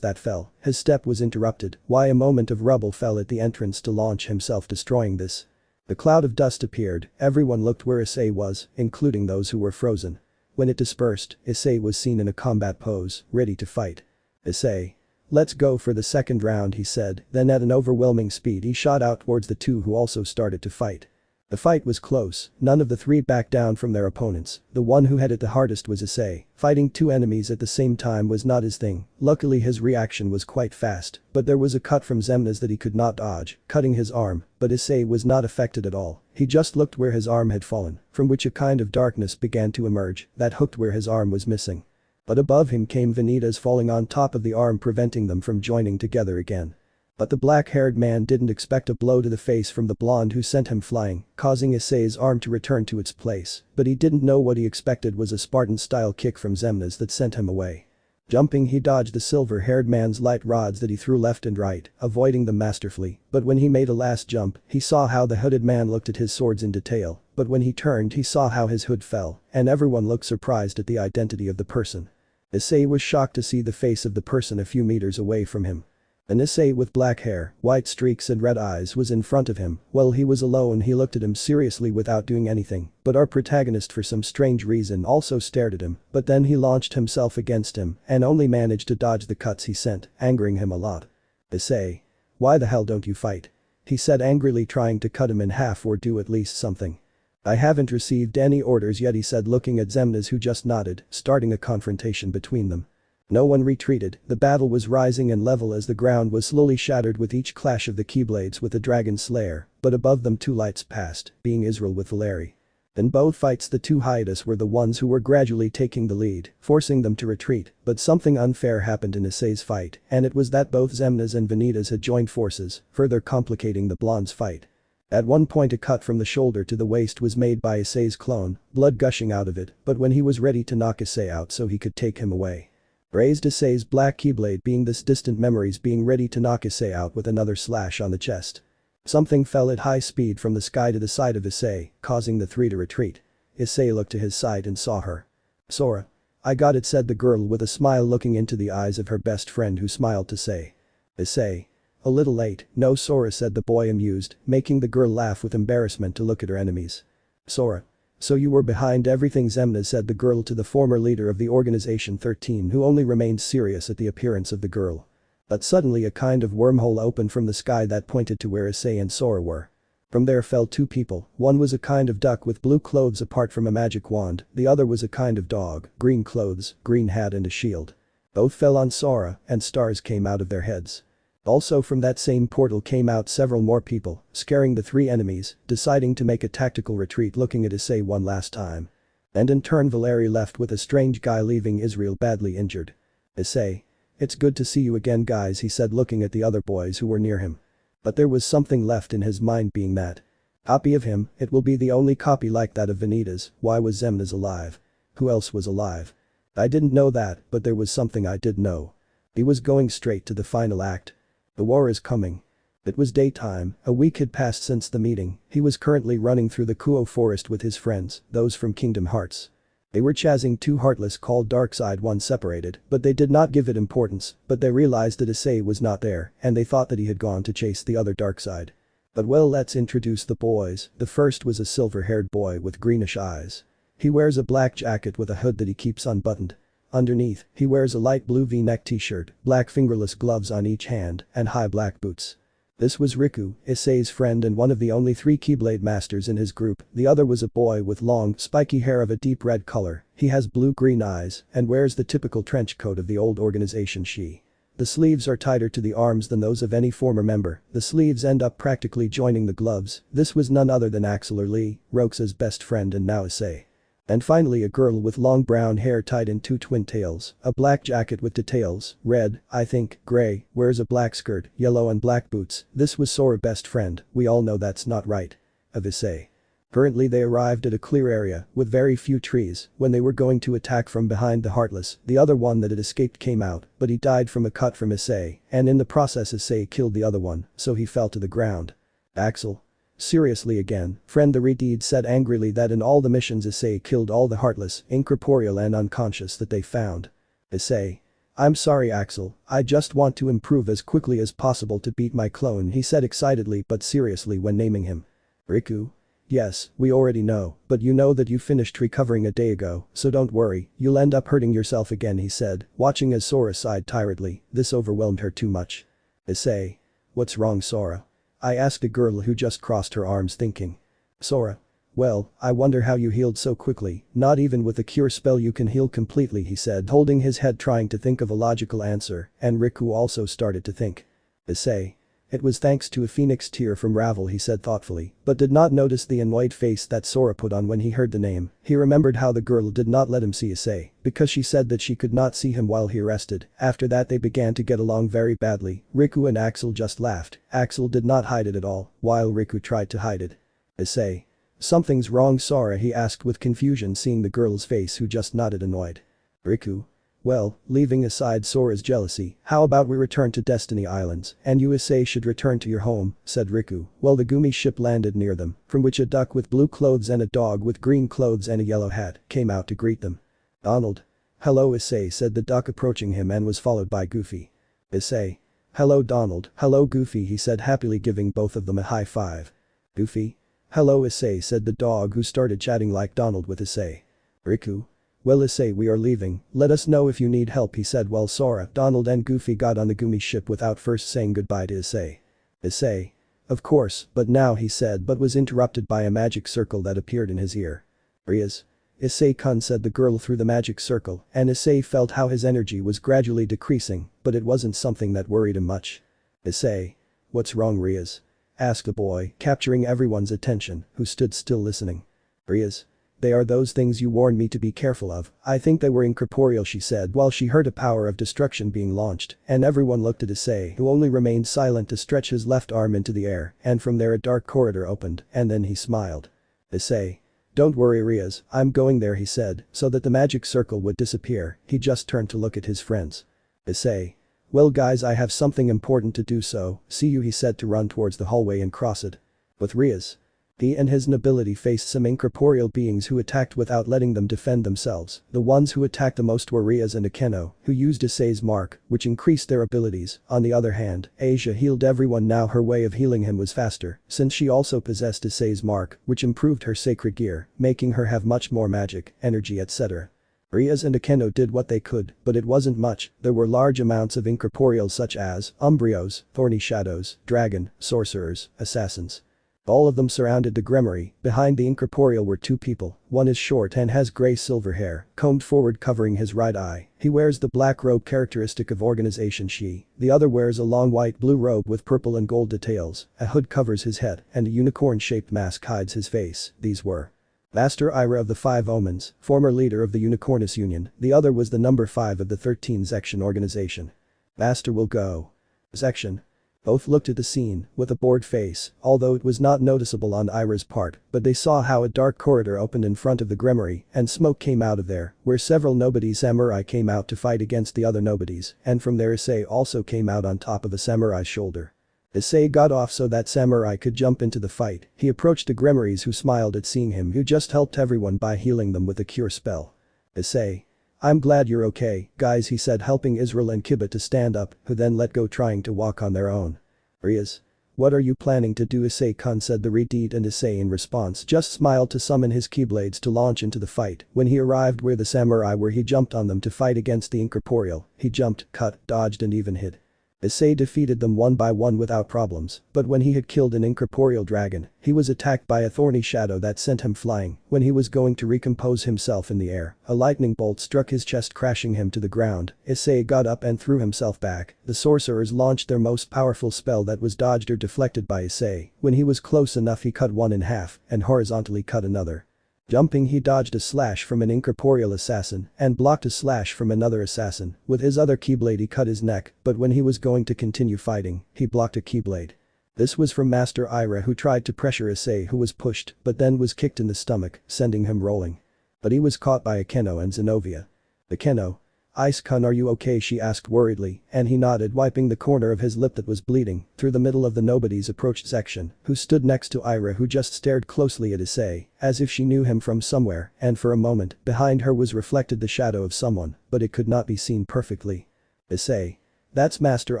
that fell. His step was interrupted. Why a moment of rubble fell at the entrance to launch himself, destroying this. The cloud of dust appeared. Everyone looked where Issei was, including those who were frozen. When it dispersed, Issei was seen in a combat pose, ready to fight. Issei. Let's go for the second round, he said, then at an overwhelming speed he shot out towards the two who also started to fight. The fight was close. None of the three backed down from their opponents. The one who had it the hardest was Issei. Fighting two enemies at the same time was not his thing. Luckily his reaction was quite fast, but there was a cut from Xemnas that he could not dodge, cutting his arm, but Issei was not affected at all. He just looked where his arm had fallen, from which a kind of darkness began to emerge that hooked where his arm was missing. But above him came Vanitas falling on top of the arm, preventing them from joining together again. But the black-haired man didn't expect a blow to the face from the blonde who sent him flying, causing Issei's arm to return to its place, but he didn't know what he expected was a Spartan-style kick from Xemnas that sent him away. Jumping, he dodged the silver-haired man's light rods that he threw left and right, avoiding them masterfully, but when he made a last jump, he saw how the hooded man looked at his swords in detail, but when he turned he saw how his hood fell, and everyone looked surprised at the identity of the person. Issei was shocked to see the face of the person a few meters away from him. An Issei with black hair, white streaks and red eyes was in front of him. While he was alone he looked at him seriously without doing anything, but our protagonist for some strange reason also stared at him, but then he launched himself against him and only managed to dodge the cuts he sent, angering him a lot. Issei. Why the hell don't you fight? He said angrily, trying to cut him in half or do at least something. I haven't received any orders yet, he said, looking at Xemnas, who just nodded, starting a confrontation between them. No one retreated. The battle was rising in level as the ground was slowly shattered with each clash of the keyblades with the Dragon Slayer, but above them two lights passed, being Israel with Valeri. In both fights the two hiatus were the ones who were gradually taking the lead, forcing them to retreat, but something unfair happened in Issei's fight, and it was that both Xemnas and Vanitas had joined forces, further complicating the blonde's fight. At one point a cut from the shoulder to the waist was made by Issei's clone, blood gushing out of it, but when he was ready to knock Issei out so he could take him away. Raised Issei's black keyblade, being this distant memories, being ready to knock Issei out with another slash on the chest. Something fell at high speed from the sky to the side of Issei, causing the three to retreat. Issei looked to his side and saw her. Sora. I got it, said the girl with a smile, looking into the eyes of her best friend, who smiled to say. Issei. A little late, no Sora, said the boy, amused, making the girl laugh with embarrassment to look at her enemies. Sora. So you were behind everything, Xemnas, said the girl to the former leader of the Organization 13, who only remained serious at the appearance of the girl. But suddenly a kind of wormhole opened from the sky that pointed to where Issei and Sora were. From there fell two people. One was a kind of duck with blue clothes apart from a magic wand, the other was a kind of dog, green clothes, green hat and a shield. Both fell on Sora, and stars came out of their heads. Also from that same portal came out several more people, scaring the three enemies, deciding to make a tactical retreat, looking at Issei one last time. And in turn Valeri left with a strange guy, leaving Israel badly injured. Issei. It's good to see you again, guys, he said, looking at the other boys who were near him. But there was something left in his mind being that copy of him, it will be the only copy like that of Vanitas. Why was Xemnas alive? Who else was alive? I didn't know that, but there was something I did know. He was going straight to the final act. The war is coming. It was daytime, a week had passed since the meeting, he was currently running through the Kuo forest with his friends, those from Kingdom Hearts. They were chasing two Heartless called Darkside, one separated, but they did not give it importance, but they realized that Issei was not there, and they thought that he had gone to chase the other Darkside. But well, let's introduce the boys. The first was a silver-haired boy with greenish eyes. He wears a black jacket with a hood that he keeps unbuttoned. Underneath, he wears a light blue V-neck t-shirt, black fingerless gloves on each hand, and high black boots. This was Riku, Issei's friend and one of the only 3 Keyblade masters in his group. The other was a boy with long, spiky hair of a deep red color. He has blue-green eyes and wears the typical trench coat of the old organization Shi. The sleeves are tighter to the arms than those of any former member. The sleeves end up practically joining the gloves. This was none other than Axel or Lee, Roxas' best friend and now Issei. And finally a girl with long brown hair tied in 2 twin tails, a black jacket with details, red, I think, gray, wears a black skirt, yellow and black boots. This was Sora's best friend. We all know that's not right. Of Issei. Currently they arrived at a clear area with very few trees when they were going to attack from behind the Heartless. The other one that had escaped came out, but he died from a cut from Issei, and in the process Issei killed the other one, so he fell to the ground. Axel. Seriously again, friend, the Redeed said angrily that in all the missions Issei killed all the Heartless, incorporeal and unconscious that they found. Issei. I'm sorry Axel, I just want to improve as quickly as possible to beat my clone, he said excitedly but seriously when naming him. Riku. Yes, we already know, but you know that you finished recovering a day ago, so don't worry, you'll end up hurting yourself again, he said, watching as Sora sighed tiredly. This overwhelmed her too much. Issei. What's wrong, Sora? I asked a girl who just crossed her arms thinking. Sora. Well, I wonder how you healed so quickly, not even with a cure spell you can heal completely, he said, holding his head trying to think of a logical answer, and Riku also started to think. Issei. It was thanks to a phoenix tear from Rivalry, he said thoughtfully, but did not notice the annoyed face that Sora put on when he heard the name. He remembered how the girl did not let him see Issei, because she said that she could not see him while he rested. After that they began to get along very badly. Riku and Axel just laughed. Axel did not hide it at all, while Riku tried to hide it. Issei. Something's wrong, Sora, he asked with confusion, seeing the girl's face, who just nodded annoyed. Riku. Well, leaving aside Sora's jealousy, how about we return to Destiny Islands, and you Issei should return to your home, said Riku, while the Gumi ship landed near them, from which a duck with blue clothes and a dog with green clothes and a yellow hat came out to greet them. Donald. Hello Issei, said the duck approaching him and was followed by Goofy. Issei. Hello Donald. Hello Goofy, he said happily, giving both of them a high five. Goofy. Hello Issei, said the dog, who started chatting like Donald with Issei. Riku. Well Issei, we are leaving, let us know if you need help, he said while Sora, Donald and Goofy got on the Gumi ship without first saying goodbye to Issei. Issei. Of course, but now, he said, but was interrupted by a magic circle that appeared in his ear. Rias. Issei-kun, said the girl through the magic circle, and Issei felt how his energy was gradually decreasing, but it wasn't something that worried him much. Issei. What's wrong, Rias? Asked the boy, capturing everyone's attention, who stood still listening. Rias. They are those things you warned me to be careful of. I think they were incorporeal, she said while she heard a power of destruction being launched, and everyone looked at Issei, who only remained silent to stretch his left arm into the air, and from there a dark corridor opened, and then he smiled. Issei. Don't worry Rias, I'm going there, he said, so that the magic circle would disappear. He just turned to look at his friends. Issei. Well guys, I have something important to do, so see you, he said to run towards the hallway and cross it. With Rias. He and his nobility faced some incorporeal beings who attacked without letting them defend themselves. The ones who attacked the most were Rias and Akeno, who used Issei's mark, which increased their abilities. On the other hand, Asia healed everyone. Now her way of healing him was faster, since she also possessed Issei's mark, which improved her sacred gear, making her have much more magic, energy, etc. Rias and Akeno did what they could, but it wasn't much. There were large amounts of incorporeals such as Umbrios, Thorny Shadows, Dragon, Sorcerers, Assassins. All of them surrounded the Gremory. Behind the incorporeal were 2 people. One is short and has grey-silver hair, combed forward covering his right eye. He wears the black robe characteristic of Organization Shi. The other wears a long white-blue robe with purple and gold details. A hood covers his head, and a unicorn-shaped mask hides his face. These were Master Ira of the 5 Omens, former leader of the Unicornus Union. The other was the number 5 of the 13 Section organization. Master will go. Section. Both looked at the scene with a bored face, although it was not noticeable on Ira's part, but they saw how a dark corridor opened in front of the Gremory and smoke came out of there, where several nobody samurai came out to fight against the other nobodies, and from there Issei also came out on top of a samurai's shoulder. Issei got off so that samurai could jump into the fight. He approached the Gremories who smiled at seeing him, who just helped everyone by healing them with a cure spell. Issei. I'm glad you're okay, guys, he said, helping Israel and Kiba to stand up, who then let go trying to walk on their own. Rias. What are you planning to do, Issei-kun, said the Redeed, and Issei in response just smiled to summon his keyblades to launch into the fight. When he arrived where the samurai were, he jumped on them to fight against the incorporeal. He jumped, cut, dodged and even hid. Issei defeated them one by one without problems, but when he had killed an incorporeal dragon, he was attacked by a thorny shadow that sent him flying. When he was going to recompose himself in the air, a lightning bolt struck his chest, crashing him to the ground. Issei got up and threw himself back. The sorcerers launched their most powerful spell that was dodged or deflected by Issei. When he was close enough, he cut one in half and horizontally cut another. Jumping, he dodged a slash from an incorporeal assassin and blocked a slash from another assassin. With his other keyblade he cut his neck, but when he was going to continue fighting, he blocked a keyblade. This was from Master Ira, who tried to pressure Issei, who was pushed but then was kicked in the stomach, sending him rolling. But he was caught by Akeno and Xenovia. Akeno. Ice-kun, are you okay, she asked worriedly, and he nodded, wiping the corner of his lip that was bleeding. Through the middle of the nobodies approached Section, who stood next to Ira, who just stared closely at Issei, as if she knew him from somewhere, and for a moment, behind her was reflected the shadow of someone, but it could not be seen perfectly. Issei. That's Master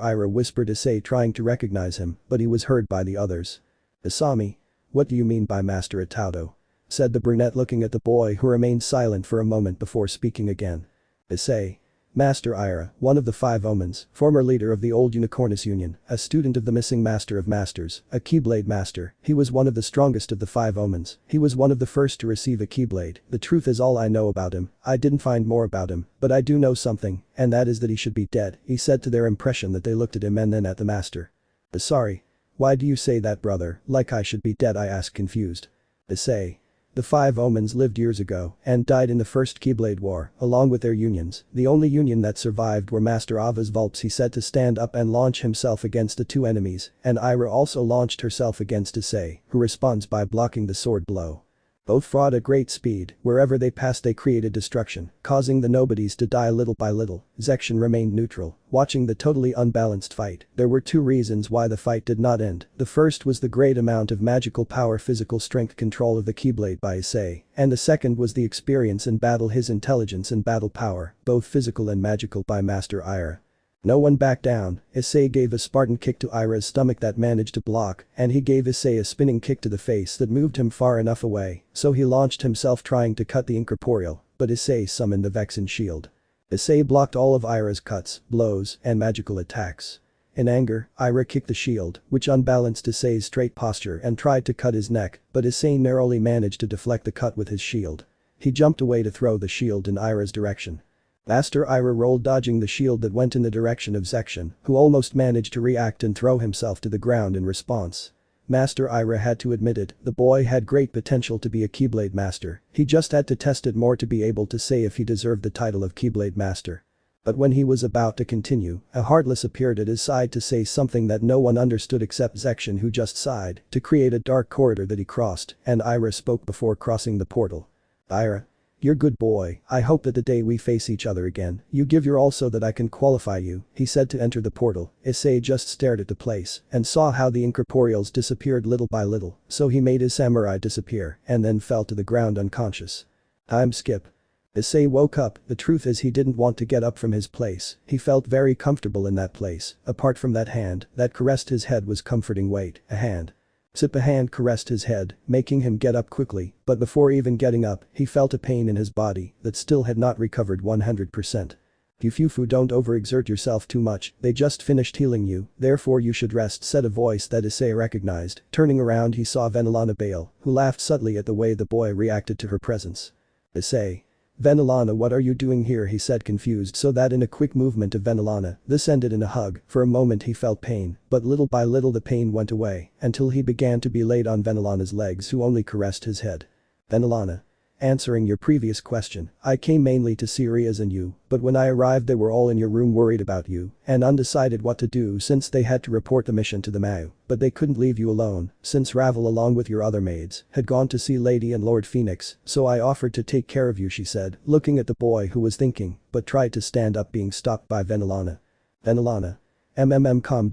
Ira, whispered Issei, trying to recognize him, but he was heard by the others. Isami. What do you mean by Master Hyoudou? Said the brunette, looking at the boy, who remained silent for a moment before speaking again. Issei. Master Ira, one of the Five Omens, former leader of the old Unicornus Union, a student of the missing Master of Masters, a Keyblade Master. He was one of the strongest of the Five Omens. He was one of the first to receive a Keyblade. The truth is all I know about him. I didn't find more about him, but I do know something, and that is that he should be dead, he said to their impression that they looked at him and then at the Master. Sorry. Why do you say that, brother, like I should be dead, I asked, confused. Issei. The Five Omens lived years ago and died in the First Keyblade War, along with their unions. The only union that survived were Master Ava's Vulps, he said, to stand up and launch himself against the two enemies, and Ira also launched herself against Issei, who responds by blocking the sword blow. Both fought at great speed. Wherever they passed they created destruction, causing the nobodies to die little by little. Section remained neutral, watching the totally unbalanced fight. There were two reasons why the fight did not end. The first was the great amount of magical power, physical strength, control of the Keyblade by Issei, and the second was the experience in battle, his intelligence and battle power, both physical and magical, by Master Ira. No one backed down. Issei gave a Spartan kick to Ira's stomach that managed to block, and he gave Issei a spinning kick to the face that moved him far enough away, so he launched himself trying to cut the incorporeal, but Issei summoned the Vexen shield. Issei blocked all of Ira's cuts, blows, and magical attacks. In anger, Ira kicked the shield, which unbalanced Issei's straight posture, and tried to cut his neck, but Issei narrowly managed to deflect the cut with his shield. He jumped away to throw the shield in Ira's direction. Master Ira rolled, dodging the shield that went in the direction of Section, who almost managed to react and throw himself to the ground in response. Master Ira had to admit it, the boy had great potential to be a Keyblade Master. He just had to test it more to be able to say if he deserved the title of Keyblade Master. But when he was about to continue, a Heartless appeared at his side to say something that no one understood except Section, who just sighed, to create a dark corridor that he crossed, and Ira spoke before crossing the portal. Ira. You're good boy, I hope that the day we face each other again, you give your all so that I can qualify you, he said to enter the portal. Issei just stared at the place and saw how the incorporeals disappeared little by little, so he made his samurai disappear and then fell to the ground unconscious. Time skip. Issei woke up. The truth is he didn't want to get up from his place. He felt very comfortable in that place. Apart from that hand that caressed his head was comforting weight, a hand. A hand caressed his head, making him get up quickly, but before even getting up, he felt a pain in his body that still had not recovered 100%. Fufu, don't overexert yourself too much, they just finished healing you, therefore you should rest, said a voice that Issei recognized. Turning around he saw Venelana Bale, who laughed subtly at the way the boy reacted to her presence. Issei. Venelana, what are you doing here, he said, confused, so that in a quick movement of Venelana, this ended in a hug. For a moment he felt pain, but little by little the pain went away, until he began to be laid on Venelana's legs, who only caressed his head. Venelana. Answering your previous question, I came mainly to see Rias and you, but when I arrived they were all in your room worried about you and undecided what to do since they had to report the mission to the Mao, but they couldn't leave you alone since Ravel along with your other maids had gone to see Lady and Lord Phoenix, so I offered to take care of you, she said, looking at the boy who was thinking but tried to stand up being stopped by Venelana. Venelana. Calm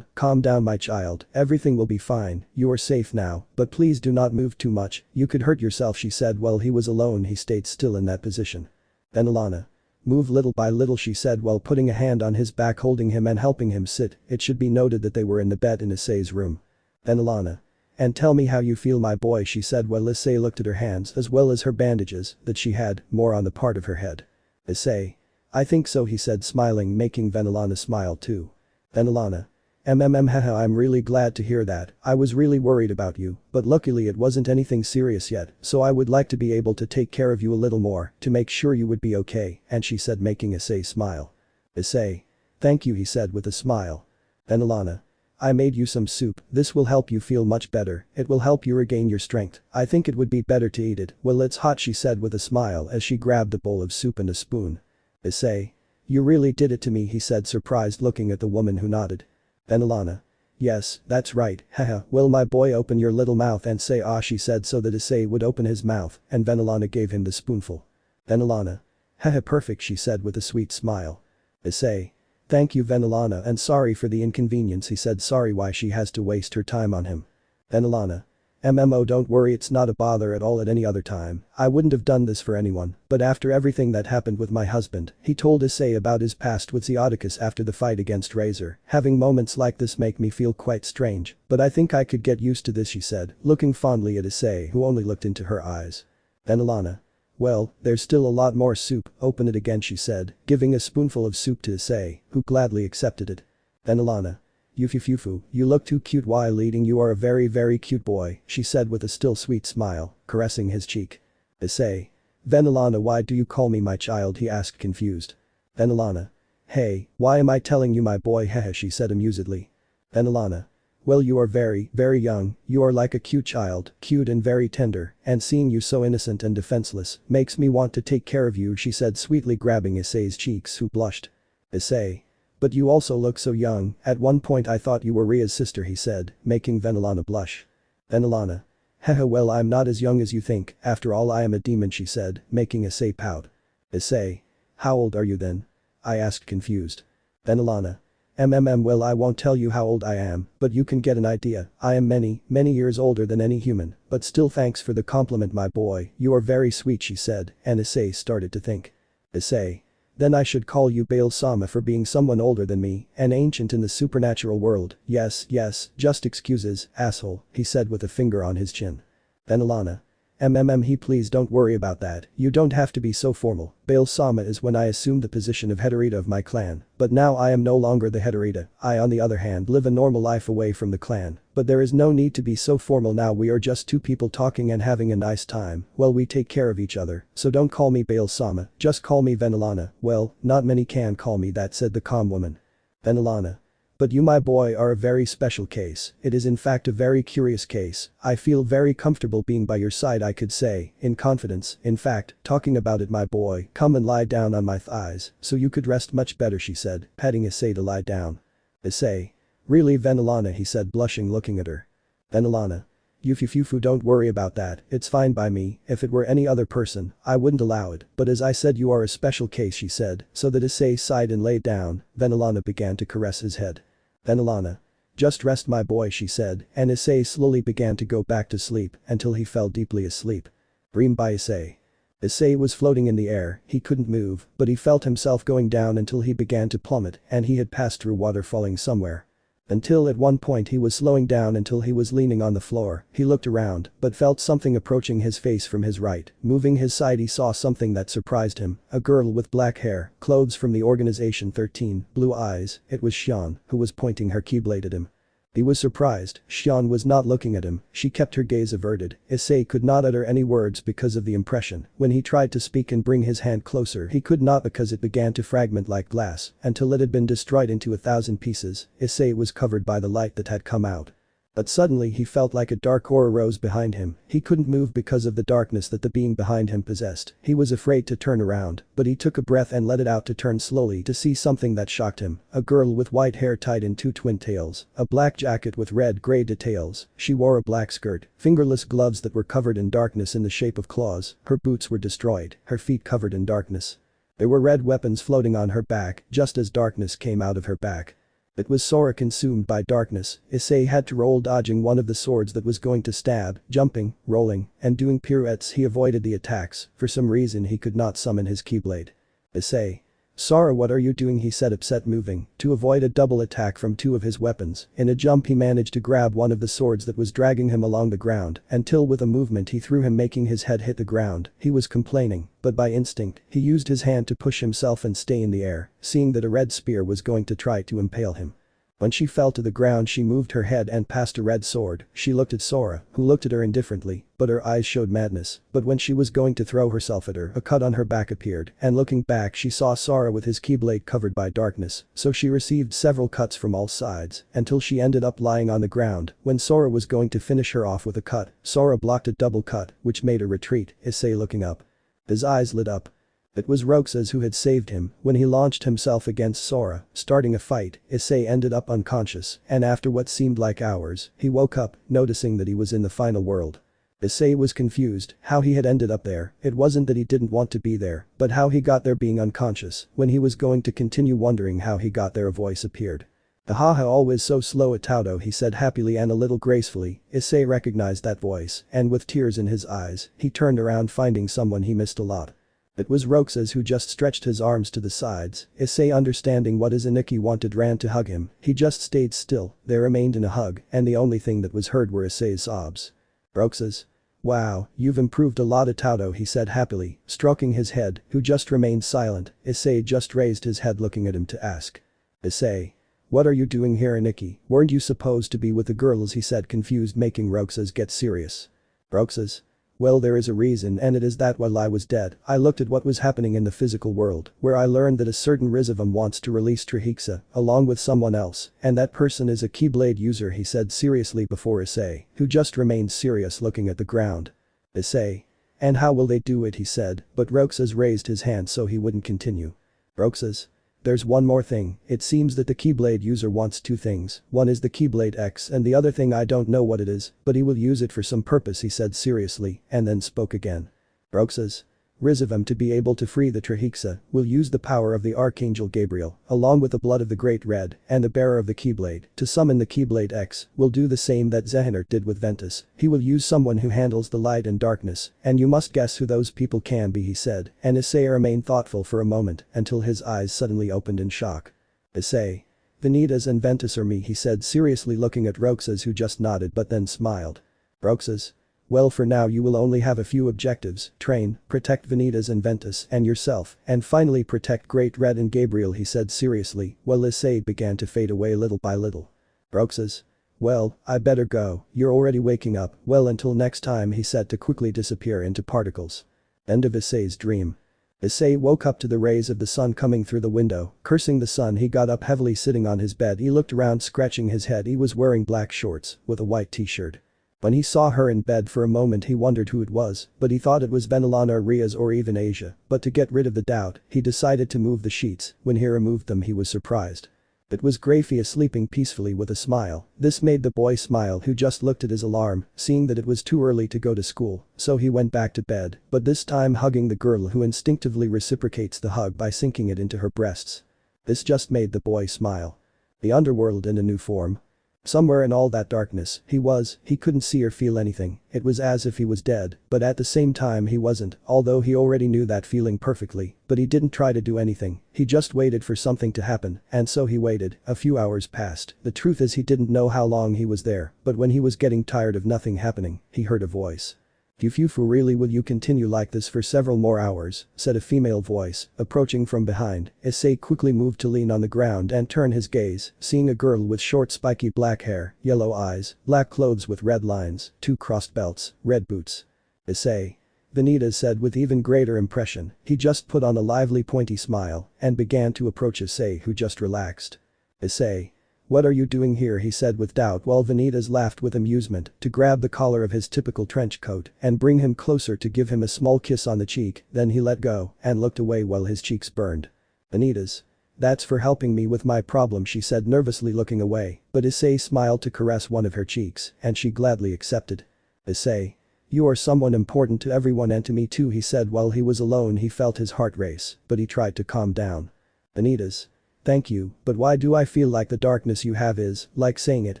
down my child, everything will be fine, you are safe now, but please do not move too much, you could hurt yourself, she said. While he was alone he stayed still in that position. Venelana. Move little by little, she said while putting a hand on his back holding him and helping him sit. It should be noted that they were in the bed in Issei's room. Venelana. And tell me how you feel my boy, she said while Issei looked at her hands as well as her bandages that she had, more on the part of her head. Issei. I think so, he said smiling, making Venelana smile too. Venelana. Haha, I'm really glad to hear that, I was really worried about you, but luckily it wasn't anything serious yet, so I would like to be able to take care of you a little more to make sure you would be okay, and she said making Issei smile. Issei. Thank you, he said with a smile. Venelana. I made you some soup, this will help you feel much better, it will help you regain your strength, I think it would be better to eat it. Well, it's hot, she said with a smile as she grabbed a bowl of soup and a spoon. Issei. You really did it to me, he said surprised looking at the woman who nodded. Venelana. Yes, that's right, haha, well my boy open your little mouth and say ah, she said so that Issei would open his mouth and Venelana gave him the spoonful. Venelana. Haha, perfect, she said with a sweet smile. Issei. Thank you Venelana and sorry for the inconvenience, he said sorry why she has to waste her time on him. Venelana. Don't worry, it's not a bother at all at any other time, I wouldn't have done this for anyone, but after everything that happened with my husband, he told Issei about his past with Xeodicus after the fight against Razor, having moments like this make me feel quite strange, but I think I could get used to this, she said, looking fondly at Issei who only looked into her eyes. Venelana. Well, there's still a lot more soup, open it again, she said, giving a spoonful of soup to Issei, who gladly accepted it. Venelana. You look too cute while eating, you are a very cute boy, she said with a still sweet smile, caressing his cheek. Issei. Venelana, why do you call me my child, he asked confused. Venelana. Hey, why am I telling you my boy, haha, she said amusedly. Venelana. Well, you are very young, you are like a cute child, cute and very tender, and seeing you so innocent and defenseless makes me want to take care of you, she said sweetly grabbing Issei's cheeks who blushed. Issei. But you also look so young, at one point I thought you were Ria's sister, he said, making Venelana blush. Venelana. Haha, well I'm not as young as you think, after all I am a demon, she said, making Issei pout. Issei. How old are you then? I asked confused. Venelana. Well I won't tell you how old I am, but you can get an idea, I am many years older than any human, but still thanks for the compliment my boy, you are very sweet, she said, and Issei started to think. Issei. Then I should call you Baal Sama for being someone older than me, an ancient in the supernatural world, yes, just excuses, asshole, he said with a finger on his chin. Venelana. He please don't worry about that, you don't have to be so formal, Baal Sama is when I assumed the position of Heterita of my clan, but now I am no longer the Heterita, I on the other hand live a normal life away from the clan, but there is no need to be so formal now, we are just two people talking and having a nice time, well we take care of each other, so don't call me Baal Sama, just call me Venelana, well, not many can call me that, said the calm woman. Venelana. But you my boy are a very special case, it is in fact a very curious case, I feel very comfortable being by your side, I could say, in confidence, in fact, talking about it my boy, come and lie down on my thighs, so you could rest much better, she said, patting Issei to lie down. Issei. Really Venelana, he said blushing looking at her. Venelana. Yufufufu, don't worry about that, it's fine by me, if it were any other person, I wouldn't allow it, but as I said you are a special case, she said, so that Issei sighed and lay down, Venelana began to caress his head. Venelana. Just rest my boy, she said, and Issei slowly began to go back to sleep until he fell deeply asleep. Dream by Issei. Issei was floating in the air, he couldn't move, but he felt himself going down until he began to plummet and he had passed through water falling somewhere. Until at one point he was slowing down until he was leaning on the floor, he looked around but felt something approaching his face from his right, moving his side he saw something that surprised him, a girl with black hair, clothes from the organization 13, blue eyes, it was Xian, who was pointing her keyblade at him. He was surprised, Xian was not looking at him, she kept her gaze averted, Issei could not utter any words because of the impression, when he tried to speak and bring his hand closer he could not because it began to fragment like glass, until it had been destroyed into 1,000 pieces, Issei was covered by the light that had come out. But suddenly he felt like a dark aura rose behind him. He couldn't move because of the darkness that the being behind him possessed. He was afraid to turn around, but he took a breath and let it out to turn slowly to see something that shocked him. A girl with white hair tied in two twin tails, a black jacket with red-gray details. She wore a black skirt, fingerless gloves that were covered in darkness in the shape of claws. Her boots were destroyed, her feet covered in darkness. There were red weapons floating on her back just as darkness came out of her back. It was Sora consumed by darkness. Issei had to roll dodging one of the swords that was going to stab, jumping, rolling, and doing pirouettes. He avoided the attacks. For some reason he could not summon his keyblade. Issei. Sora, what are you doing? He said, upset, moving to avoid a double attack from two of his weapons. In a jump he managed to grab one of the swords that was dragging him along the ground until with a movement he threw him, making his head hit the ground. He was complaining, but by instinct he used his hand to push himself and stay in the air, seeing that a red spear was going to try to impale him. When she fell to the ground she moved her head and passed a red sword. She looked at Sora, who looked at her indifferently, but her eyes showed madness. But when she was going to throw herself at her, a cut on her back appeared, and looking back she saw Sora with his keyblade covered by darkness, so she received several cuts from all sides, until she ended up lying on the ground. When Sora was going to finish her off with a cut, Sora blocked a double cut, which made her retreat. Issei looking up. His eyes lit up. It was Roxas who had saved him when he launched himself against Sora, starting a fight. Issei ended up unconscious, and after what seemed like hours, he woke up, noticing that he was in the final world. Issei was confused how he had ended up there. It wasn't that he didn't want to be there, but how he got there being unconscious. When he was going to continue wondering how he got there, a voice appeared. "Ahaha, always so slow at Hyoudou," he said happily and a little gracefully. Issei recognized that voice, and with tears in his eyes, he turned around, finding someone he missed a lot. It was Roxas, who just stretched his arms to the sides. Issei, understanding what his Aniki wanted, ran to hug him. He just stayed still. They remained in a hug, and the only thing that was heard were Issei's sobs. "Roxas. Wow, you've improved a lot at Hyoudou," he said happily, stroking his head, who just remained silent. Issei just raised his head, looking at him to ask. "Issei. What are you doing here, Aniki? Weren't you supposed to be with the girls?" he said, confused, making Roxas get serious. "Roxas. Well, there is a reason, and it is that while I was dead, I looked at what was happening in the physical world, where I learned that a certain Rizevam wants to release Trihexa, along with someone else, and that person is a Keyblade user," he said seriously before Issei, who just remained serious, looking at the ground. "Issei. And how will they do it?" he said, but Roxas raised his hand so he wouldn't continue. "Roxas. There's one more thing. It seems that the Keyblade user wants two things. One is the Keyblade X and the other thing I don't know what it is, but he will use it for some purpose," he said seriously, and then spoke again. "Roxas. Rizevam, to be able to free the Trihexa, will use the power of the Archangel Gabriel, along with the blood of the Great Red and the bearer of the Keyblade, to summon the Keyblade X. Will do the same that Xehanort did with Ventus. He will use someone who handles the light and darkness, and you must guess who those people can be," he said, and Issei remained thoughtful for a moment until his eyes suddenly opened in shock. "Issei. Vanitas and Ventus are me," he said seriously, looking at Roxas, who just nodded but then smiled. "Roxas. Well, for now you will only have a few objectives: train, protect Vanitas and Ventus and yourself, and finally protect Great Red and Gabriel," he said seriously, while Issei began to fade away little by little. "Roxas. Well, I better go, you're already waking up. Well, until next time," he said to quickly disappear into particles. End of Issei's dream. Issei woke up to the rays of the sun coming through the window. Cursing the sun, he got up heavily, sitting on his bed. He looked around, scratching his head. He was wearing black shorts with a white t-shirt. When he saw her in bed, for a moment he wondered who it was, but he thought it was Venelon or Rias or even Asia, but to get rid of the doubt, he decided to move the sheets. When he removed them, he was surprised. It was Grafia sleeping peacefully with a smile. This made the boy smile, who just looked at his alarm, seeing that it was too early to go to school, so he went back to bed, but this time hugging the girl, who instinctively reciprocates the hug by sinking it into her breasts. This just made the boy smile. The underworld in a new form. Somewhere in all that darkness, he couldn't see or feel anything. It was as if he was dead, but at the same time he wasn't, although he already knew that feeling perfectly, but he didn't try to do anything. He just waited for something to happen, and so he waited. A few hours passed. The truth is, he didn't know how long he was there, but when he was getting tired of nothing happening, he heard a voice. "Fufu, really, will you continue like this for several more hours?" said a female voice, approaching from behind. Issei quickly moved to lean on the ground and turn his gaze, seeing a girl with short spiky black hair, yellow eyes, black clothes with red lines, two crossed belts, red boots. "Issei." Vanita said with even greater impression. He just put on a lively pointy smile and began to approach Issei, who just relaxed. "Issei. "What are you doing here?" he said with doubt while Vanitas laughed with amusement to grab the collar of his typical trench coat and bring him closer to give him a small kiss on the cheek, then he let go and looked away while his cheeks burned. "Vanitas. That's for helping me with my problem," she said nervously looking away, but Issei smiled to caress one of her cheeks and she gladly accepted. "Issei. You are someone important to everyone and to me too," he said while he was alone. He felt his heart race, but he tried to calm down. "Vanitas. Thank you, but why do I feel like the darkness you have is, like saying it,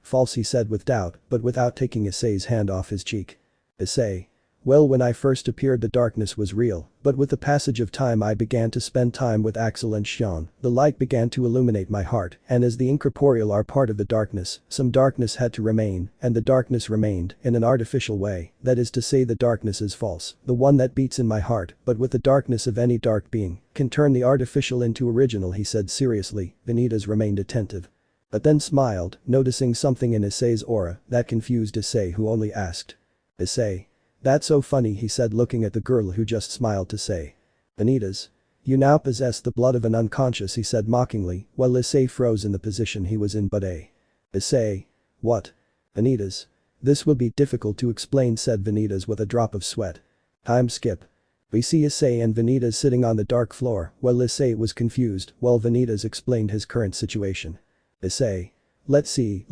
false," he said with doubt but without taking Issei's hand off his cheek. "Issei. Well, when I first appeared the darkness was real, but with the passage of time I began to spend time with Axel and Xion, the light began to illuminate my heart, and as the incorporeal are part of the darkness, some darkness had to remain, and the darkness remained, in an artificial way, that is to say the darkness is false, the one that beats in my heart, but with the darkness of any dark being, can turn the artificial into original," he said seriously. Vanitas remained attentive. But then smiled, noticing something in Issei's aura that confused Issei who only asked. "Issei. That's so funny," he said looking at the girl who just smiled to say. "Vanitas. You now possess the blood of an unconscious," he said mockingly, while Issei froze in the position he was in. "But Issei. What?" "Vanitas. This will be difficult to explain," said Vanitas with a drop of sweat. Time skip. We see Issei and Vanitas sitting on the dark floor while Issei was confused while Vanitas explained his current situation. "Issei. Let's see,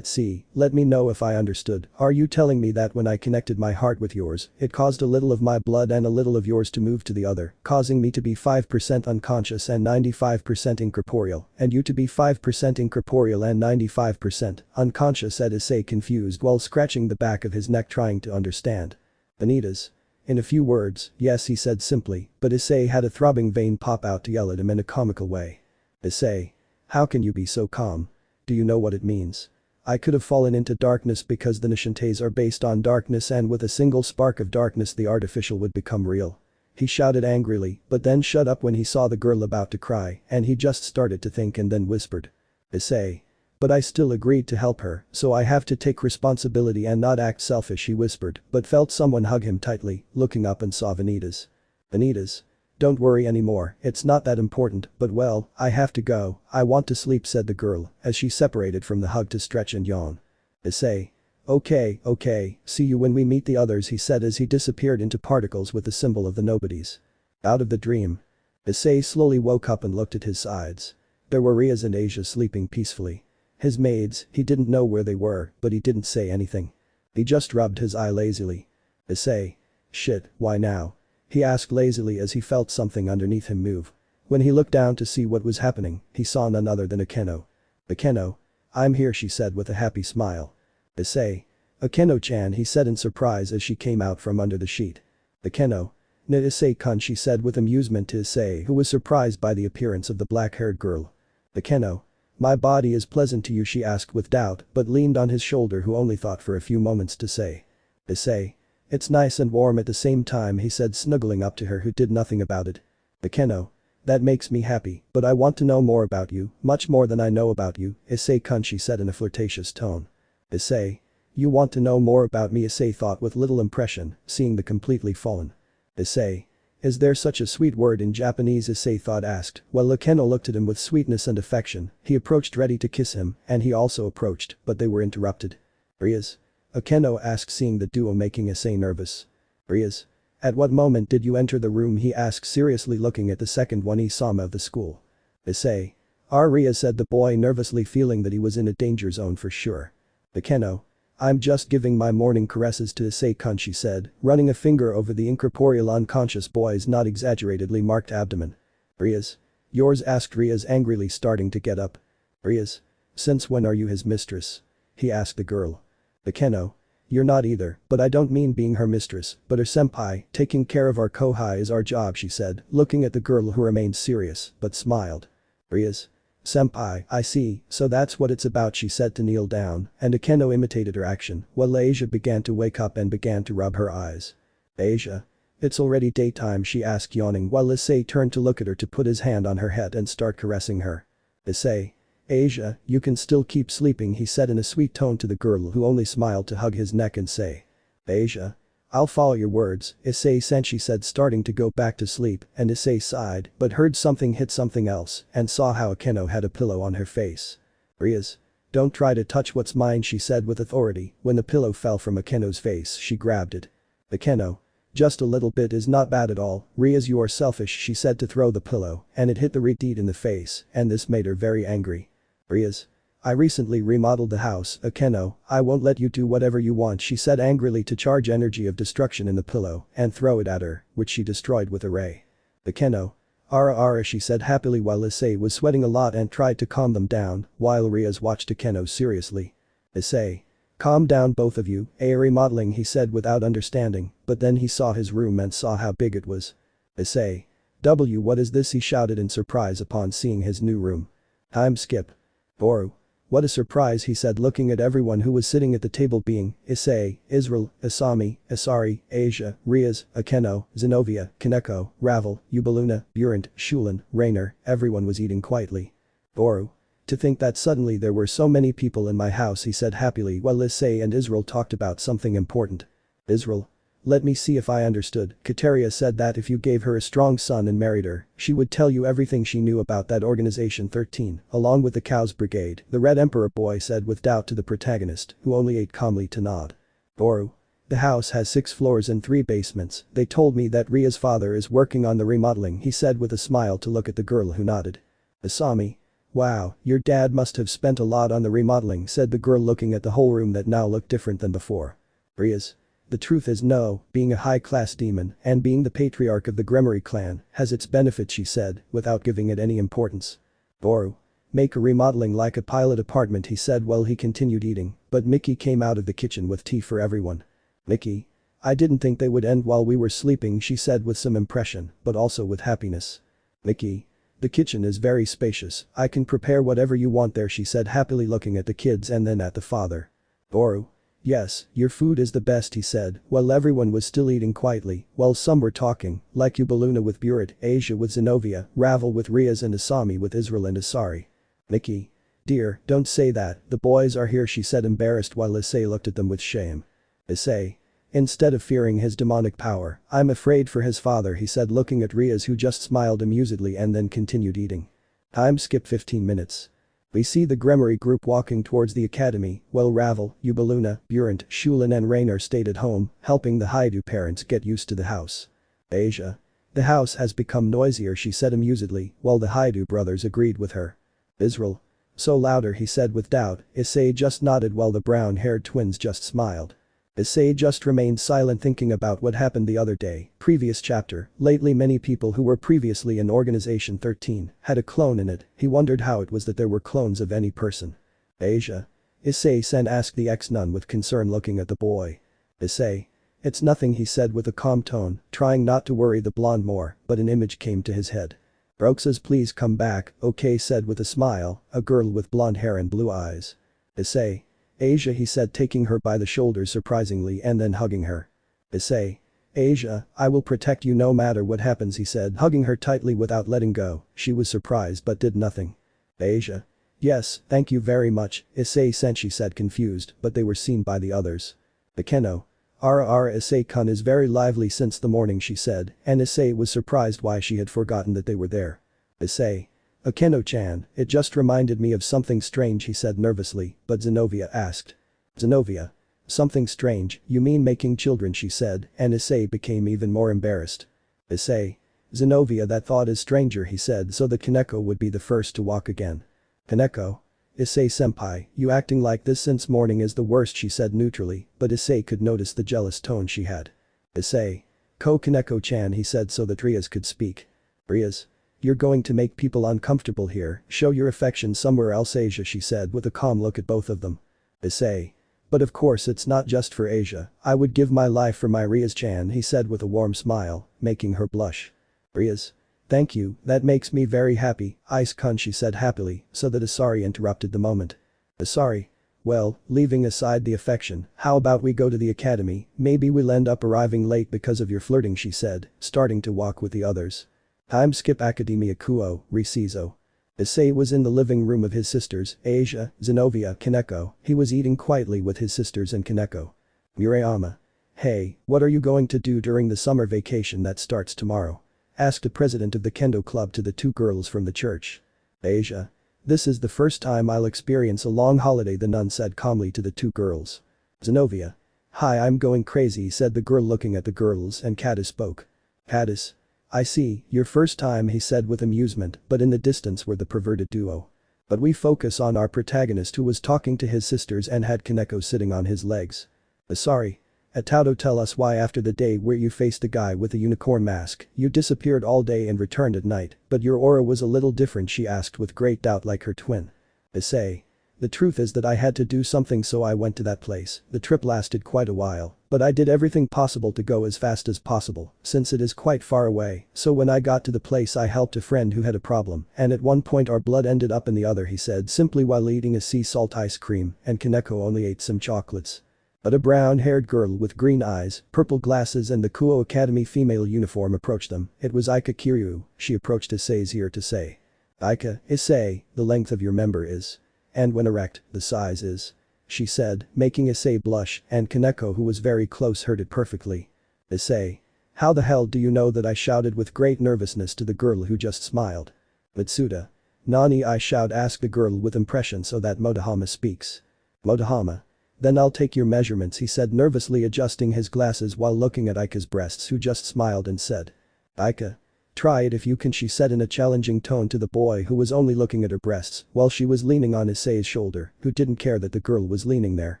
let me know if I understood. Are you telling me that when I connected my heart with yours, it caused a little of my blood and a little of yours to move to the other, causing me to be 5% unconscious and 95% incorporeal, and you to be 5% incorporeal and 95% unconscious?" said Issei confused while scratching the back of his neck trying to understand. "Vanitas. In a few words, yes," he said simply, but Issei had a throbbing vein pop out to yell at him in a comical way. "Issei. How can you be so calm? Do you know what it means? I could have fallen into darkness because the Nishantes are based on darkness and with a single spark of darkness the artificial would become real." He shouted angrily, but then shut up when he saw the girl about to cry and he just started to think and then whispered. "Issei. But I still agreed to help her, so I have to take responsibility and not act selfish," he whispered but felt someone hug him tightly, looking up and saw Vanitas. "Vanitas. Don't worry anymore, it's not that important, but well, I have to go, I want to sleep," said the girl as she separated from the hug to stretch and yawn. "Issei. Okay, see you when we meet the others," he said as he disappeared into particles with the symbol of the nobodies. Out of the dream. Issei slowly woke up and looked at his sides. There were Rias and Asia sleeping peacefully. His maids, he didn't know where they were, but he didn't say anything. He just rubbed his eye lazily. "Issei. Shit, why now?" he asked lazily as he felt something underneath him move. When he looked down to see what was happening, he saw none other than Akeno. "Akeno. I'm here," she said with a happy smile. "Issei. Akeno-chan," he said in surprise as she came out from under the sheet. "Akeno. Ne Issei-kun," she said with amusement to Issei who was surprised by the appearance of the black-haired girl. "Akeno. My body is pleasant to you," she asked with doubt but leaned on his shoulder who only thought for a few moments to say. "Issei. It's nice and warm at the same time," he said snuggling up to her who did nothing about it. "Akeno. That makes me happy, but I want to know more about you, much more than I know about you, Issei-kun," she said in a flirtatious tone. "Issei. You want to know more about me?" Issei thought with little impression, seeing the completely fallen. "Issei. Is there such a sweet word in Japanese?" Issei thought asked, while Akeno looked at him with sweetness and affection, he approached ready to kiss him, and he also approached, but they were interrupted. "Rias?" Akeno asked seeing the duo making Issei nervous. "Rias? At what moment did you enter the room?" he asked seriously looking at the second one Isama of the school. "Issei. Rias," said the boy nervously feeling that he was in a danger zone for sure. "Akeno. I'm just giving my morning caresses to Issei-kun," she said, running a finger over the incorporeal unconscious boy's not exaggeratedly marked abdomen. "Rias? Yours?" asked Rias angrily starting to get up. "Rias? Since when are you his mistress?" he asked the girl. "Akeno. You're not either, but I don't mean being her mistress, but her senpai, taking care of our kohai is our job," she said, looking at the girl who remained serious, but smiled. "Rias? Senpai, I see, so that's what it's about," she said to kneel down, and Akeno imitated her action, while Asia began to wake up and began to rub her eyes. "Asia? It's already daytime?" she asked yawning while Issei turned to look at her to put his hand on her head and start caressing her. "Issei. Asia, you can still keep sleeping," he said in a sweet tone to the girl who only smiled to hug his neck and say. "Asia. I'll follow your words, Issei-san," she said starting to go back to sleep, and Issei sighed but heard something hit something else and saw how Akeno had a pillow on her face. "Rias? Don't try to touch what's mine, she said with authority. When the pillow fell from Akeno's face, she grabbed it. Akeno. Just a little bit is not bad at all, Rias, you are selfish, she said to throw the pillow, and it hit the retreat in the face, and this made her very angry. Rias. I recently remodeled the house, Akeno, I won't let you do whatever you want, she said angrily to charge energy of destruction in the pillow and throw it at her, which she destroyed with a ray. Akeno. Ara, she said happily while Issei was sweating a lot and tried to calm them down, while Rias watched Akeno seriously. Issei. Calm down both of you, remodeling, he said without understanding, but then he saw his room and saw how big it was. Issei. What is this, he shouted in surprise upon seeing his new room. Time skip. Boru. What a surprise, he said looking at everyone who was sitting at the table being Issei, Israel, Asami, Asari, Asia, Rias, Akeno, Xenovia, Kaneko, Ravel, Ubeluna, Burant, Shulan, Rainer, everyone was eating quietly. Boru. To think that suddenly there were so many people in my house, he said happily while Issei and Israel talked about something important. Israel. Let me see if I understood. Kateria said that if you gave her a strong son and married her, she would tell you everything she knew about that organization 13, along with the Cow's Brigade, the Red Emperor boy said with doubt to the protagonist, who only ate calmly to nod. Boru. The house has 6 floors and 3 basements, they told me that Ria's father is working on the remodeling, he said with a smile to look at the girl who nodded. Asami. Wow, your dad must have spent a lot on the remodeling, said the girl looking at the whole room that now looked different than before. Rias. The truth is no, being a high-class demon and being the patriarch of the Gremory clan has its benefits, she said, without giving it any importance. Boru. Make a remodeling like a pilot apartment, he said while he continued eating, but Mickey came out of the kitchen with tea for everyone. Mickey. I didn't think they would end while we were sleeping, she said with some impression, but also with happiness. Mickey. The kitchen is very spacious, I can prepare whatever you want there, she said happily looking at the kids and then at the father. Boru. Yes, your food is the best, he said, while everyone was still eating quietly, while some were talking, like Ubeluna with Burant, Asia with Xenovia, Ravel with Rias and Asami with Israel and Asari. Mickey. Dear, don't say that, the boys are here, she said embarrassed while Issei looked at them with shame. Issei. Instead of fearing his demonic power, I'm afraid for his father, he said looking at Rias who just smiled amusedly and then continued eating. Time skip 15 minutes. We see the Gremory group walking towards the academy, while Ravel, Ubeluna, Burant, Shulan and Rainer stayed at home, helping the Hyoudou parents get used to the house. Asia. The house has become noisier, she said amusedly, while the Hyoudou brothers agreed with her. Israel. So louder, he said with doubt. Issei just nodded while the brown-haired twins just smiled. Issei just remained silent thinking about what happened the other day. Previous chapter, lately many people who were previously in Organization 13 had a clone in it, he wondered how it was that there were clones of any person. Asia. Issei-sen asked the ex-nun with concern looking at the boy. Issei. It's nothing, he said with a calm tone, trying not to worry the blonde more, but an image came to his head. Roxas, please come back, okay, said with a smile, a girl with blonde hair and blue eyes. Issei. Asia, he said taking her by the shoulders surprisingly and then hugging her. Issei. Asia, I will protect you no matter what happens, he said hugging her tightly without letting go. She was surprised but did nothing. Asia. Yes, thank you very much, Issei-sen, she said confused, but they were seen by the others. Akeno. Ara Issei-kun is very lively since the morning, she said, and Issei was surprised why she had forgotten that they were there. Issei. Akeno-chan, it just reminded me of something strange, he said nervously, but Xenovia asked. Xenovia. Something strange, you mean making children, she said, and Issei became even more embarrassed. Issei. Xenovia, that thought is stranger, he said so that Kaneko would be the first to walk again. Kaneko. Issei-senpai, you acting like this since morning is the worst, she said neutrally, but Issei could notice the jealous tone she had. Issei. Kaneko-chan, he said so that Rias could speak. Rias. You're going to make people uncomfortable here, show your affection somewhere else, Asia, she said with a calm look at both of them. Issei. But of course it's not just for Asia, I would give my life for my Rias-chan, he said with a warm smile, making her blush. Rias. Thank you, that makes me very happy, Ice-kun, she said happily, so that Asari interrupted the moment. Asari. Well, leaving aside the affection, how about we go to the academy, maybe we'll end up arriving late because of your flirting, she said, starting to walk with the others. Time skip Academia Kuo, Reciso. Issei was in the living room of his sisters, Asia, Xenovia, Kaneko. He was eating quietly with his sisters and Kaneko. Murayama. Hey, what are you going to do during the summer vacation that starts tomorrow? Asked the president of the Kendo club to the two girls from the church. Asia. This is the first time I'll experience a long holiday, the nun said calmly to the two girls. Xenovia. Hi, I'm going crazy, said the girl looking at the girls, and Caddis spoke. Caddis. I see, your first time, he said with amusement, but in the distance were the perverted duo. But we focus on our protagonist who was talking to his sisters and had Kaneko sitting on his legs. Sorry. Ataudo, tell us why after the day where you faced the guy with the unicorn mask, you disappeared all day and returned at night, but your aura was a little different, she asked with great doubt like her twin. Issei. The truth is that I had to do something, so I went to that place. The trip lasted quite a while, but I did everything possible to go as fast as possible, since it is quite far away, so when I got to the place I helped a friend who had a problem, and at one point our blood ended up in the other, he said simply while eating a sea salt ice cream, and Kaneko only ate some chocolates. But a brown-haired girl with green eyes, purple glasses and the Kuo Academy female uniform approached them. It was Sekiryuutei. She approached Issei's ear to say. Issei, the length of your member is. And when erect, the size is. She said, making Issei blush, and Kaneko, who was very close, heard it perfectly. Issei. How the hell do you know that, I shouted with great nervousness to the girl who just smiled. Mitsuda. Nani, I shout, asked the girl with impression so that Motohama speaks. Motohama. Then I'll take your measurements, he said nervously adjusting his glasses while looking at Aika's breasts, who just smiled and said. Aika. Try it if you can, she said in a challenging tone to the boy who was only looking at her breasts while she was leaning on Issei's shoulder, who didn't care that the girl was leaning there.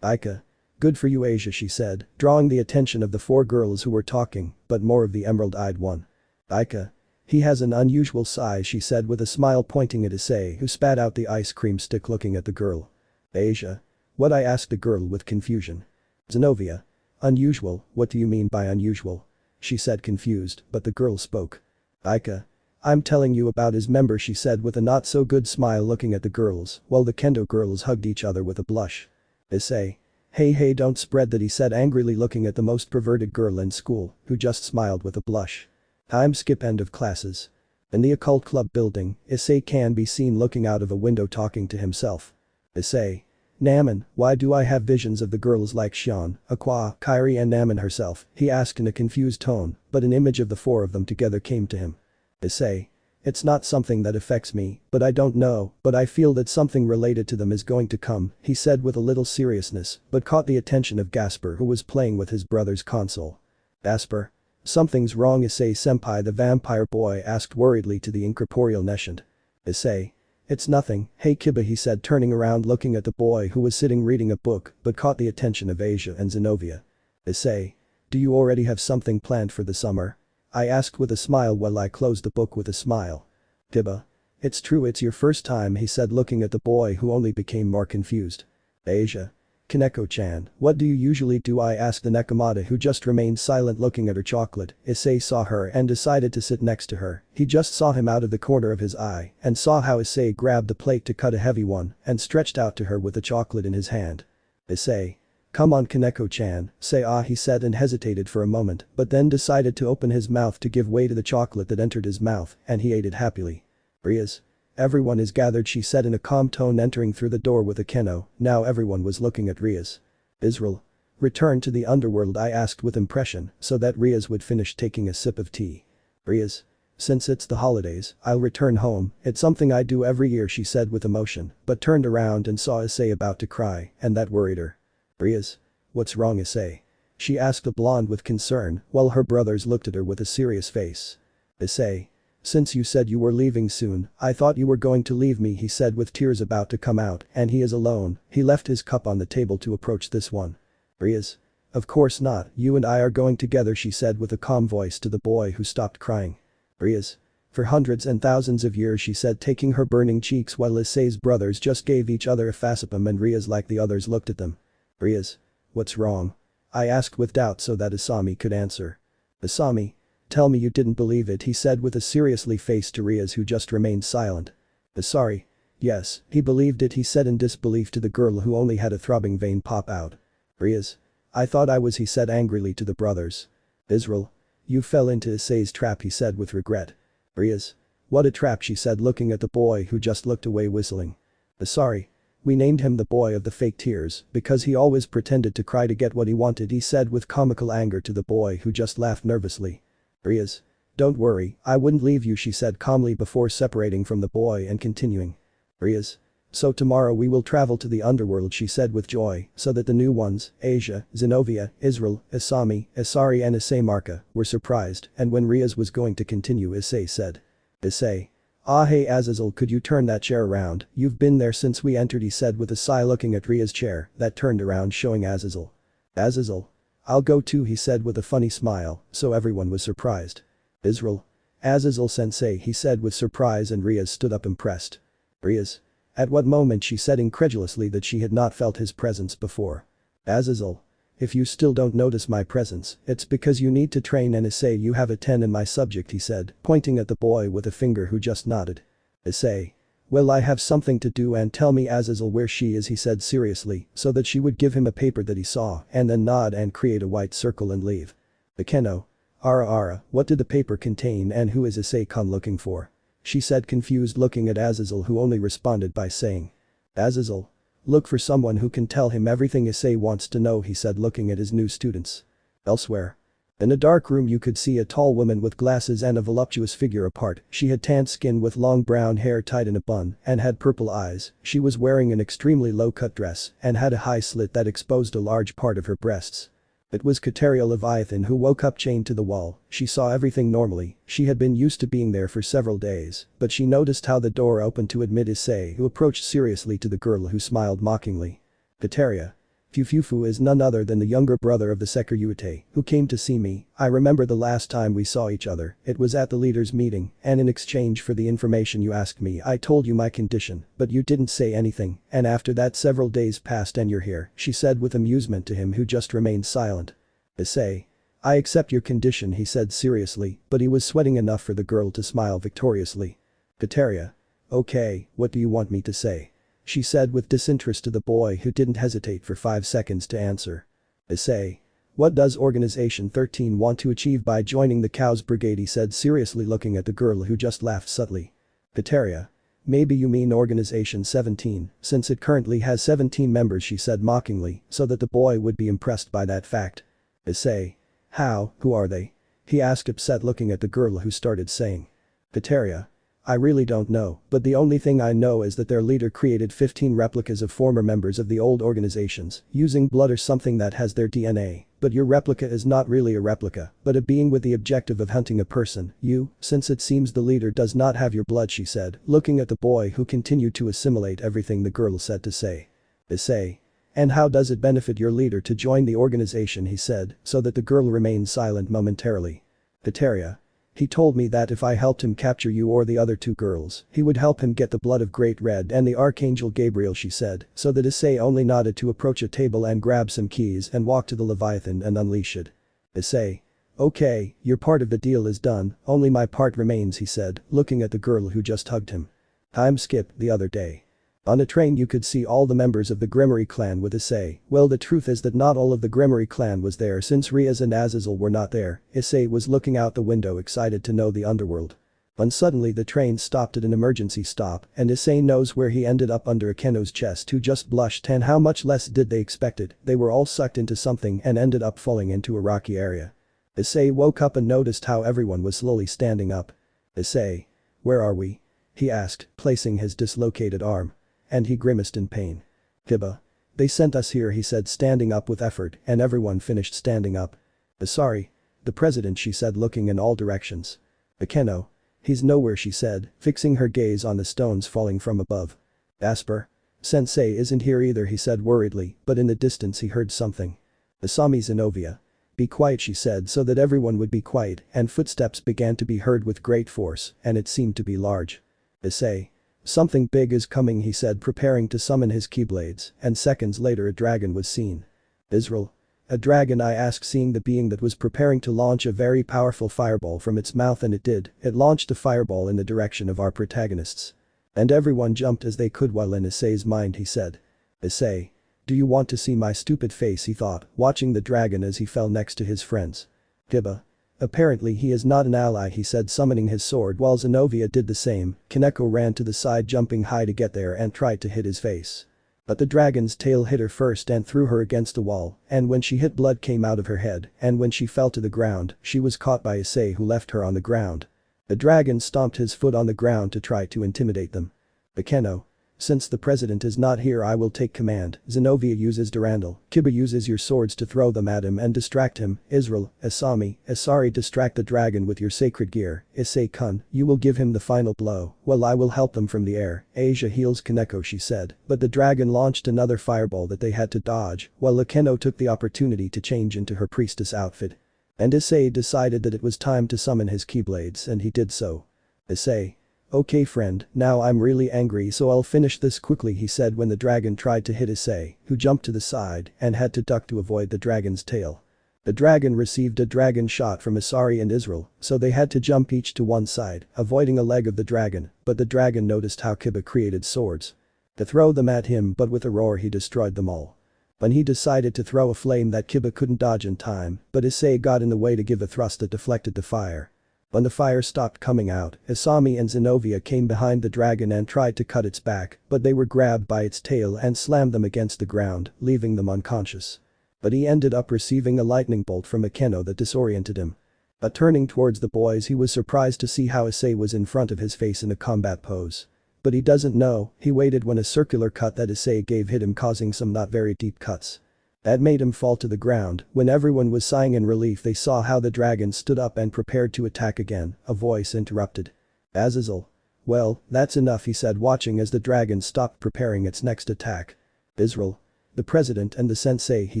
Aika. Good for you, Asia, she said, drawing the attention of the four girls who were talking, but more of the emerald-eyed one. Aika. He has an unusual size, she said with a smile pointing at Issei, who spat out the ice cream stick looking at the girl. Asia. What, I asked the girl with confusion. Xenovia. Unusual, what do you mean by unusual? She said confused, but the girl spoke. Aika. I'm telling you about his member, she said with a not-so-good smile looking at the girls, while the kendo girls hugged each other with a blush. Issei. Hey, don't spread that, he said angrily looking at the most perverted girl in school, who just smiled with a blush. I'm skip end of classes. In the occult club building, Issei can be seen looking out of a window talking to himself. Issei. Naman, why do I have visions of the girls like Xian, Aqua, Kairi and Naman herself, he asked in a confused tone, but an image of the four of them together came to him. Issei. It's not something that affects me, but I don't know, but I feel that something related to them is going to come, he said with a little seriousness, but caught the attention of Gasper, who was playing with his brother's console. Gasper. Something's wrong, Issei-senpai, the vampire boy asked worriedly to the incorporeal Neshant. Issei. It's nothing, hey Kiba, he said turning around looking at the boy who was sitting reading a book but caught the attention of Asia and Xenovia. Issei. Do you already have something planned for the summer? I asked with a smile while I closed the book with a smile. Kiba. It's true, it's your first time, he said looking at the boy who only became more confused. Asia. Kaneko-chan, what do you usually do, I asked the nekamata who just remained silent looking at her chocolate. Issei saw her and decided to sit next to her. He just saw him out of the corner of his eye and saw how Issei grabbed the plate to cut a heavy one and stretched out to her with the chocolate in his hand. Issei. Come on Kaneko-chan, say he said and hesitated for a moment but then decided to open his mouth to give way to the chocolate that entered his mouth and he ate it happily. Rias. Everyone is gathered, she said in a calm tone entering through the door with a keno. Now everyone was looking at Rias. Israel. Return to the underworld, I asked with impression so that Rias would finish taking a sip of tea. Rias. Since it's the holidays, I'll return home, it's something I do every year, she said with emotion, but turned around and saw Issei about to cry and that worried her. Rias. What's wrong, Issei? She asked the blonde with concern while her brothers looked at her with a serious face. Issei. Since you said you were leaving soon, I thought you were going to leave me, he said with tears about to come out, and he is alone. He left his cup on the table to approach this one. Rias. Of course not, you and I are going together, she said with a calm voice to the boy who stopped crying. Rias. For hundreds and thousands of years, she said taking her burning cheeks while Issei's brothers just gave each other a facepalm and Rias like the others looked at them. Rias. What's wrong? I asked with doubt so that Asami could answer. Asami. Tell me you didn't believe it, he said with a seriously face to Rias who just remained silent. Sorry. Yes, he believed it, he said in disbelief to the girl who only had a throbbing vein pop out. Rias. I thought I was, he said angrily to the brothers. Israel. You fell into Issei's trap, he said with regret. Rias. What a trap, she said looking at the boy who just looked away whistling. Sorry. We named him the boy of the fake tears because he always pretended to cry to get what he wanted, he said with comical anger to the boy who just laughed nervously. Rias. Don't worry, I wouldn't leave you, she said calmly before separating from the boy and continuing. Rias. So tomorrow we will travel to the underworld, she said with joy, so that the new ones, Asia, Xenovia, Israel, Asami, Asari and Issei Marka, were surprised, and when Rias was going to continue Issei said. Issei. Ah hey Azazel, could you turn that chair around, you've been there since we entered, he said with a sigh, looking at Ria's chair, that turned around showing Azazel. Azazel. I'll go too, he said with a funny smile, so everyone was surprised. Israel. Azazel sensei, he said with surprise, and Rias stood up impressed. Rias. At what moment, she said incredulously that she had not felt his presence before. Azazel. If you still don't notice my presence, it's because you need to train, and Issei, you have a 10 in my subject, he said, pointing at the boy with a finger who just nodded. Issei. Well, I have something to do, and tell me Azazel where she is, he said seriously, so that she would give him a paper that he saw and then nod and create a white circle and leave. Akeno. Ara, what did the paper contain and who is Issei-kun looking for? She said, confused, looking at Azazel, who only responded by saying. Azazel. Look for someone who can tell him everything Issei wants to know, he said, looking at his new students. Elsewhere. In a dark room you could see a tall woman with glasses and a voluptuous figure apart. She had tanned skin with long brown hair tied in a bun and had purple eyes. She was wearing an extremely low-cut dress and had a high slit that exposed a large part of her breasts. It was Kateria Leviathan, who woke up chained to the wall. She saw everything normally, she had been used to being there for several days, but she noticed how the door opened to admit Issei, who approached seriously to the girl, who smiled mockingly. Kateria. Fufufu is none other than the younger brother of the Sekiryuutei, who came to see me. I remember the last time we saw each other, it was at the leaders' meeting, and in exchange for the information you asked me I told you my condition, but you didn't say anything, and after that several days passed and you're here, she said with amusement to him, who just remained silent. Issei. I accept your condition, he said seriously, but he was sweating enough for the girl to smile victoriously. Kateria. Okay, what do you want me to say? She said with disinterest to the boy, who didn't hesitate for 5 seconds to answer. Issei. What does Organization 13 want to achieve by joining the Cow's Brigade, he said seriously, looking at the girl, who just laughed subtly. Kateria. Maybe you mean Organization 17, since it currently has 17 members, she said mockingly, so that the boy would be impressed by that fact. Issei. How, who are they? He asked, upset, looking at the girl, who started saying. Kateria. I really don't know, but the only thing I know is that their leader created 15 replicas of former members of the old organizations, using blood or something that has their DNA, but your replica is not really a replica, but a being with the objective of hunting a person, since it seems the leader does not have your blood, she said, looking at the boy, who continued to assimilate everything the girl said to say. Issei. And how does it benefit your leader to join the organization, he said, so that the girl remained silent momentarily. Kateria. He told me that if I helped him capture you or the other 2 girls, he would help him get the blood of Great Red and the Archangel Gabriel, she said, so that Issei only nodded to approach a table and grab some keys and walk to the Leviathan and unleash it. Issei. Okay, your part of the deal is done, only my part remains, he said, looking at the girl who just hugged him. Time skip, the other day. On a train you could see all the members of the Gremory clan with Issei. Well, the truth is that not all of the Gremory clan was there, since Rias and Azazel were not there. Issei was looking out the window, excited to know the underworld. When suddenly the train stopped at an emergency stop, and Issei knows where he ended up, under Akeno's chest, who just blushed, and how much less did they expect it. They were all sucked into something and ended up falling into a rocky area. Issei woke up and noticed how everyone was slowly standing up. Issei. Where are we? He asked, placing his dislocated arm. And he grimaced in pain. Kiba. They sent us here, he said, standing up with effort, and everyone finished standing up. Sorry. The president, she said, looking in all directions. Akeno. He's nowhere, she said, fixing her gaze on the stones falling from above. Asper. Sensei isn't here either, he said worriedly, but in the distance he heard something. Asami Xenovia. Be quiet, she said, so that everyone would be quiet, and footsteps began to be heard with great force, and it seemed to be large. Issei. Something big is coming, he said, preparing to summon his keyblades, and seconds later a dragon was seen. Israel. A dragon, I asked, seeing the being that was preparing to launch a very powerful fireball from its mouth, and it did. It launched a fireball in the direction of our protagonists. And everyone jumped as they could, while in Issei's mind he said. Issei. Do you want to see my stupid face, he thought, watching the dragon as he fell next to his friends. Kiba. Apparently he is not an ally, he said, summoning his sword, while Xenovia did the same. Kaneko ran to the side, jumping high to get there, and tried to hit his face. But the dragon's tail hit her first and threw her against the wall, and when she hit, blood came out of her head, and when she fell to the ground, she was caught by Issei, who left her on the ground. The dragon stomped his foot on the ground to try to intimidate them. Akeno. Since the president is not here, I will take command. Xenovia uses Durandal. Kiba uses your swords to throw them at him and distract him. Israel, Asami, Asari distract the dragon with your sacred gear. Issei Kun, you will give him the final blow. Well, I will help them from the air. Asia heals Kaneko, she said. But the dragon launched another fireball that they had to dodge, while Akeno took the opportunity to change into her priestess outfit. And Issei decided that it was time to summon his keyblades, and he did so. Issei. Okay friend, now I'm really angry, so I'll finish this quickly, he said when the dragon tried to hit Issei, who jumped to the side and had to duck to avoid the dragon's tail. The dragon received a dragon shot from Asari and Israel, so they had to jump each to one side, avoiding a leg of the dragon, but the dragon noticed how Kiba created swords to throw them at him, but with a roar he destroyed them all. When he decided to throw a flame that Kiba couldn't dodge in time, but Issei got in the way to give a thrust that deflected the fire. When the fire stopped coming out, Asami and Xenovia came behind the dragon and tried to cut its back, but they were grabbed by its tail and slammed them against the ground, leaving them unconscious. But he ended up receiving a lightning bolt from Akeno that disoriented him. But turning towards the boys, he was surprised to see how Issei was in front of his face in a combat pose. But he doesn't know, he waited when a circular cut that Issei gave hit him, causing some not very deep cuts. That made him fall to the ground. When everyone was sighing in relief, they saw how the dragon stood up and prepared to attack again. A voice interrupted. Azazel. Well, that's enough, he said, watching as the dragon stopped preparing its next attack. Israel. The president and the sensei, he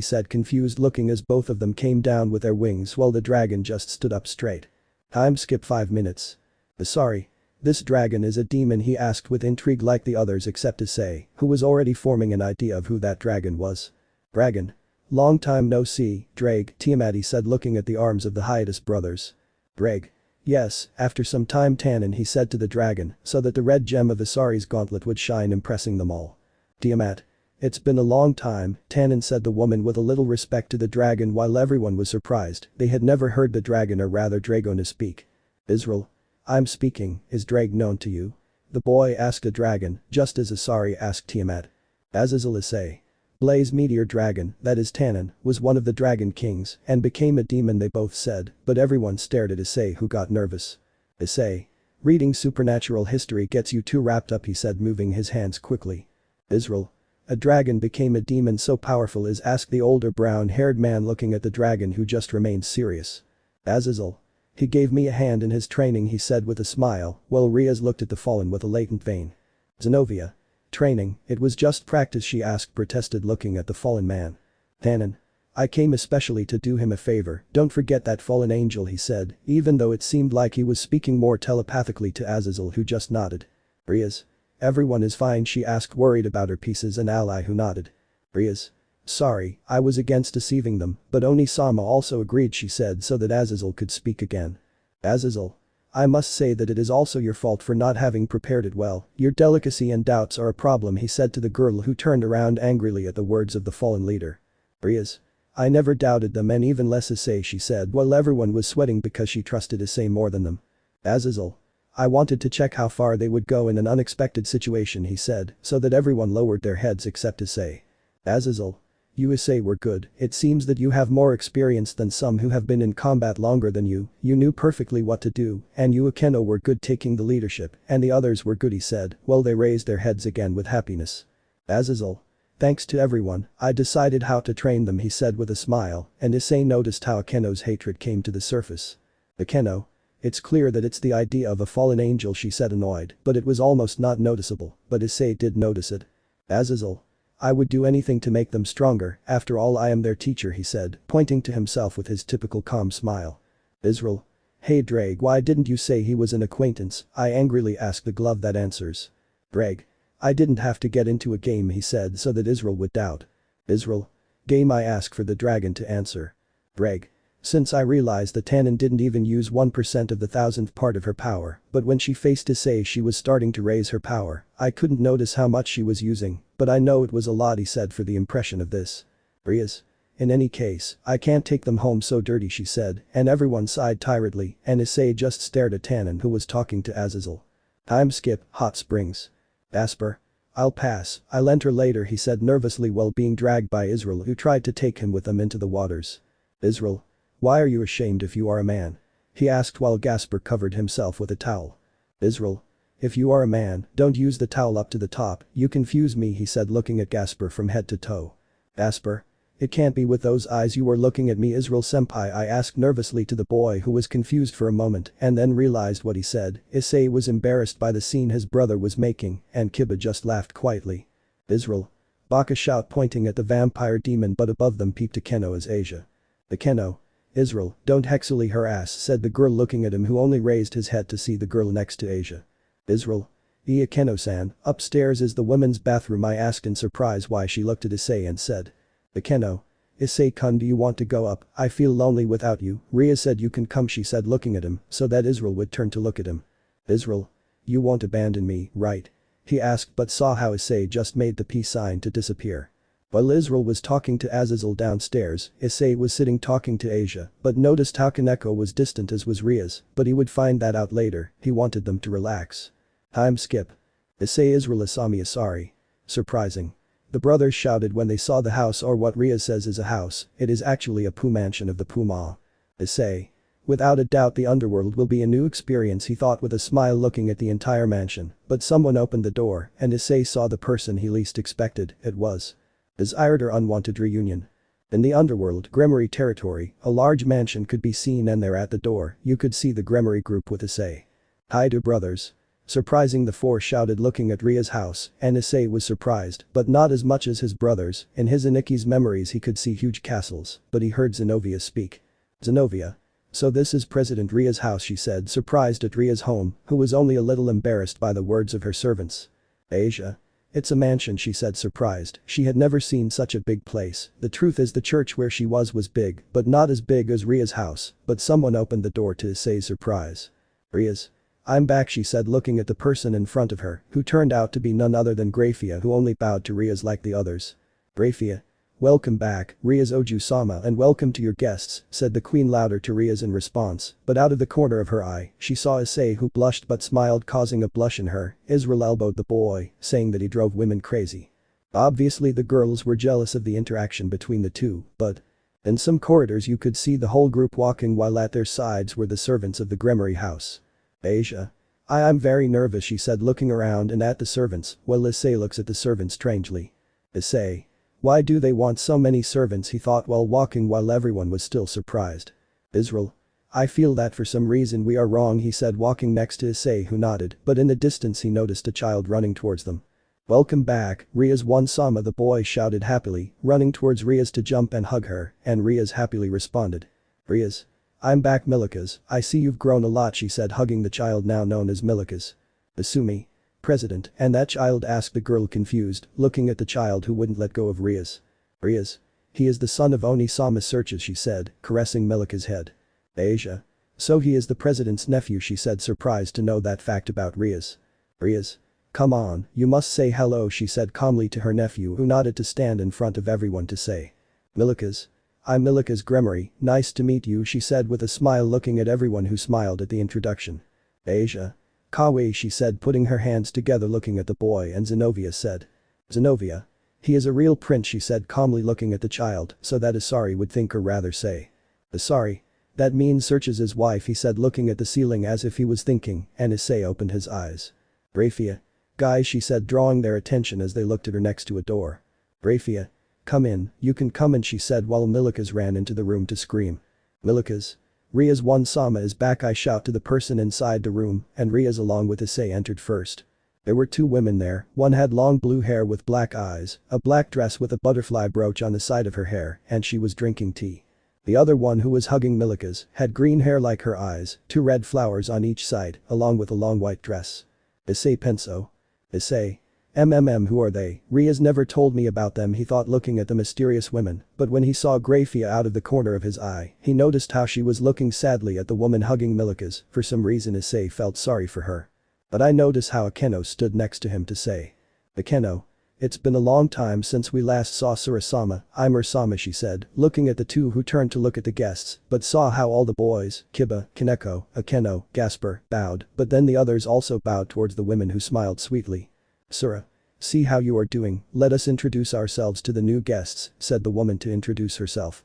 said, confused looking as both of them came down with their wings while the dragon just stood up straight. Time skip 5 minutes. Sorry. This dragon is a demon, he asked with intrigue like the others except Issei, who was already forming an idea of who that dragon was. Dragon. Long time no see, Drake, Tiamat, he said looking at the arms of the Hiatus brothers. Drake. Yes, after some time Tannen, he said to the dragon, so that the red gem of Asari's gauntlet would shine, impressing them all. Tiamat. It's been a long time, Tannen, said the woman with a little respect to the dragon while everyone was surprised. They had never heard the dragon, or rather Dragona, speak. Israel. I'm speaking, is Drake known to you? The boy asked the dragon, just as Asari asked Tiamat. Azazel. Issei. Blaze Meteor Dragon, that is Tannen, was one of the Dragon Kings and became a demon, they both said, but everyone stared at Issei, who got nervous. Issei. Reading supernatural history gets you too wrapped up, he said, moving his hands quickly. Israel. A dragon became a demon so powerful as, asked the older brown-haired man looking at the dragon, who just remained serious. Azazel. He gave me a hand in his training, he said with a smile, while Rias looked at the fallen with a latent vein. Xenovia. Training, it was just practice, she asked, protested looking at the fallen man. Tannen. I came especially to do him a favor, don't forget that fallen angel, he said, even though it seemed like he was speaking more telepathically to Azazel, who just nodded. Rias. Everyone is fine, she asked, worried about her pieces, an ally who nodded. Rias. Sorry, I was against deceiving them, but Oni-sama also agreed, she said so that Azazel could speak again. Azazel. I must say that it is also your fault for not having prepared it well. Your delicacy and doubts are a problem, he said to the girl, who turned around angrily at the words of the fallen leader. Rias. I never doubted them, and even less Issei, she said while everyone was sweating because she trusted Issei more than them. Azazel. I wanted to check how far they would go in an unexpected situation, he said, so that everyone lowered their heads except Issei. Azazel. You, Issei, were good. It seems that you have more experience than some who have been in combat longer than you knew perfectly what to do, and you Akeno were good taking the leadership, and the others were good, he said, while they raised their heads again with happiness. Azazel. Thanks to everyone, I decided how to train them, he said with a smile, and Issei noticed how Akeno's hatred came to the surface. Akeno. It's clear that it's the idea of a fallen angel, she said, annoyed, but it was almost not noticeable, but Issei did notice it. Azazel. I would do anything to make them stronger, after all I am their teacher, he said, pointing to himself with his typical calm smile. Israel. Hey Drake, why didn't you say he was an acquaintance? I angrily asked the glove that answers. Drake. I didn't have to get into a game, he said so that Israel would doubt. Israel. Game, I ask for the dragon to answer. Drake. Since I realized that Tannen didn't even use 1% of the 1000th part of her power, but when she faced Issei she was starting to raise her power, I couldn't notice how much she was using, but I know it was a lot, he said for the impression of this. Rias. In any case, I can't take them home so dirty, she said, and everyone sighed tiredly, and Issei just stared at Tannen, who was talking to Azazel. Time skip, hot springs. Asper. I'll pass, I'll enter later, he said nervously while being dragged by Israel, who tried to take him with them into the waters. Israel. Why are you ashamed if you are a man? He asked while Gasper covered himself with a towel. Israel. If you are a man, don't use the towel up to the top, you confuse me, he said looking at Gasper from head to toe. Gasper? It can't be with those eyes you were looking at me, Israel senpai, I asked nervously to the boy who was confused for a moment and then realized what he said. Issei was embarrassed by the scene his brother was making and Kiba just laughed quietly. Israel. Baka shout pointing at the vampire demon, but above them peeped a Keno as Asia. The Keno. Israel, don't hexily her ass, said the girl looking at him, who only raised his head to see the girl next to Asia. Israel. Keno-san, upstairs is the women's bathroom, I asked in surprise why she looked at Issei and said. The Keno. Issei-kun, do you want to go up? I feel lonely without you. Ria said you can come, she said looking at him so that Israel would turn to look at him. Israel. You won't abandon me, right? He asked but saw how Issei just made the peace sign to disappear. While Israel was talking to Azazel downstairs, Issei was sitting talking to Asia but noticed how Kaneko was distant as was Rias, but he would find that out later. He wanted them to relax. Time skip. Issei Israel Asami sorry. Surprising. The brothers shouted when they saw the house, or what Rias says is a house, it is actually a Poo mansion of the Poo Ma. Issei. Without a doubt the underworld will be a new experience, he thought with a smile looking at the entire mansion, but someone opened the door and Issei saw the person he least expected. It was desired or unwanted reunion. In the underworld, Gremory territory, a large mansion could be seen, and there at the door, you could see the Gremory group with Issei. Hi to brothers. Surprising, the four shouted looking at Ria's house, and Issei was surprised, but not as much as his brothers. In his Aniki's memories he could see huge castles, but he heard Xenovia speak. Xenovia. So this is President Ria's house, she said, surprised at Ria's home, who was only a little embarrassed by the words of her servants. Asia. It's a mansion, she said surprised. She had never seen such a big place. The truth is the church where she was big, but not as big as Ria's house, but someone opened the door to Issei's surprise. Ria's. I'm back, she said looking at the person in front of her, who turned out to be none other than Grafia, who only bowed to Ria's like the others. Grafia. Welcome back, Ria's Oju-sama, and welcome to your guests, said the queen louder to Ria's in response, but out of the corner of her eye, she saw Issei, who blushed but smiled, causing a blush in her. Israel elbowed the boy, saying that he drove women crazy. Obviously the girls were jealous of the interaction between the two, but in some corridors you could see the whole group walking while at their sides were the servants of the Gremory house. Asia. I'm very nervous, she said looking around and at the servants, while Issei looks at the servants strangely. Issei. Why do they want so many servants, he thought while walking, while everyone was still surprised. Israel. I feel that for some reason we are wrong, he said walking next to Issei, who nodded, but in the distance he noticed a child running towards them. Welcome back, Ria's one-sama, the boy shouted happily, running towards Ria's to jump and hug her, and Ria's happily responded. Ria's. I'm back, Milikas, I see you've grown a lot, she said hugging the child now known as Milikas. Asumi. President, and that child, asked the girl confused, looking at the child who wouldn't let go of Rias. Rias. He is the son of Oni-sama searches, she said, caressing Milika's head. Asia. So he is the president's nephew, she said surprised to know that fact about Rias. Rias. Come on, you must say hello, she said calmly to her nephew, who nodded to stand in front of everyone to say. Milikas. I'm Milika's Gremory, nice to meet you, she said with a smile looking at everyone who smiled at the introduction. Asia. Kawaii, she said putting her hands together looking at the boy, and Xenovia said. Xenovia. He is a real prince, she said calmly looking at the child so that Asari would think, or rather say. Asari. That means searches his wife, he said looking at the ceiling as if he was thinking, and Issei opened his eyes. Grafia. Guys, she said drawing their attention as they looked at her next to a door. Grafia. Come in, you can come in, she said while Milikas ran into the room to scream. Milikas. Ria's one-sama is back, I shout to the person inside the room, and Ria's along with Issei entered first. There were two women there, one had long blue hair with black eyes, a black dress with a butterfly brooch on the side of her hair, and she was drinking tea. The other one, who was hugging Milikas, had green hair like her eyes, two red flowers on each side, along with a long white dress. Issei Penso. Issei. Who are they? Rias never told me about them, he thought looking at the mysterious women, but when he saw Grafia out of the corner of his eye, he noticed how she was looking sadly at the woman hugging Milikas. For some reason Issei felt sorry for her. But I notice how a Keno stood next to him to say. The Keno. It's been a long time since we last saw Surasama, I'm Ursama, she said, looking at the two who turned to look at the guests, but saw how all the boys, Kiba, Kaneko, Akeno, Gasper, bowed, but then the others also bowed towards the women who smiled sweetly. Sura. See how you are doing, let us introduce ourselves to the new guests, said the woman to introduce herself.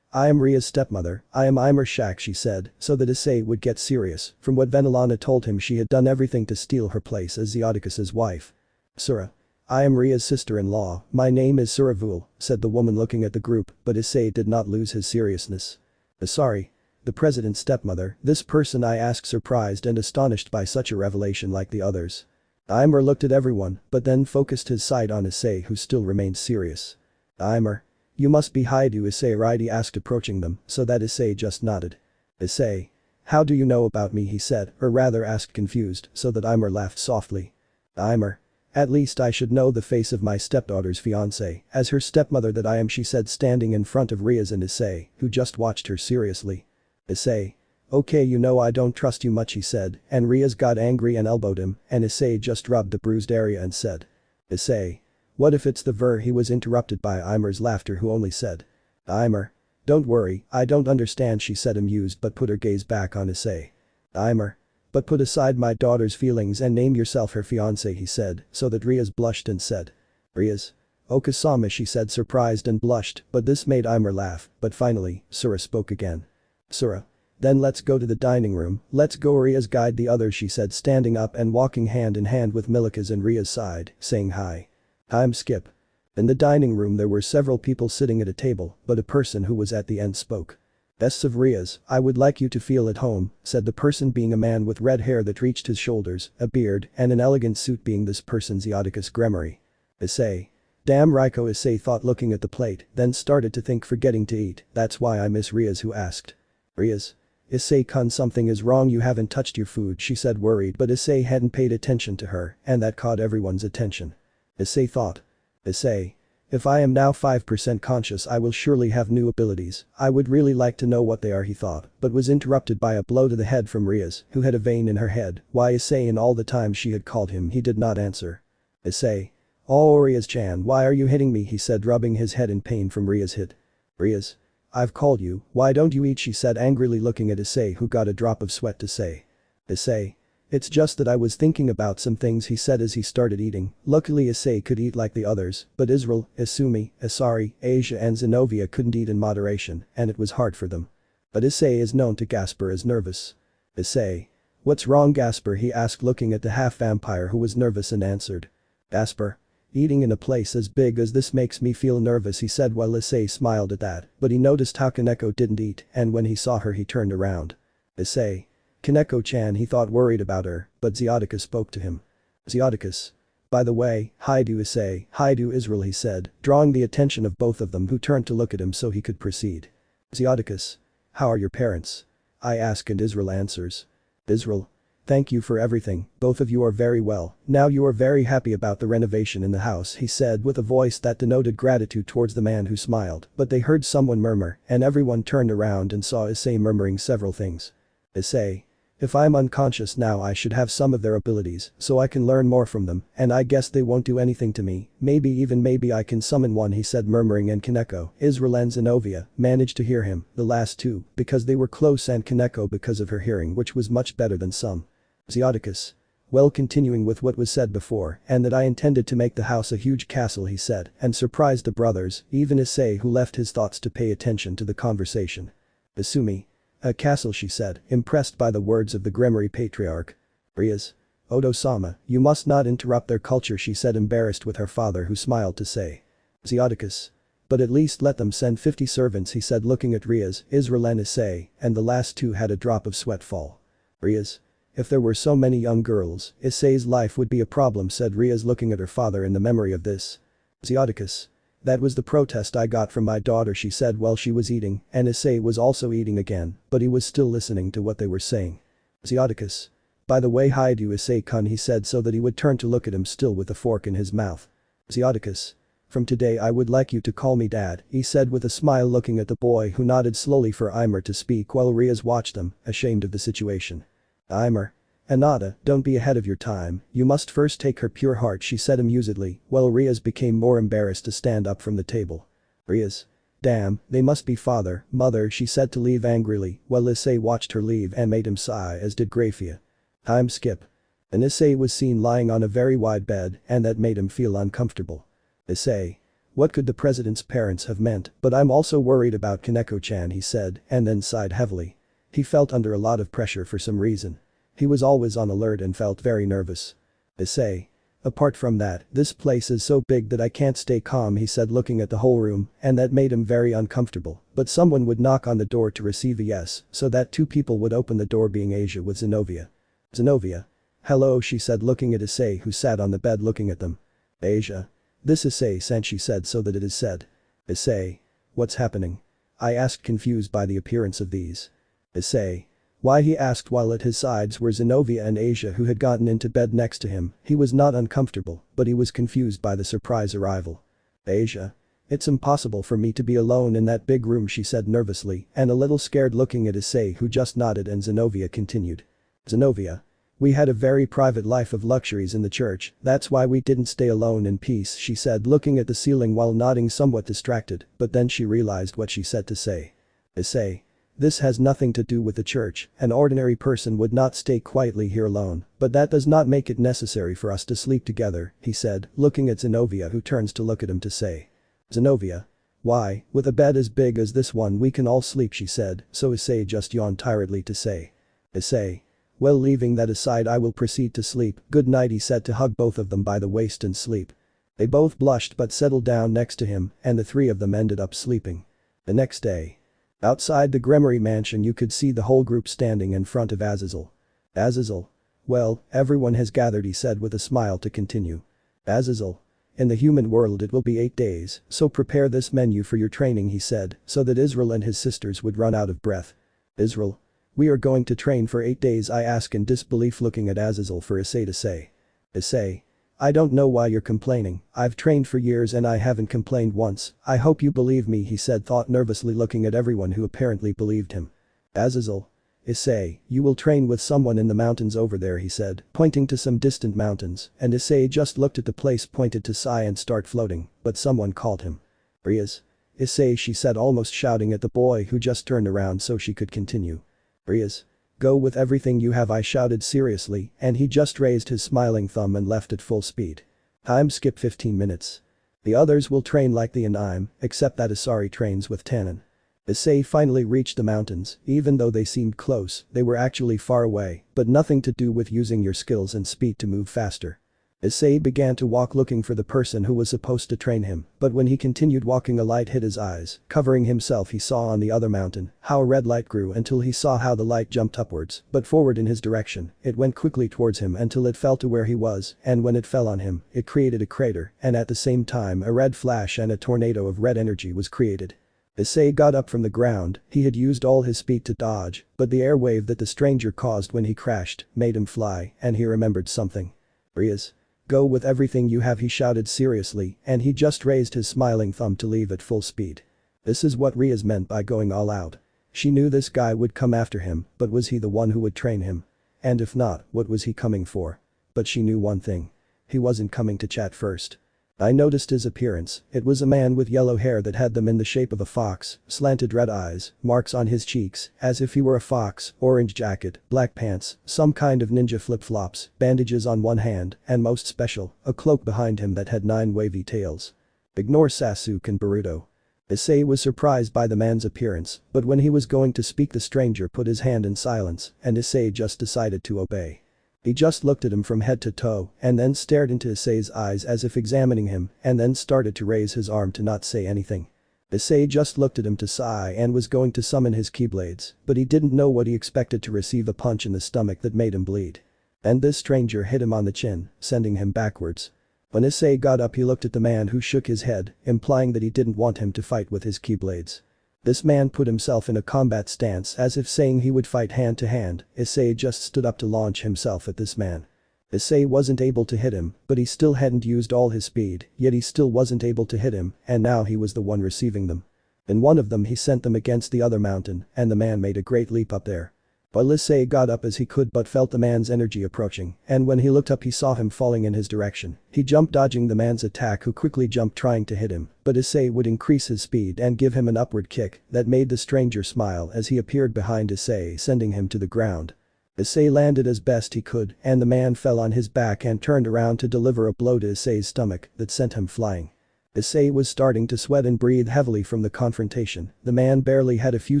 I am Ria's stepmother, I am Imer Shak, she said, so that Issei would get serious. From what Venelana told him, she had done everything to steal her place as Zeodicus's wife. Sura. I am Ria's sister-in-law, my name is Suravul, said the woman looking at the group, but Issei did not lose his seriousness. Sorry. The president's stepmother, this person, I asked, surprised and astonished by such a revelation like the others. Imer looked at everyone, but then focused his sight on Issei, who still remained serious. Imer. You must be Hyoudou, Issei right, he asked, approaching them, so that Issei just nodded. Issei. How do you know about me, he said, or rather asked, confused, so that Imer laughed softly. Imer. At least I should know the face of my stepdaughter's fiancé, as her stepmother that I am, she said, standing in front of Rias and Issei, who just watched her seriously. Issei. Okay, you know I don't trust you much, he said, and Rias got angry and elbowed him, and Issei just rubbed the bruised area and said. Issei. What if it's the ver? He was interrupted by Imer's laughter, who only said. Imer. Don't worry, I don't understand, she said, amused, but put her gaze back on Issei. Imer. But put aside my daughter's feelings and name yourself her fiancé, he said, so that Rias blushed and said. Rias. Okasama, she said, surprised and blushed, but this made Imer laugh, but finally, Sura spoke again. Sura. Then let's go to the dining room, let's go. Rias guide the others, she said, standing up and walking hand in hand with Milica's and Ria's side, saying hi. I'm Skip. In the dining room there were several people sitting at a table, but a person who was at the end spoke. Best of Rias, I would like you to feel at home, said the person, being a man with red hair that reached his shoulders, a beard, and an elegant suit, being this person's Zeodicus Gremory. Issei. Damn Raiko, Issei thought, looking at the plate, then started to think, forgetting to eat, that's why I miss Rias, who asked. Rias. Issei-kun, something is wrong, you haven't touched your food, she said, worried, but Issei hadn't paid attention to her, and that caught everyone's attention. Issei thought. Issei. If I am now 5% conscious, I will surely have new abilities, I would really like to know what they are, he thought, but was interrupted by a blow to the head from Rias, who had a vein in her head. Why Issei, in all the time she had called him, he did not answer. Issei. Oh Rias-chan, why are you hitting me, he said, rubbing his head in pain from Rias' hit. Rias. I've called you, why don't you eat, she said, angrily looking at Issei, who got a drop of sweat to say. Issei. It's just that I was thinking about some things, he said as he started eating. Luckily Issei could eat like the others, but Israel, Isumi, Asari, Asia and Xenovia couldn't eat in moderation, and it was hard for them. But Issei is known to Gasper as nervous. Issei. What's wrong, Gasper, he asked, looking at the half-vampire, who was nervous, and answered. Gasper. Eating in a place as big as this makes me feel nervous, he said, while Issei smiled at that, but he noticed how Kaneko didn't eat, and when he saw her he turned around. Issei. Kaneko-chan, he thought, worried about her, but Zeodicus spoke to him. Zeodicus. By the way, Hyoudou, Issei, Hyoudou Israel, he said, drawing the attention of both of them, who turned to look at him so he could proceed. Zeodicus. How are your parents? I ask and Israel answers. Israel. Thank you for everything, both of you are very well, now you are very happy about the renovation in the house, he said with a voice that denoted gratitude towards the man, who smiled, but they heard someone murmur, and everyone turned around and saw Issei murmuring several things. Issei. If I'm unconscious now, I should have some of their abilities, so I can learn more from them, and I guess they won't do anything to me, maybe I can summon one, he said, murmuring, and Kaneko, Israel and Xenovia managed to hear him, the last two, because they were close, and Kaneko because of her hearing, which was much better than some. Zeodicus. Well, continuing with what was said before, and that I intended to make the house a huge castle, he said, and surprised the brothers, even Issei, who left his thoughts to pay attention to the conversation. Isumi. A castle, she said, impressed by the words of the Gremory patriarch. Rias. Odo-sama, you must not interrupt their culture, she said, embarrassed with her father, who smiled to say. Zeodicus. But at least let them send 50 servants, he said, looking at Rias, Israel and Issei, and the last two had a drop of sweat fall. Rias. If there were so many young girls, Issei's life would be a problem, said Rias, looking at her father in the memory of this. Zeodicus. That was the protest I got from my daughter, she said while she was eating, and Issei was also eating again, but he was still listening to what they were saying. Zeodicus. By the way, Hyoudou, Issei-kun, he said, so that he would turn to look at him, still with a fork in his mouth. Zeodicus. From today I would like you to call me Dad, he said with a smile, looking at the boy, who nodded slowly for Imer to speak while Rias watched them, ashamed of the situation. Imer. Anada, don't be ahead of your time, you must first take her pure heart, she said amusedly, while Rias became more embarrassed to stand up from the table. Rias. Damn, they must be father, mother, she said to leave angrily, while Issei watched her leave and made him sigh, as did Grafia. I'm Skip. And Issei was seen lying on a very wide bed, and that made him feel uncomfortable. Issei. What could the president's parents have meant? But I'm also worried about Kaneko-chan, he said, and then sighed heavily. He felt under a lot of pressure for some reason. He was always on alert and felt very nervous. Issei. Apart from that, this place is so big that I can't stay calm, he said, looking at the whole room, and that made him very uncomfortable. But someone would knock on the door to receive a yes, so that two people would open the door, being Asia with Xenovia. Xenovia. Hello, she said, looking at Issei, who sat on the bed looking at them. Asia. This Issei-san, she said, so that it is said. Issei. What's happening? I asked, confused by the appearance of these. Issei. Why, he asked, while at his sides were Xenovia and Asia, who had gotten into bed next to him. He was not uncomfortable, but he was confused by the surprise arrival. Asia. It's impossible for me to be alone in that big room, she said nervously and a little scared, looking at Issei, who just nodded, and Xenovia continued. Xenovia. We had a very private life of luxuries in the church, that's why we didn't stay alone in peace, she said, looking at the ceiling while nodding, somewhat distracted, but then she realized what she said to say. Issei. This has nothing to do with the church, an ordinary person would not stay quietly here alone, but that does not make it necessary for us to sleep together, he said, looking at Xenovia, who turns to look at him to say. Xenovia. Why, with a bed as big as this one we can all sleep, she said, so Issei just yawned tiredly to say. Issei. Well, leaving that aside, I will proceed to sleep, good night, he said, to hug both of them by the waist and sleep. They both blushed but settled down next to him, and the three of them ended up sleeping. The next day. Outside the Gremory mansion, you could see the whole group standing in front of Azazel. Azazel. Well, everyone has gathered, he said with a smile to continue. Azazel. In the human world it will be 8 days, so prepare this menu for your training, he said, so that Israel and his sisters would run out of breath. Israel. We are going to train for 8 days, I ask in disbelief, looking at Azazel for Issei to say. Issei. I don't know why you're complaining, I've trained for years and I haven't complained once, I hope you believe me, he said, thought nervously, looking at everyone who apparently believed him. Azazel. Issei, you will train with someone in the mountains over there, he said, pointing to some distant mountains, and Issei just looked at the place, pointed to sigh and start floating, but someone called him. Rias. Issei, she said, almost shouting at the boy, who just turned around so she could continue. Rias. Go with everything you have, I shouted seriously, and he just raised his smiling thumb and left at full speed. Time skip 15 minutes. The others will train like the anime, except that Asari trains with Tannen. Issei finally reached the mountains, even though they seemed close, they were actually far away, but nothing to do with using your skills and speed to move faster. Issei began to walk looking for the person who was supposed to train him, but when he continued walking, a light hit his eyes. Covering himself, he saw on the other mountain how a red light grew until he saw how the light jumped upwards, but forward in his direction. It went quickly towards him until it fell to where he was, and when it fell on him, it created a crater, and at the same time a red flash and a tornado of red energy was created. Issei got up from the ground, he had used all his speed to dodge, but the air wave that the stranger caused when he crashed made him fly, and he remembered something. Rias. Go with everything you have, he shouted seriously, and he just raised his smiling thumb to leave at full speed. This is what Rias meant by going all out. She knew this guy would come after him, but was he the one who would train him? And if not, what was he coming for? But she knew one thing. He wasn't coming to chat first. I noticed his appearance, it was a man with yellow hair that had them in the shape of a fox, slanted red eyes, marks on his cheeks, as if he were a fox, orange jacket, black pants, some kind of ninja flip-flops, bandages on one hand, and most special, a cloak behind him that had 9 wavy tails. Ignore Sasuke and Boruto. Issei was surprised by the man's appearance, but when he was going to speak, the stranger put his hand in silence, and Issei just decided to obey. He just looked at him from head to toe and then stared into Issei's eyes as if examining him, and then started to raise his arm to not say anything. Issei just looked at him to sigh and was going to summon his keyblades, but he didn't know what he expected to receive, a punch in the stomach that made him bleed. And this stranger hit him on the chin, sending him backwards. When Issei got up, he looked at the man, who shook his head, implying that he didn't want him to fight with his keyblades. This man put himself in a combat stance as if saying he would fight hand to hand. Issei just stood up to launch himself at this man. Issei wasn't able to hit him, but he still hadn't used all his speed, yet he still wasn't able to hit him, and now he was the one receiving them. In one of them he sent them against the other mountain, and the man made a great leap up there. While Issei got up as he could but felt the man's energy approaching, and when he looked up he saw him falling in his direction. He jumped, dodging the man's attack, who quickly jumped trying to hit him, but Issei would increase his speed and give him an upward kick that made the stranger smile as he appeared behind Issei, sending him to the ground. Issei landed as best he could, and the man fell on his back and turned around to deliver a blow to Issei's stomach that sent him flying. Issei was starting to sweat and breathe heavily from the confrontation. The man barely had a few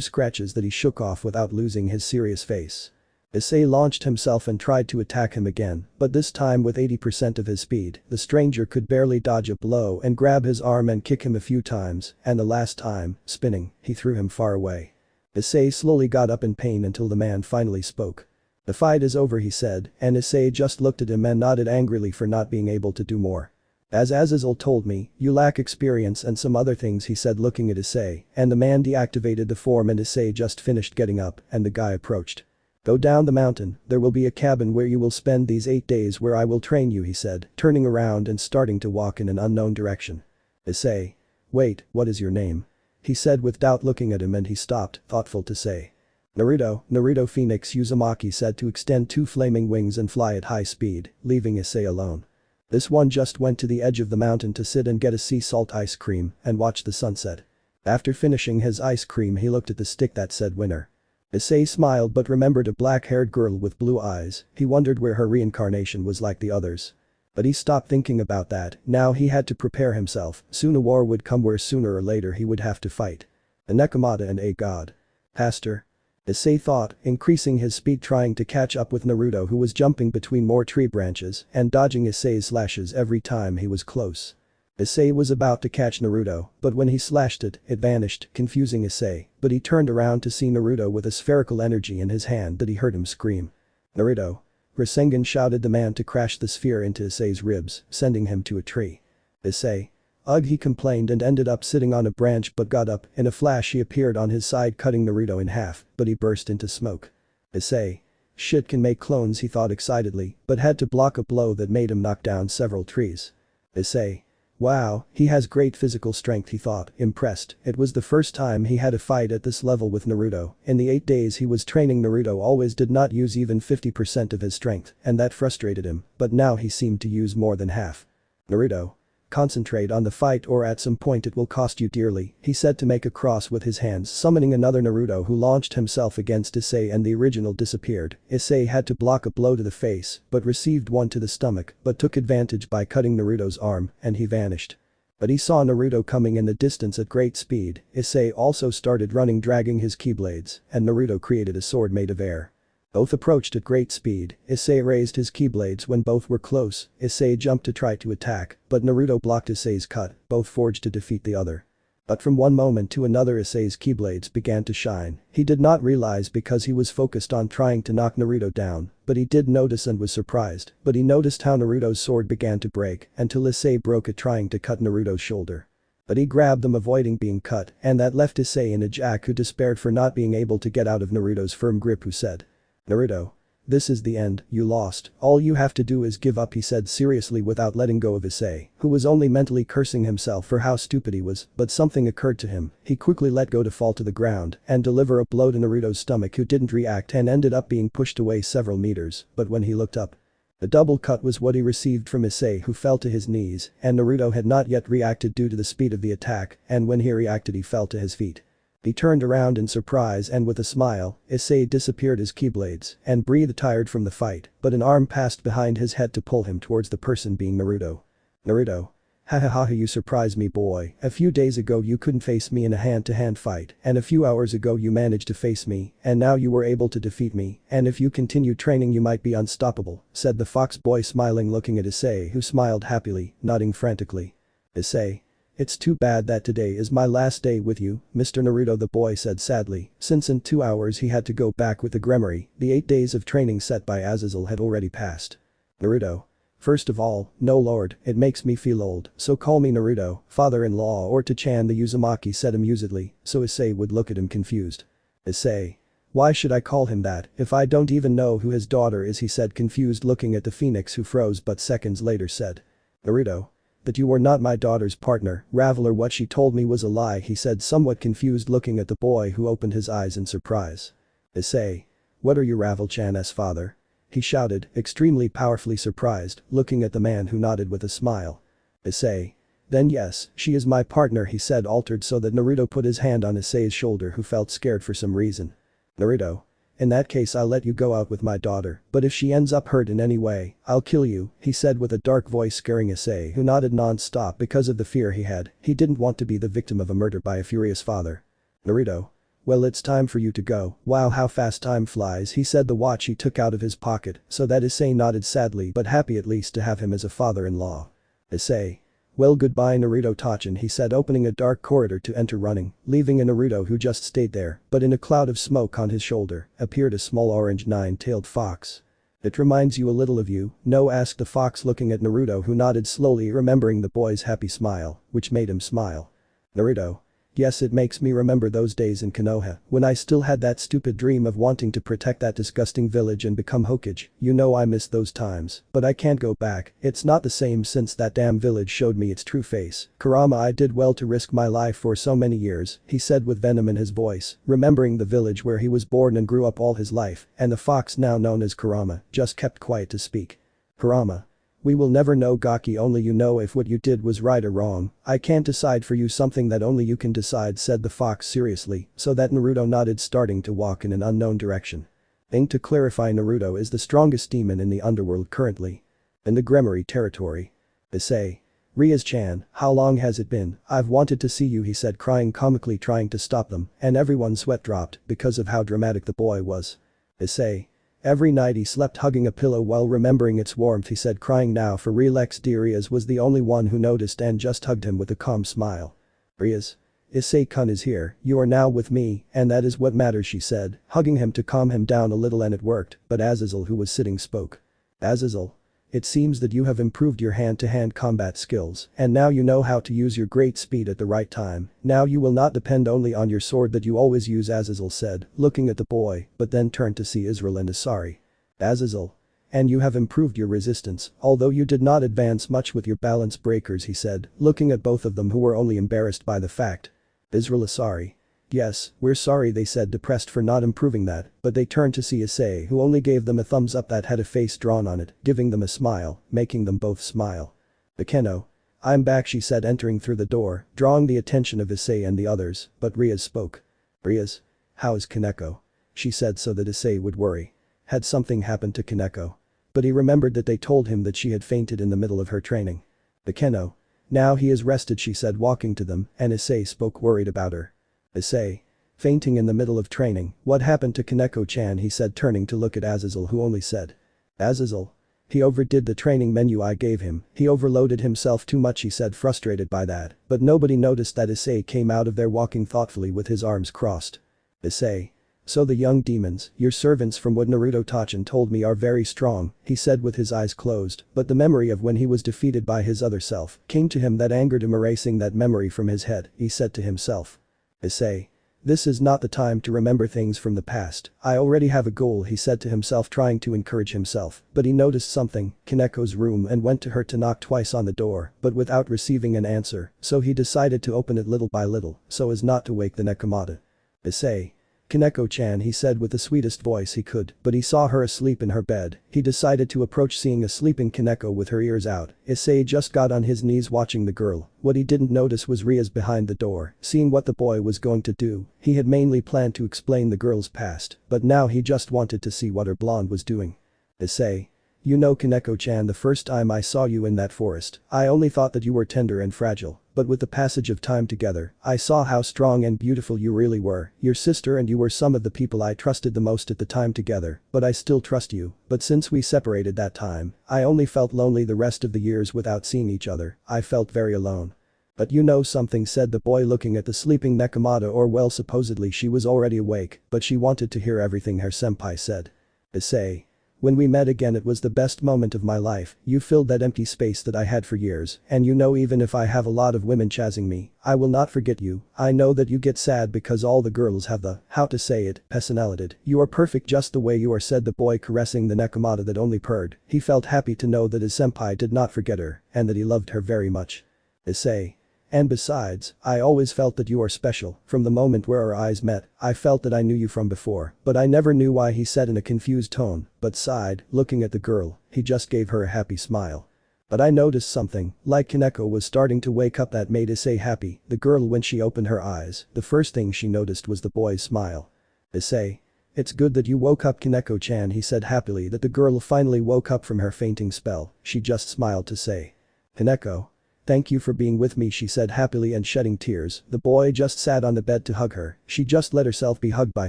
scratches that he shook off without losing his serious face. Issei launched himself and tried to attack him again, but this time with 80% of his speed, the stranger could barely dodge a blow and grab his arm and kick him a few times, and the last time, spinning, he threw him far away. Issei slowly got up in pain until the man finally spoke. "The fight is over," he said, and Issei just looked at him and nodded angrily for not being able to do more. "As Azazel told me, you lack experience and some other things," he said looking at Issei, and the man deactivated the form and Issei just finished getting up and the guy approached. "Go down the mountain, there will be a cabin where you will spend these 8 days where I will train you," he said, turning around and starting to walk in an unknown direction. Issei. "Wait, what is your name?" he said with doubt looking at him and he stopped, thoughtful to say. Naruto Phoenix Uzumaki said to extend 2 flaming wings and fly at high speed, leaving Issei alone. This one just went to the edge of the mountain to sit and get a sea salt ice cream and watch the sunset. After finishing his ice cream he looked at the stick that said winner. Issei smiled but remembered a black-haired girl with blue eyes. He wondered where her reincarnation was like the others. But he stopped thinking about that, now he had to prepare himself, soon a war would come where sooner or later he would have to fight. A nekamata and a god. Pastor? Issei thought, increasing his speed trying to catch up with Naruto who was jumping between more tree branches and dodging Issei's slashes every time he was close. Issei was about to catch Naruto, but when he slashed it, it vanished, confusing Issei, but he turned around to see Naruto with a spherical energy in his hand that he heard him scream. "Naruto!" Rasengan shouted the man to crash the sphere into Issei's ribs, sending him to a tree. "Issei. Ugh," he complained and ended up sitting on a branch but got up, in a flash he appeared on his side cutting Naruto in half, but he burst into smoke. Issei. Shit can make clones, he thought excitedly, but had to block a blow that made him knock down several trees. Issei. Wow, he has great physical strength, he thought, impressed. It was the first time he had a fight at this level with Naruto. In the 8 days he was training, Naruto always did not use even 50% of his strength, and that frustrated him, but now he seemed to use more than half. "Naruto. Concentrate on the fight or at some point it will cost you dearly," he said to make a cross with his hands, summoning another Naruto who launched himself against Issei and the original disappeared. Issei had to block a blow to the face, but received one to the stomach, but took advantage by cutting Naruto's arm, and he vanished. But he saw Naruto coming in the distance at great speed. Issei also started running dragging his keyblades, and Naruto created a sword made of air. Both approached at great speed. Issei raised his keyblades when both were close. Issei jumped to try to attack, but Naruto blocked Issei's cut, both forged to defeat the other. But from one moment to another Issei's keyblades began to shine. He did not realize because he was focused on trying to knock Naruto down, but he did notice and was surprised, but he noticed how Naruto's sword began to break until Issei broke it trying to cut Naruto's shoulder. But he grabbed them avoiding being cut, and that left Issei in a jack who despaired for not being able to get out of Naruto's firm grip who said. "Naruto. This is the end, you lost, all you have to do is give up," he said seriously without letting go of Issei, who was only mentally cursing himself for how stupid he was, but something occurred to him, he quickly let go to fall to the ground and deliver a blow to Naruto's stomach who didn't react and ended up being pushed away several meters, but when he looked up, the double cut was what he received from Issei who fell to his knees, and Naruto had not yet reacted due to the speed of the attack, and when he reacted he fell to his feet. He turned around in surprise and with a smile, Issei disappeared his keyblades and breathed tired from the fight, but an arm passed behind his head to pull him towards the person being Naruto. "Naruto. Ha ha ha, you surprised me, boy. A few days ago you couldn't face me in a hand-to-hand fight, and a few hours ago you managed to face me, and now you were able to defeat me, and if you continue training you might be unstoppable," said the fox boy smiling looking at Issei who smiled happily, nodding frantically. "Issei. It's too bad that today is my last day with you, Mr. Naruto," the boy said sadly, since in 2 hours he had to go back with the Gremory, the 8 days of training set by Azazel had already passed. "Naruto. First of all, no lord, it makes me feel old, so call me Naruto, father-in-law or Tachan," the Uzumaki said amusedly, so Issei would look at him confused. "Issei. Why should I call him that if I don't even know who his daughter is," he said confused looking at the phoenix who froze but seconds later said. "Naruto. That you were not my daughter's partner, Rivalry, what she told me was a lie," he said somewhat confused looking at the boy who opened his eyes in surprise. "Issei. What are you Rival-chan's father?" he shouted, extremely powerfully surprised, looking at the man who nodded with a smile. "Issei. Then yes, she is my partner," he said altered so that Naruto put his hand on Issei's shoulder who felt scared for some reason. "Naruto. In that case I'll let you go out with my daughter, but if she ends up hurt in any way, I'll kill you, he said with a dark voice scaring Issei, who nodded non-stop because of the fear he had. He didn't want to be the victim of a murder by a furious father. Naruto. Well, it's time for you to go. Wow, how fast time flies, he said, the watch he took out of his pocket, so that Issei nodded sadly but happy at least to have him as a father-in-law. Issei. Well, goodbye Naruto Tachan, he said, opening a dark corridor to enter running, leaving a Naruto who just stayed there, but in a cloud of smoke on his shoulder appeared a small orange nine-tailed fox. It reminds you a little of you, no? Asked the fox, looking at Naruto, who nodded slowly, remembering the boy's happy smile, which made him smile. Naruto. Yes, it makes me remember those days in Konoha, when I still had that stupid dream of wanting to protect that disgusting village and become Hokage. You know, I miss those times, but I can't go back. It's not the same since that damn village showed me its true face. Kurama, I did well to risk my life for so many years, he said with venom in his voice, remembering the village where he was born and grew up all his life, and the fox, now known as Kurama, just kept quiet to speak. Kurama. We will never know, Gaki, only you know if what you did was right or wrong. I can't decide for you, something that only you can decide, said the fox seriously, so that Naruto nodded, starting to walk in an unknown direction. To clarify, Naruto is the strongest demon in the underworld currently. In the Gremory territory. Issei. Rias-chan, how long has it been? I've wanted to see you, he said, crying comically, trying to stop them, and everyone's sweat dropped because of how dramatic the boy was. Issei. Every night he slept hugging a pillow while remembering its warmth, he said, crying now for real. Rias was the only one who noticed and just hugged him with a calm smile. Rias. Issei-kun is here, you are now with me, and that is what matters, she said, hugging him to calm him down a little, and it worked, but Azazel, who was sitting, spoke. Azazel. It seems that you have improved your hand-to-hand combat skills, and now you know how to use your great speed at the right time. Now you will not depend only on your sword that you always use, Azazel said, looking at the boy, but then turned to see Israel and Asari. Azazel. And you have improved your resistance, although you did not advance much with your balance breakers, he said, looking at both of them, who were only embarrassed by the fact. Israel, Asari. Yes, we're sorry, they said, depressed for not improving that, but they turned to see Issei, who only gave them a thumbs up that had a face drawn on it, giving them a smile, making them both smile. Akeno. I'm back, she said, entering through the door, drawing the attention of Issei and the others, but Rias spoke. Rias. How is Kaneko? She said so that Issei would worry. Had something happened to Kaneko? But he remembered that they told him that she had fainted in the middle of her training. Akeno. Now he is rested, she said, walking to them, and Issei spoke, worried about her. Issei. Fainting in the middle of training, what happened to Kaneko-chan, he said, turning to look at Azazel, who only said. Azazel. He overdid the training menu I gave him, he overloaded himself too much, he said, frustrated by that, but nobody noticed that Issei came out of there walking thoughtfully with his arms crossed. Issei. So the young demons, your servants, from what Naruto Tachan told me, are very strong, he said with his eyes closed, but the memory of when he was defeated by his other self came to him that angered him, erasing that memory from his head, he said to himself. Issei. This is not the time to remember things from the past, I already have a goal, he said to himself, trying to encourage himself, but he noticed something, Kaneko's room, and went to her to knock twice on the door, but without receiving an answer, so he decided to open it little by little, so as not to wake the nekamata. Issei. Kaneko-chan, he said with the sweetest voice he could, but he saw her asleep in her bed. He decided to approach, seeing a sleeping Kaneko with her ears out. Issei just got on his knees watching the girl. What he didn't notice was Rias behind the door. Seeing what the boy was going to do, he had mainly planned to explain the girl's past, but now he just wanted to see what her blonde was doing. Issei. You know, Kaneko-chan, the first time I saw you in that forest, I only thought that you were tender and fragile, but with the passage of time together, I saw how strong and beautiful you really were. Your sister and you were some of the people I trusted the most at the time together, but I still trust you, but since we separated that time, I only felt lonely the rest of the years without seeing each other, I felt very alone. But you know something, said the boy, looking at the sleeping Nekamata, or well, supposedly she was already awake, but she wanted to hear everything her senpai said. Issei. When we met again, it was the best moment of my life. You filled that empty space that I had for years, and you know, even if I have a lot of women chasing me, I will not forget you. I know that you get sad because all the girls have the, how to say it, personality. You are perfect just the way you are, said the boy, caressing the nekamata that only purred. He felt happy to know that his senpai did not forget her, and that he loved her very much. Issei. And besides, I always felt that you are special. From the moment where our eyes met, I felt that I knew you from before, but I never knew why, he said in a confused tone, but sighed, looking at the girl. He just gave her a happy smile. But I noticed something, like Kaneko was starting to wake up, that made Issei happy. The girl, when she opened her eyes, the first thing she noticed was the boy's smile. Issei. It's good that you woke up Kaneko-chan, he said happily that the girl finally woke up from her fainting spell, she just smiled to say. Kaneko. Thank you for being with me, she said happily and shedding tears. The boy just sat on the bed to hug her, she just let herself be hugged by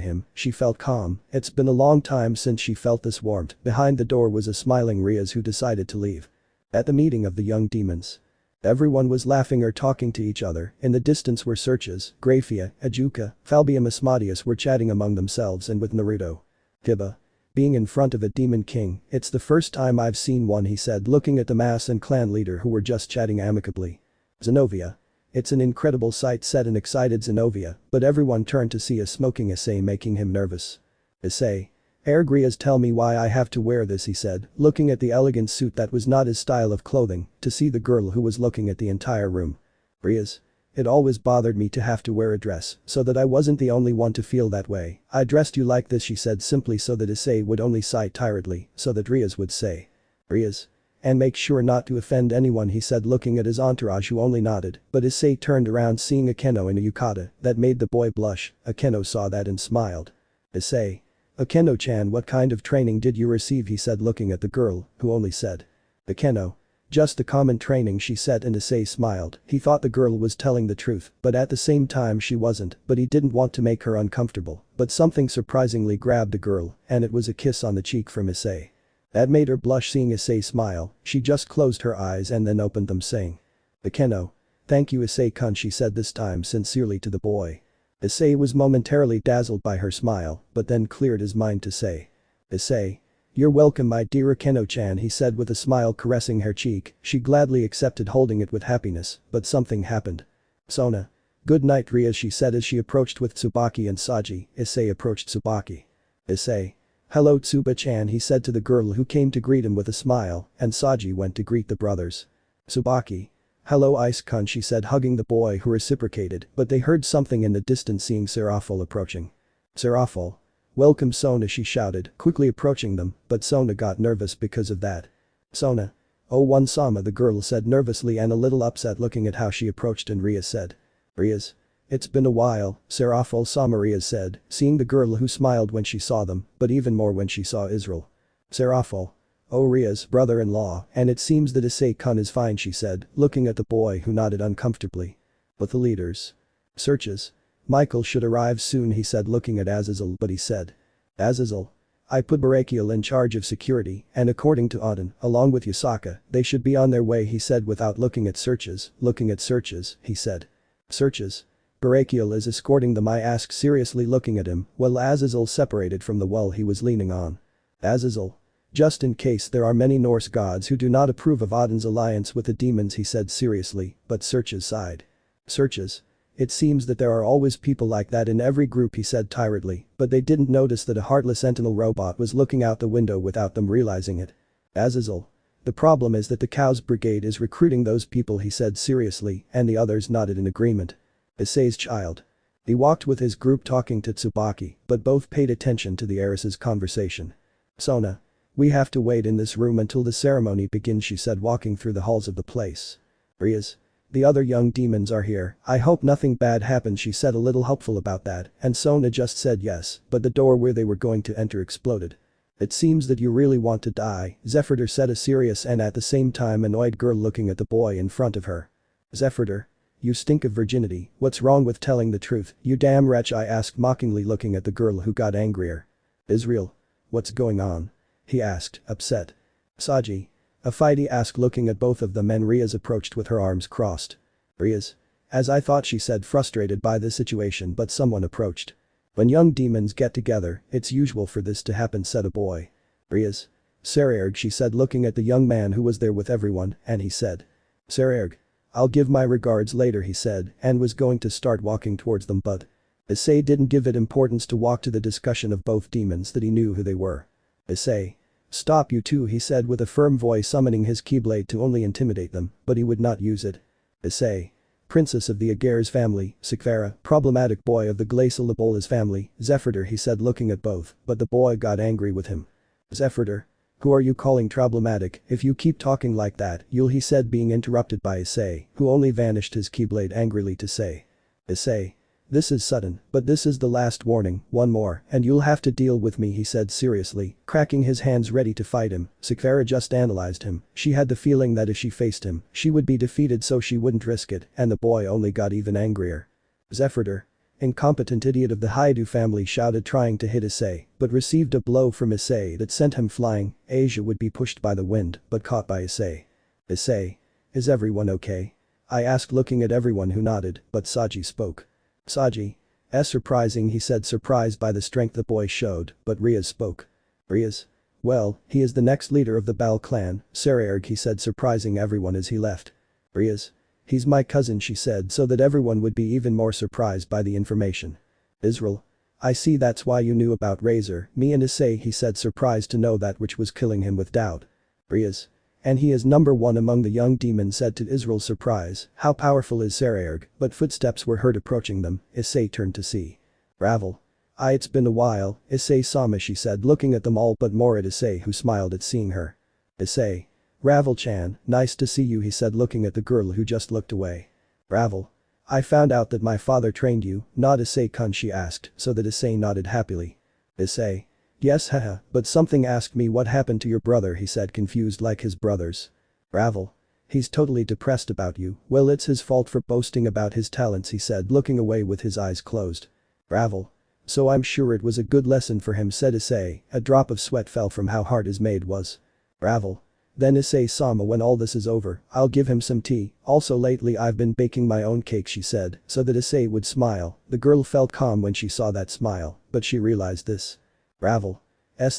him, she felt calm, it's been a long time since she felt this warmth. Behind the door was a smiling Rias who decided to leave. At the meeting of the young demons. Everyone was laughing or talking to each other, in the distance were Searches, Grafia, Ajuka, Falbi and Asmodeus were chatting among themselves and with Naruto. Hiba. Being in front of a demon king, it's the first time I've seen one, he said looking at the mass and clan leader who were just chatting amicably. Xenovia. It's an incredible sight, said an excited Xenovia, but everyone turned to see a smoking Issei making him nervous. Issei. Ergrias, tell me why I have to wear this, he said, looking at the elegant suit that was not his style of clothing, to see the girl who was looking at the entire room. Rias. It always bothered me to have to wear a dress, so that I wasn't the only one to feel that way. I dressed you like this, she said simply so that Issei would only sigh tiredly, so that Rias would say. Rias. And make sure not to offend anyone, he said looking at his entourage who only nodded, but Issei turned around seeing Akeno in a yukata, that made the boy blush. Akeno saw that and smiled. Issei. Akeno-chan, what kind of training did you receive, he said looking at the girl, who only said. Akeno. Just the common training, she said, and Issei smiled. He thought the girl was telling the truth, but at the same time she wasn't, but he didn't want to make her uncomfortable. But something surprisingly grabbed the girl, and it was a kiss on the cheek from Issei. That made her blush seeing Issei smile, she just closed her eyes and then opened them saying. Akeno. Thank you Issei-kun, she said this time sincerely to the boy. Issei was momentarily dazzled by her smile, but then cleared his mind to say. Issei. You're welcome my dear Akeno-chan, he said with a smile caressing her cheek. She gladly accepted holding it with happiness, but something happened. Sona. Good night Rias, she said as she approached with Tsubaki and Saji. Issei approached Tsubaki. Issei. Hello Tsuba-chan, he said to the girl who came to greet him with a smile, and Saji went to greet the brothers. Tsubaki. Hello Ice-kun, she said hugging the boy who reciprocated, but they heard something in the distance seeing Serafal approaching. Serafal. Welcome Sona, she shouted, quickly approaching them, but Sona got nervous because of that. Sona. Oh one-sama, the girl said nervously and a little upset looking at how she approached, and Rias said. Rias. It's been a while, Serafal-sama, Rias said, seeing the girl who smiled when she saw them, but even more when she saw Israel. Serafal. Oh Rias, brother-in-law, and it seems that Issei-kun is fine, she said, looking at the boy who nodded uncomfortably. But the leaders. Searches. Michael should arrive soon, he said looking at Azazel, but he said. Azazel. I put Barakiel in charge of security, and according to Auden, along with Yasaka, they should be on their way, he said without looking at Searches. Looking at Searches, he said. Searches. Barakiel is escorting them, I asked seriously looking at him, while Azazel separated from the wall he was leaning on. Azazel. Just in case there are many Norse gods who do not approve of Auden's alliance with the demons, he said seriously, but Searches sighed. Searches. It seems that there are always people like that in every group, he said tiredly, but they didn't notice that a Heartless sentinel robot was looking out the window without them realizing it. Azazel. The problem is that the Cow's brigade is recruiting those people, he said seriously, and the others nodded in agreement. Issei's child. He walked with his group talking to Tsubaki, but both paid attention to the heiress's conversation. Sona. We have to wait in this room until the ceremony begins, she said walking through the halls of the place. Rias. The other young demons are here, I hope nothing bad happens, she said a little hopeful about that, and Sona just said yes, but the door where they were going to enter exploded. It seems that you really want to die, Zephyrdor said, a serious and at the same time annoyed girl looking at the boy in front of her. Zephyrdor. You stink of virginity, what's wrong with telling the truth, you damn wretch, I asked mockingly looking at the girl who got angrier. Israel. What's going on? He asked, upset. Saji. A fight, he asked looking at both of them, and Rias approached with her arms crossed. Rias. As I thought, she said frustrated by the situation, but someone approached. When young demons get together, it's usual for this to happen, said a boy. Rias. Sererg, she said looking at the young man who was there with everyone, and he said. Sererg. I'll give my regards later, he said, and was going to start walking towards them, but Issei didn't give it importance to walk to the discussion of both demons that he knew who they were. Issei. Stop you two, he said with a firm voice, summoning his keyblade to only intimidate them, but he would not use it. Issei. Princess of the Agere's family, Sekvara, problematic boy of the Glacial Labola's family, Zephyrdor, he said looking at both, but the boy got angry with him. Zephyrdor. Who are you calling problematic? If you keep talking like that, you'll, he said being interrupted by Issei, who only vanished his keyblade angrily to say. Issei. This is sudden, but this is the last warning, one more, and you'll have to deal with me, he said seriously, cracking his hands ready to fight him. Sekiryuutei just analyzed him. She had the feeling that if she faced him, she would be defeated, so she wouldn't risk it, and the boy only got even angrier. Zephyr. Incompetent idiot of the Hyoudou family, shouted, trying to hit Issei, but received a blow from Issei that sent him flying. Asia would be pushed by the wind, but caught by Issei. Issei. Is everyone okay? I asked, looking at everyone who nodded, but Saji spoke. Saji. Surprising, he said, surprised by the strength the boy showed, but Rias spoke. Rias? Well, he is the next leader of the Bal clan, Sekiryuutei, he said, surprising everyone as he left. Rias? He's my cousin, she said, so that everyone would be even more surprised by the information. Israel? I see, that's why you knew about Razor, me and Issei, he said, surprised to know that which was killing him with doubt. Rias? And he is number one among the young demons, said to Israel's surprise. How powerful is Sekiryuutei? But footsteps were heard approaching them. Issei turned to see. Ravel. It's been a while, Issei-sama, she said, looking at them all but more at Issei, who smiled at seeing her. Issei. Ravel-chan, nice to see you, he said, looking at the girl who just looked away. Ravel. I found out that my father trained you, not Issei-kun, she asked, so that Issei nodded happily. Issei. Yes, haha, but something asked me what happened to your brother, he said, confused like his brothers. Ravel. He's totally depressed about you. Well, it's his fault for boasting about his talents, he said, looking away with his eyes closed. Ravel. So I'm sure it was a good lesson for him, said Issei. A drop of sweat fell from how hard his maid was. Ravel. Then Issei-sama, when all this is over, I'll give him some tea. Also lately I've been baking my own cake, she said, so that Issei would smile. The girl felt calm when she saw that smile, but she realized this. Ravel.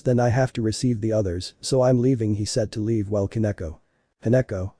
Then I have to receive the others, so I'm leaving, he said, to leave while Kaneko. Kaneko?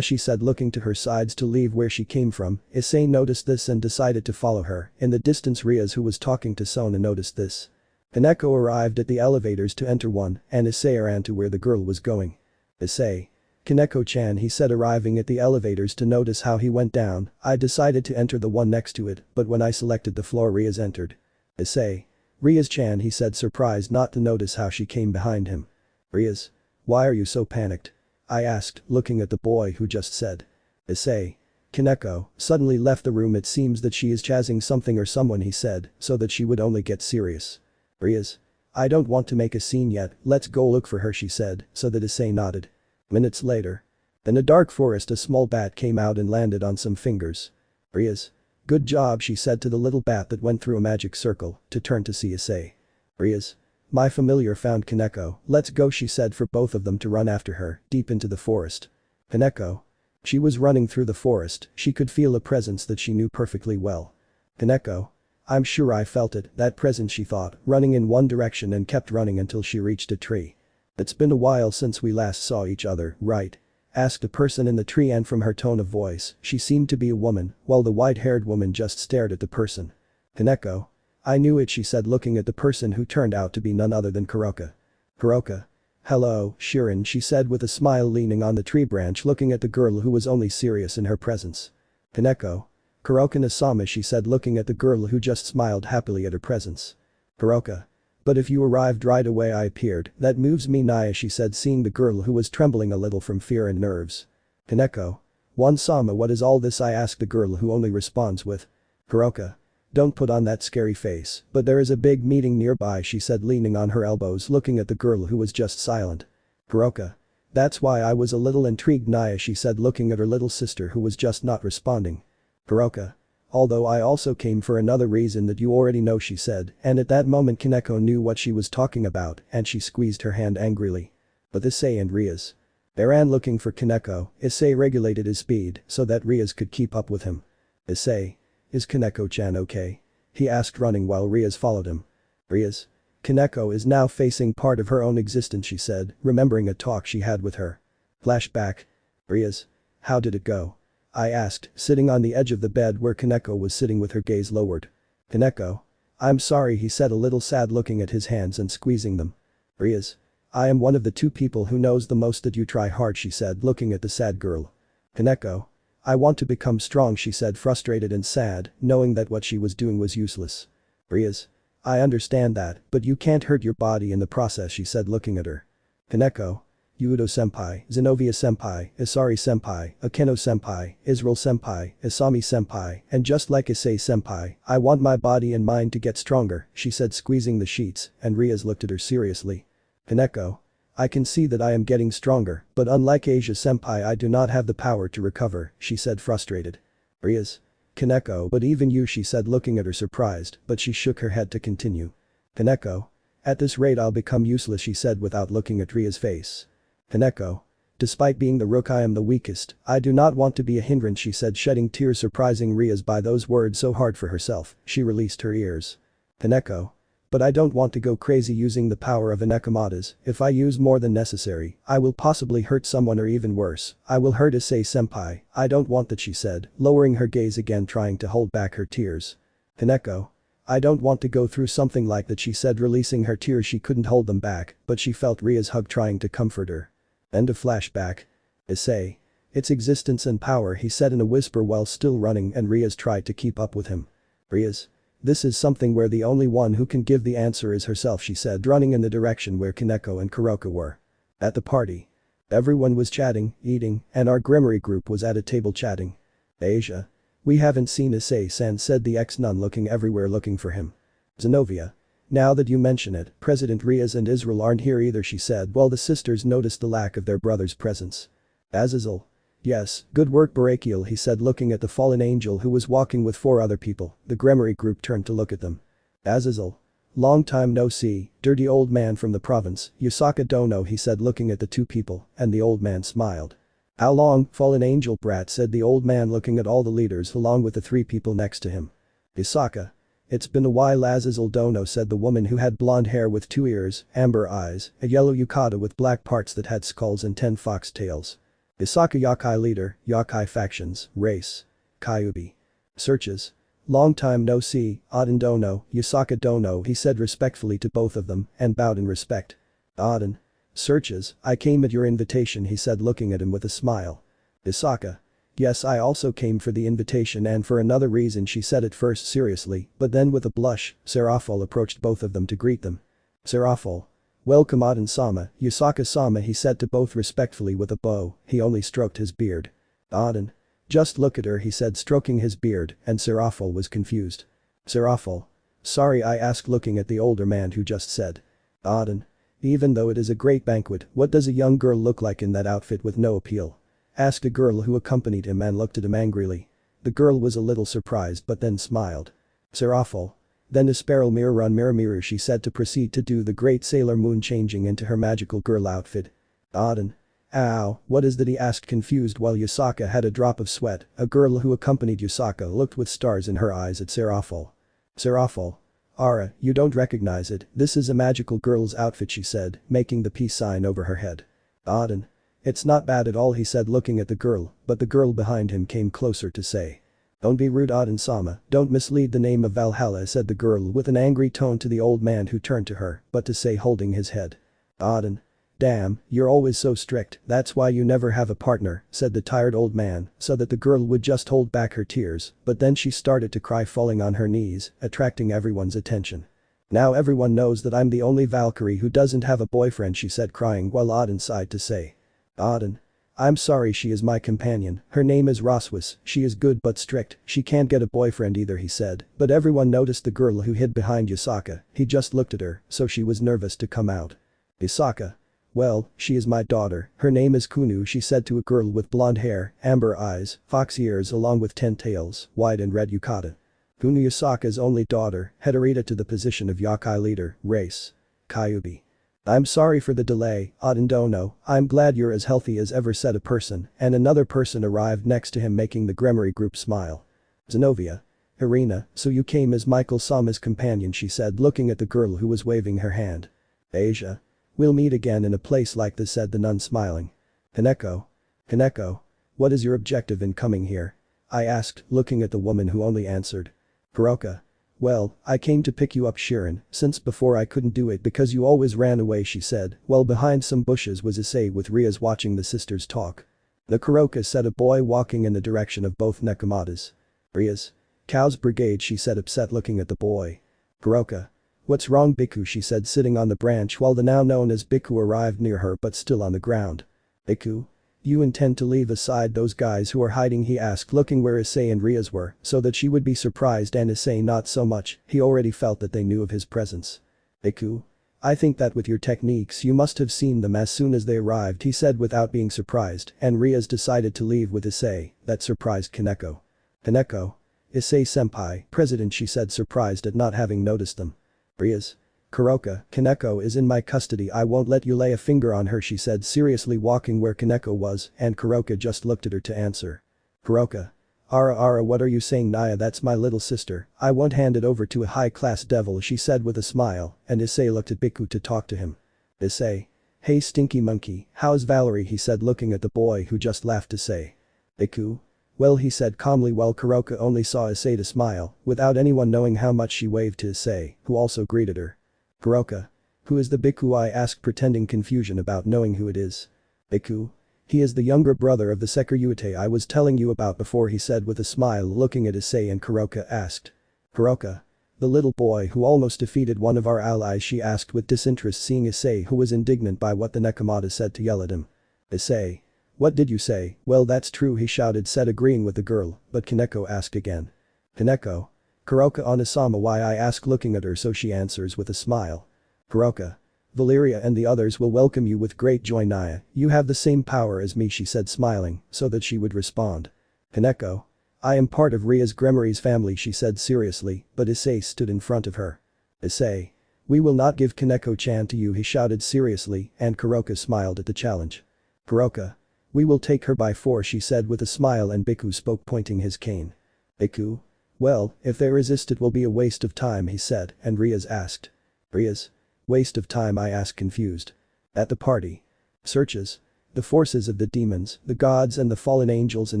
She said, looking to her sides to leave where she came from. Issei noticed this and decided to follow her. In the distance, Rias, who was talking to Sona, noticed this. Kaneko arrived at the elevators to enter one, and Issei ran to where the girl was going. Issei. Kaneko-chan, he said, arriving at the elevators to notice how he went down. I decided to enter the one next to it, but when I selected the floor, Rias entered. Issei. Rias-chan, he said, surprised not to notice how she came behind him. Rias. Why are you so panicked? I asked, looking at the boy who just said. Issei. Kaneko suddenly left the room. It seems that she is chasing something or someone, he said, so that she would only get serious. Rias. I don't want to make a scene yet, let's go look for her, she said, so that Issei nodded. Minutes later. In a dark forest, a small bat came out and landed on some fingers. Rias. Good job, she said to the little bat that went through a magic circle, to turn to see Issei. Rias. My familiar found Kaneko, let's go, she said, for both of them to run after her, deep into the forest. Kaneko. She was running through the forest, she could feel a presence that she knew perfectly well. Kaneko. I'm sure I felt it, that presence, she thought, running in one direction and kept running until she reached a tree. It's been a while since we last saw each other, right? Asked a person in the tree, and from her tone of voice, she seemed to be a woman, while the white-haired woman just stared at the person. Kaneko. I knew it, she said, looking at the person who turned out to be none other than Kuroka. Kuroka. Hello, Shirin, she said with a smile, leaning on the tree branch, looking at the girl who was only serious in her presence. Kaneko. Kuroka-sama, she said, looking at the girl who just smiled happily at her presence. Kuroka. But if you arrived right away, I appeared, that moves me, Naya, she said, seeing the girl who was trembling a little from fear and nerves. Kaneko. One-sama, what is all this, I asked the girl who only responds with. Kuroka. Don't put on that scary face, but there is a big meeting nearby, she said, leaning on her elbows, looking at the girl who was just silent. Kuroka. That's why I was a little intrigued, Naya, she said, looking at her little sister who was just not responding. Kuroka. Although I also came for another reason that you already know, she said, and at that moment Kaneko knew what she was talking about, and she squeezed her hand angrily. But Issei and Rias. They ran looking for Kaneko. Issei regulated his speed so that Rias could keep up with him. Issei. Is Kaneko-chan okay? He asked, running while Rias followed him. Rias. Kaneko is now facing part of her own existence, she said, remembering a talk she had with her. Flashback. Rias. How did it go? I asked, sitting on the edge of the bed where Kaneko was sitting with her gaze lowered. Kaneko. I'm sorry, he said, a little sad, looking at his hands and squeezing them. Rias. I am one of the two people who knows the most that you try hard, she said, looking at the sad girl. Kaneko. I want to become strong, she said, frustrated and sad, knowing that what she was doing was useless. Rias. I understand that, but you can't hurt your body in the process, she said, looking at her. Kaneko. Hyoudou-senpai, Xenovia-senpai, Isari-senpai, Akeno-senpai, Israel-senpai, Isami-senpai, and just like Issei-senpai, I want my body and mind to get stronger, she said squeezing the sheets, and Rias looked at her seriously. Kaneko. I can see that I am getting stronger, but unlike Asia-senpai I do not have the power to recover, she said frustrated. Rias. Kaneko, but even you, she said looking at her surprised, but she shook her head to continue. Kaneko. At this rate I'll become useless, she said without looking at Ria's face. Kaneko. Despite being the rook I am the weakest, I do not want to be a hindrance, she said shedding tears surprising Rias by those words so hard for herself, she released her ears. Kaneko. But I don't want to go crazy using the power of nekamatas, if I use more than necessary, I will possibly hurt someone or even worse, I will hurt Issei-senpai, I don't want that, she said, lowering her gaze again trying to hold back her tears. Kaneko. I don't want to go through something like that, she said releasing her tears, she couldn't hold them back, but she felt Ria's hug trying to comfort her. End of flashback. Issei. Its existence and power, he said in a whisper while still running, and Rias tried to keep up with him. Rias. This is something where the only one who can give the answer is herself, she said running in the direction where Kaneko and Kuroka were. At the party. Everyone was chatting, eating, and our Gremory group was at a table chatting. Asia. We haven't seen Issei-san, said the ex-nun looking everywhere looking for him. Xenovia. Now that you mention it, President Rias and Israel aren't here either, she said while the sisters noticed the lack of their brother's presence. Azazel. Yes, good work Barakiel, he said looking at the fallen angel who was walking with 4 other people, the Gremory group turned to look at them. Azazel. Long time no see, dirty old man from the province, Yusaka Dono, he said looking at the 2 people, and the old man smiled. How long, fallen angel brat, said the old man looking at all the leaders along with the 3 people next to him. Yusaka. It's been a while, Azazel Dono, said the woman who had blonde hair with 2 ears, amber eyes, a yellow yukata with black parts that had skulls and 10 fox tails. Isaka Yakai leader, Yakai factions, race. Kyubi. Searches. Long time no see, Aden Dono, Yusaka Dono, he said respectfully to both of them and bowed in respect. Aden. Searches, I came at your invitation, he said looking at him with a smile. Isaka. Yes, I also came for the invitation and for another reason, she said at first seriously, but then with a blush, Serafol approached both of them to greet them. Serafol. Welcome Aden-sama, Yusaka-sama, he said to both respectfully with a bow, he only stroked his beard. Aden. Just look at her, he said stroking his beard, and Serafol was confused. Serafol. Sorry, I asked looking at the older man who just said. Aden. Even though it is a great banquet, what does a young girl look like in that outfit with no appeal? Asked a girl who accompanied him and looked at him angrily. The girl was a little surprised but then smiled. Serafol. Then Isparel mirror, she said to proceed to do the great Sailor Moon changing into her magical girl outfit. Aden. Ow, what is that, he asked confused while Yusaka had a drop of sweat, a girl who accompanied Yusaka looked with stars in her eyes at Serafol. Serafol. Ara, you don't recognize it, this is a magical girl's outfit, she said, making the peace sign over her head. Aden. It's not bad at all, he said looking at the girl, but the girl behind him came closer to say. Don't be rude Aden-sama, don't mislead the name of Valhalla, said the girl with an angry tone to the old man who turned to her, but to say holding his head. Aden. Damn, you're always so strict, that's why you never have a partner, said the tired old man, so that the girl would just hold back her tears, but then she started to cry falling on her knees, attracting everyone's attention. Now everyone knows that I'm the only Valkyrie who doesn't have a boyfriend, she said crying while Aden sighed to say. Aden. I'm sorry, she is my companion, her name is Rossweisse, she is good but strict, she can't get a boyfriend either, he said, but everyone noticed the girl who hid behind Yusaka, he just looked at her, so she was nervous to come out. Yusaka. Well, she is my daughter, her name is Kunu, she said to a girl with blonde hair, amber eyes, fox ears along with 10 tails, white and red yukata. Kunu Yusaka's only daughter, Hedorita to the position of Yakai leader, race. Kyubi. I'm sorry for the delay, Aden Dono, I'm glad you're as healthy as ever, said a person, and another person arrived next to him making the Gremory group smile. Xenovia. Irina, so you came as Michael-sama's companion, she said looking at the girl who was waving her hand. Asia. We'll meet again in a place like this, said the nun smiling. Kaneko. Kaneko. What is your objective in coming here? I asked, looking at the woman who only answered. Kuroka. Well, I came to pick you up, Shirin, since before I couldn't do it because you always ran away, she said, while behind some bushes was Issei with Rias watching the sisters talk. The Kuroka, said a boy walking in the direction of both nekamatas. Rias. Cow's brigade, she said upset looking at the boy. Kuroka. What's wrong Bhikkhu, she said, sitting on the branch while the now known as Bhikkhu arrived near her but still on the ground. Bhikkhu? You intend to leave aside those guys who are hiding, he asked, looking where Issei and Rias were so that she would be surprised and Issei not so much, he already felt that they knew of his presence. Bhikkhu? I think that with your techniques you must have seen them as soon as they arrived, he said without being surprised, and Rias decided to leave with Issei. That surprised Kaneko. Kaneko? Issei senpai, president, she said, surprised at not having noticed them. Rias? Kuroka, Kaneko is in my custody, I won't let you lay a finger on her, she said, seriously walking where Kaneko was, and Kuroka just looked at her to answer. Kuroka? Ara, what are you saying, Naya? That's my little sister, I won't hand it over to a high-class devil, she said with a smile, and Issei looked at Bhikkhu to talk to him. Issei? Hey stinky monkey, how's Valerie, he said looking at the boy who just laughed. Issei? Bhikkhu? Well, he said calmly while Kuroka only saw Issei to smile, without anyone knowing how much she waved to Issei, who also greeted her. Kuroka? Who is the Bhikkhu, I asked, pretending confusion about knowing who it is. Bhikkhu? He is the younger brother of the Sekiryuutei I was telling you about before, he said with a smile, looking at Issei, and Kuroka asked. Kuroka? The little boy who almost defeated one of our allies, she asked with disinterest, seeing Issei who was indignant by what the nekamatas said to yell at him. Issei? What did you say? Well, that's true, he shouted, said agreeing with the girl, but Kaneko asked again. Kaneko? Kuroka Onasama, why, I ask looking at her, so she answers with a smile. Kuroka? Valeria and the others will welcome you with great joy, Naya, you have the same power as me, she said smiling, so that she would respond. Kaneko? I am part of Rias Gremory's family, she said seriously, but Issei stood in front of her. Issei? We will not give Kaneko-chan to you, he shouted seriously, and Kuroka smiled at the challenge. Kuroka? We will take her by force, she said with a smile, and Bhikkhu spoke pointing his cane. Bhikkhu? Well, if they resist it will be a waste of time, he said, and Rias asked. Rias? Waste of time, I asked confused. At the party. Searches. The forces of the demons, the gods and the fallen angels in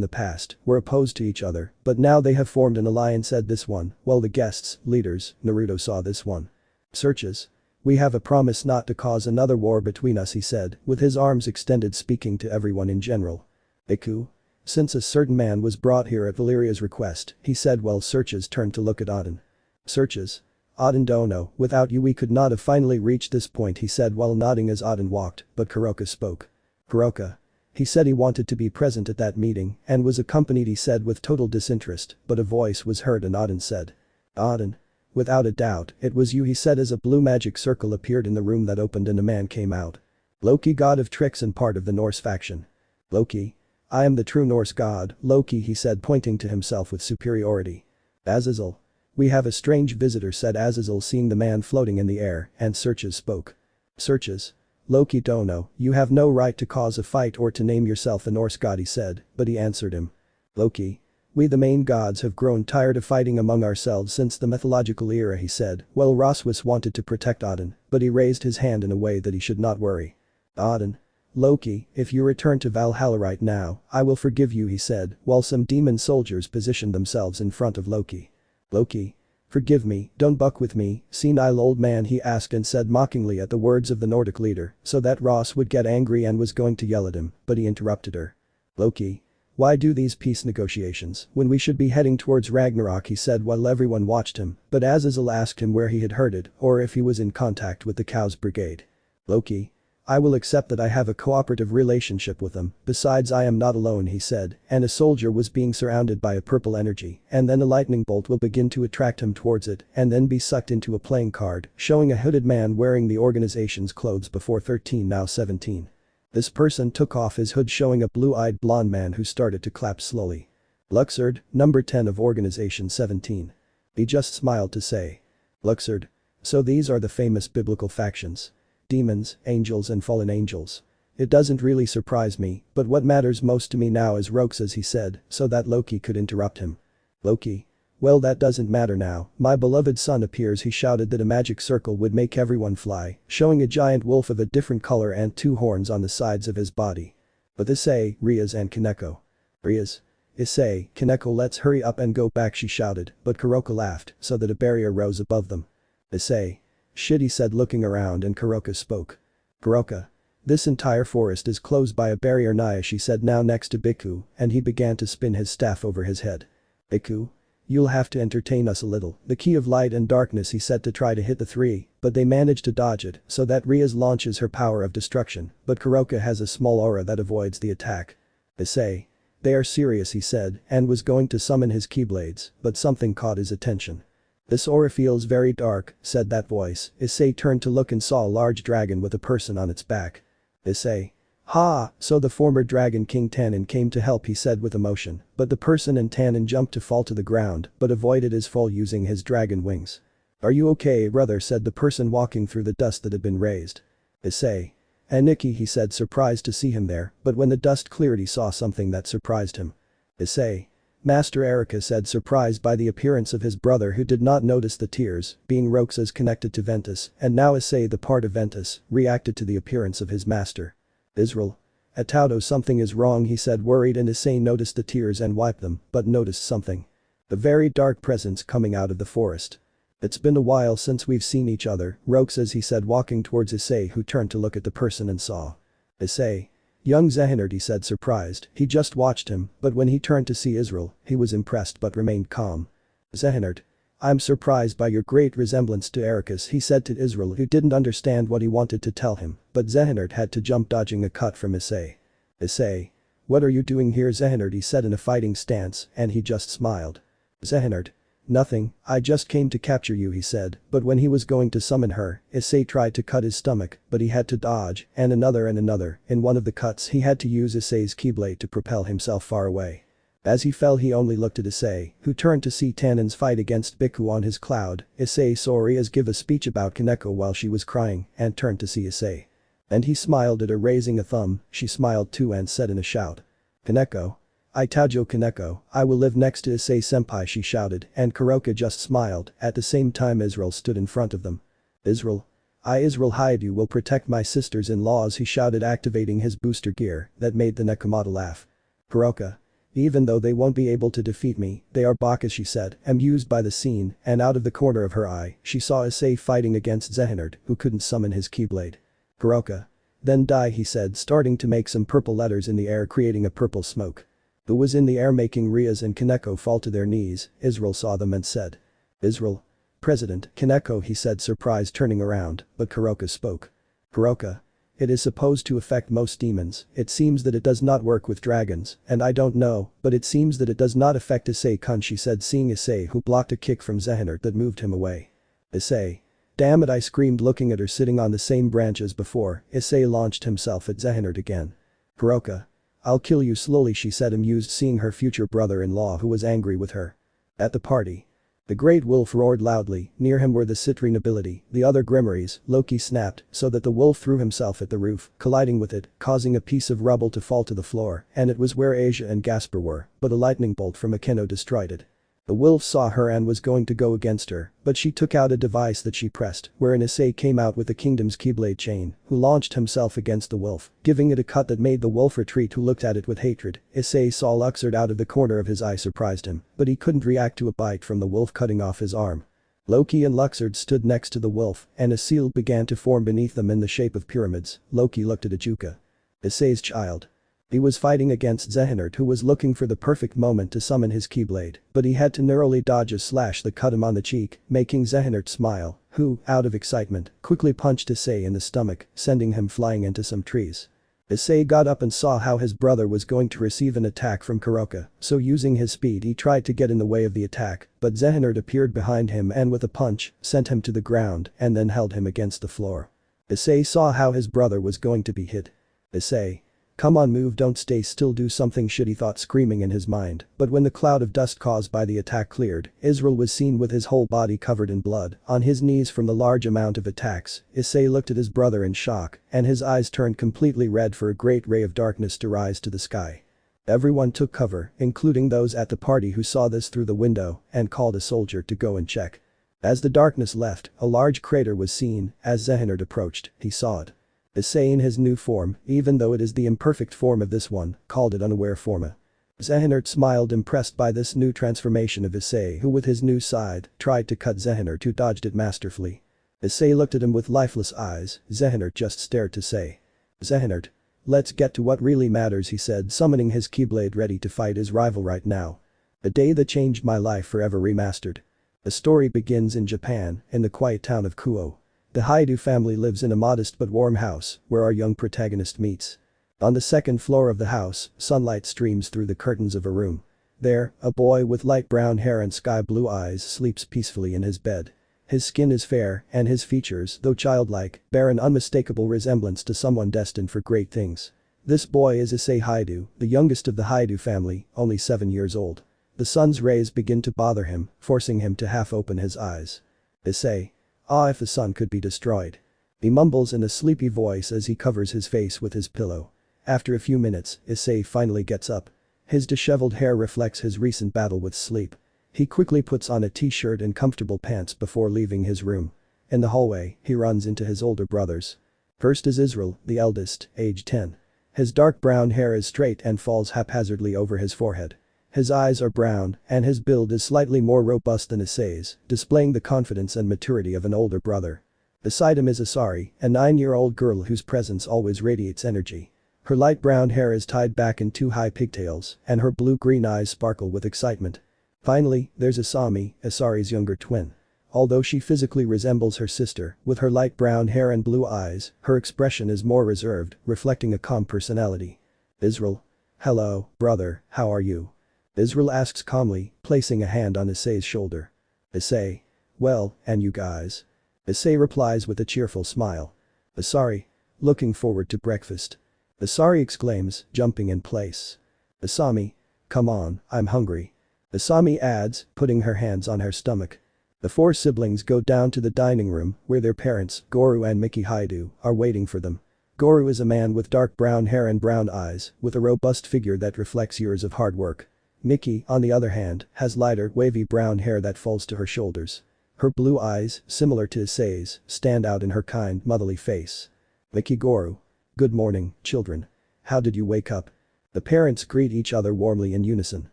the past, were opposed to each other, but now they have formed an alliance, said this one, while the guests, leaders, Naruto saw this one. Searches. We have a promise not to cause another war between us, he said, with his arms extended, speaking to everyone in general. Bhikkhu? Since a certain man was brought here at Valeria's request, he said while Searches turned to look at Auden. Searches? Auden Dono, without you we could not have finally reached this point, he said while nodding as Auden walked, but Kuroka spoke. Kuroka? He said he wanted to be present at that meeting and was accompanied, he said with total disinterest, but a voice was heard and Auden said. Auden? Without a doubt, it was you, he said as a blue magic circle appeared in the room that opened and a man came out. Loki, god of tricks and part of the Norse faction. Loki? I am the true Norse god, Loki, he said pointing to himself with superiority. Azazel? We have a strange visitor, said Azazel seeing the man floating in the air, and Searches spoke. Searches? Loki Dono, you have no right to cause a fight or to name yourself a Norse god, he said, but he answered him. Loki? We the main gods have grown tired of fighting among ourselves since the mythological era, he said, well Rossweisse wanted to protect Auden, but he raised his hand in a way that he should not worry. Auden? Loki, if you return to Valhalla right now, I will forgive you, he said, while some demon soldiers positioned themselves in front of Loki. Loki? Forgive me, don't buck with me, senile old man, he asked and said mockingly at the words of the Nordic leader, so that Ross would get angry and was going to yell at him, but he interrupted her. Loki? Why do these peace negotiations when we should be heading towards Ragnarok, he said while everyone watched him, but Azazel asked him where he had heard it or if he was in contact with the Cow's Brigade. Loki? I will accept that I have a cooperative relationship with them, besides I am not alone, he said, and a soldier was being surrounded by a purple energy, and then a lightning bolt will begin to attract him towards it and then be sucked into a playing card, showing a hooded man wearing the organization's clothes before 13 now 17. This person took off his hood showing a blue-eyed blonde man who started to clap slowly. Luxord, number 10 of organization 17. He just smiled to say. Luxord. So these are the famous biblical factions. Demons, angels and fallen angels. It doesn't really surprise me, but what matters most to me now is Roxas, he said, so that Loki could interrupt him. Loki? Well, that doesn't matter now, my beloved son appears, he shouted that a magic circle would make everyone fly, showing a giant wolf of a different color and 2 horns on the sides of his body. But Issei, Rias and Kaneko. Rias? Issei, Kaneko, let's hurry up and go back, she shouted, but Kuroka laughed so that a barrier rose above them. Issei? Shit, he said looking around, and Kuroka spoke. Kuroka? This entire forest is closed by a barrier, Naya, she said now next to Bhikkhu, and he began to spin his staff over his head. Bhikkhu? You'll have to entertain us a little. The key of light and darkness, he said to try to hit the three, but they manage to dodge it so that Rias launches her power of destruction, but Kuroka has a small aura that avoids the attack. Issei. They are serious, he said, and was going to summon his keyblades, but something caught his attention. This aura feels very dark, said that voice. Issei turned to look and saw a large dragon with a person on its back. Issei. Ha, so the former Dragon King Tannen came to help, he said with emotion, but the person in Tannen jumped to fall to the ground but avoided his fall using his dragon wings. Are you okay, brother, said the person walking through the dust that had been raised. Issei. Aniki, he said, surprised to see him there, but when the dust cleared he saw something that surprised him. Issei. Master Erika said, surprised by the appearance of his brother who did not notice the tears, being Roxas connected to Ventus, and now Issei, the part of Ventus, reacted to the appearance of his master. Israel. Ataudo, something is wrong, he said, worried, and Issei noticed the tears and wiped them, but noticed something. The very dark presence coming out of the forest. It's been a while since we've seen each other, Roxas, he said, walking towards Issei, who turned to look at the person and saw. Issei. Young Xenovia, he said, surprised. He just watched him, but when he turned to see Israel, he was impressed but remained calm. Xenovia. I'm surprised by your great resemblance to Ericus, he said to Israel, who didn't understand what he wanted to tell him, but Xehanort had to jump, dodging a cut from Issei. Issei. What are you doing here, Xehanort, he said in a fighting stance, and he just smiled. Xehanort. Nothing, I just came to capture you, he said, but when he was going to summon her, Issei tried to cut his stomach, but he had to dodge, and another. In one of the cuts he had to use Issei's keyblade to propel himself far away. As he fell he only looked at Issei, who turned to see Tannen's fight against Biku on his cloud. Issei saw Rias give a speech about Kaneko while she was crying, and turned to see Issei. And he smiled at her, raising a thumb. She smiled too and said in a shout. Kaneko. I Taujo Kaneko, I will live next to Issei senpai, she shouted, and Kuroka just smiled. At the same time Israel stood in front of them. Israel. I Israel Hyoudou will protect my sisters-in-laws, he shouted, activating his booster gear that made the nekamata laugh. Kuroka. Even though they won't be able to defeat me, they are bakas, she said, amused by the scene, and out of the corner of her eye, she saw Issei fighting against Xehanort, who couldn't summon his keyblade. Kuroka. Then die, he said, starting to make some purple letters in the air, creating a purple smoke. Who was in the air, making Rias and Kaneko fall to their knees. Israel saw them and said. Israel. President, Kaneko, he said, surprised, turning around, but Kuroka spoke. Kuroka. It is supposed to affect most demons. It seems that it does not work with dragons, and I don't know, but it seems that it does not affect Issei-kun, she said, seeing Issei, who blocked a kick from Xehanort that moved him away. Issei. Damn it, I screamed, looking at her sitting on the same branch as before. Issei launched himself at Xehanort again. Kuroka. I'll kill you slowly, she said, amused, seeing her future brother-in-law who was angry with her. At the party. The great wolf roared loudly. Near him were the Citri nobility, the other Gremories. Loki snapped so that the wolf threw himself at the roof, colliding with it, causing a piece of rubble to fall to the floor, and it was where Asia and Gasper were, but a lightning bolt from Akeno destroyed it. The wolf saw her and was going to go against her, but she took out a device that she pressed, wherein Issei came out with the kingdom's keyblade chain, who launched himself against the wolf, giving it a cut that made the wolf retreat, who looked at it with hatred. Issei saw Luxord out of the corner of his eye, surprised him, but he couldn't react to a bite from the wolf cutting off his arm. Loki and Luxord stood next to the wolf, and a seal began to form beneath them in the shape of pyramids. Loki looked at Ajuka. Issei's child. He was fighting against Xehanort, who was looking for the perfect moment to summon his keyblade, but he had to narrowly dodge a slash that cut him on the cheek, making Xehanort smile, who, out of excitement, quickly punched Issei in the stomach, sending him flying into some trees. Issei got up and saw how his brother was going to receive an attack from Kuroka, so using his speed he tried to get in the way of the attack, but Xehanort appeared behind him and with a punch, sent him to the ground and then held him against the floor. Issei saw how his brother was going to be hit. Issei. Come on, move, don't stay still, do something, should he thought, screaming in his mind, but when the cloud of dust caused by the attack cleared, Israel was seen with his whole body covered in blood, on his knees from the large amount of attacks. Issei looked at his brother in shock, and his eyes turned completely red for a great ray of darkness to rise to the sky. Everyone took cover, including those at the party who saw this through the window, and called a soldier to go and check. As the darkness left, a large crater was seen. As Xehanort approached, he saw it. Issei in his new form, even though it is the imperfect form of this one, called it unaware forma. Xehanort smiled, impressed by this new transformation of Issei, who with his new scythe, tried to cut Xehanort, who dodged it masterfully. Issei looked at him with lifeless eyes. Xehanort just stared to say. Xehanort. Let's get to what really matters, he said, summoning his keyblade ready to fight his rival right now. A day that changed my life forever remastered. The story begins in Japan, in the quiet town of Kuo. The Hyoudou family lives in a modest but warm house, where our young protagonist meets. On the second floor of the house, sunlight streams through the curtains of a room. There, a boy with light brown hair and sky blue eyes sleeps peacefully in his bed. His skin is fair, and his features, though childlike, bear an unmistakable resemblance to someone destined for great things. This boy is Issei Hyoudou, the youngest of the Hyoudou family, only 7 years old. The sun's rays begin to bother him, forcing him to half open his eyes. Issei. Ah, if the sun could be destroyed. He mumbles in a sleepy voice as he covers his face with his pillow. After a few minutes, Issei finally gets up. His disheveled hair reflects his recent battle with sleep. He quickly puts on a t-shirt and comfortable pants before leaving his room. In the hallway, he runs into his older brothers. First is Israel, the eldest, age 10. His dark brown hair is straight and falls haphazardly over his forehead. His eyes are brown, and his build is slightly more robust than Issei's, displaying the confidence and maturity of an older brother. Beside him is Asari, a 9-year-old girl whose presence always radiates energy. Her light brown hair is tied back in 2 high pigtails, and her blue-green eyes sparkle with excitement. Finally, there's Asami, Asari's younger twin. Although she physically resembles her sister, with her light brown hair and blue eyes, her expression is more reserved, reflecting a calm personality. Israel. Hello, brother, how are you? Israel asks calmly, placing a hand on Issei's shoulder. Issei. Well, and you guys? Issei replies with a cheerful smile. Asari. Looking forward to breakfast. Asari exclaims, jumping in place. Asami. Come on, I'm hungry. Asami adds, putting her hands on her stomach. The 4 siblings go down to the dining room, where their parents, Goro and Miki Hyoudou, are waiting for them. Goro is a man with dark brown hair and brown eyes, with a robust figure that reflects years of hard work. Miki, on the other hand, has lighter, wavy brown hair that falls to her shoulders. Her blue eyes, similar to Issei's, stand out in her kind, motherly face. Miki. Goro. Good morning, children. How did you wake up? The parents greet each other warmly in unison.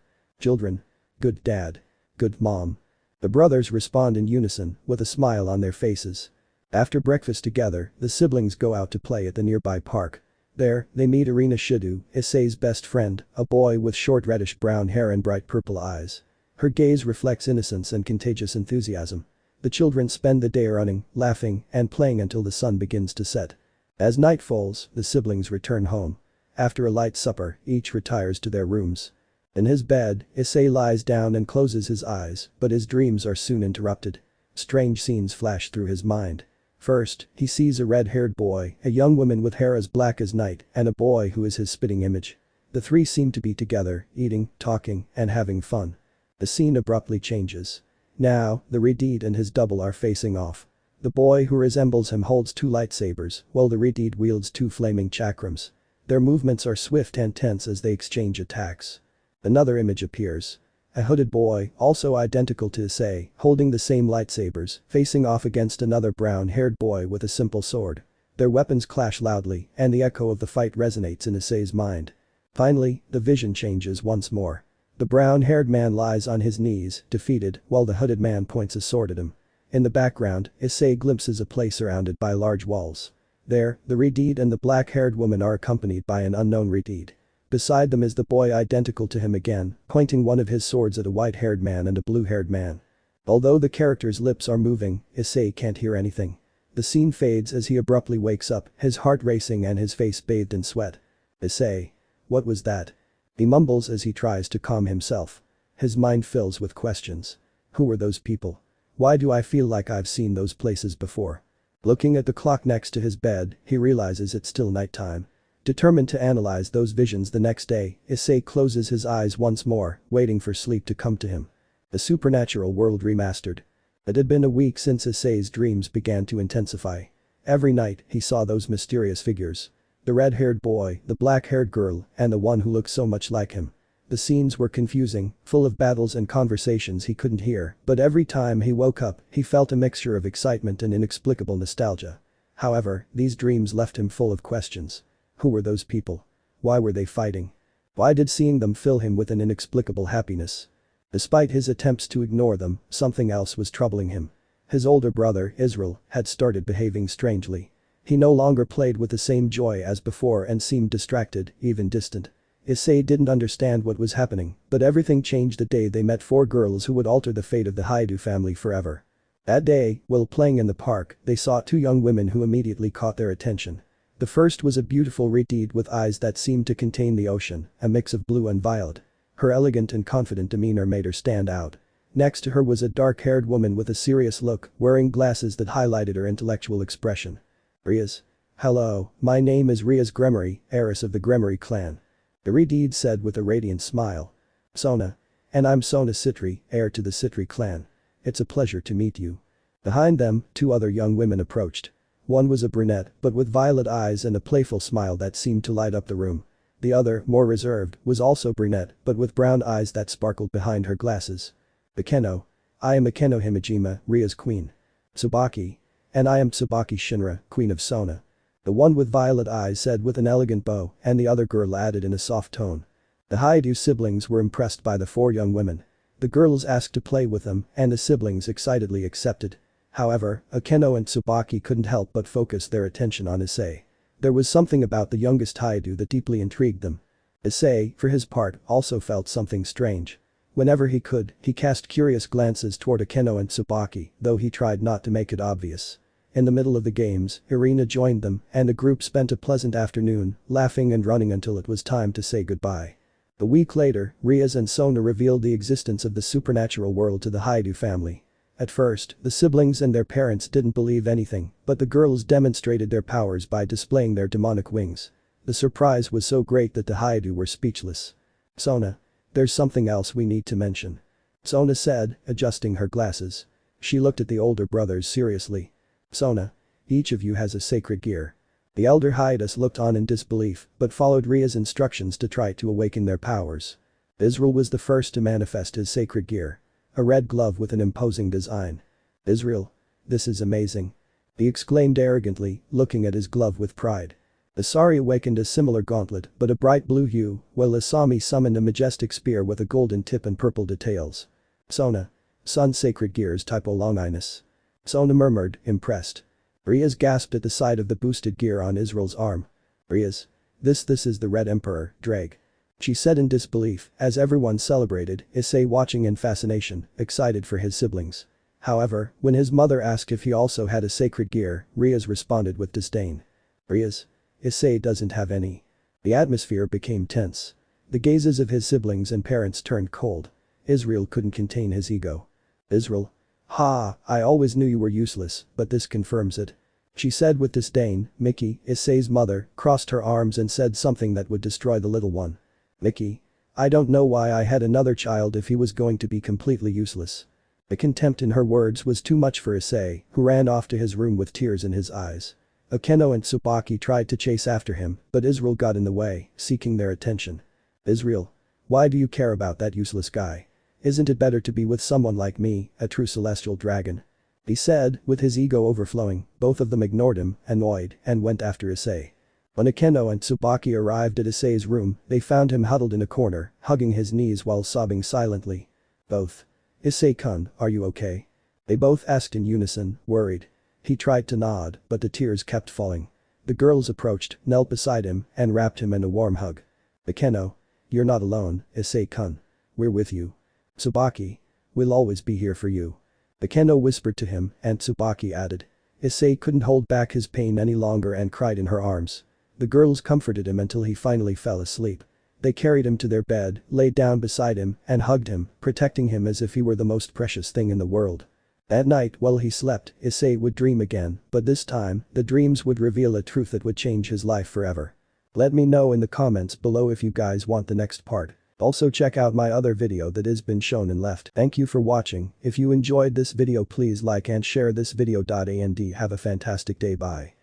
Children. Good dad. Good mom. The brothers respond in unison, with a smile on their faces. After breakfast together, the siblings go out to play at the nearby park. There, they meet Reincarnation of Roxas, Issei's best friend, a boy with short reddish-brown hair and bright purple eyes. Her gaze reflects innocence and contagious enthusiasm. The children spend the day running, laughing, and playing until the sun begins to set. As night falls, the siblings return home. After a light supper, each retires to their rooms. In his bed, Issei lies down and closes his eyes, but his dreams are soon interrupted. Strange scenes flash through his mind. First, he sees a red-haired boy, a young woman with hair as black as night, and a boy who is his spitting image. The 3 seem to be together, eating, talking, and having fun. The scene abruptly changes. Now, the Redede and his double are facing off. The boy who resembles him holds 2 lightsabers, while the Redede wields 2 flaming chakrams. Their movements are swift and tense as they exchange attacks. Another image appears. A hooded boy, also identical to Issei, holding the same lightsabers, facing off against another brown-haired boy with a simple sword. Their weapons clash loudly, and the echo of the fight resonates in Issei's mind. Finally, the vision changes once more. The brown-haired man lies on his knees, defeated, while the hooded man points a sword at him. In the background, Issei glimpses a place surrounded by large walls. There, the Redede and the black-haired woman are accompanied by an unknown Redede. Beside them is the boy identical to him again, pointing one of his swords at a white-haired man and a blue-haired man. Although the character's lips are moving, Issei can't hear anything. The scene fades as he abruptly wakes up, his heart racing and his face bathed in sweat. Issei. What was that? He mumbles as he tries to calm himself. His mind fills with questions. Who were those people? Why do I feel like I've seen those places before? Looking at the clock next to his bed, he realizes it's still nighttime. Determined to analyze those visions the next day, Issei closes his eyes once more, waiting for sleep to come to him. The supernatural world remastered. It had been a week since Issei's dreams began to intensify. Every night, he saw those mysterious figures. The red-haired boy, the black-haired girl, and the one who looked so much like him. The scenes were confusing, full of battles and conversations he couldn't hear, but every time he woke up, he felt a mixture of excitement and inexplicable nostalgia. However, these dreams left him full of questions. Who were those people? Why were they fighting? Why did seeing them fill him with an inexplicable happiness? Despite his attempts to ignore them, something else was troubling him. His older brother, Israel, had started behaving strangely. He no longer played with the same joy as before and seemed distracted, even distant. Issei didn't understand what was happening, but everything changed the day they met four girls who would alter the fate of the Hyoudou family forever. That day, while playing in the park, they saw two young women who immediately caught their attention. The first was a beautiful redeed with eyes that seemed to contain the ocean, a mix of blue and violet. Her elegant and confident demeanor made her stand out. Next to her was a dark-haired woman with a serious look, wearing glasses that highlighted her intellectual expression. Rias. Hello, my name is Rias Gremory, heiress of the Gremory clan. The redeed said with a radiant smile. Sona. And I'm Sona Citri, heir to the Citri clan. It's a pleasure to meet you. Behind them, two other young women approached. One was a brunette, but with violet eyes and a playful smile that seemed to light up the room. The other, more reserved, was also brunette, but with brown eyes that sparkled behind her glasses. Akeno. I am Akeno Himejima, Ria's queen. Tsubaki. And I am Tsubaki Shinra, queen of Sona. The one with violet eyes said with an elegant bow, and the other girl added in a soft tone. The Hyoudou siblings were impressed by the four young women. The girls asked to play with them, and the siblings excitedly accepted. However, Akeno and Tsubaki couldn't help but focus their attention on Issei. There was something about the youngest Hyoudou that deeply intrigued them. Issei, for his part, also felt something strange. Whenever he could, he cast curious glances toward Akeno and Tsubaki, though he tried not to make it obvious. In the middle of the games, Irina joined them, and the group spent a pleasant afternoon, laughing and running until it was time to say goodbye. A week later, Rias and Sona revealed the existence of the supernatural world to the Hyoudou family. At first, the siblings and their parents didn't believe anything, but the girls demonstrated their powers by displaying their demonic wings. The surprise was so great that the Hyoudou were speechless. Sona. There's something else we need to mention. Sona said, adjusting her glasses. She looked at the older brothers seriously. Sona. Each of you has a sacred gear. The elder Heartless looked on in disbelief, but followed Ria's instructions to try to awaken their powers. Israel was the first to manifest his sacred gear. A red glove with an imposing design. Israel. This is amazing. He exclaimed arrogantly, looking at his glove with pride. Asari awakened a similar gauntlet, but a bright blue hue, while Asami summoned a majestic spear with a golden tip and purple details. Sona. Sun's sacred gears typo longinus. Sona murmured, impressed. Rias gasped at the sight of the boosted gear on Israel's arm. Rias. This is the Red Emperor, Drag. She said in disbelief, as everyone celebrated, Issei watching in fascination, excited for his siblings. However, when his mother asked if he also had a sacred gear, Rias responded with disdain. Rias. Issei doesn't have any. The atmosphere became tense. The gazes of his siblings and parents turned cold. Israel couldn't contain his ego. Israel. Ha, I always knew you were useless, but this confirms it. She said with disdain. Mickey, Issei's mother, crossed her arms and said something that would destroy the little one. Mickey. I don't know why I had another child if he was going to be completely useless. The contempt in her words was too much for Issei, who ran off to his room with tears in his eyes. Akeno and Tsubaki tried to chase after him, but Israel got in the way, seeking their attention. Israel. Why do you care about that useless guy? Isn't it better to be with someone like me, a true celestial dragon? He said, with his ego overflowing. Both of them ignored him, annoyed, and went after Issei. When Akeno and Tsubaki arrived at Issei's room, they found him huddled in a corner, hugging his knees while sobbing silently. Both. Issei-kun, are you okay? They both asked in unison, worried. He tried to nod, but the tears kept falling. The girls approached, knelt beside him, and wrapped him in a warm hug. Akeno. You're not alone, Issei-kun. We're with you. Tsubaki. We'll always be here for you. Akeno whispered to him, and Tsubaki added. Issei couldn't hold back his pain any longer and cried in her arms. The girls comforted him until he finally fell asleep. They carried him to their bed, laid down beside him, and hugged him, protecting him as if he were the most precious thing in the world. At night, while he slept, Issei would dream again, but this time, the dreams would reveal a truth that would change his life forever. Let me know in the comments below if you guys want the next part. Also check out my other video that has been shown and left. Thank you for watching. If you enjoyed this video please like and share this video. And have a fantastic day. Bye.